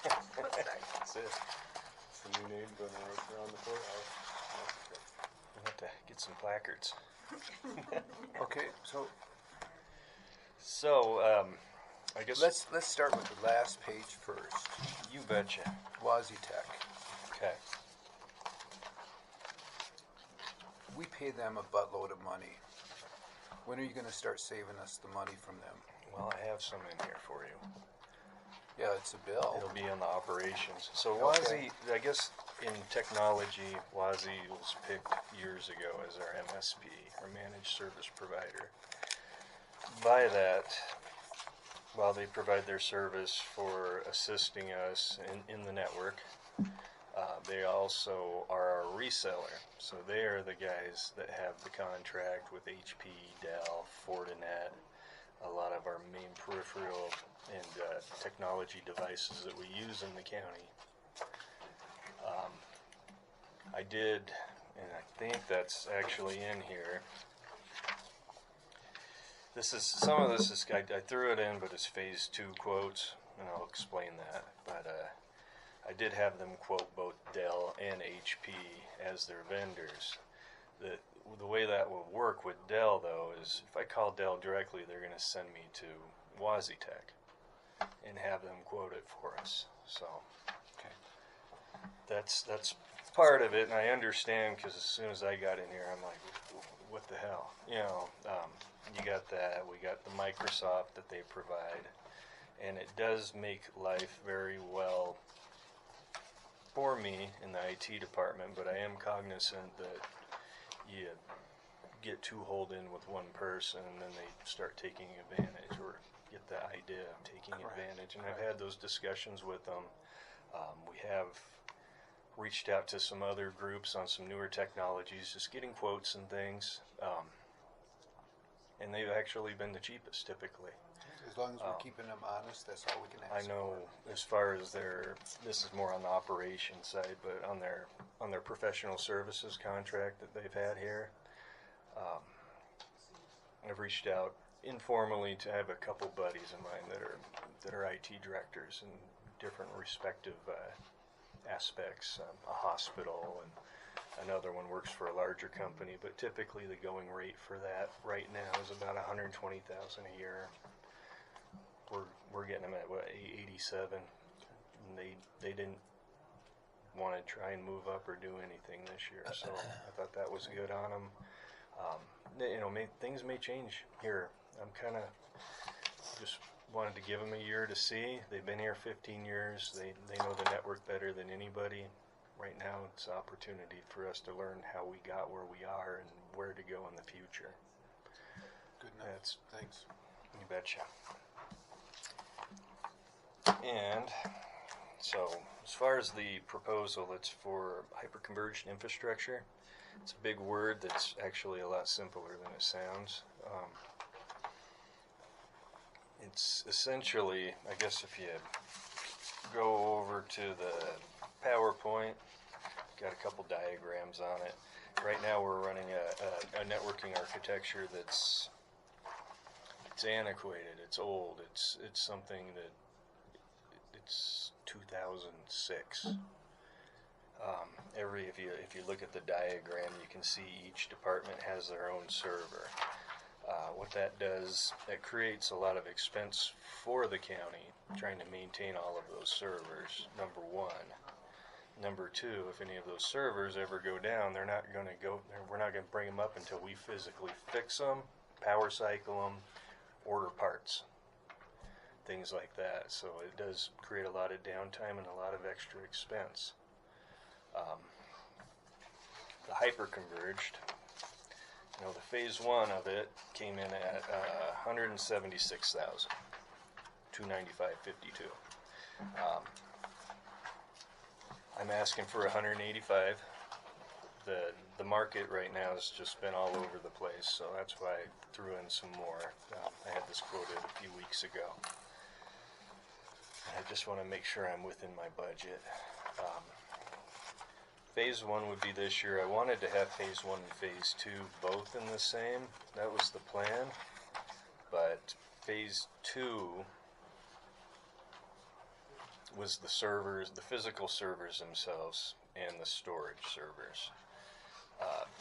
That's it. It's the new name going around the courthouse. We'll have to get some placards. Okay, so I guess let's start with the last page first. You betcha. WaziTech. Okay. We pay them a buttload of money. When are you going to start saving us the money from them? Well, I have some in here for you. Yeah, it's a bill. It'll be on the operations. So Okay. Wazi, I guess in technology, Wazi was picked years ago as our MSP, or Managed Service Provider. By that, while they provide their service for assisting us in the network, they also are our reseller. So they are the guys that have the contract with HP, Dell, Fortinet, a lot of our main peripheral and technology devices that we use in the county. I did, and I think that's actually in here. Some of this is, I threw it in, but it's phase 2 quotes, and I'll explain that. But I did have them quote both Dell and HP as their vendors. The way that will work with Dell, though, is if I call Dell directly, they're going to send me to WaziTech and have them quote it for us. So that's part of it, and I understand, because as soon as I got in here, I'm like, what the hell? You know, you got that. We got the Microsoft that they provide, and it does make life very well for me in the IT department, but I am cognizant that you get too holed in with one person and then they start taking advantage, or get the idea of taking advantage. And I've had those discussions with them. We have reached out to some other groups on some newer technologies, just getting quotes and things. And they've actually been the cheapest typically. As long as we're keeping them honest, that's all we can ask. I know as far as this is more on the operations side, but on their professional services contract that they've had here, I've reached out informally to have a couple buddies of mine that are IT directors in different respective aspects. A hospital, and another one works for a larger company, but typically the going rate for that right now is about $120,000 a year. We're getting them at what, 87, and they didn't want to try and move up or do anything this year, so I thought that was good on them. Things may change here. I'm kind of just wanted to give them a year to see. They've been here 15 years. They know the network better than anybody. Right now, it's an opportunity for us to learn how we got where we are and where to go in the future. Good enough. Thanks. You betcha. And so, as far as the proposal, it's for hyperconverged infrastructure. It's a big word that's actually a lot simpler than it sounds. It's essentially, I guess if you go over to the PowerPoint, got a couple diagrams on it. Right now we're running a networking architecture that's antiquated, it's old, it's something that it's 2006. If you look at the diagram, you can see each department has their own server. What that does, it creates a lot of expense for the county trying to maintain all of those servers, number one. Number two, if any of those servers ever go down, we're not going to bring them up until we physically fix them, power cycle them, order parts, things like that. So it does create a lot of downtime and a lot of extra expense. The hyperconverged, the phase 1 of it came in at $176,295.52. I'm asking for $185,000. The market right now has just been all over the place, so that's why I threw in some more. I had this quoted a few weeks ago. And I just want to make sure I'm within my budget. phase one would be this year. I wanted to have phase one and phase two both in the same. That was the plan. But phase two was the servers, the physical servers themselves, and the storage servers.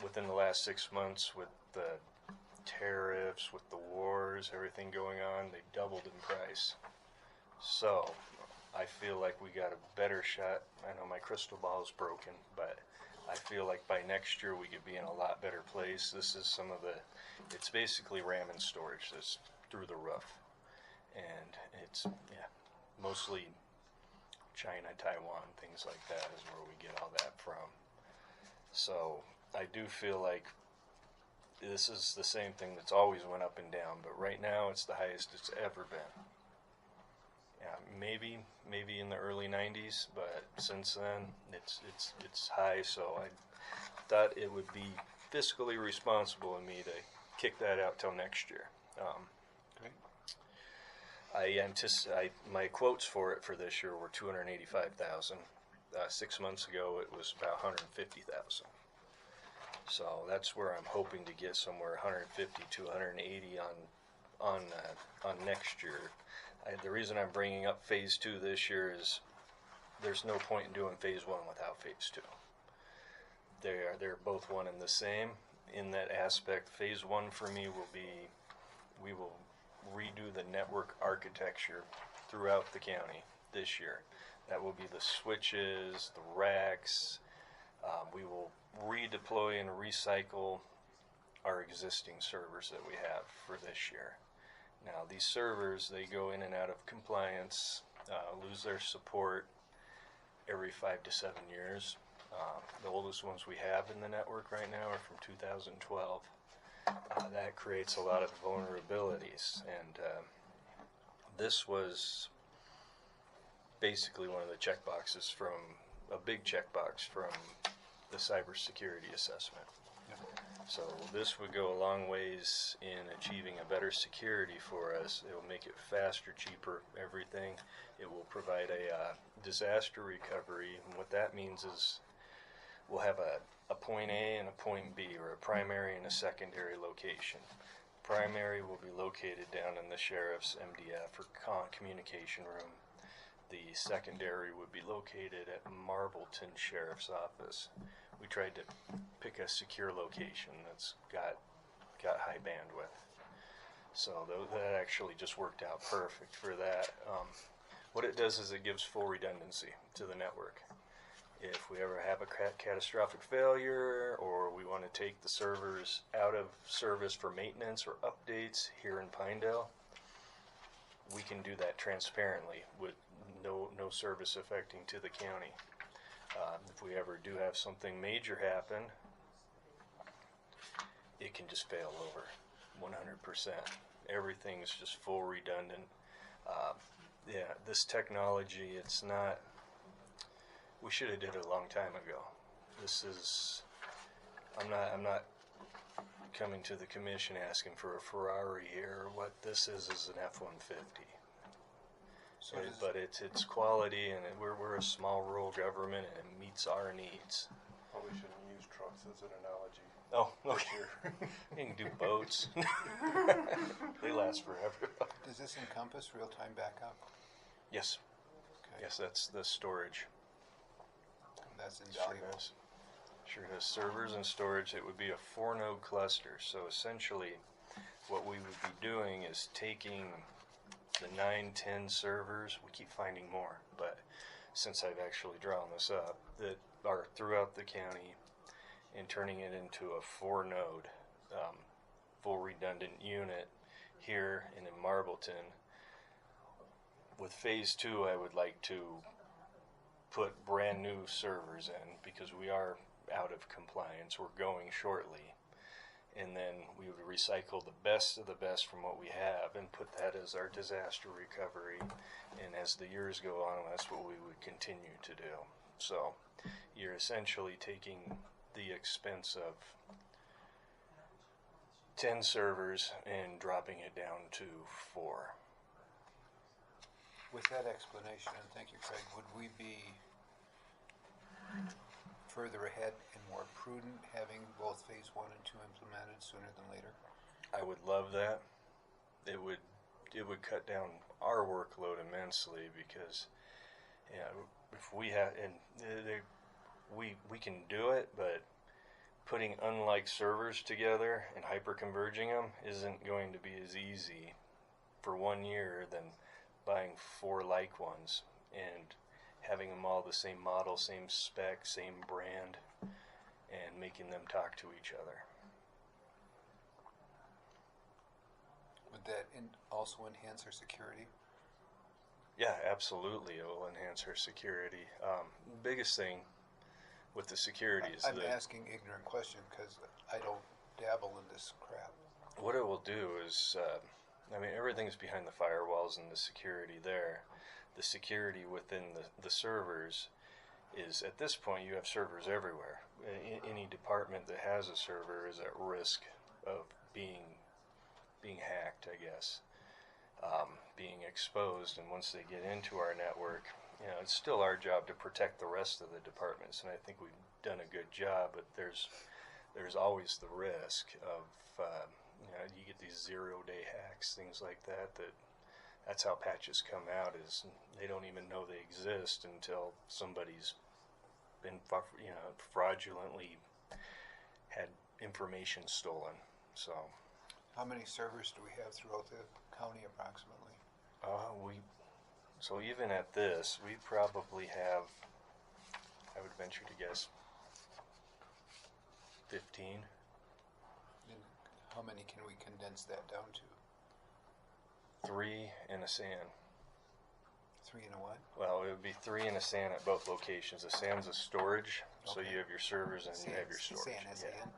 Within the last 6 months, with the tariffs, with the wars, everything going on, they doubled in price. So I feel like we got a better shot. I know my crystal ball is broken, but I feel like by next year we could be in a lot better place. This is some of the, it's basically RAM and storage that's through the roof. And it's, yeah, mostly China, Taiwan, things like that is where we get all that from. So I do feel like this is the same thing that's always went up and down, but right now it's the highest it's ever been. Yeah, maybe in the early 90s, but since then it's high. So I thought it would be fiscally responsible of me to kick that out till next year. I anticipate my quotes for it for this year were $285,000. 6 months ago it was about $150,000. So that's where I'm hoping to get somewhere 150 to 180 on next year. The reason I'm bringing up phase two this year is there's no point in doing phase one without phase two. They're both one and the same in that aspect. Phase one for me will be, we will redo the network architecture throughout the county this year. That will be the switches, the racks. We will redeploy and recycle our existing servers that we have for this year. Now these servers, they go in and out of compliance, lose their support every 5 to 7 years. The oldest ones we have in the network right now are from 2012. That creates a lot of vulnerabilities, and this was basically one of the checkboxes from, a big checkbox from the cybersecurity assessment. So this would go a long ways in achieving a better security for us. It will make it faster, cheaper, everything. It will provide a disaster recovery, and what that means is we'll have a point A and a point B, or a primary and a secondary location. Primary will be located down in the sheriff's MDF or communication room. The secondary would be located at Marbleton Sheriff's Office. We tried to pick a secure location that's got high bandwidth. So that actually just worked out perfect for that. What it does is it gives full redundancy to the network. If we ever have a catastrophic failure, or we want to take the servers out of service for maintenance or updates here in Pinedale, we can do that transparently with no service affecting to the county. If we ever do have something major happen, it can just fail over 100%. Everything's just full redundant. Yeah, this technology, it's not, we should have did it a long time ago. This is, I'm not coming to the commission asking for a Ferrari here. What this is an F-150. So but it's quality, and we're a small rural government, and it meets our needs. Probably shouldn't use trucks as an analogy. Oh, okay. You can do boats. They last forever. Does this encompass real-time backup? Yes. Okay. Yes, that's the storage. That's invaluable. Sure does. Sure does. Servers and storage, it would be a 4-node cluster. So essentially, what we would be doing is taking the 9-10 servers, we keep finding more, but since I've actually drawn this up, that are throughout the county, and turning it into a 4-node, full redundant unit here and in Marbleton. With phase 2, I would like to put brand new servers in, because we are out of compliance. We're going shortly. And then we would recycle the best of the best from what we have and put that as our disaster recovery. And as the years go on, that's what we would continue to do. So you're essentially taking the expense of 10 servers and dropping it down to 4. With that explanation, and thank you, Craig, would we be further ahead and more prudent having both phase 1 and 2 implemented sooner than later? I would love that. It would cut down our workload immensely because, if we have, and we can do it, but putting unlike servers together and hyperconverging them isn't going to be as easy for 1 year than buying 4 like ones and having them all the same model, same spec, same brand, and making them talk to each other. Would that also enhance our security? Yeah, absolutely. It will enhance our security. Biggest thing with the security is I'm asking ignorant question because I don't dabble in this crap. What it will do is, everything's behind the firewalls and the security there. The security within the servers is, at this point, you have servers everywhere. Any department that has a server is at risk of being hacked, I guess, being exposed. And once they get into our network, it's still our job to protect the rest of the departments. And I think we've done a good job, but there's always the risk of, you get these 0-day hacks, things like that. That's how patches come out, is they don't even know they exist until somebody's been, fraudulently had information stolen. So, how many servers do we have throughout the county approximately? So even at this, we probably have, I would venture to guess, 15. And how many can we condense that down to? 3 in a SAN. 3 in a what? Well, it would be 3 in a SAN at both locations. A SAN's a storage, so you have your servers and you have your storage. SAN, S-A-N.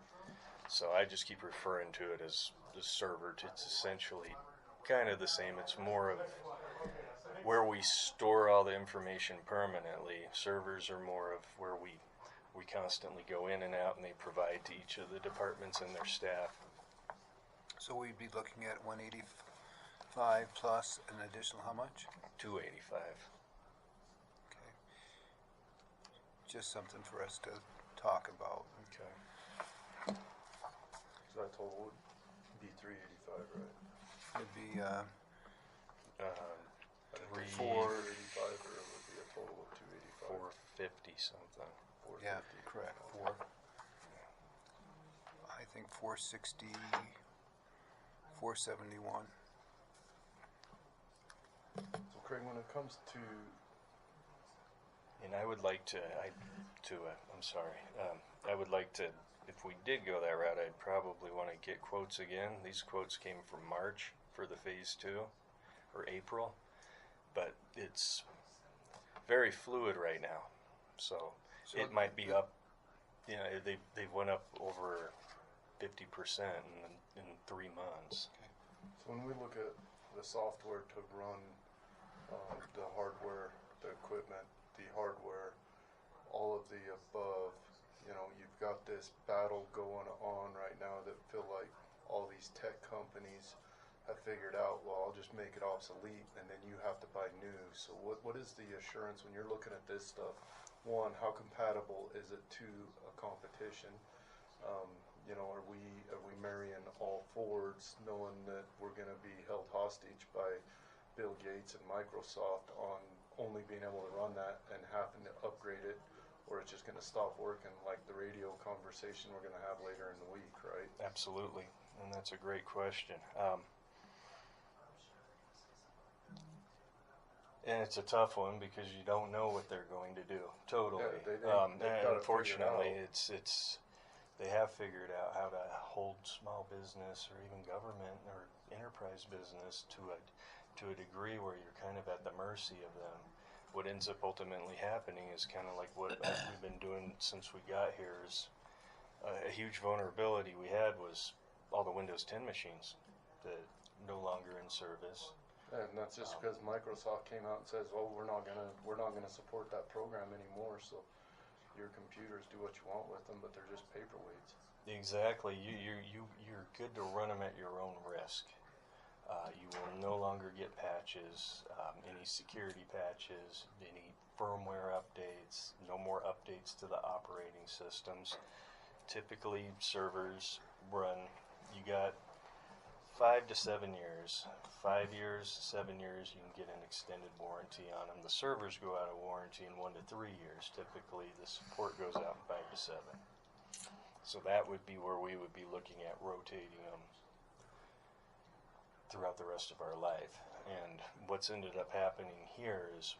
So I just keep referring to it as the server. It's essentially kind of the same. It's more of where we store all the information permanently. Servers are more of where we constantly go in and out, and they provide to each of the departments and their staff. So we'd be looking at 185 plus an additional how much? 285. Okay. Just something for us to talk about. Okay. So that total would be 385, right? It'd be 485, or it would be a total of 285. 450 something. 450. Yeah, correct. 4. I think 460, 471. So Craig, when it comes to, and I would like to, I would like to, if we did go that route, I'd probably want to get quotes again. These quotes came from March for the phase 2, or April, but it's very fluid right now. So it might be up, they went up over 50% in 3 months. Okay. So when we look at the software to run the hardware, the equipment, the hardware, all of the above, you've got this battle going on right now that feel like all these tech companies have figured out, well, I'll just make it obsolete, and then you have to buy new. So what is the assurance when you're looking at this stuff? One, how compatible is it to a competition? Are we marrying all Fords, knowing that we're going to be held hostage by Bill Gates and Microsoft on only being able to run that and having to upgrade it, or it's just going to stop working, like the radio conversation we're going to have later in the week, right? Absolutely, and that's a great question. And it's a tough one because you don't know what they're going to do. Totally. Yeah, and unfortunately, it's they have figured out how to hold small business or even government or enterprise business to a degree where you're kind of at the mercy of them. What ends up ultimately happening is kind of like what we've been doing since we got here. Is a huge vulnerability we had was all the Windows 10 machines that no longer in service. And that's just because Microsoft came out and says, "Well, we're not gonna support that program anymore." So your computers do what you want with them, but they're just paperweights. Exactly. You're good to run them at your own risk. You will no longer get patches, any security patches, any firmware updates, no more updates to the operating systems. Typically, servers run, you got 5 to 7 years. 5 years, 7 years, you can get an extended warranty on them. The servers go out of warranty in 1 to 3 years. Typically, the support goes out in 5 to 7. So that would be where we would be looking at rotating them throughout the rest of our life. And what's ended up happening here is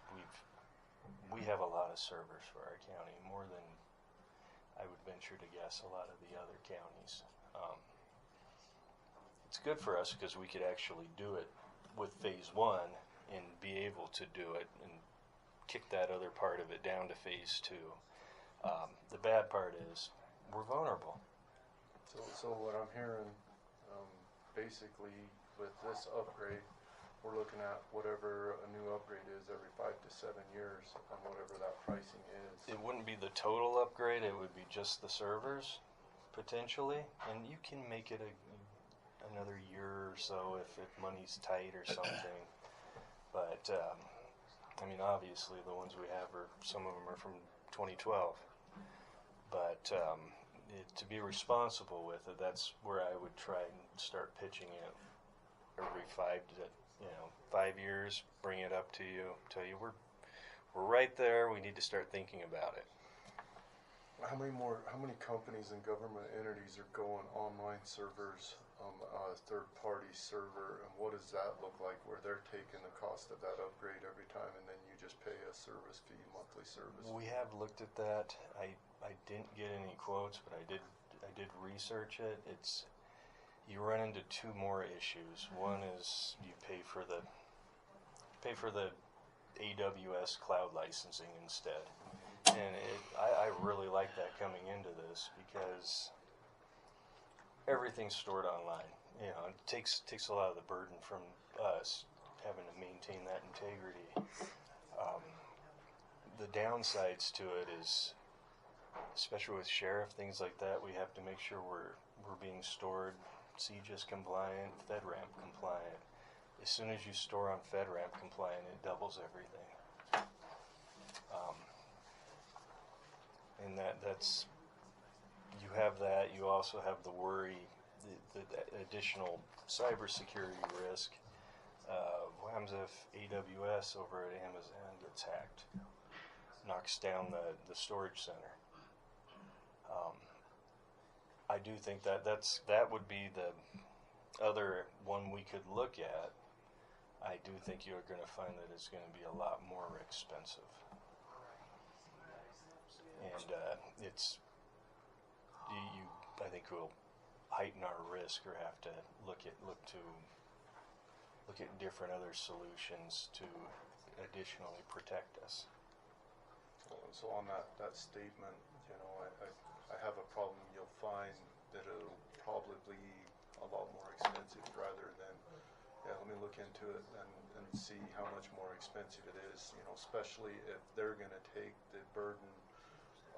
we have a lot of servers for our county, more than I would venture to guess a lot of the other counties. It's good for us because we could actually do it with phase 1 and be able to do it and kick that other part of it down to phase 2. The bad part is we're vulnerable. So what I'm hearing, basically with this upgrade, we're looking at whatever a new upgrade is every 5 to 7 years on whatever that pricing is. It wouldn't be the total upgrade, it would be just the servers, potentially, and you can make it another year or so if money's tight or something. But, I mean, obviously the ones we have some of them are from 2012. But to be responsible with it, that's where I would try and start pitching it every 5 years, bring it up to you, tell you we're right there, we need to start thinking about it. How many companies and government entities are going online servers, a third-party server, and what does that look like where they're taking the cost of that upgrade every time and then you just pay a service fee, monthly service? We have looked at that. I didn't get any quotes, but I did research it. You run into 2 more issues. One is you pay for the AWS cloud licensing instead. And I really like that coming into this because everything's stored online. You know, it takes a lot of the burden from us having to maintain that integrity. The downsides to it is, especially with sheriff, things like that, we have to make sure we're being stored CGIS compliant, FedRAMP compliant. As soon as you store on FedRAMP compliant, it doubles everything. And that's, you have that, you also have the worry, the additional cybersecurity risk. What happens if AWS over at Amazon gets hacked? Knocks down the storage center. I do think that would be the other one we could look at. I do think you're going to find that it's going to be a lot more expensive. And I think will heighten our risk or have to look at different other solutions to additionally protect us. So on that statement, you know, I have a problem. You'll find that it'll probably be a lot more expensive rather than, let me look into it and see how much more expensive it is, you know, especially if they're going to take the burden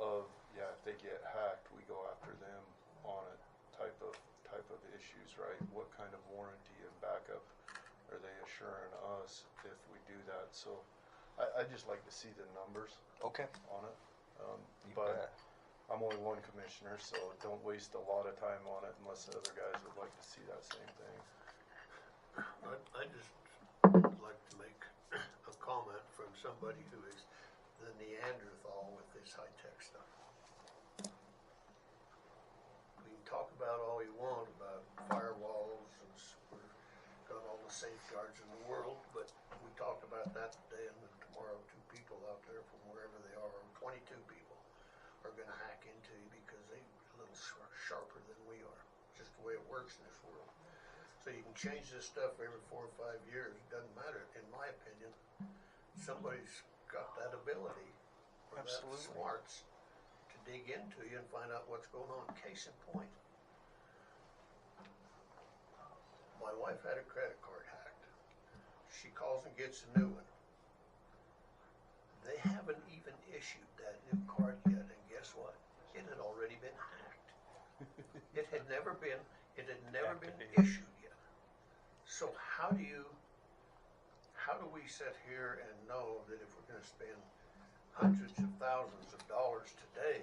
of, if they get hacked, we go after them on it type of issues, right? What kind of warranty and backup are they assuring us if we do that? So I just like to see the numbers on it. But I'm only one commissioner, so don't waste a lot of time on it unless the other guys would like to see that same thing. I just would like to make a comment from somebody who is the Neanderthal with this high-tech stuff. We can talk about all you want about firewalls and we've got all the safeguards in the world, but we talked about that today, and then tomorrow 2 people out there from wherever they are, 22 people, are going to hack into you because they're a little sharper than we are. Just the way it works in this world. So you can change this stuff every 4 or 5 years. It doesn't matter, in my opinion. Somebody's got that ability or that smarts to dig into you and find out what's going on. Case in point, my wife had a credit card hacked. She calls and gets a new one. They haven't even issued that new card yet, and guess what? It had already been hacked. It had never been issued yet. So how do you how do we sit here and know that if we're gonna spend hundreds of thousands of dollars today,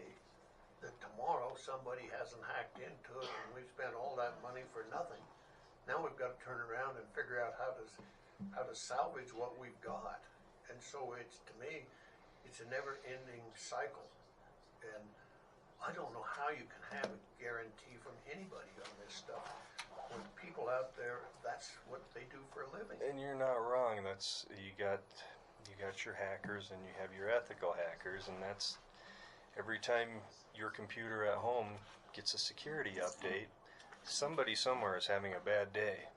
that tomorrow somebody hasn't hacked into it and we've spent all that money for nothing? Now we've got to turn around and figure out how to salvage what we've got. And so it's, to me, it's a never-ending cycle. And I don't know how you can have a guarantee from anybody on this stuff. When people out there, that's what they do for a living. And you're not wrong. That's you got your hackers and you have your ethical hackers, and that's every time your computer at home gets a security update, somebody somewhere is having a bad day.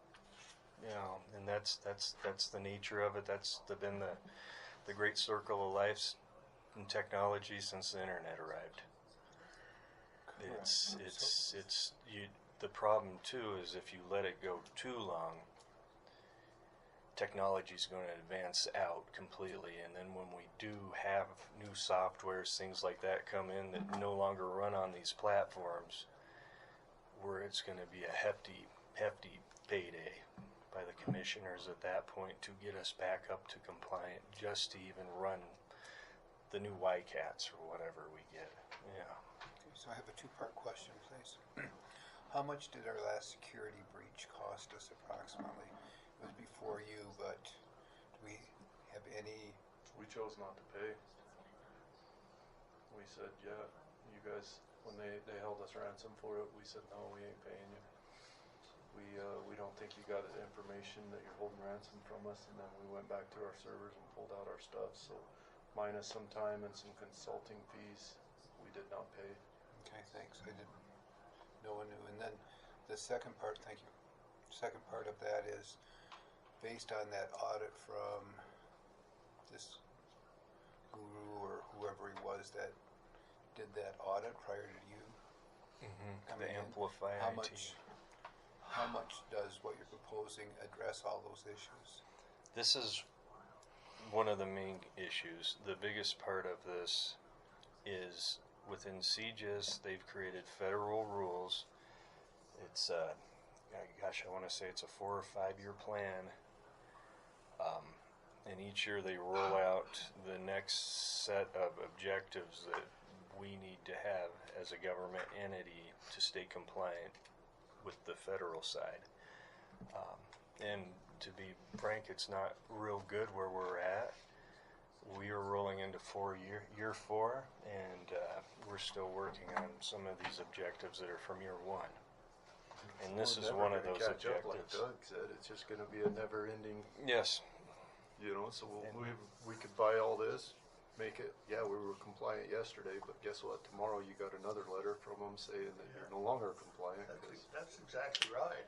You know, and that's the nature of it. That's been the great circle of life in technology since the internet arrived. The problem too is if you let it go too long, technology is going to advance out completely, and then when we do have new softwares, things like that come in that no longer run on these platforms, where it's going to be a hefty payday by the commissioners at that point to get us back up to compliant, just to even run the new YCATs or whatever we get. Yeah. So I have a two-part question, please. How much did our last security breach cost us approximately? It was before you, but do we have any? We chose not to pay. We said, yeah, you guys, when they held us ransom for it, we said, no, we ain't paying you. We don't think you got the information that you're holding ransom from us, and then we went back to our servers and pulled out our stuff. So minus some time and some consulting fees, we did not pay. Okay, thanks. No one knew. And then the second part, thank you. Second part of that is based on that audit from this guru or whoever he was that did that audit prior to you. The Amplify IT. How much does what you're proposing address all those issues? This is one of the main issues. The biggest part of this is within CGIS, they've created federal rules. It's I want to say it's a 4 or 5 year plan. And each year they roll out the next set of objectives that we need to have as a government entity to stay compliant with the federal side. And to be frank, it's not real good where we're at. We are rolling into year 4, and we're still working on some of these objectives that are from year 1. And this is one of those objectives. Like Doug said, it's just going to be a never-ending. Yes. You know, so we could buy all this, make it. Yeah, we were compliant yesterday, but guess what? Tomorrow you got another letter from them saying that you're no longer compliant. That's exactly right,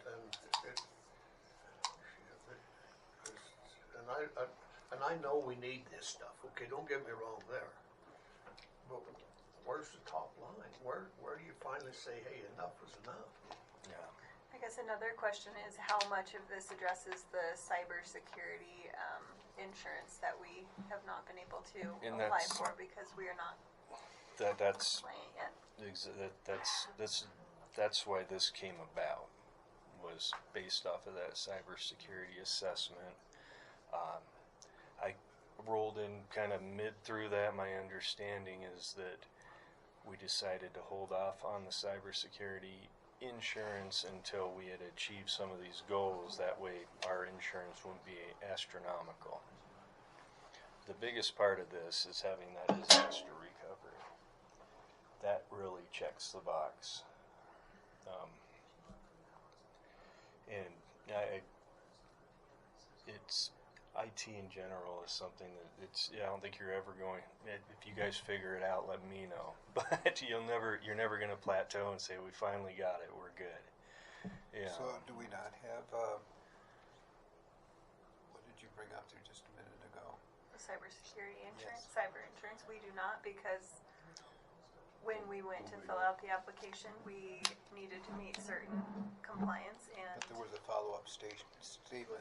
and I know we need this stuff. Okay, don't get me wrong there. But where's the top line? Where do you finally say, hey, enough is enough? Yeah. I guess another question is how much of this addresses the cybersecurity insurance that we have not been able to apply for because we are not that's compliant yet. that's why this came about, was based off of that cybersecurity assessment. I rolled in kind of mid through that. My understanding is that we decided to hold off on the cybersecurity insurance until we had achieved some of these goals. That way our insurance wouldn't be astronomical. The biggest part of this is having that disaster recovery. That really checks the box. And it's IT in general is something that I don't think you're ever going. If you guys figure it out, let me know. But you're never going to plateau and say we finally got it. We're good. Yeah. So do we not have? What did you bring up there just a minute ago? The cybersecurity insurance, Yes. cyber insurance, we do not, because when we went to fill out the application, we needed to meet certain compliance and. But there was a follow-up statement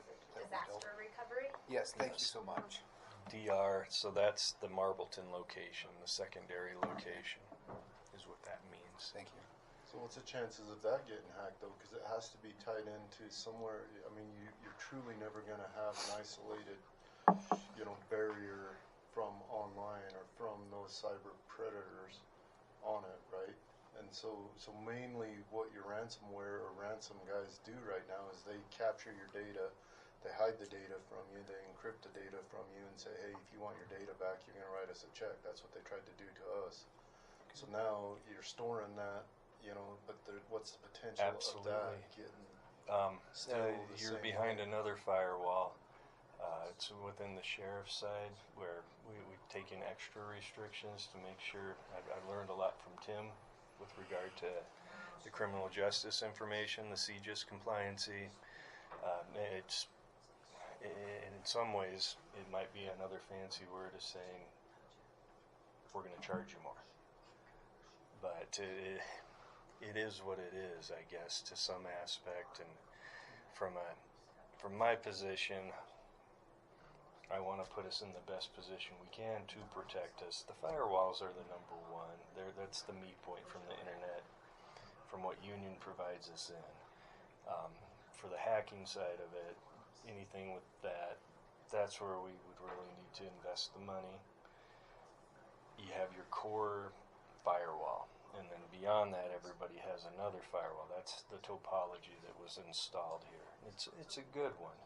that we don't. Disaster recovery? Yes, thank you so much. DR, so that's the Marbleton location, the secondary location, is what that means. Thank you. So what's the chances of that getting hacked though? Because it has to be tied into somewhere. I mean, you're truly never going to have an isolated barrier from online or from those cyber predators on it, right? And so mainly what your ransomware or ransom guys do right now is they capture your data, they hide the data from you, they encrypt the data from you and say, hey, if you want your data back, you're going to write us a check. That's what they tried to do to us. So now you're storing that, but what's the potential of that getting you're behind another firewall. It's within the sheriff's side where we've taken extra restrictions to make sure. I learned a lot from Tim with regard to the criminal justice information, the CJIS compliancy. In some ways, it might be another fancy word of saying we're going to charge you more. But it is what it is, I guess, to some aspect. And from my position, I want to put us in the best position we can to protect us. The firewalls are the number one. That's the meat point from the internet, from what Union provides us in. For the hacking side of it, anything with that's where we would really need to invest the money. You have your core firewall, and then beyond that, everybody has another firewall. That's the topology that was installed here. It's a good one.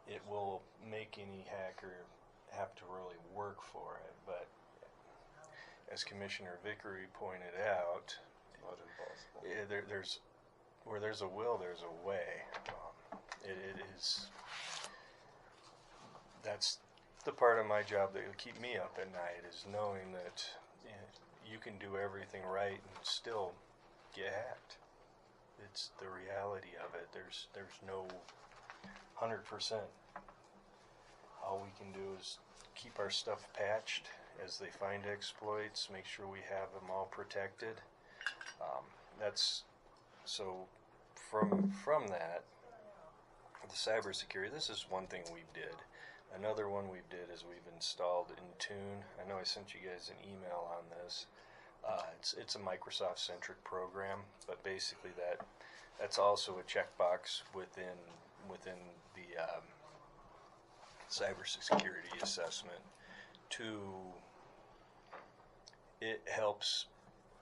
It will make any hacker have to really work for it, but as Commissioner Vickery pointed out, not impossible. Where there's a will, there's a way. That's the part of my job that will keep me up at night, is knowing that you can do everything right and still get hacked. It's the reality of it. There's no 100%. All we can do is keep our stuff patched as they find exploits, make sure we have them all protected. So from that, the cybersecurity, this is one thing we did. Another one we did is we've installed Intune. I know I sent you guys an email on this. It's a Microsoft-centric program, but basically that's also a checkbox within the cybersecurity assessment. It helps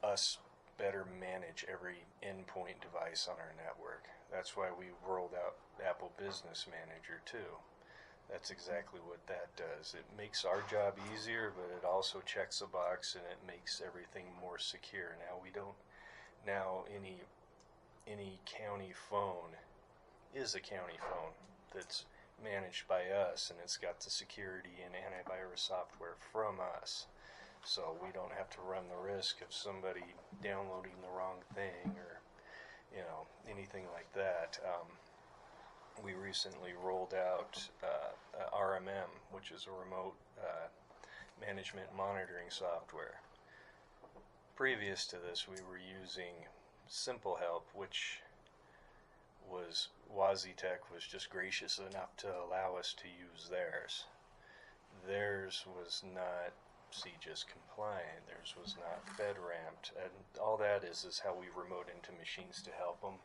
us better manage every endpoint device on our network. That's why we rolled out Apple Business Manager too. That's exactly what that does. It makes our job easier, but it also checks a box and it makes everything more secure. Now any county phone is a county phone that's managed by us, and it's got the security and antivirus software from us. So we don't have to run the risk of somebody downloading the wrong thing or, anything like that. We recently rolled out RMM, which is a remote management monitoring software. Previous to this, we were using Simple Help, which was WaziTech was just gracious enough to allow us to use theirs. Theirs was not CJIS compliant. Theirs was not FedRAMPed, and all that is how we remote into machines to help them.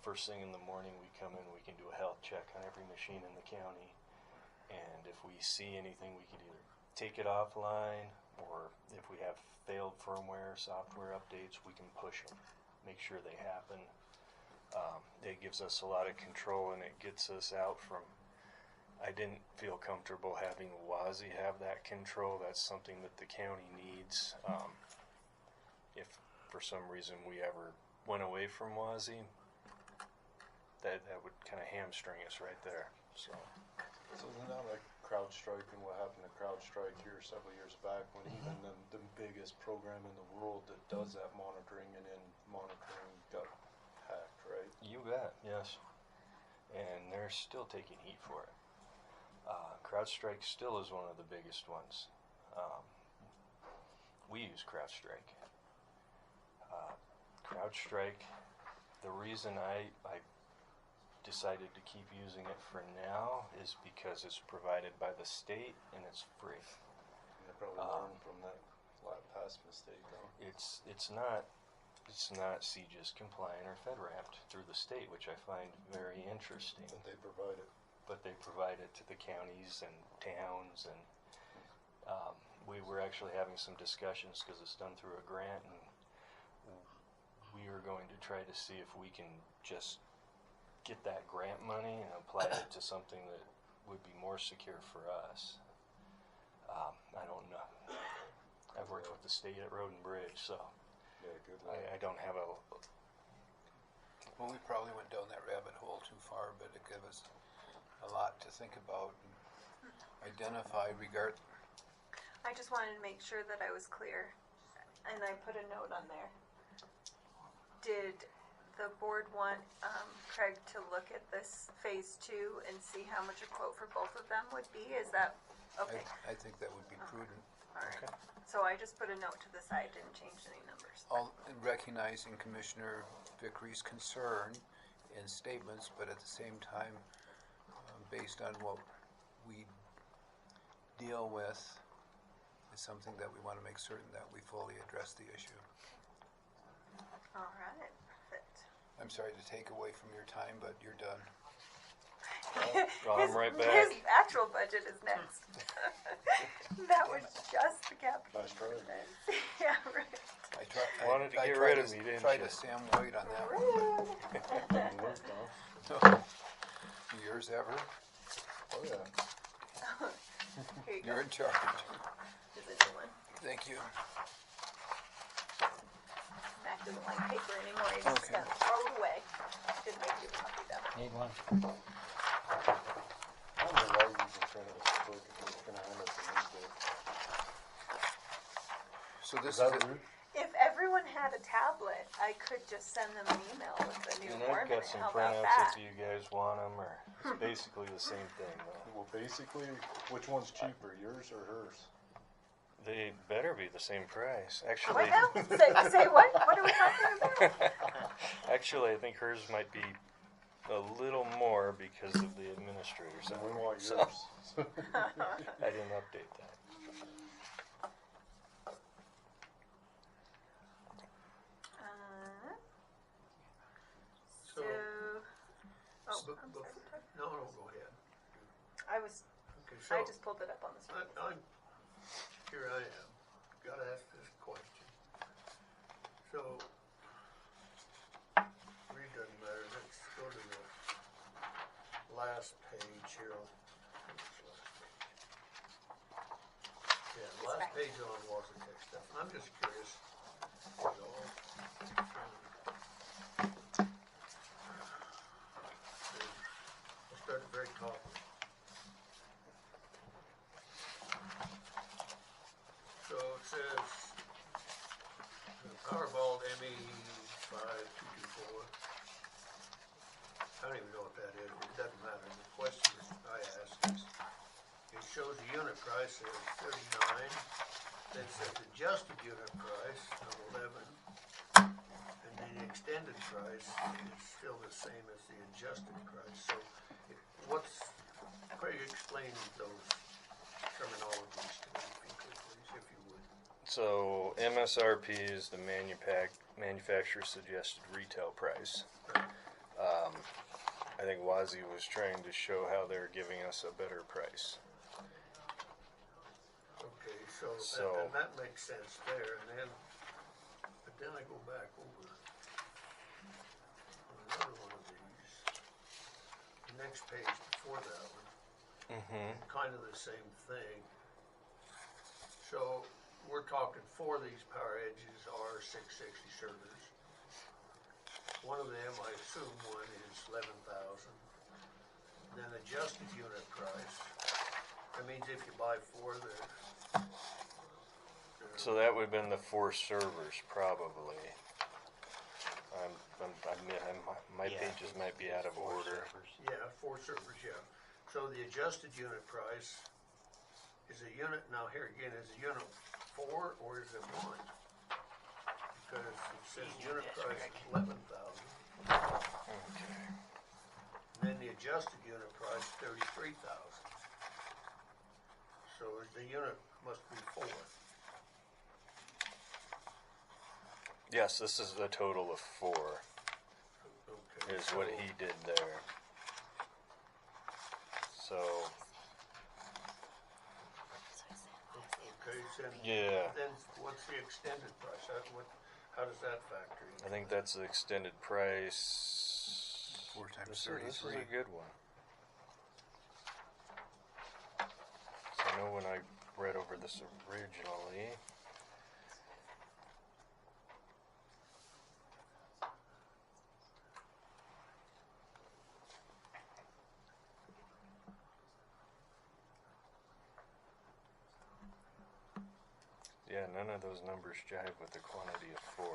First thing in the morning, we come in, we can do a health check on every machine in the county, and if we see anything, we can either take it offline, or if we have failed firmware, software updates, we can push them, make sure they happen. It gives us a lot of control, and it gets us out from. I didn't feel comfortable having Wazi have that control. That's something that the county needs. If for some reason we ever went away from Wazi, that would kind of hamstring us right there. So isn't that like CrowdStrike and what happened to CrowdStrike here several years back, when even the biggest program in the world that does that monitoring got hacked, right? You bet, yes. And they're still taking heat for it. CrowdStrike still is one of the biggest ones. We use CrowdStrike. CrowdStrike, the reason I decided to keep using it for now is because it's provided by the state and it's free. They probably learned from that past mistake, though. It's not CJIS compliant or FedRAMPed through the state, which I find very interesting. But they provide it. but they provide it to the counties and towns, and we were actually having some discussions because it's done through a grant, and we are going to try to see if we can just get that grant money and apply it to something that would be more secure for us. I don't know. I've worked with the state at Road and Bridge, so I don't have a... Well, we probably went down that rabbit hole too far, but it gave us a lot to think about and identify I just wanted to make sure that I was clear, and I put a note on there. Did the board want Craig to look at this phase 2 and see how much a quote for both of them would be? Is that okay? I think that would be prudent. All right. Okay. So I just put a note to the side, didn't change any numbers. All recognizing Commissioner Vickery's concern and statements, but at the same time, based on what we deal with, is something that we want to make certain that we fully address the issue. All right. Perfect. I'm sorry to take away from your time, but you're done. I'm right back. His actual budget is next. That was just the capital. Nice try. Yeah, right. I wanted to get rid of me, didn't tried you? to Sam White on that one. Yours ever? Oh yeah. Here you You're go. in charge. This is the one. Thank you. Mac doesn't like paper anymore. He's just Okay. gonna throw it away. Didn't make you a copy though. Need one? I don't know why you even try to explain if you're gonna hand us a new bid. So this Is is that it. rude? If everyone had a tablet, I could just send them an email with the new And I've format. got some How about printouts that? if you guys want them, or it's basically the same thing, though. Well, basically, which one's cheaper, yours or hers? They better be the same price. Actually, What now? Say what? What are we talking about? actually, I think hers might be a little more because of the administrators. So we want So, yours. I didn't update that. So, Oh, I'm sorry. no, go ahead. I was. Okay, I so, just pulled it up on the screen. here I am, gotta ask this question. So, read doesn't matter, let's go to the last page here. Yeah, the last page on water tech stuff, I'm just curious. Let's start at the very top. So it says, Powerball ME 5224. I don't even know what that is, it doesn't matter. The question I ask is, it shows the unit price as 39, then it says adjusted unit price of 11, and then the extended price is still the same as the adjusted price. So Craig, explain those terminologies to me, if you could, please, if you would. So MSRP is the manufacturer suggested retail price. I think Wazzy was trying to show how they're giving us a better price. Okay, so and that makes sense there, but then I go back over on another one of these, the next page before that one, kind of the same thing. So we're talking 4 of these power edges are 660 servers. One of them, I assume one is 11,000. Then adjusted unit price. That means if you buy 4, So that would have been the 4 servers, probably. My pages might be out of order. Yeah, 4 servers, yeah. So the adjusted unit price is a unit, now here again, is a unit 4 or is it 1? Because it says unit price is 11,000. Okay. And then the adjusted unit price, 33,000. So the unit must be 4. Yes, this is the total of 4. Okay. Is what he did there. Yeah. Then what's the extended price? How does that factor in? I think that's the extended price. 4 times This 33. is a good one. So I know when I read over this originally, yeah, none of those numbers jive with the quantity of 4.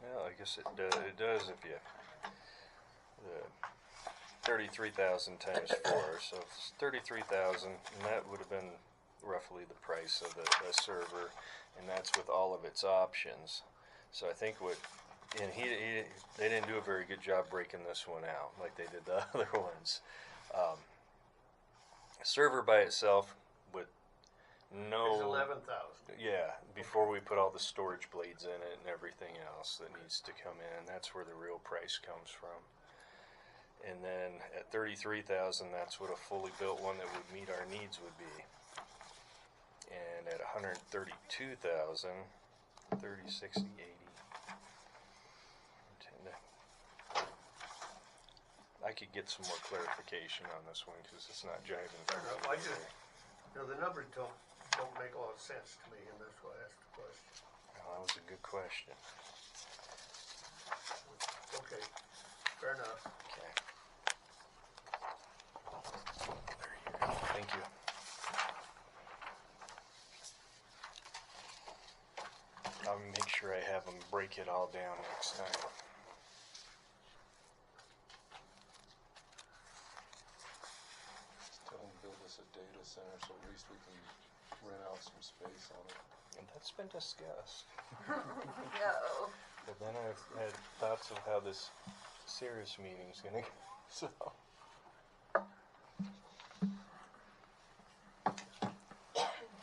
Well, I guess it does if you, the 33,000 times 4, so it's 33,000, and that would have been roughly the price of the server, and that's with all of its options. So I think and they didn't do a very good job breaking this one out like they did the other ones. Server by itself with no... It's 11,000. Yeah, before we put all the storage blades in it and everything else that needs to come in, that's where the real price comes from. And then at 33,000, that's what a fully built one that would meet our needs would be. And at 132,000, 30, 60, 80. I could get some more clarification on this one because it's not jiving. I just, the numbers don't make a lot of sense to me, and that's why I asked the question. Well, that was a good question. Okay, fair enough. Okay. There you go. Thank you. I'll make sure I have them break it all down next time. Tell them to build us a data center so at least we can rent out some space on it. And that's been discussed. No. But then I've had thoughts of how this serious meeting's gonna go, so.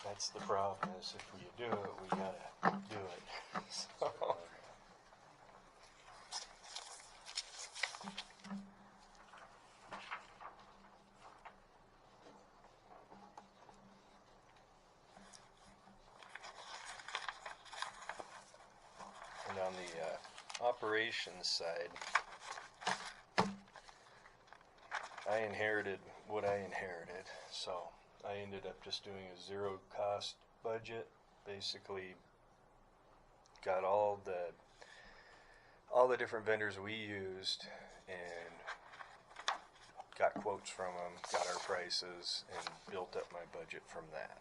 That's the problem, is if we do it, we gotta do it, so. And on the operations side, I inherited what I inherited, so I ended up just doing a zero cost budget. Basically, got all the different vendors we used and got quotes from them, got our prices, and built up my budget from that.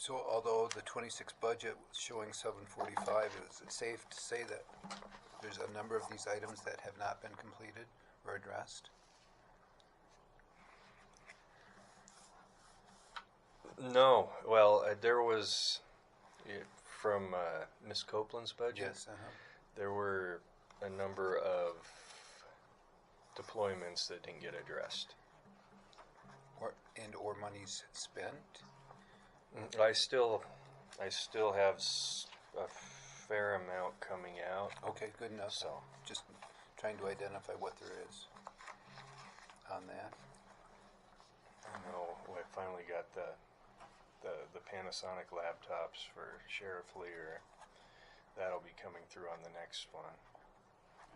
So although the 26 budget was showing 745, is it safe to say that there's a number of these items that have not been completed or addressed? No, well, there was, from Miss Copeland's budget, Yes, there were a number of deployments that didn't get addressed. Or monies spent? I still have a fair amount coming out. Okay, good enough. So just trying to identify what there is on that. I know I finally got the Panasonic laptops for Sheriff Lear. That'll be coming through on the next one.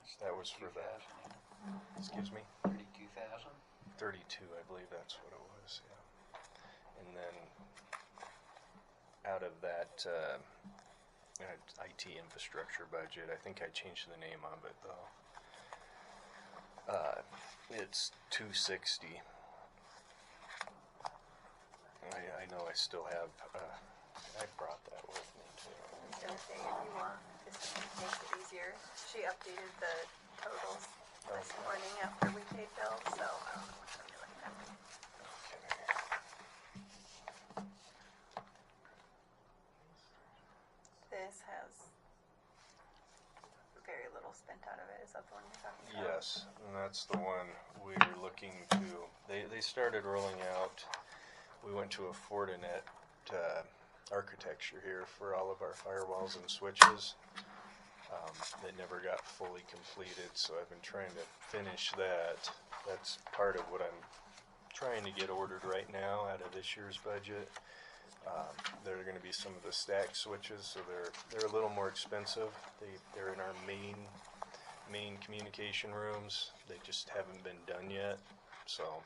So that was for that. Excuse me? 32,000? 32, I believe that's what it was, yeah. And then out of that IT infrastructure budget, I think I changed the name of it though. It's 260. I know I still have, I brought that with me too. I was gonna say, if you want, this makes it easier. She updated the totals this morning after we paid bills, so I don't know which one you like. that the one you're talking about? Yes, and that's the one we were looking to. They started rolling out. We went to a Fortinet architecture here for all of our firewalls and switches. They never got fully completed, so I've been trying to finish that. That's part of what I'm trying to get ordered right now out of this year's budget. There are going to be some of the stack switches, so they're a little more expensive. They're in our main communication rooms. They just haven't been done yet. So,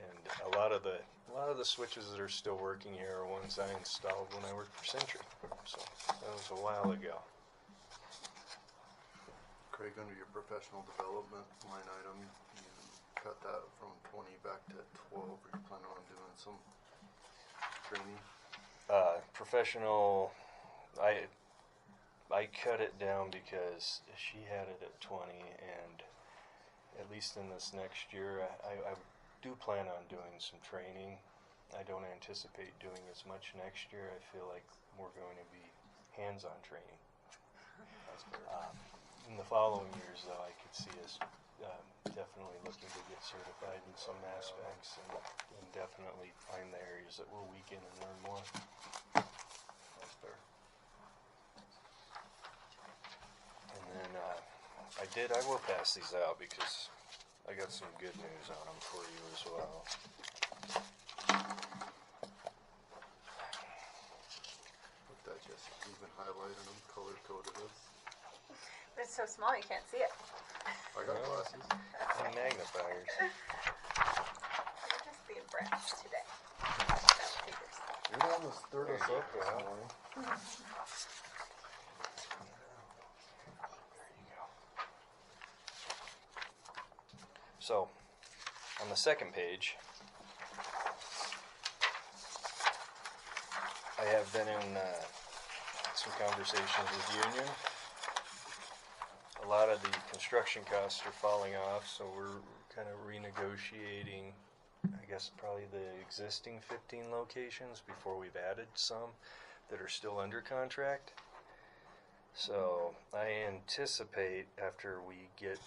and a lot of the switches that are still working here are ones I installed when I worked for Sentry. So that was a while ago. Craig, under your professional development line item, you cut that from 20 back to 12. Are you planning on doing some training? Professional, I cut it down because she had it at 20, and at least in this next year, I do plan on doing some training. I don't anticipate doing as much next year. I feel like we're going to be hands-on training. In the following years, though, I could see us definitely looking to get certified in some aspects, and definitely find the areas that we're weak in and learn more. That's fair. And then I will pass these out because I got some good news on them for you as well. Look at that, just even highlighting them, color-coded us. But it's so small you can't see it. I got glasses. And magnifiers. You're just being brash today. You're the one that stirred us up this morning. So, on the second page, I have been in some conversations with Union. A lot of the construction costs are falling off, so we're kind of renegotiating, I guess, probably the existing 15 locations before we've added some that are still under contract. So I anticipate after we get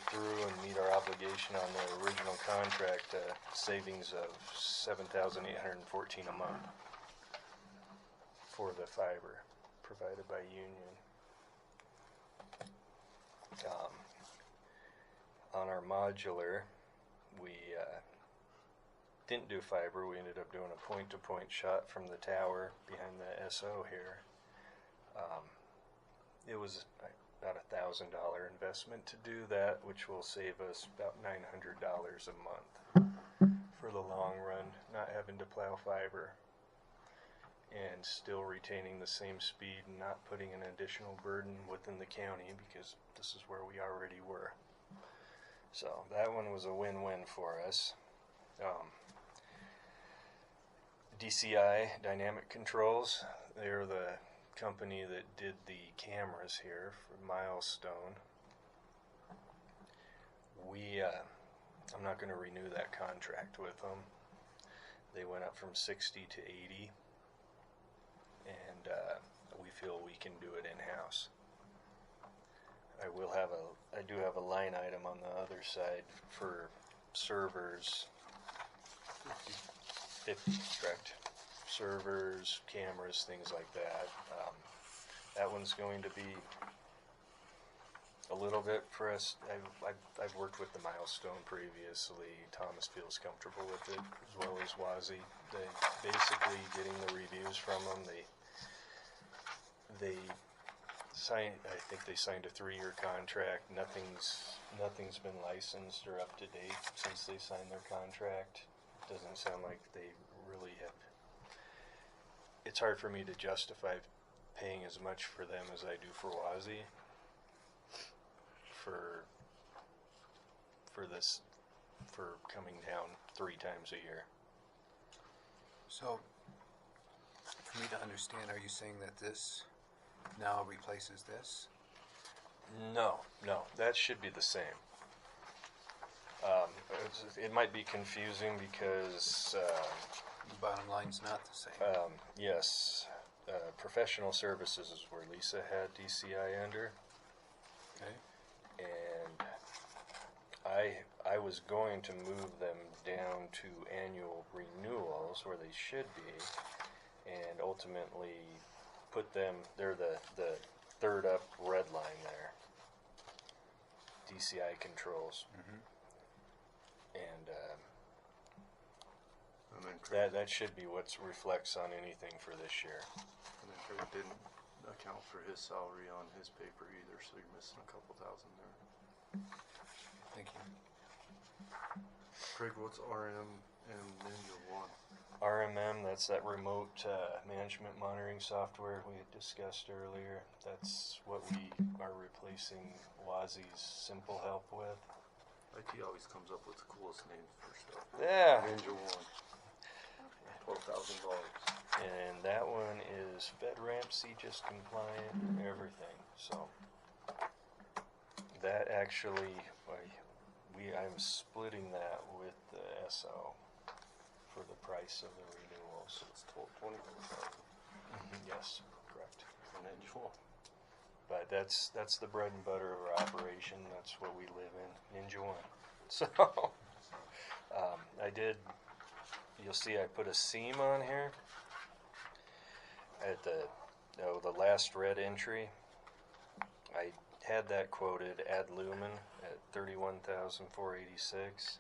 through and meet our obligation on the original contract, savings of $7,814 a month for the fiber provided by Union. On our modular, we didn't do fiber. We ended up doing a point-to-point shot from the tower behind the SO here. It was about $1,000 investment to do that, which will save us about $900 a month for the long run, not having to plow fiber and still retaining the same speed and not putting an additional burden within the county because this is where we already were. So that one was a win-win for us. DCI, Dynamic Controls, they're the company that did the cameras here for Milestone. I'm not going to renew that contract with them. They went up from 60 to 80. And we feel we can do it in-house. I do have a line item on the other side for servers. 50, correct. Servers, cameras, things like that. That one's going to be a little bit for us. I've worked with the Milestone previously. Thomas feels comfortable with it, as well as Wazi. They basically getting the reviews from them. They signed. I think they signed a 3-year contract. Nothing's been licensed or up to date since they signed their contract. Doesn't sound like they really have. It's hard for me to justify paying as much for them as I do for Wazi. For coming down 3 times a year. So, for me to understand, are you saying that this now replaces this? No, that should be the same. It might be confusing because the bottom line's not the same. Yes, professional services is where Lisa had DCI under. Okay. And I was going to move them down to annual renewals where they should be, and ultimately put them, they're the third up red line there. DCI controls. And then that should be what reflects on anything for this year. And then Craig didn't account for his salary on his paper either, so you're missing a couple thousand there. Thank you. Craig, what's RM and Ninja One? RMM, that's that remote management monitoring software we had discussed earlier. That's what we are replacing Wazi's Simple Help with. IT always comes up with the coolest names for stuff. Yeah. Ninja One. $12,000. And that one is FedRAMP, CGIS compliant, everything. So that actually, I'm splitting that with the SO for the price of the renewals. So it's $24,000. Yes, correct. For Ninja One. But that's the bread and butter of our operation. That's what we live in, Ninja One. So I did. You'll see I put a seam on here at the last red entry. I had that quoted ad lumen at $31,486.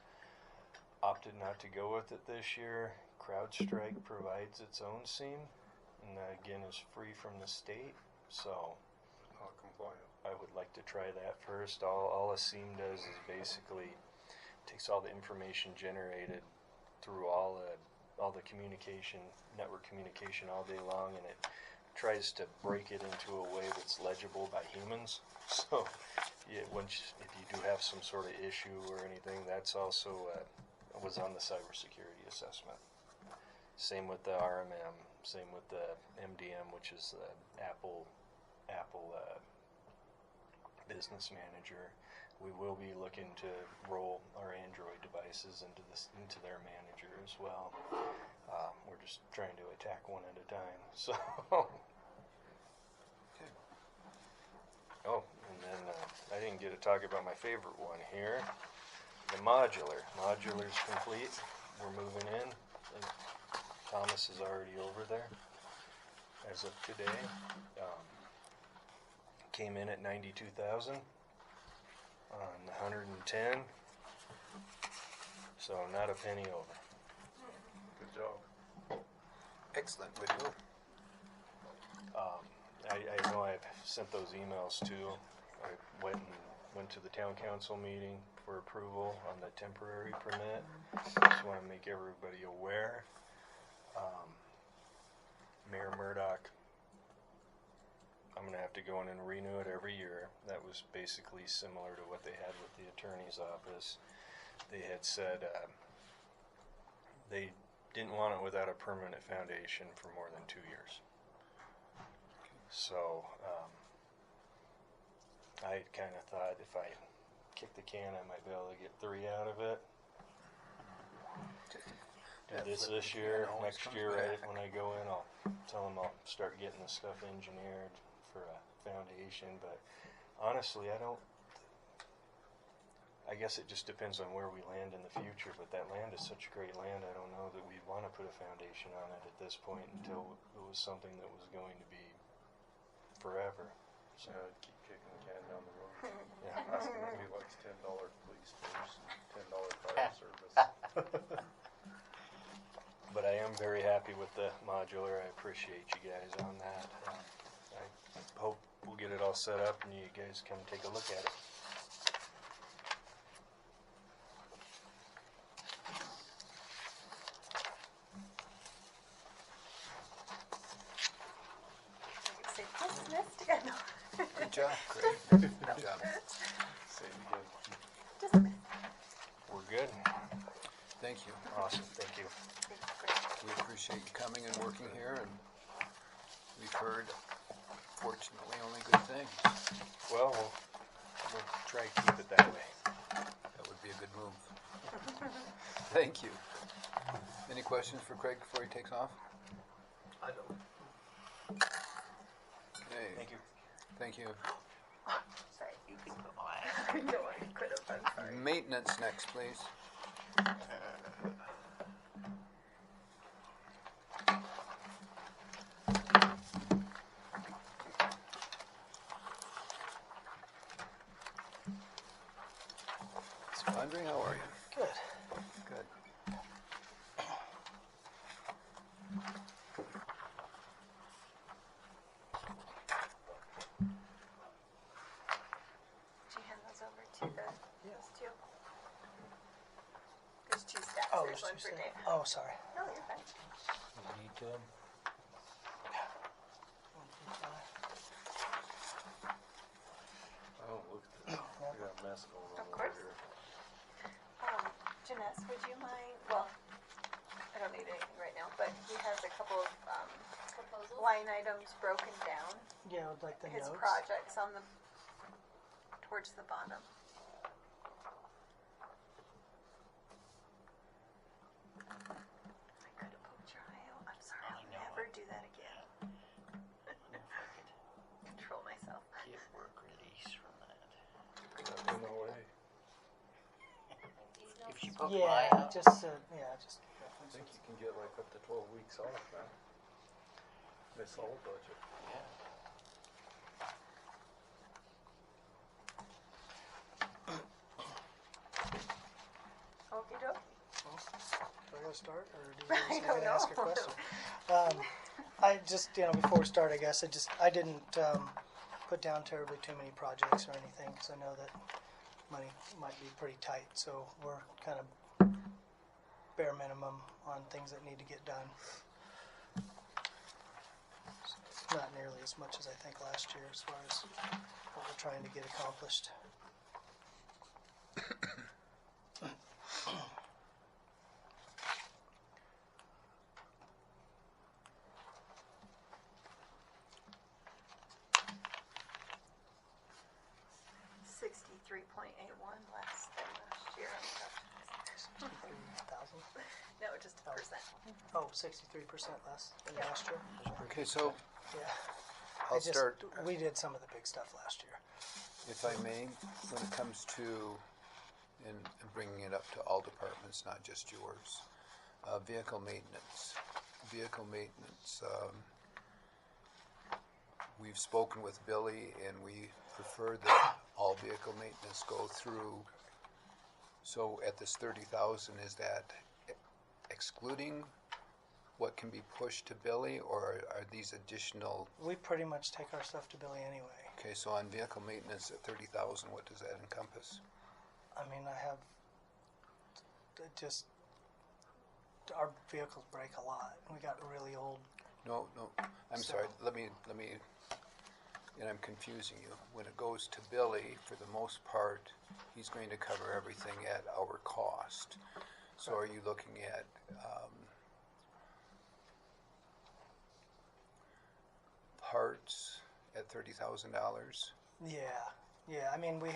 Opted not to go with it this year. CrowdStrike provides its own seam, and that again is free from the state. So not compliant. I would like to try that first. All a seam does is basically takes all the information generated through all the communication, network communication all day long, and it tries to break it into a way that's legible by humans. So if you do have some sort of issue or anything, that's also was on the cybersecurity assessment. Same with the RMM, same with the MDM, which is the Apple Business Manager. We will be looking to roll our Android devices into their manager as well. We're just trying to attack one at a time. So. Okay. Oh, and then I didn't get to talk about my favorite one here, the modular. Modular's complete. We're moving in. And Thomas is already over there as of today. Came in at 92,000 on 110, so not a penny over. Good job. Excellent. Way to go. I know I've sent those emails too. I went to the town council meeting for approval on the temporary permit. Just want to make everybody aware. Mayor Murdoch, I'm going to have to go in and renew it every year. That was basically similar to what they had with the attorney's office. They had said they didn't want it without a permanent foundation for more than 2 years. So I kind of thought if I kick the can, I might be able to get 3 out of it. Do this year, next year, right when I go in, I'll tell them I'll start getting the stuff engineered for a foundation. But honestly, I guess it just depends on where we land in the future. But that land is such great land, I don't know that we'd want to put a foundation on it at this point until it was something that was going to be forever. So I'd keep kicking the can down the road. Yeah. Asking if he likes $10 police force and $10 fire service. But I am very happy with the modular. I appreciate you guys on that. I hope we'll get it all set up and you guys come take a look at it. Say dismissed again. Good job, Craig. Good job. Say it again. Dismissed. We're good. Thank you. Awesome. Thank you. We appreciate you coming and working here, and we've heard, fortunately, only good things. Well, we'll try to keep it that way. That would be a good move. Thank you. Any questions for Craig before he takes off? I don't. Hey, Thank you. thank you. Sorry, you can go on. No, I could have, I'm sorry. Maintenance next, please. So, Andre, how are you? Good. Good. Did you hand those over to those two? There's two stacks. Oh, There's there's one two for stacks. Dave. Oh, sorry. No, you're fine. You need to. Oh, look at this. We got a mess going on Of over course. here. Janess, would you mind, well, I don't need anything right now, but he has a couple of Proposals? line items broken down. Yeah, with like the His notes. projects on the, towards the bottom. I could have poked your eye out. I'm sorry, I'll never do that again. Control myself. Get work release from that. In a way. If she poked my eye Yeah, out. just, just. I think you can get like up to 12 weeks off, man. Miss the whole budget. Yeah. Okey doke. Do I gotta start, or do I you don't want to ask a know. question? I just, before we start, I guess, I didn't put down terribly too many projects or anything, because I know that money might be pretty tight, so we're kind of bare minimum on things that need to get done. Not nearly as much as I think last year, as far as what we're trying to get accomplished. $63.81 less than last year. 63,000? No, just a percent. Oh, 63% less than last year? Okay, so Yeah. I'll start. We did some of the big stuff last year. If I may, when it comes to, and bringing it up to all departments, not just yours, vehicle maintenance. Vehicle maintenance, we've spoken with Billy, and we prefer that all vehicle maintenance go through. So at this 30,000, is that excluding what can be pushed to Billy, or are these additional? We pretty much take our stuff to Billy anyway. Okay, so on vehicle maintenance at 30,000, what does that encompass? I mean, our vehicles break a lot. We got really old. No, I'm sorry, let me, and I'm confusing you. When it goes to Billy, for the most part, he's going to cover everything at our cost. So are you looking at, parts at $30,000? Yeah. I mean, we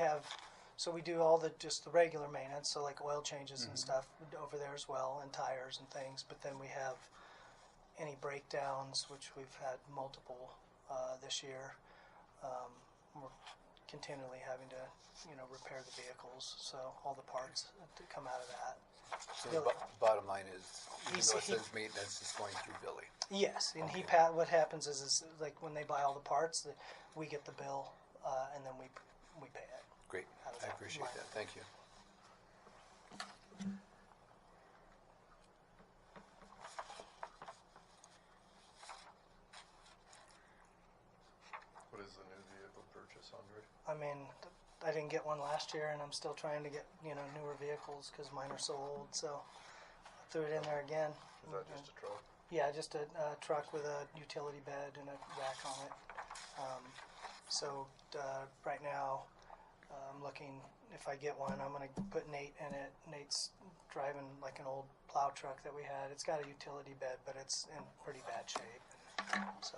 do all just the regular maintenance, so like oil changes and stuff over there as well, and tires and things. But then we have any breakdowns, which we've had multiple this year. We're continually having to, repair the vehicles, so all the parts that come out of that. So the bottom line is, even though it says maintenance, it's going through Billy. Yes, and what happens is like when they buy all the parts, we get the bill, and then we pay it. Great, I appreciate that, thank you. What is the new vehicle purchase, Andre? I mean, I didn't get one last year, and I'm still trying to get newer vehicles because mine are so old. So I threw it in there again. Is that just a truck? Yeah, just a truck with a utility bed and a rack on it. Right now, I'm looking. If I get one, I'm going to put Nate in it. Nate's driving like an old plow truck that we had. It's got a utility bed, but it's in pretty bad shape. So.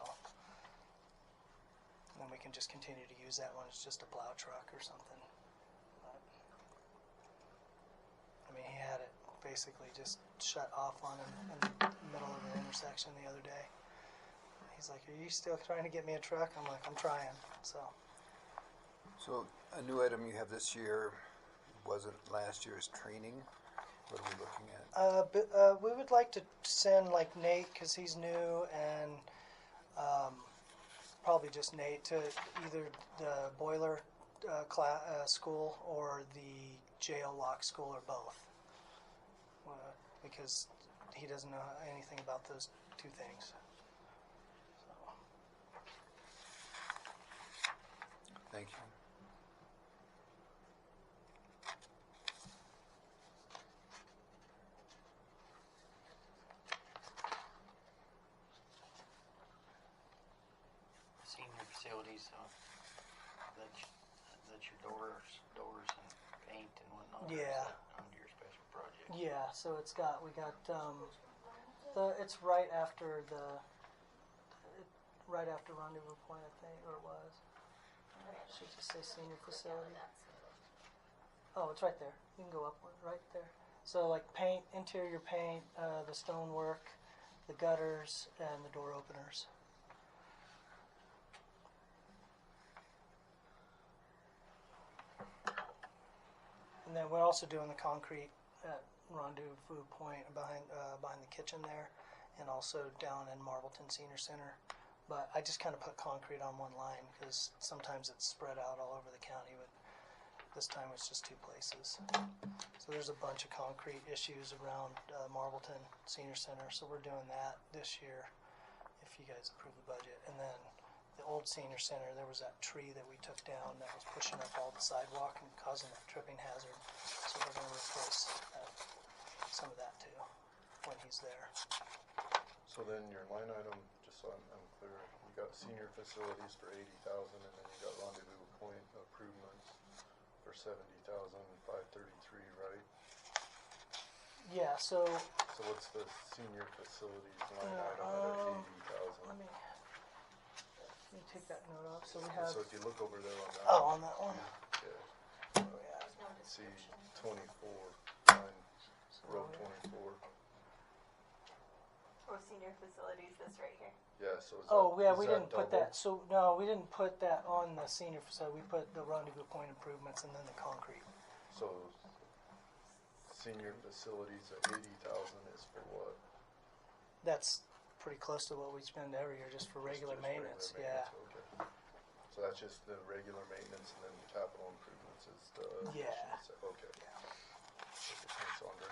And then we can just continue to use that one as just a plow truck or something. But, I mean, he had it basically just shut off on him in the middle of an intersection the other day. he's like, are you still trying to get me a truck? I'm like, I'm trying. So a new item you have this year wasn't last year's training. What are we looking at? We would like to send like Nate, because he's new, and probably just Nate to either the boiler school or the jail lock school, or both, because he doesn't know anything about those two things. Thank you. Senior facilities, that's your doors and paint and whatnot. Yeah. Or is that under your special project? Yeah, so we got it's right after Rendezvous Point, I think, or it was. Should just say senior facility. Oh, it's right there. You can go up one, right there. So like paint, interior paint, the stonework, the gutters, and the door openers. And then we're also doing the concrete at Rendezvous Point behind the kitchen there, and also down in Marvelton Senior Center. But I just kind of put concrete on one line because sometimes it's spread out all over the county, but this time it's just two places. So there's a bunch of concrete issues around Marvelton Senior Center, so we're doing that this year if you guys approve the budget. And then the old Senior Center, there was that tree that we took down that was pushing up all the sidewalk and causing that tripping hazard. So we're going to replace some of that too when he's there. So then your line item, just so I'm clear, you got senior facilities for 80,000, and then you got Rendezvous Point improvements for 70,533, right? Yeah. So what's the senior facilities line item at 80,000? Let me take that note off. So we have. So if you look over there on that. Oh, on that one. Yeah. See 24, line row 24. Oh, senior facilities, this right here. Yeah. So. We didn't put that. So no, we didn't put that on the senior facility. We put the Rendezvous Point improvements and then the concrete. So senior facilities at 80,000 is for what? That's pretty close to what we spend every year just for regular maintenance. Regular maintenance. Okay. So that's just the regular maintenance, and then the capital improvements is the. Yeah. Okay. Yeah. Thanks, Andre.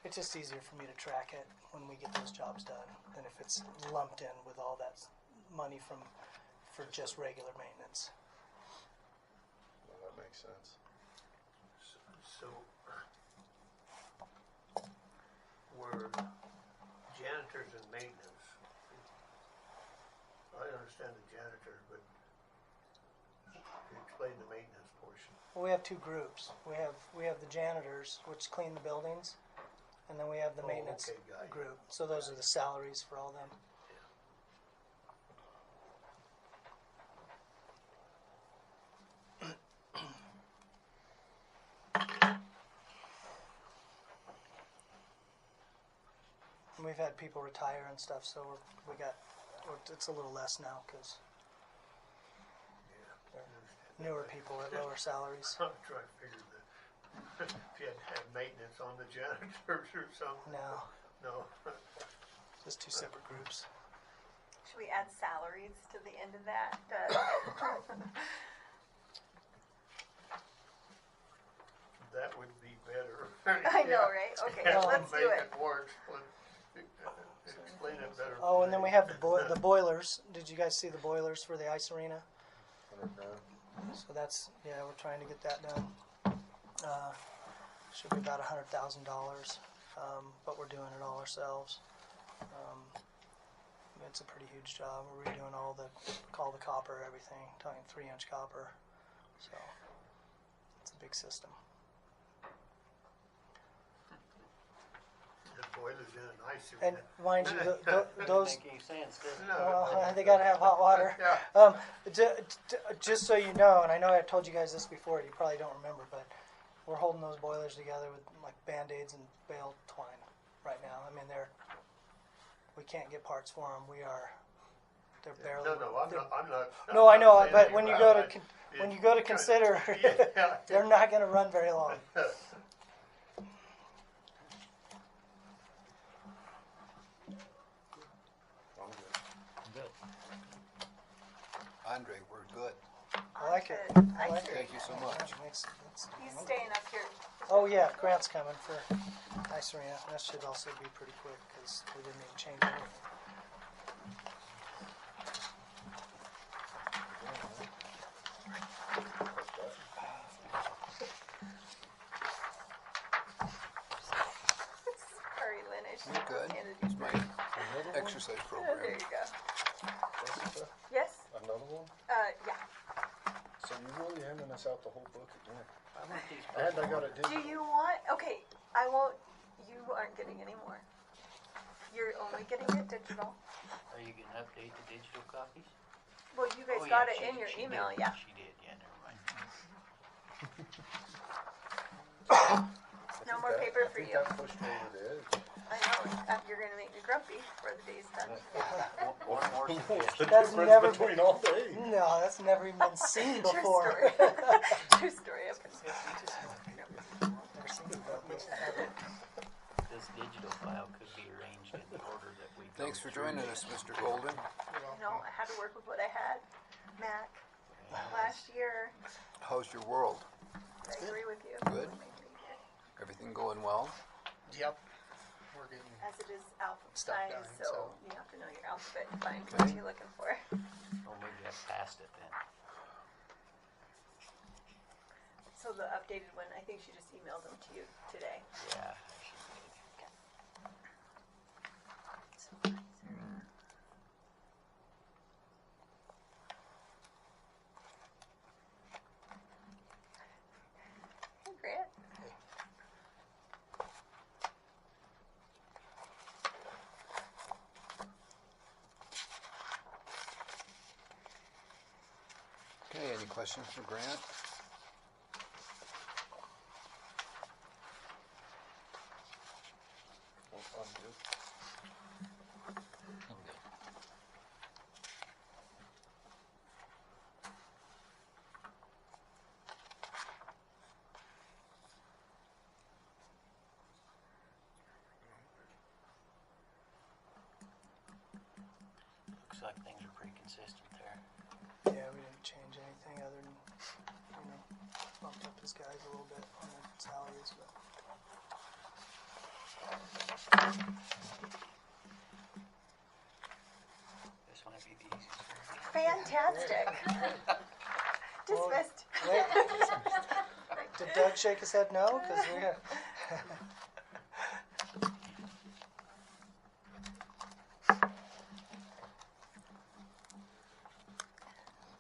It's just easier for me to track it when we get those jobs done than if it's lumped in with all that money for just regular maintenance. Well, that makes sense. So, we're janitors and maintenance. I understand the janitor, but explain the maintenance portion. Well, we have two groups. We have the janitors, which clean the buildings, and then we have the maintenance group. So those are the salaries for all them. And we've had people retire and stuff, so it's a little less now because newer people at lower salaries. I'm trying to figure that. If you had to have maintenance on the janitors or something. No. Just two separate groups. Should we add salaries to the end of that? That would be better. I know, right? Okay, let's do it. Make it more explain it better. Oh, and then we have the boilers. Did you guys see the boilers for the ice arena? 100 grand. So that's, we're trying to get that done. Should be about $100,000, but we're doing it all ourselves. It's a pretty huge job. We're redoing all the copper, everything, talking 3-inch copper. So it's a big system. The boiler's in an ice And mind you, those. Doesn't make any sense, does it? Well, they got to have hot water. Just so you know, and I know I told you guys this before, you probably don't remember, but we're holding those boilers together with like Band-Aids and bale twine right now. I mean, we can't get parts for them. We are they're barely. No, I'm not. No, I know, I'm not but saying when you anything go to about it. when you go to consider, Yeah. they're not going to run very long. Andre, we're good. I like it. I like it. Thank you so much. He's staying up here. Oh yeah, Grant's coming for Ice Arena. That should also be pretty quick because we didn't even change anything. Sorry, Lynn. I should You're have good. handed you It's my exercise There program. you go. Yes? Another one? Yeah. So you're really handing us out the whole book again? I want these And I gotta do. Do you want? Okay, I won't. You aren't getting any more. You're only getting it digital. Are you gonna update the digital copies? Well, you guys Oh, got yeah, it in your she email, did. yeah. She did, yeah, never mind. No more paper for you. That pushed me over the edge. I know. You're gonna make me grumpy before the day's done. One more suggestion. That's difference never between all day. No, that's never even been seen True before. story. True story. This digital file could be arranged in the order that we. Thanks for joining us, Mr. Golden. You know, I had to work with what I had, Mac, last year. How's your world? I agree with you. Good. Everything going well? Yep. We're getting As it is Stuff alphabetized, done, so so. you have to know your alphabet and find what you're looking for. Oh, maybe I passed it then. So the updated one, I think she just emailed them to you today. Yeah. Hey, Grant. Okay, any questions for Grant? I'm good. Looks like things are pretty consistent there. Yeah, we didn't change anything other than, bumped up his guys a little bit on the salaries, but. This might be the easiest for me. Fantastic. Dismissed. Wait, did Doug shake his head no? Because we have.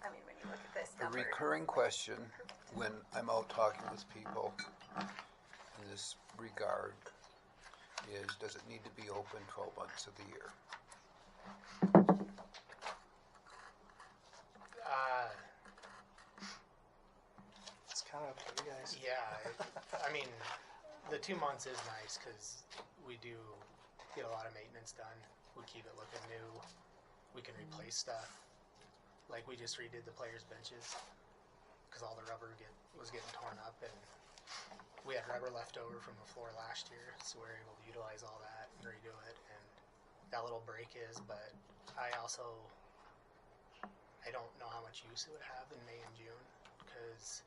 I mean, when you look at this A number. recurring question when I'm out talking with people in this regard is, does it need to be open 12 months of the year? It's kind of up to you guys. Yeah, I mean, the 2 months is nice because we do get a lot of maintenance done. We keep it looking new. We can replace stuff. Like we just redid the players' benches because all the rubber was getting torn up, and we had rubber left over from the floor last year, so we were able to utilize all that and redo it. And that little break is, but I don't know how much use it would have in May and June because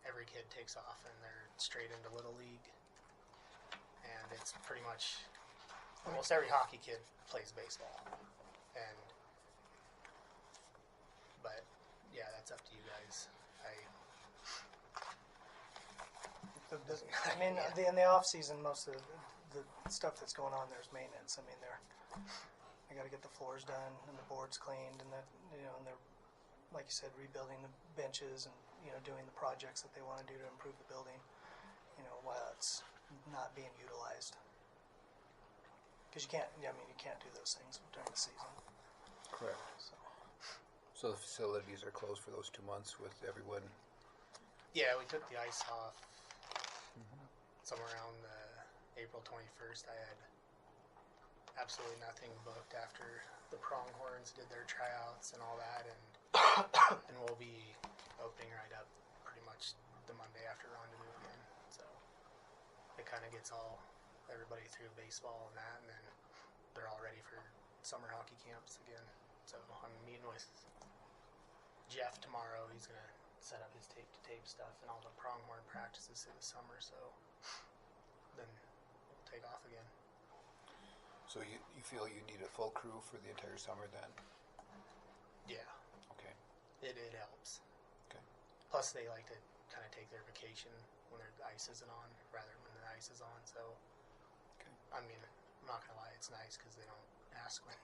every kid takes off and they're straight into Little League. And it's pretty much almost every hockey kid plays baseball. But yeah, that's up to you guys. I mean, in the off season, most of the stuff that's going on there is maintenance. I mean, they got to get the floors done and the boards cleaned, and and they're, like you said, rebuilding the benches and doing the projects that they want to do to improve the building. While it's not being utilized, because you can't do those things during the season. Correct. So the facilities are closed for those 2 months with everyone? Yeah, we took the ice off somewhere around April 21st. I absolutely nothing booked after the Pronghorns did their tryouts and all that, and and we'll be opening right up pretty much the Monday after Rendezvous again. So it kind of gets everybody through baseball and that, and then they're all ready for summer hockey camps again. So I'm meeting with Jeff tomorrow. He's gonna set up his tape-to-tape stuff and all the Pronghorn practices through the summer. So then we'll take off again. So you feel you need a full crew for the entire summer then? Yeah. Okay. It helps. Okay. Plus they like to kind of take their vacation when the ice isn't on rather than when the ice is on. So, okay. I mean, I'm not gonna lie, it's nice because they don't ask when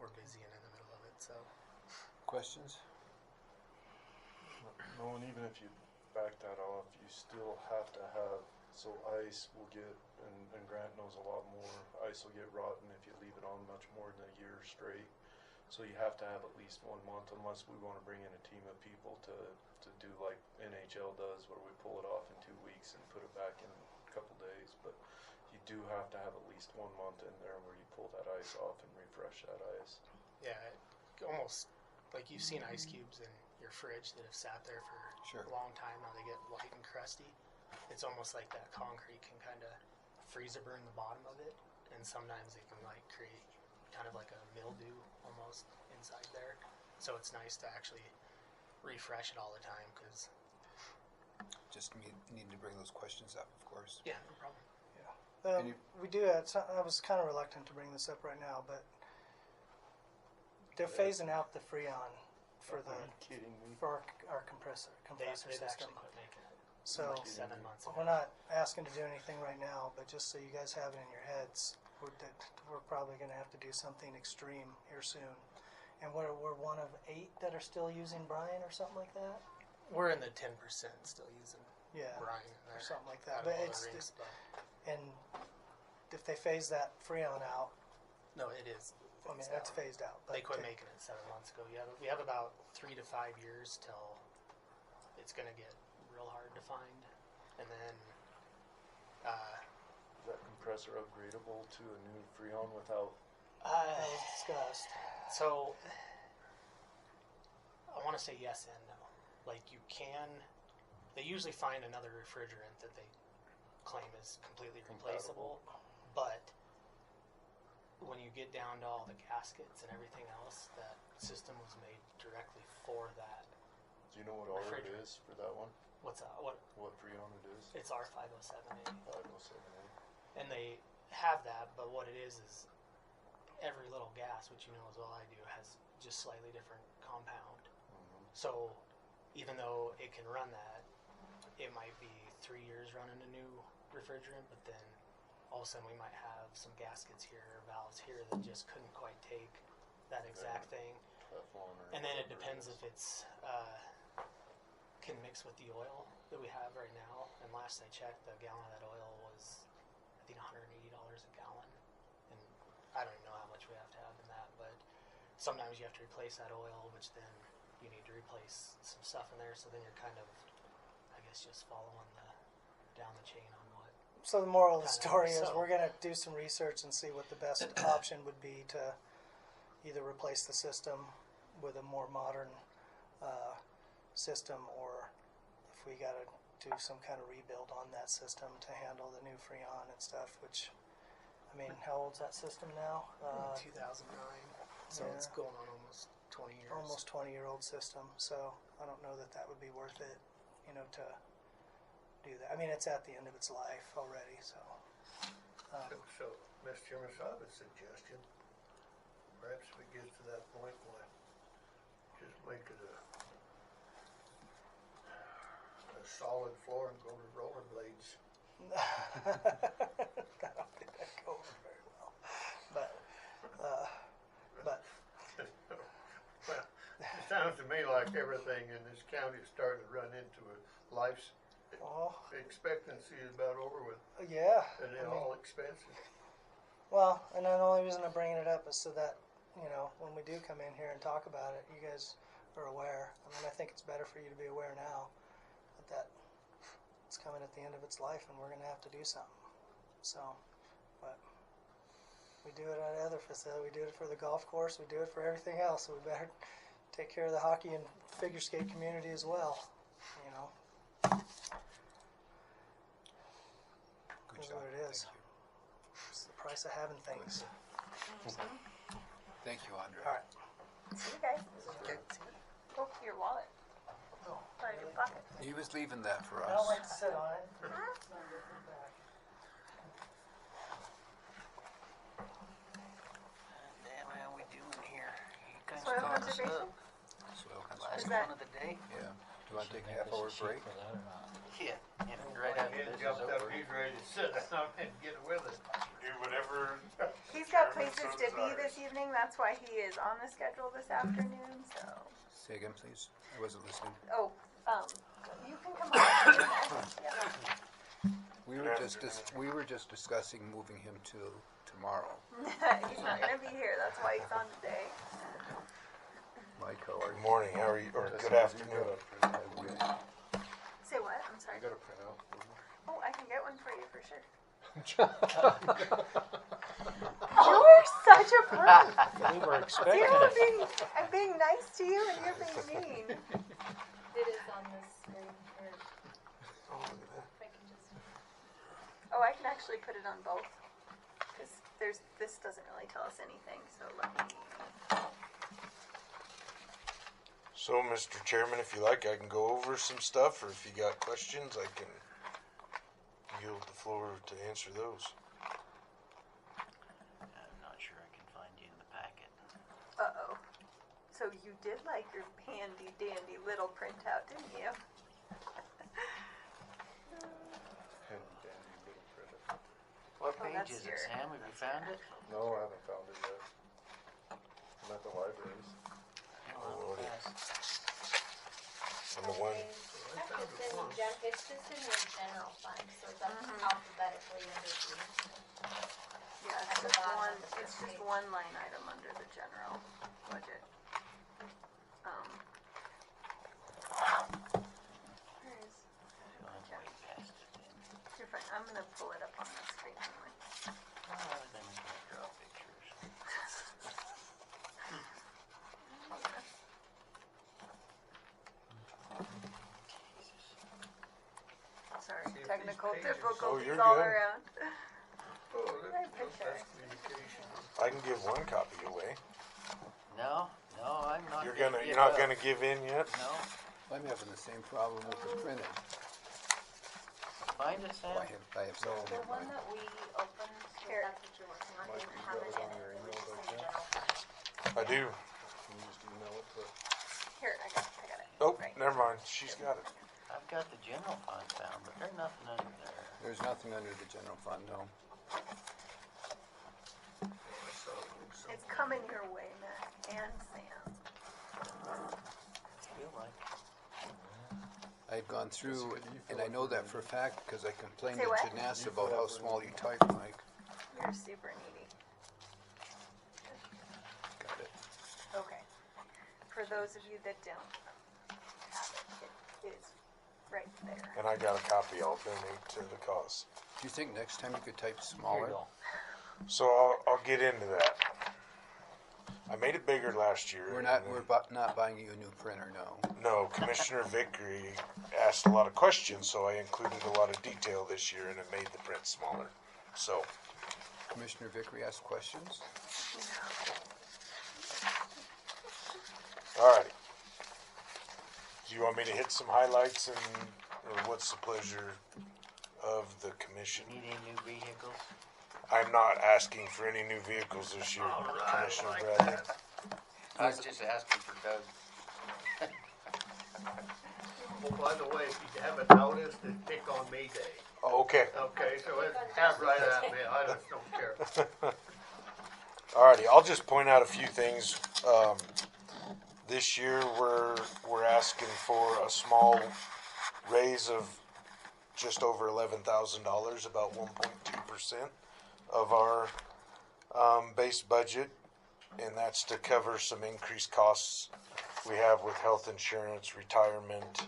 we're busy and in the middle of it. So, questions? No, and even if you back that off, you still have to have, so ice will get, and Grant knows a lot more, ice will get rotten if you leave it on much more than a year straight. So you have to have at least 1 month, unless we want to bring in a team of people to do like NHL does, where we pull it off in 2 weeks and put it back in a couple days. But you do have to have at least 1 month in there where you pull that ice off and refresh that ice. yeah, almost like you've seen ice cubes in your fridge that have sat there for a long time. Now they get white and crusty. It's almost like that concrete can kind of freezer burn the bottom of it, and sometimes they can like create kind of like a mildew almost inside there. So it's nice to actually refresh it all the time because just need to bring those questions up, of course. Yeah, no problem. We do. I was kind of reluctant to bring this up right now, but they're phasing out the Freon for our compressor They've system. actually quit making it. So like 7 months ago. we're not asking to do anything right now, but just so you guys have it in your heads, we're probably going to have to do something extreme here soon. And we're one of 8 that are still using brine or something like that. We're in the 10% still using brine in there, or something like out that. of But all it's the rinks, but and if they phase that Freon out, no, it is. I mean that's phased out. They quit making it 7 months ago. Yeah, we have about 3 to 5 years till it's going to get real hard to find, and then Is that compressor upgradable to a new Freon without? that was discussed. So I want to say yes and no. Like you can, they usually find another refrigerant that they claim is completely replaceable, but when you get down to all the gaskets and everything else, that system was made directly for that. Do you know what order it is for that one? What's that? What Freon it is? It's R507A. 507A. And they have that, but what it is every little gas, which you know as well I do, has just slightly different compound. Mm-hmm. So even though it can run that, it might be 3 years running a new refrigerant, but then all of a sudden we might have some gaskets here or valves here that just couldn't quite take that exact thing. And then it depends if it's can mix with the oil that we have right now. And last I checked, the gallon of that oil was I think $180 a gallon. And I don't even know how much we have to have in that, but sometimes you have to replace that oil, which then you need to replace some stuff in there. So then you're kind of, I guess, just following down the chain on what. So the moral of the story is we're going to do some research and see what the best option would be to either replace the system with a more modern system, or if we got to do some kind of rebuild on that system to handle the new Freon and stuff, which, I mean, how old's that system now? 2009. So it's going on almost 20 years. Almost 20-year-old system. So I don't know that would be worth it, to do that. I mean, it's at the end of its life already, so. So, Mr. Chairman, I have a suggestion. Perhaps if it gets to that point, why just make it a solid floor and go to rollerblades. That don't think that go over very well. But well, it sounds to me like everything in this county is starting to run into a life expectancy is about over with. Yeah. And they're all expensive. Well, and the only reason I'm bringing it up is so that, when we do come in here and talk about it, you guys are aware. I mean, I think it's better for you to be aware now that it's coming at the end of its life and we're going to have to do something. So, but. We do it at other facilities. We do it for the golf course. We do it for everything else. So we better take care of the hockey and figure skate community as well. You know, Good that's job. what it is. It's the price of having things. Thank you, Andre. All right. See you guys. Oh, your wallet. No. Right in your pocket. He was leaving that for I don't us. like to sit on it. Damn, how we doing here? You guys Soil caught us conservation? up. Soil Last Is that- one of the day? Yeah. Do you want to take a half-hour break? Yeah, right after this is over. He's ready to sit down and get with it. Do whatever. He's got places to be this evening. That's why he is on the schedule this afternoon. So, Say again, please. I wasn't listening. oh, you can come on. Yeah. We were just discussing moving him to tomorrow. He's not gonna be here. That's why he's on today. Mike, how are Good you? morning, how are you, or good afternoon. Say what? I'm sorry. got a printout? Oh, I can get one for you for sure. You're such a perv. We were See, expecting it. I'm being nice to you and you're being mean. It is on the screen here. Oh, look at that. If I can just. Oh, I can actually put it on both. Because this doesn't really tell us anything, so let me. So, Mr. Chairman, if you like, I can go over some stuff, or if you got questions, I can yield the floor to answer those. I'm not sure I can find you in the packet. Uh-oh. So you did like your handy dandy little printout, didn't you? What Oh, page that's is it, your- Sam? Have you found it? No, I haven't found it yet. I'm at the libraries. Oh, On the one, It's just in your general fund, so it's alphabetically under G. Yeah, At it's the just bottom one. of the It's first just page. one line item under the general budget. Where is? Going way past it then. You're fine. I'm gonna pull it up on the screen anyway. Then we can't draw pictures. Sorry, See if technical these pages- difficulties you're all good. around. Oh, My picture. that's communication. I can give one copy away. No, I'm not. You're gonna gonna, give you're not up. gonna give in yet? No. I'm having the same problem with the printer. Find it, Sam. I have something The in one mind. that we opened, so Here. that's what you're working on, Mike, didn't you have got it it in on your it, email it's by in the chance? general fund. I do. Can you just email it to? Here, I got it. Oh, Right. never mind, she's got it. I've got the general fund found, but there's nothing under there. There's nothing under the general fund, no. It's coming your way, Matt and Sam. Feel like. I had gone through, and I know that for a fact because I complained Say to what? Janessa about how small you type, Mike. You're super needy. Got it. Okay. For those of you that don't have it, it is right there. And I got a copy I'll donate to the cause. Do you think next time you could type smaller? So I'll get into that. I made it bigger last year. We're and not buying you a new printer, no. No, Commissioner Vickery asked a lot of questions, so I included a lot of detail this year, and it made the print smaller. So, Commissioner Vickery asked questions? alrighty. Do you want me to hit some highlights, or what's the pleasure of the commission? Need any new vehicles? I'm not asking for any new vehicles this year, Commissioner Bradley. I was just asking for Doug. Oh, by the way, if you haven't noticed, it's pick on me day. Oh, okay. Okay, so it's have right at me, I just don't care. Alrighty, I'll just point out a few things. This year, we're asking for a small raise of just over $11,000, about 1.2% of our base budget, and that's to cover some increased costs we have with health insurance, retirement,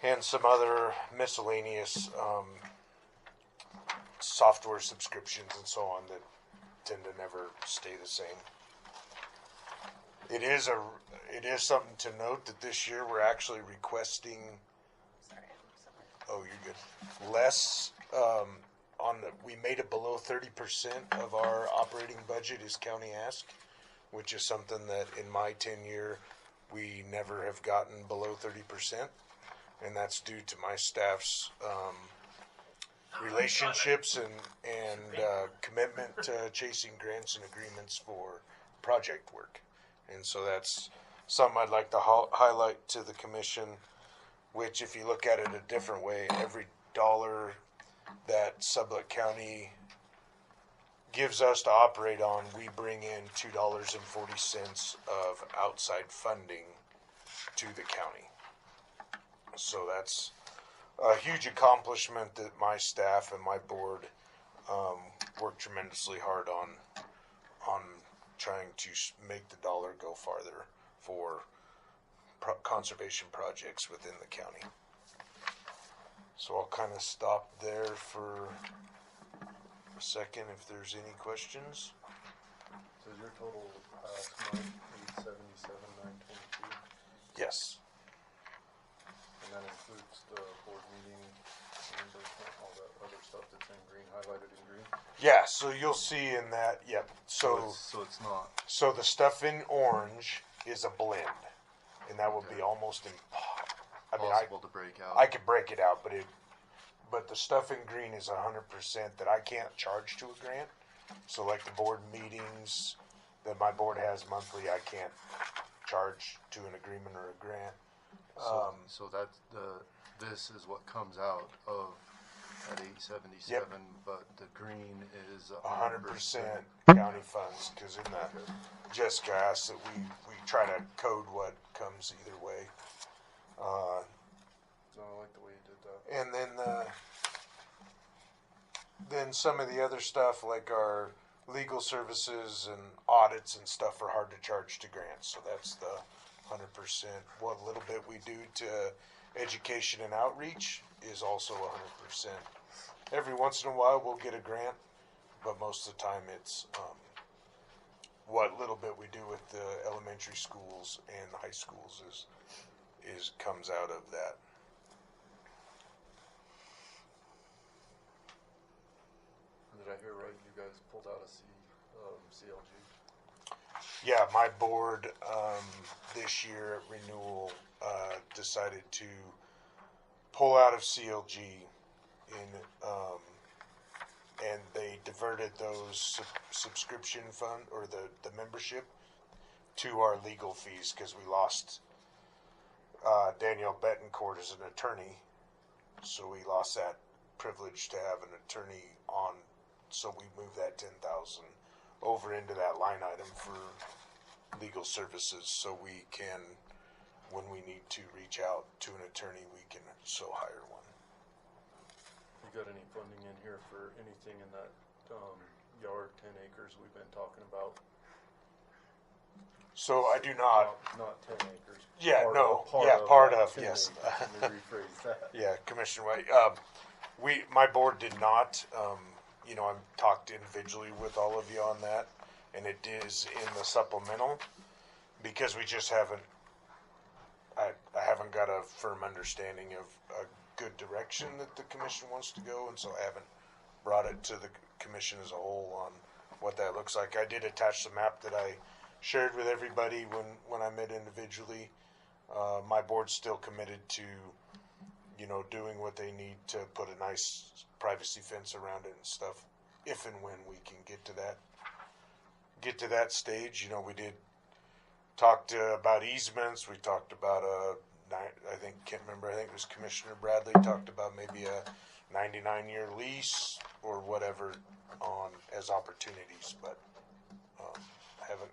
and some other miscellaneous software subscriptions and so on that tend to never stay the same. It is something to note that this year we're actually requesting. Oh, you're good. Less we made it below 30% of our operating budget is county ask, which is something that in my tenure we never have gotten below 30%, and that's due to my staff's relationships and commitment to chasing grants and agreements for project work. And so that's something I'd like to highlight to the commission, which if you look at it a different way, every dollar that Sublette County gives us to operate on, we bring in $2.40 of outside funding to the county. So that's a huge accomplishment that my staff and my board worked tremendously hard on trying to make the dollar go farther for conservation projects within the county. So I'll kind of stop there for a second if there's any questions. So your total last month, 877,922? Yes. And that includes the board meeting, reimbursement, all that other stuff that's in green, highlighted in green? Yeah, so you'll see in that, yep. So it's not. So the stuff in orange is a blend, and that would be almost impossible to break out. I could break it out, but the stuff in green is 100% that I can't charge to a grant. So like the board meetings that my board has monthly, I can't charge to an agreement or a grant. So that's this is what comes out of at 877, Yep. but the green is 100% county funds, because in the Jessica asked that we try to code what comes either way. No, I like the way you did that. And then some of the other stuff like our legal services and audits and stuff are hard to charge to grants. So that's the 100%. What little bit we do to education and outreach is also 100%. Every once in a while we'll get a grant, but most of the time it's what little bit we do with the elementary schools and the high schools is comes out of that. Did I hear right? You guys pulled out a CLG? Yeah, my board this year at renewal decided to pull out of CLG and they diverted those subscription fund or the membership to our legal fees because we lost Danielle Betancourt as an attorney, so we lost that privilege to have an attorney on. So we moved that 10,000 over into that line item for legal services, so we can, when we need to reach out to an attorney, we can so hire one. You got any funding in here for anything in that yard, 10 acres we've been talking about? So I do not. Not 10 acres. Yeah, part of, yes. Let me rephrase that. Yeah, Commissioner White. My board did not. I'm talked individually with all of you on that, and it is in the supplemental because we just haven't. I haven't got a firm understanding of a good direction that the commission wants to go, and so I haven't brought it to the commission as a whole on what that looks like. I did attach the map that I shared with everybody when I met individually. My board's still committed to, doing what they need to put a nice privacy fence around it and stuff, if and when we can get to that stage. We did talk about easements. We talked about I think it was Commissioner Bradley talked about maybe a 99-year lease or whatever as opportunities, but haven't.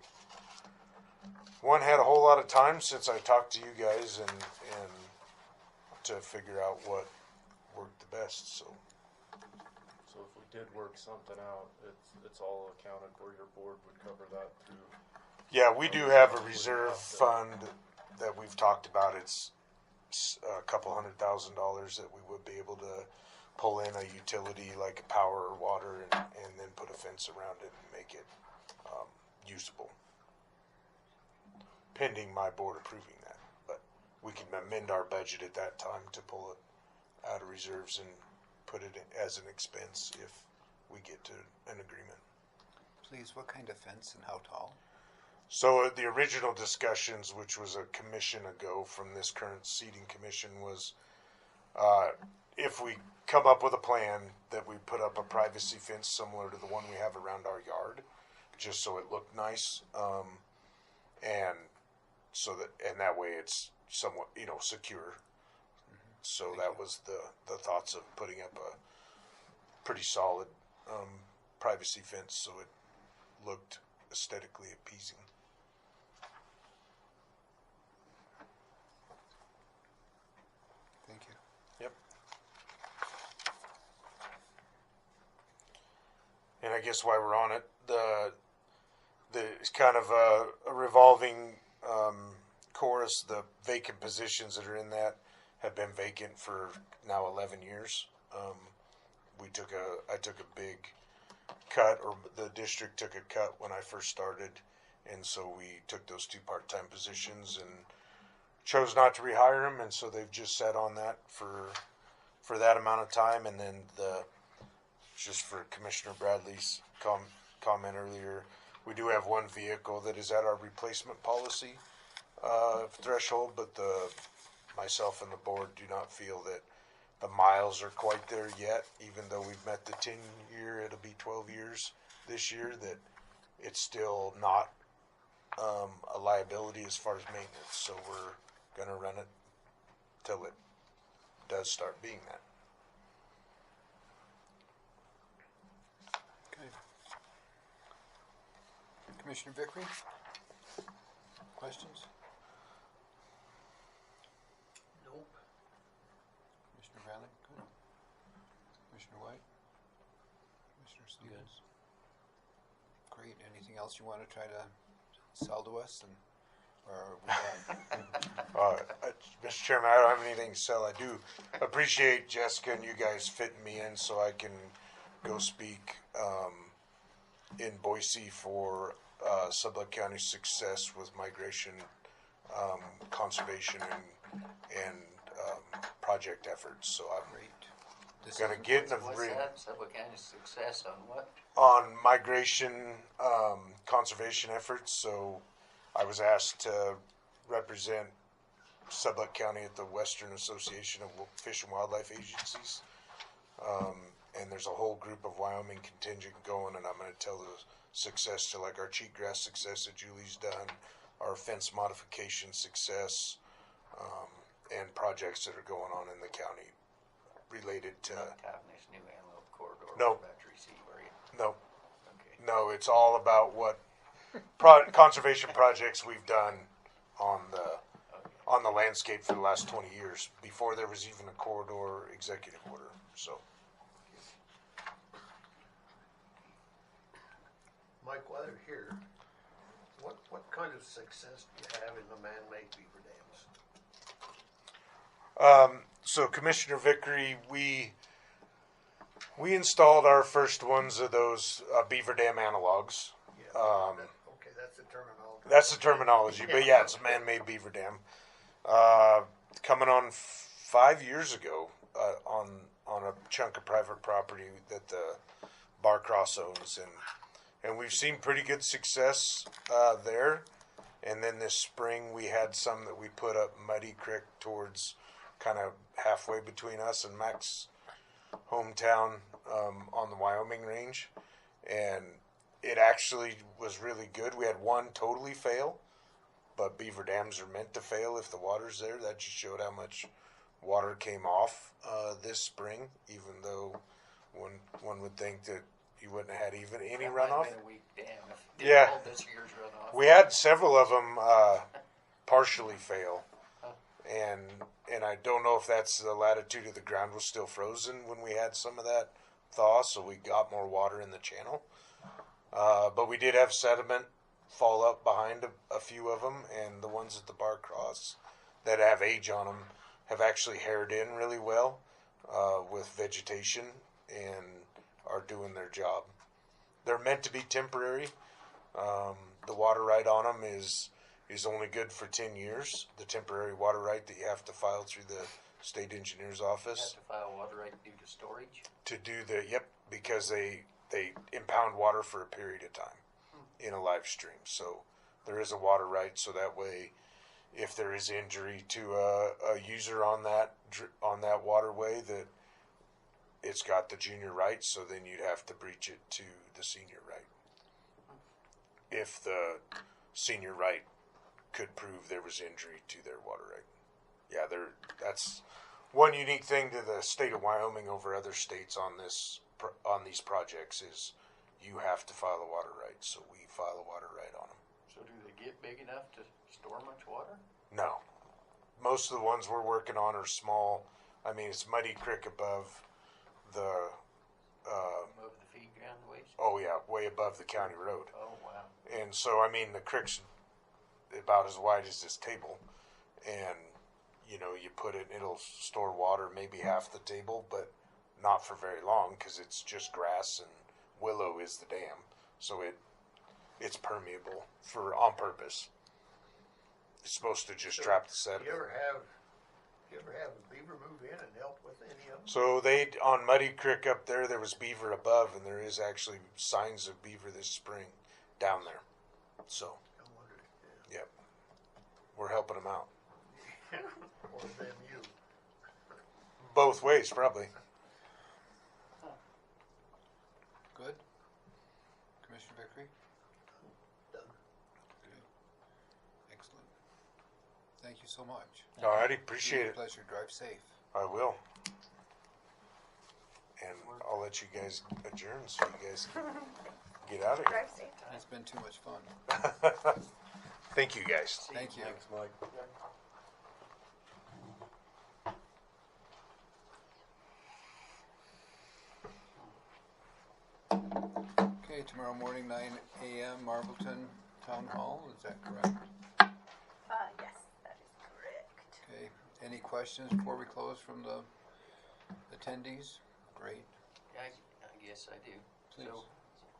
One had a whole lot of time since I talked to you guys and to figure out what worked the best. So if we did work something out, it's all accounted for. Your board would cover that through. Yeah, we do have a reserve fund that we've talked about. It's a couple $100,000 that we would be able to pull in a utility like a power or water and then put a fence around it and make it usable. Pending my board approving that. But we can amend our budget at that time to pull it out of reserves and put it as an expense if we get to an agreement. Please, what kind of fence and how tall? So the original discussions, which was a commission ago from this current seating commission, was if we come up with a plan that we put up a privacy fence similar to the one we have around our yard, just so it looked nice, and so that way it's somewhat secure. So that was the thoughts of putting up a pretty solid privacy fence so it looked aesthetically appeasing. Thank you. Yep. And I guess while we're on it, it's kind of a revolving chorus. The vacant positions that are in that have been vacant for now 11 years. I took a big cut, or the district took a cut when I first started, and so we took those 2 part-time positions and chose not to rehire them, and so they've just sat on that for that amount of time. And then just for Commissioner Bradley's comment earlier, we do have one vehicle that is at our replacement policy threshold, but myself and the board do not feel that the miles are quite there yet, even though we've met the 10-year, it'll be 12 years this year, that it's still not a liability as far as maintenance. So we're going to run it till it does start being that. Okay. Commissioner Vickery? Questions? Nope. Commissioner Bradley? Good. Commissioner White? Commissioner Stevens? Great. Anything else you want to try to sell to us? Or are we done? Mr. Chairman, I don't have anything to sell. I do appreciate Jessica and you guys fitting me in so I can go speak in Boise for Sublette County's success with migration, conservation, and project efforts. So I'm going to get in a Sublette County's success on what? On migration, conservation efforts. So I was asked to represent Sublette County at the Western Association of Fish and Wildlife Agencies. And there's a whole group of Wyoming contingent going, and I'm going to tell the success to like our cheatgrass success that Julie's done, our fence modification success, and projects that are going on in the county related to... Not this new antelope corridor. No. About to receive, are you? No. Okay. No, it's all about what conservation projects we've done on the landscape for the last 20 years, before there was even a corridor executive order. So, Mike, while you're here, what kind of success do you have in the man-made beaver dams? So Commissioner Vickery, we installed our first ones of those beaver dam analogs. Okay, that's the terminology. That's the terminology, but yeah, it's a man-made beaver dam. Coming on 5 years ago, on a chunk of private property that the Bar Cross owns, and we've seen pretty good success there. And then this spring we had some that we put up Muddy Creek towards kind of halfway between us and Mac's hometown on the Wyoming range, and it actually was really good. We had one totally fail, but beaver dams are meant to fail if the water's there. That just showed how much water came off this spring, even though one would think that you wouldn't have had even any That runoff. might have been a weak dam if it Yeah. hold this year's runoff. We had several of them partially fail, and I don't know if that's the latitude of the ground was still frozen when we had some of that thaw, so we got more water in the channel. But we did have sediment fall up behind a few of them, and the ones at the Bar Cross that have age on them have actually haired in really well with with vegetation and are doing their job. They're meant to be temporary. The water right on them is only good for 10 years. The temporary water right that you have to file through the state engineer's office. You have to file water right due to storage? To do because they impound water for a period of time in a live stream. So there is a water right, so that way if there is injury to a user on that waterway, that it's got the junior right, so then you'd have to breach it to the senior right. If the senior right could prove there was injury to their water right. Yeah, that's one unique thing to the state of Wyoming over other states on these projects is you have to file a water right, so we file a water right on them. So do they get big enough to store much water? No. Most of the ones we're working on are small. I mean, it's Muddy Creek above the... above the feed ground waste? Oh, yeah, way above the county road. Oh, wow. And so, I mean, the creek's about as wide as this table. And, you know, you put it, it'll store water maybe half the table, but not for very long because it's just grass and willow is the dam. So it's permeable on purpose. It's supposed to just trap the sediment. You ever have a beaver move in and help with any of them? So on Muddy Creek up there was beaver above, and there is actually signs of beaver this spring down there. So, yep, we're helping them out. Or them you. Both ways, probably. Good. Commissioner Vickery? Done. Good. Excellent. Thank you so much. Alrighty, appreciate it. Pleasure. Drive safe. I will. And I'll let you guys adjourn so you guys can get out of here. Drive safe. It's been too much fun. Thank you guys. Thank you. Thanks, Mike. Okay, tomorrow morning, 9 a.m., Marvelton Town Hall, is that correct? Yes, that is correct. Okay, any questions before we close from the attendees? Great. I guess I do. Please. So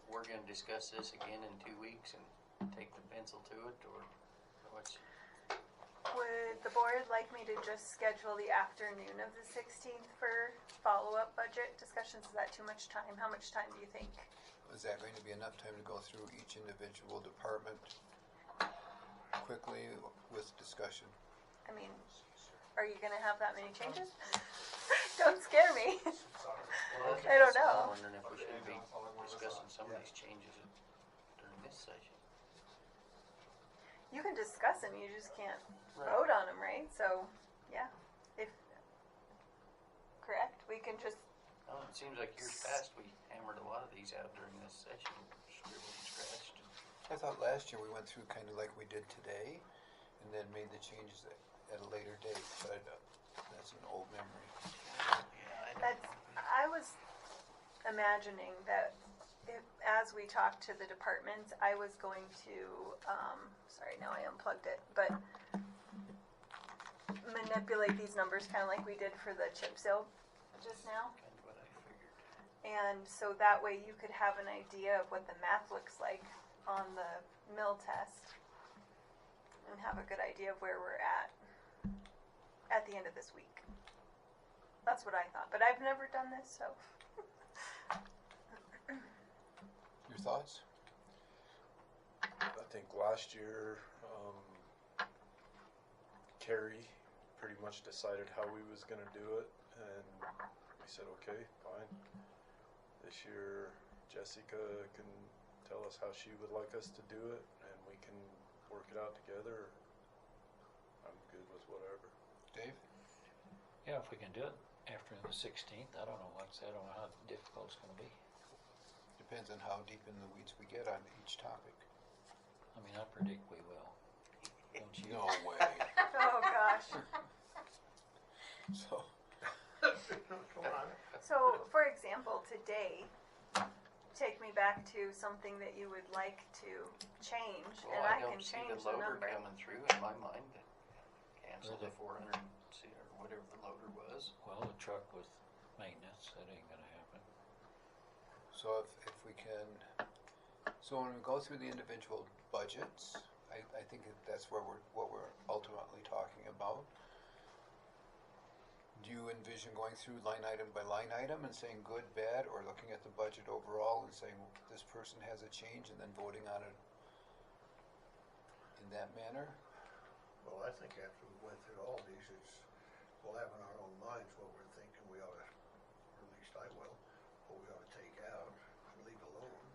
we're going to discuss this again in 2 weeks and take the pencil to it, or what's... Would the board like me to just schedule the afternoon of the 16th for follow-up budget discussions? Is that too much time? How much time do you think? Is that going to be enough time to go through each individual department quickly with discussion? I mean, are you going to have that many changes? Don't scare me. I don't know. I'm wondering if we should be discussing some of these changes during this session. You can discuss them, you just can't vote on them, right? So, yeah. Correct? We can just... Oh, it seems like years past we hammered a lot of these out during this session, scribbled and scratched. I thought last year we went through kind of like we did today and then made the changes at a later date, but that's an old memory. I was imagining that as we talked to the departments, I was going to, sorry, now I unplugged it, but manipulate these numbers kind of like we did for the chip seal just now. Kind of what I figured. And so that way you could have an idea of what the math looks like on the mill test and have a good idea of where we're at the end of this week. That's what I thought, but I've never done this, so. Your thoughts? I think last year, Carrie pretty much decided how we was going to do it, and we said, okay, fine. This year, Jessica can tell us how she would like us to do it, and we can work it out together. I'm good with whatever. Dave? Yeah, if we can do it after the 16th, I don't know how difficult it's going to be. Depends on how deep in the weeds we get on each topic. I mean, I predict we will. Don't you? No way. Oh, gosh. So, for example, today, take me back to something that you would like to change, Well, and I don't can see change the the loader number. coming through in my mind to cancel the 400 seat or whatever the loader was. Well, the truck with maintenance, that ain't gonna happen. So if we can, so when we go through the individual budgets, I think that's where what we're ultimately talking about. Do you envision going through line item by line item and saying good, bad, or looking at the budget overall and saying this person has a change and then voting on it in that manner? Well, I think after we went through all these, we'll have in our own minds what we're thinking we ought to, or at least I will, what we ought to take out and leave alone.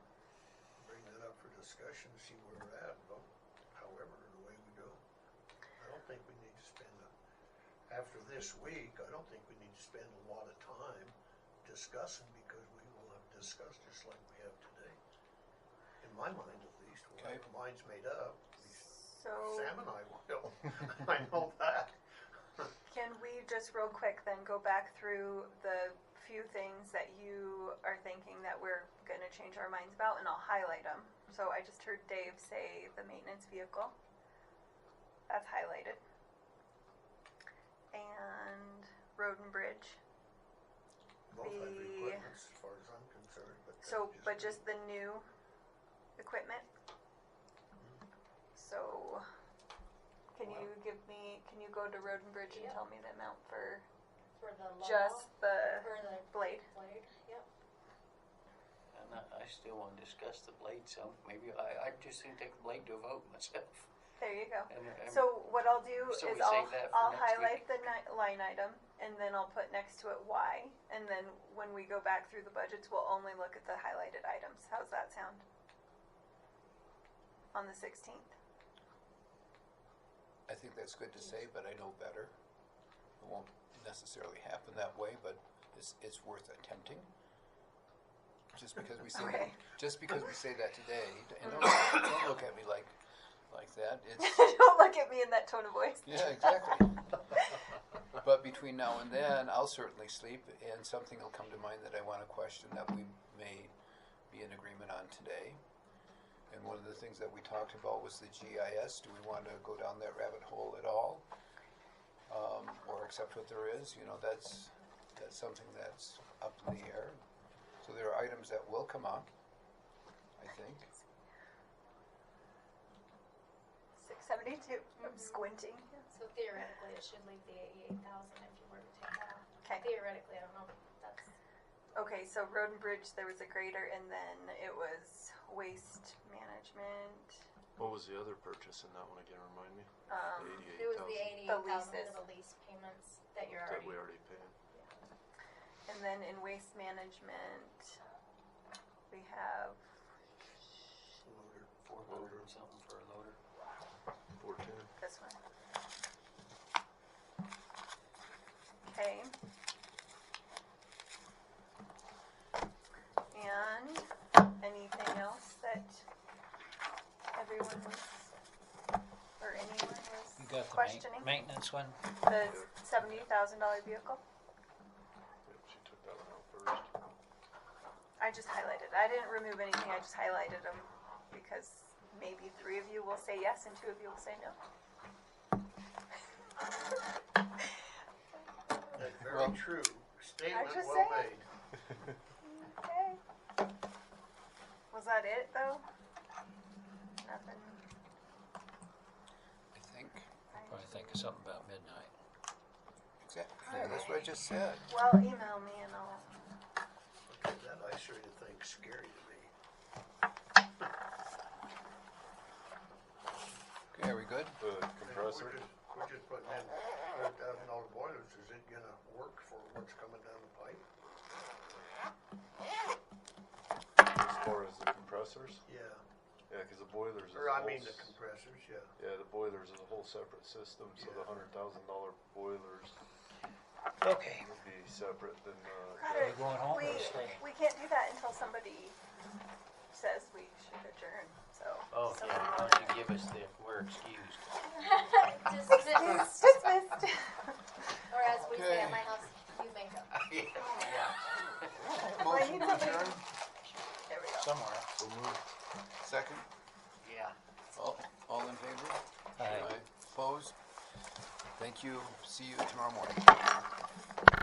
Bring that up for discussion, see where we're at, and vote however the way we go. I don't think we need to spend, after this week, I don't think we need to spend a lot of time discussing, because we will have discussed just like we have today. In my mind at least, we'll have our minds made up. So Sam and I will. I know that. can we just real quick then go back through the few things that you are thinking that we're going to change our minds about, and I'll highlight them. So I just heard Dave say the maintenance vehicle. That's highlighted. And road and bridge. Both have equipment as far as I'm concerned. But just the new equipment. So, can you go to road and bridge and tell me the amount for the just the for the blade? Yep. And I still want to discuss the blade some. Maybe I just think take the blade to a vote myself. There you go. And So what I'll do So is we save that for I'll next highlight week? the line item, and then I'll put next to it why, and then when we go back through the budgets, we'll only look at the highlighted items. How's that sound? On the 16th. I think that's good to say, but I know better. It won't necessarily happen that way, but it's worth attempting. Just because we say that, just because we say that today, and don't look at me like that. It's Don't look at me in that tone of voice. yeah, exactly. But between now and then, I'll certainly sleep, and something will come to mind that I want to question that we may be in agreement on today. And one of the things that we talked about was the GIS. Do we want to go down that rabbit hole at all, or accept what there is? You know, that's something that's up in the air. So there are items that will come up, I think. 672. I'm squinting. So theoretically, it should leave the 88,000 if you were to take that off. Okay. Theoretically, I don't know if that's. Okay, so road and bridge, there was a grader, and then it was waste management. What was the other purchase in that one again? Remind me. It was the 88,000 leases. for the lease payments that you're That already. we already paid. And then in waste management, we have Loader and something for a loader. 14. this one. Okay. And anything else that everyone was, or anyone was You got the questioning? maintenance one? The $70,000 vehicle? Yep, she took that one out first. I just highlighted. I didn't remove anything. I just highlighted them because maybe 3 of you will say yes and 2 of you will say no. That's very true. Statement just well saying. made. Okay. Was that it though? Nothing. I think. Probably think of something about midnight. Exactly. Yeah, that's what I just said. Well, email me and I'll. That I sure do think scary to me. Okay, are we good? The compressor. We're just putting in $100,000 boilers. Is it gonna work for what's coming down the pipe? As far as the compressors. Yeah. Yeah, because the boilers. Is Or a I whole mean the compressors, yeah. Yeah, the boilers is a whole separate system, so the $100,000 boilers Okay. would be separate than. Gotta, we going home we, or staying? we can't do that until somebody says we should adjourn. So. Oh, yeah, somebody why wanna- don't you give us the, we're excused. Dismissed. Dismissed. Or as we say at my house, you make up. Well, I need somebody. Adjourn. There we go. Somewhere. So move. Second? Yeah. All in favor? Aye. Opposed? Thank you. See you tomorrow morning.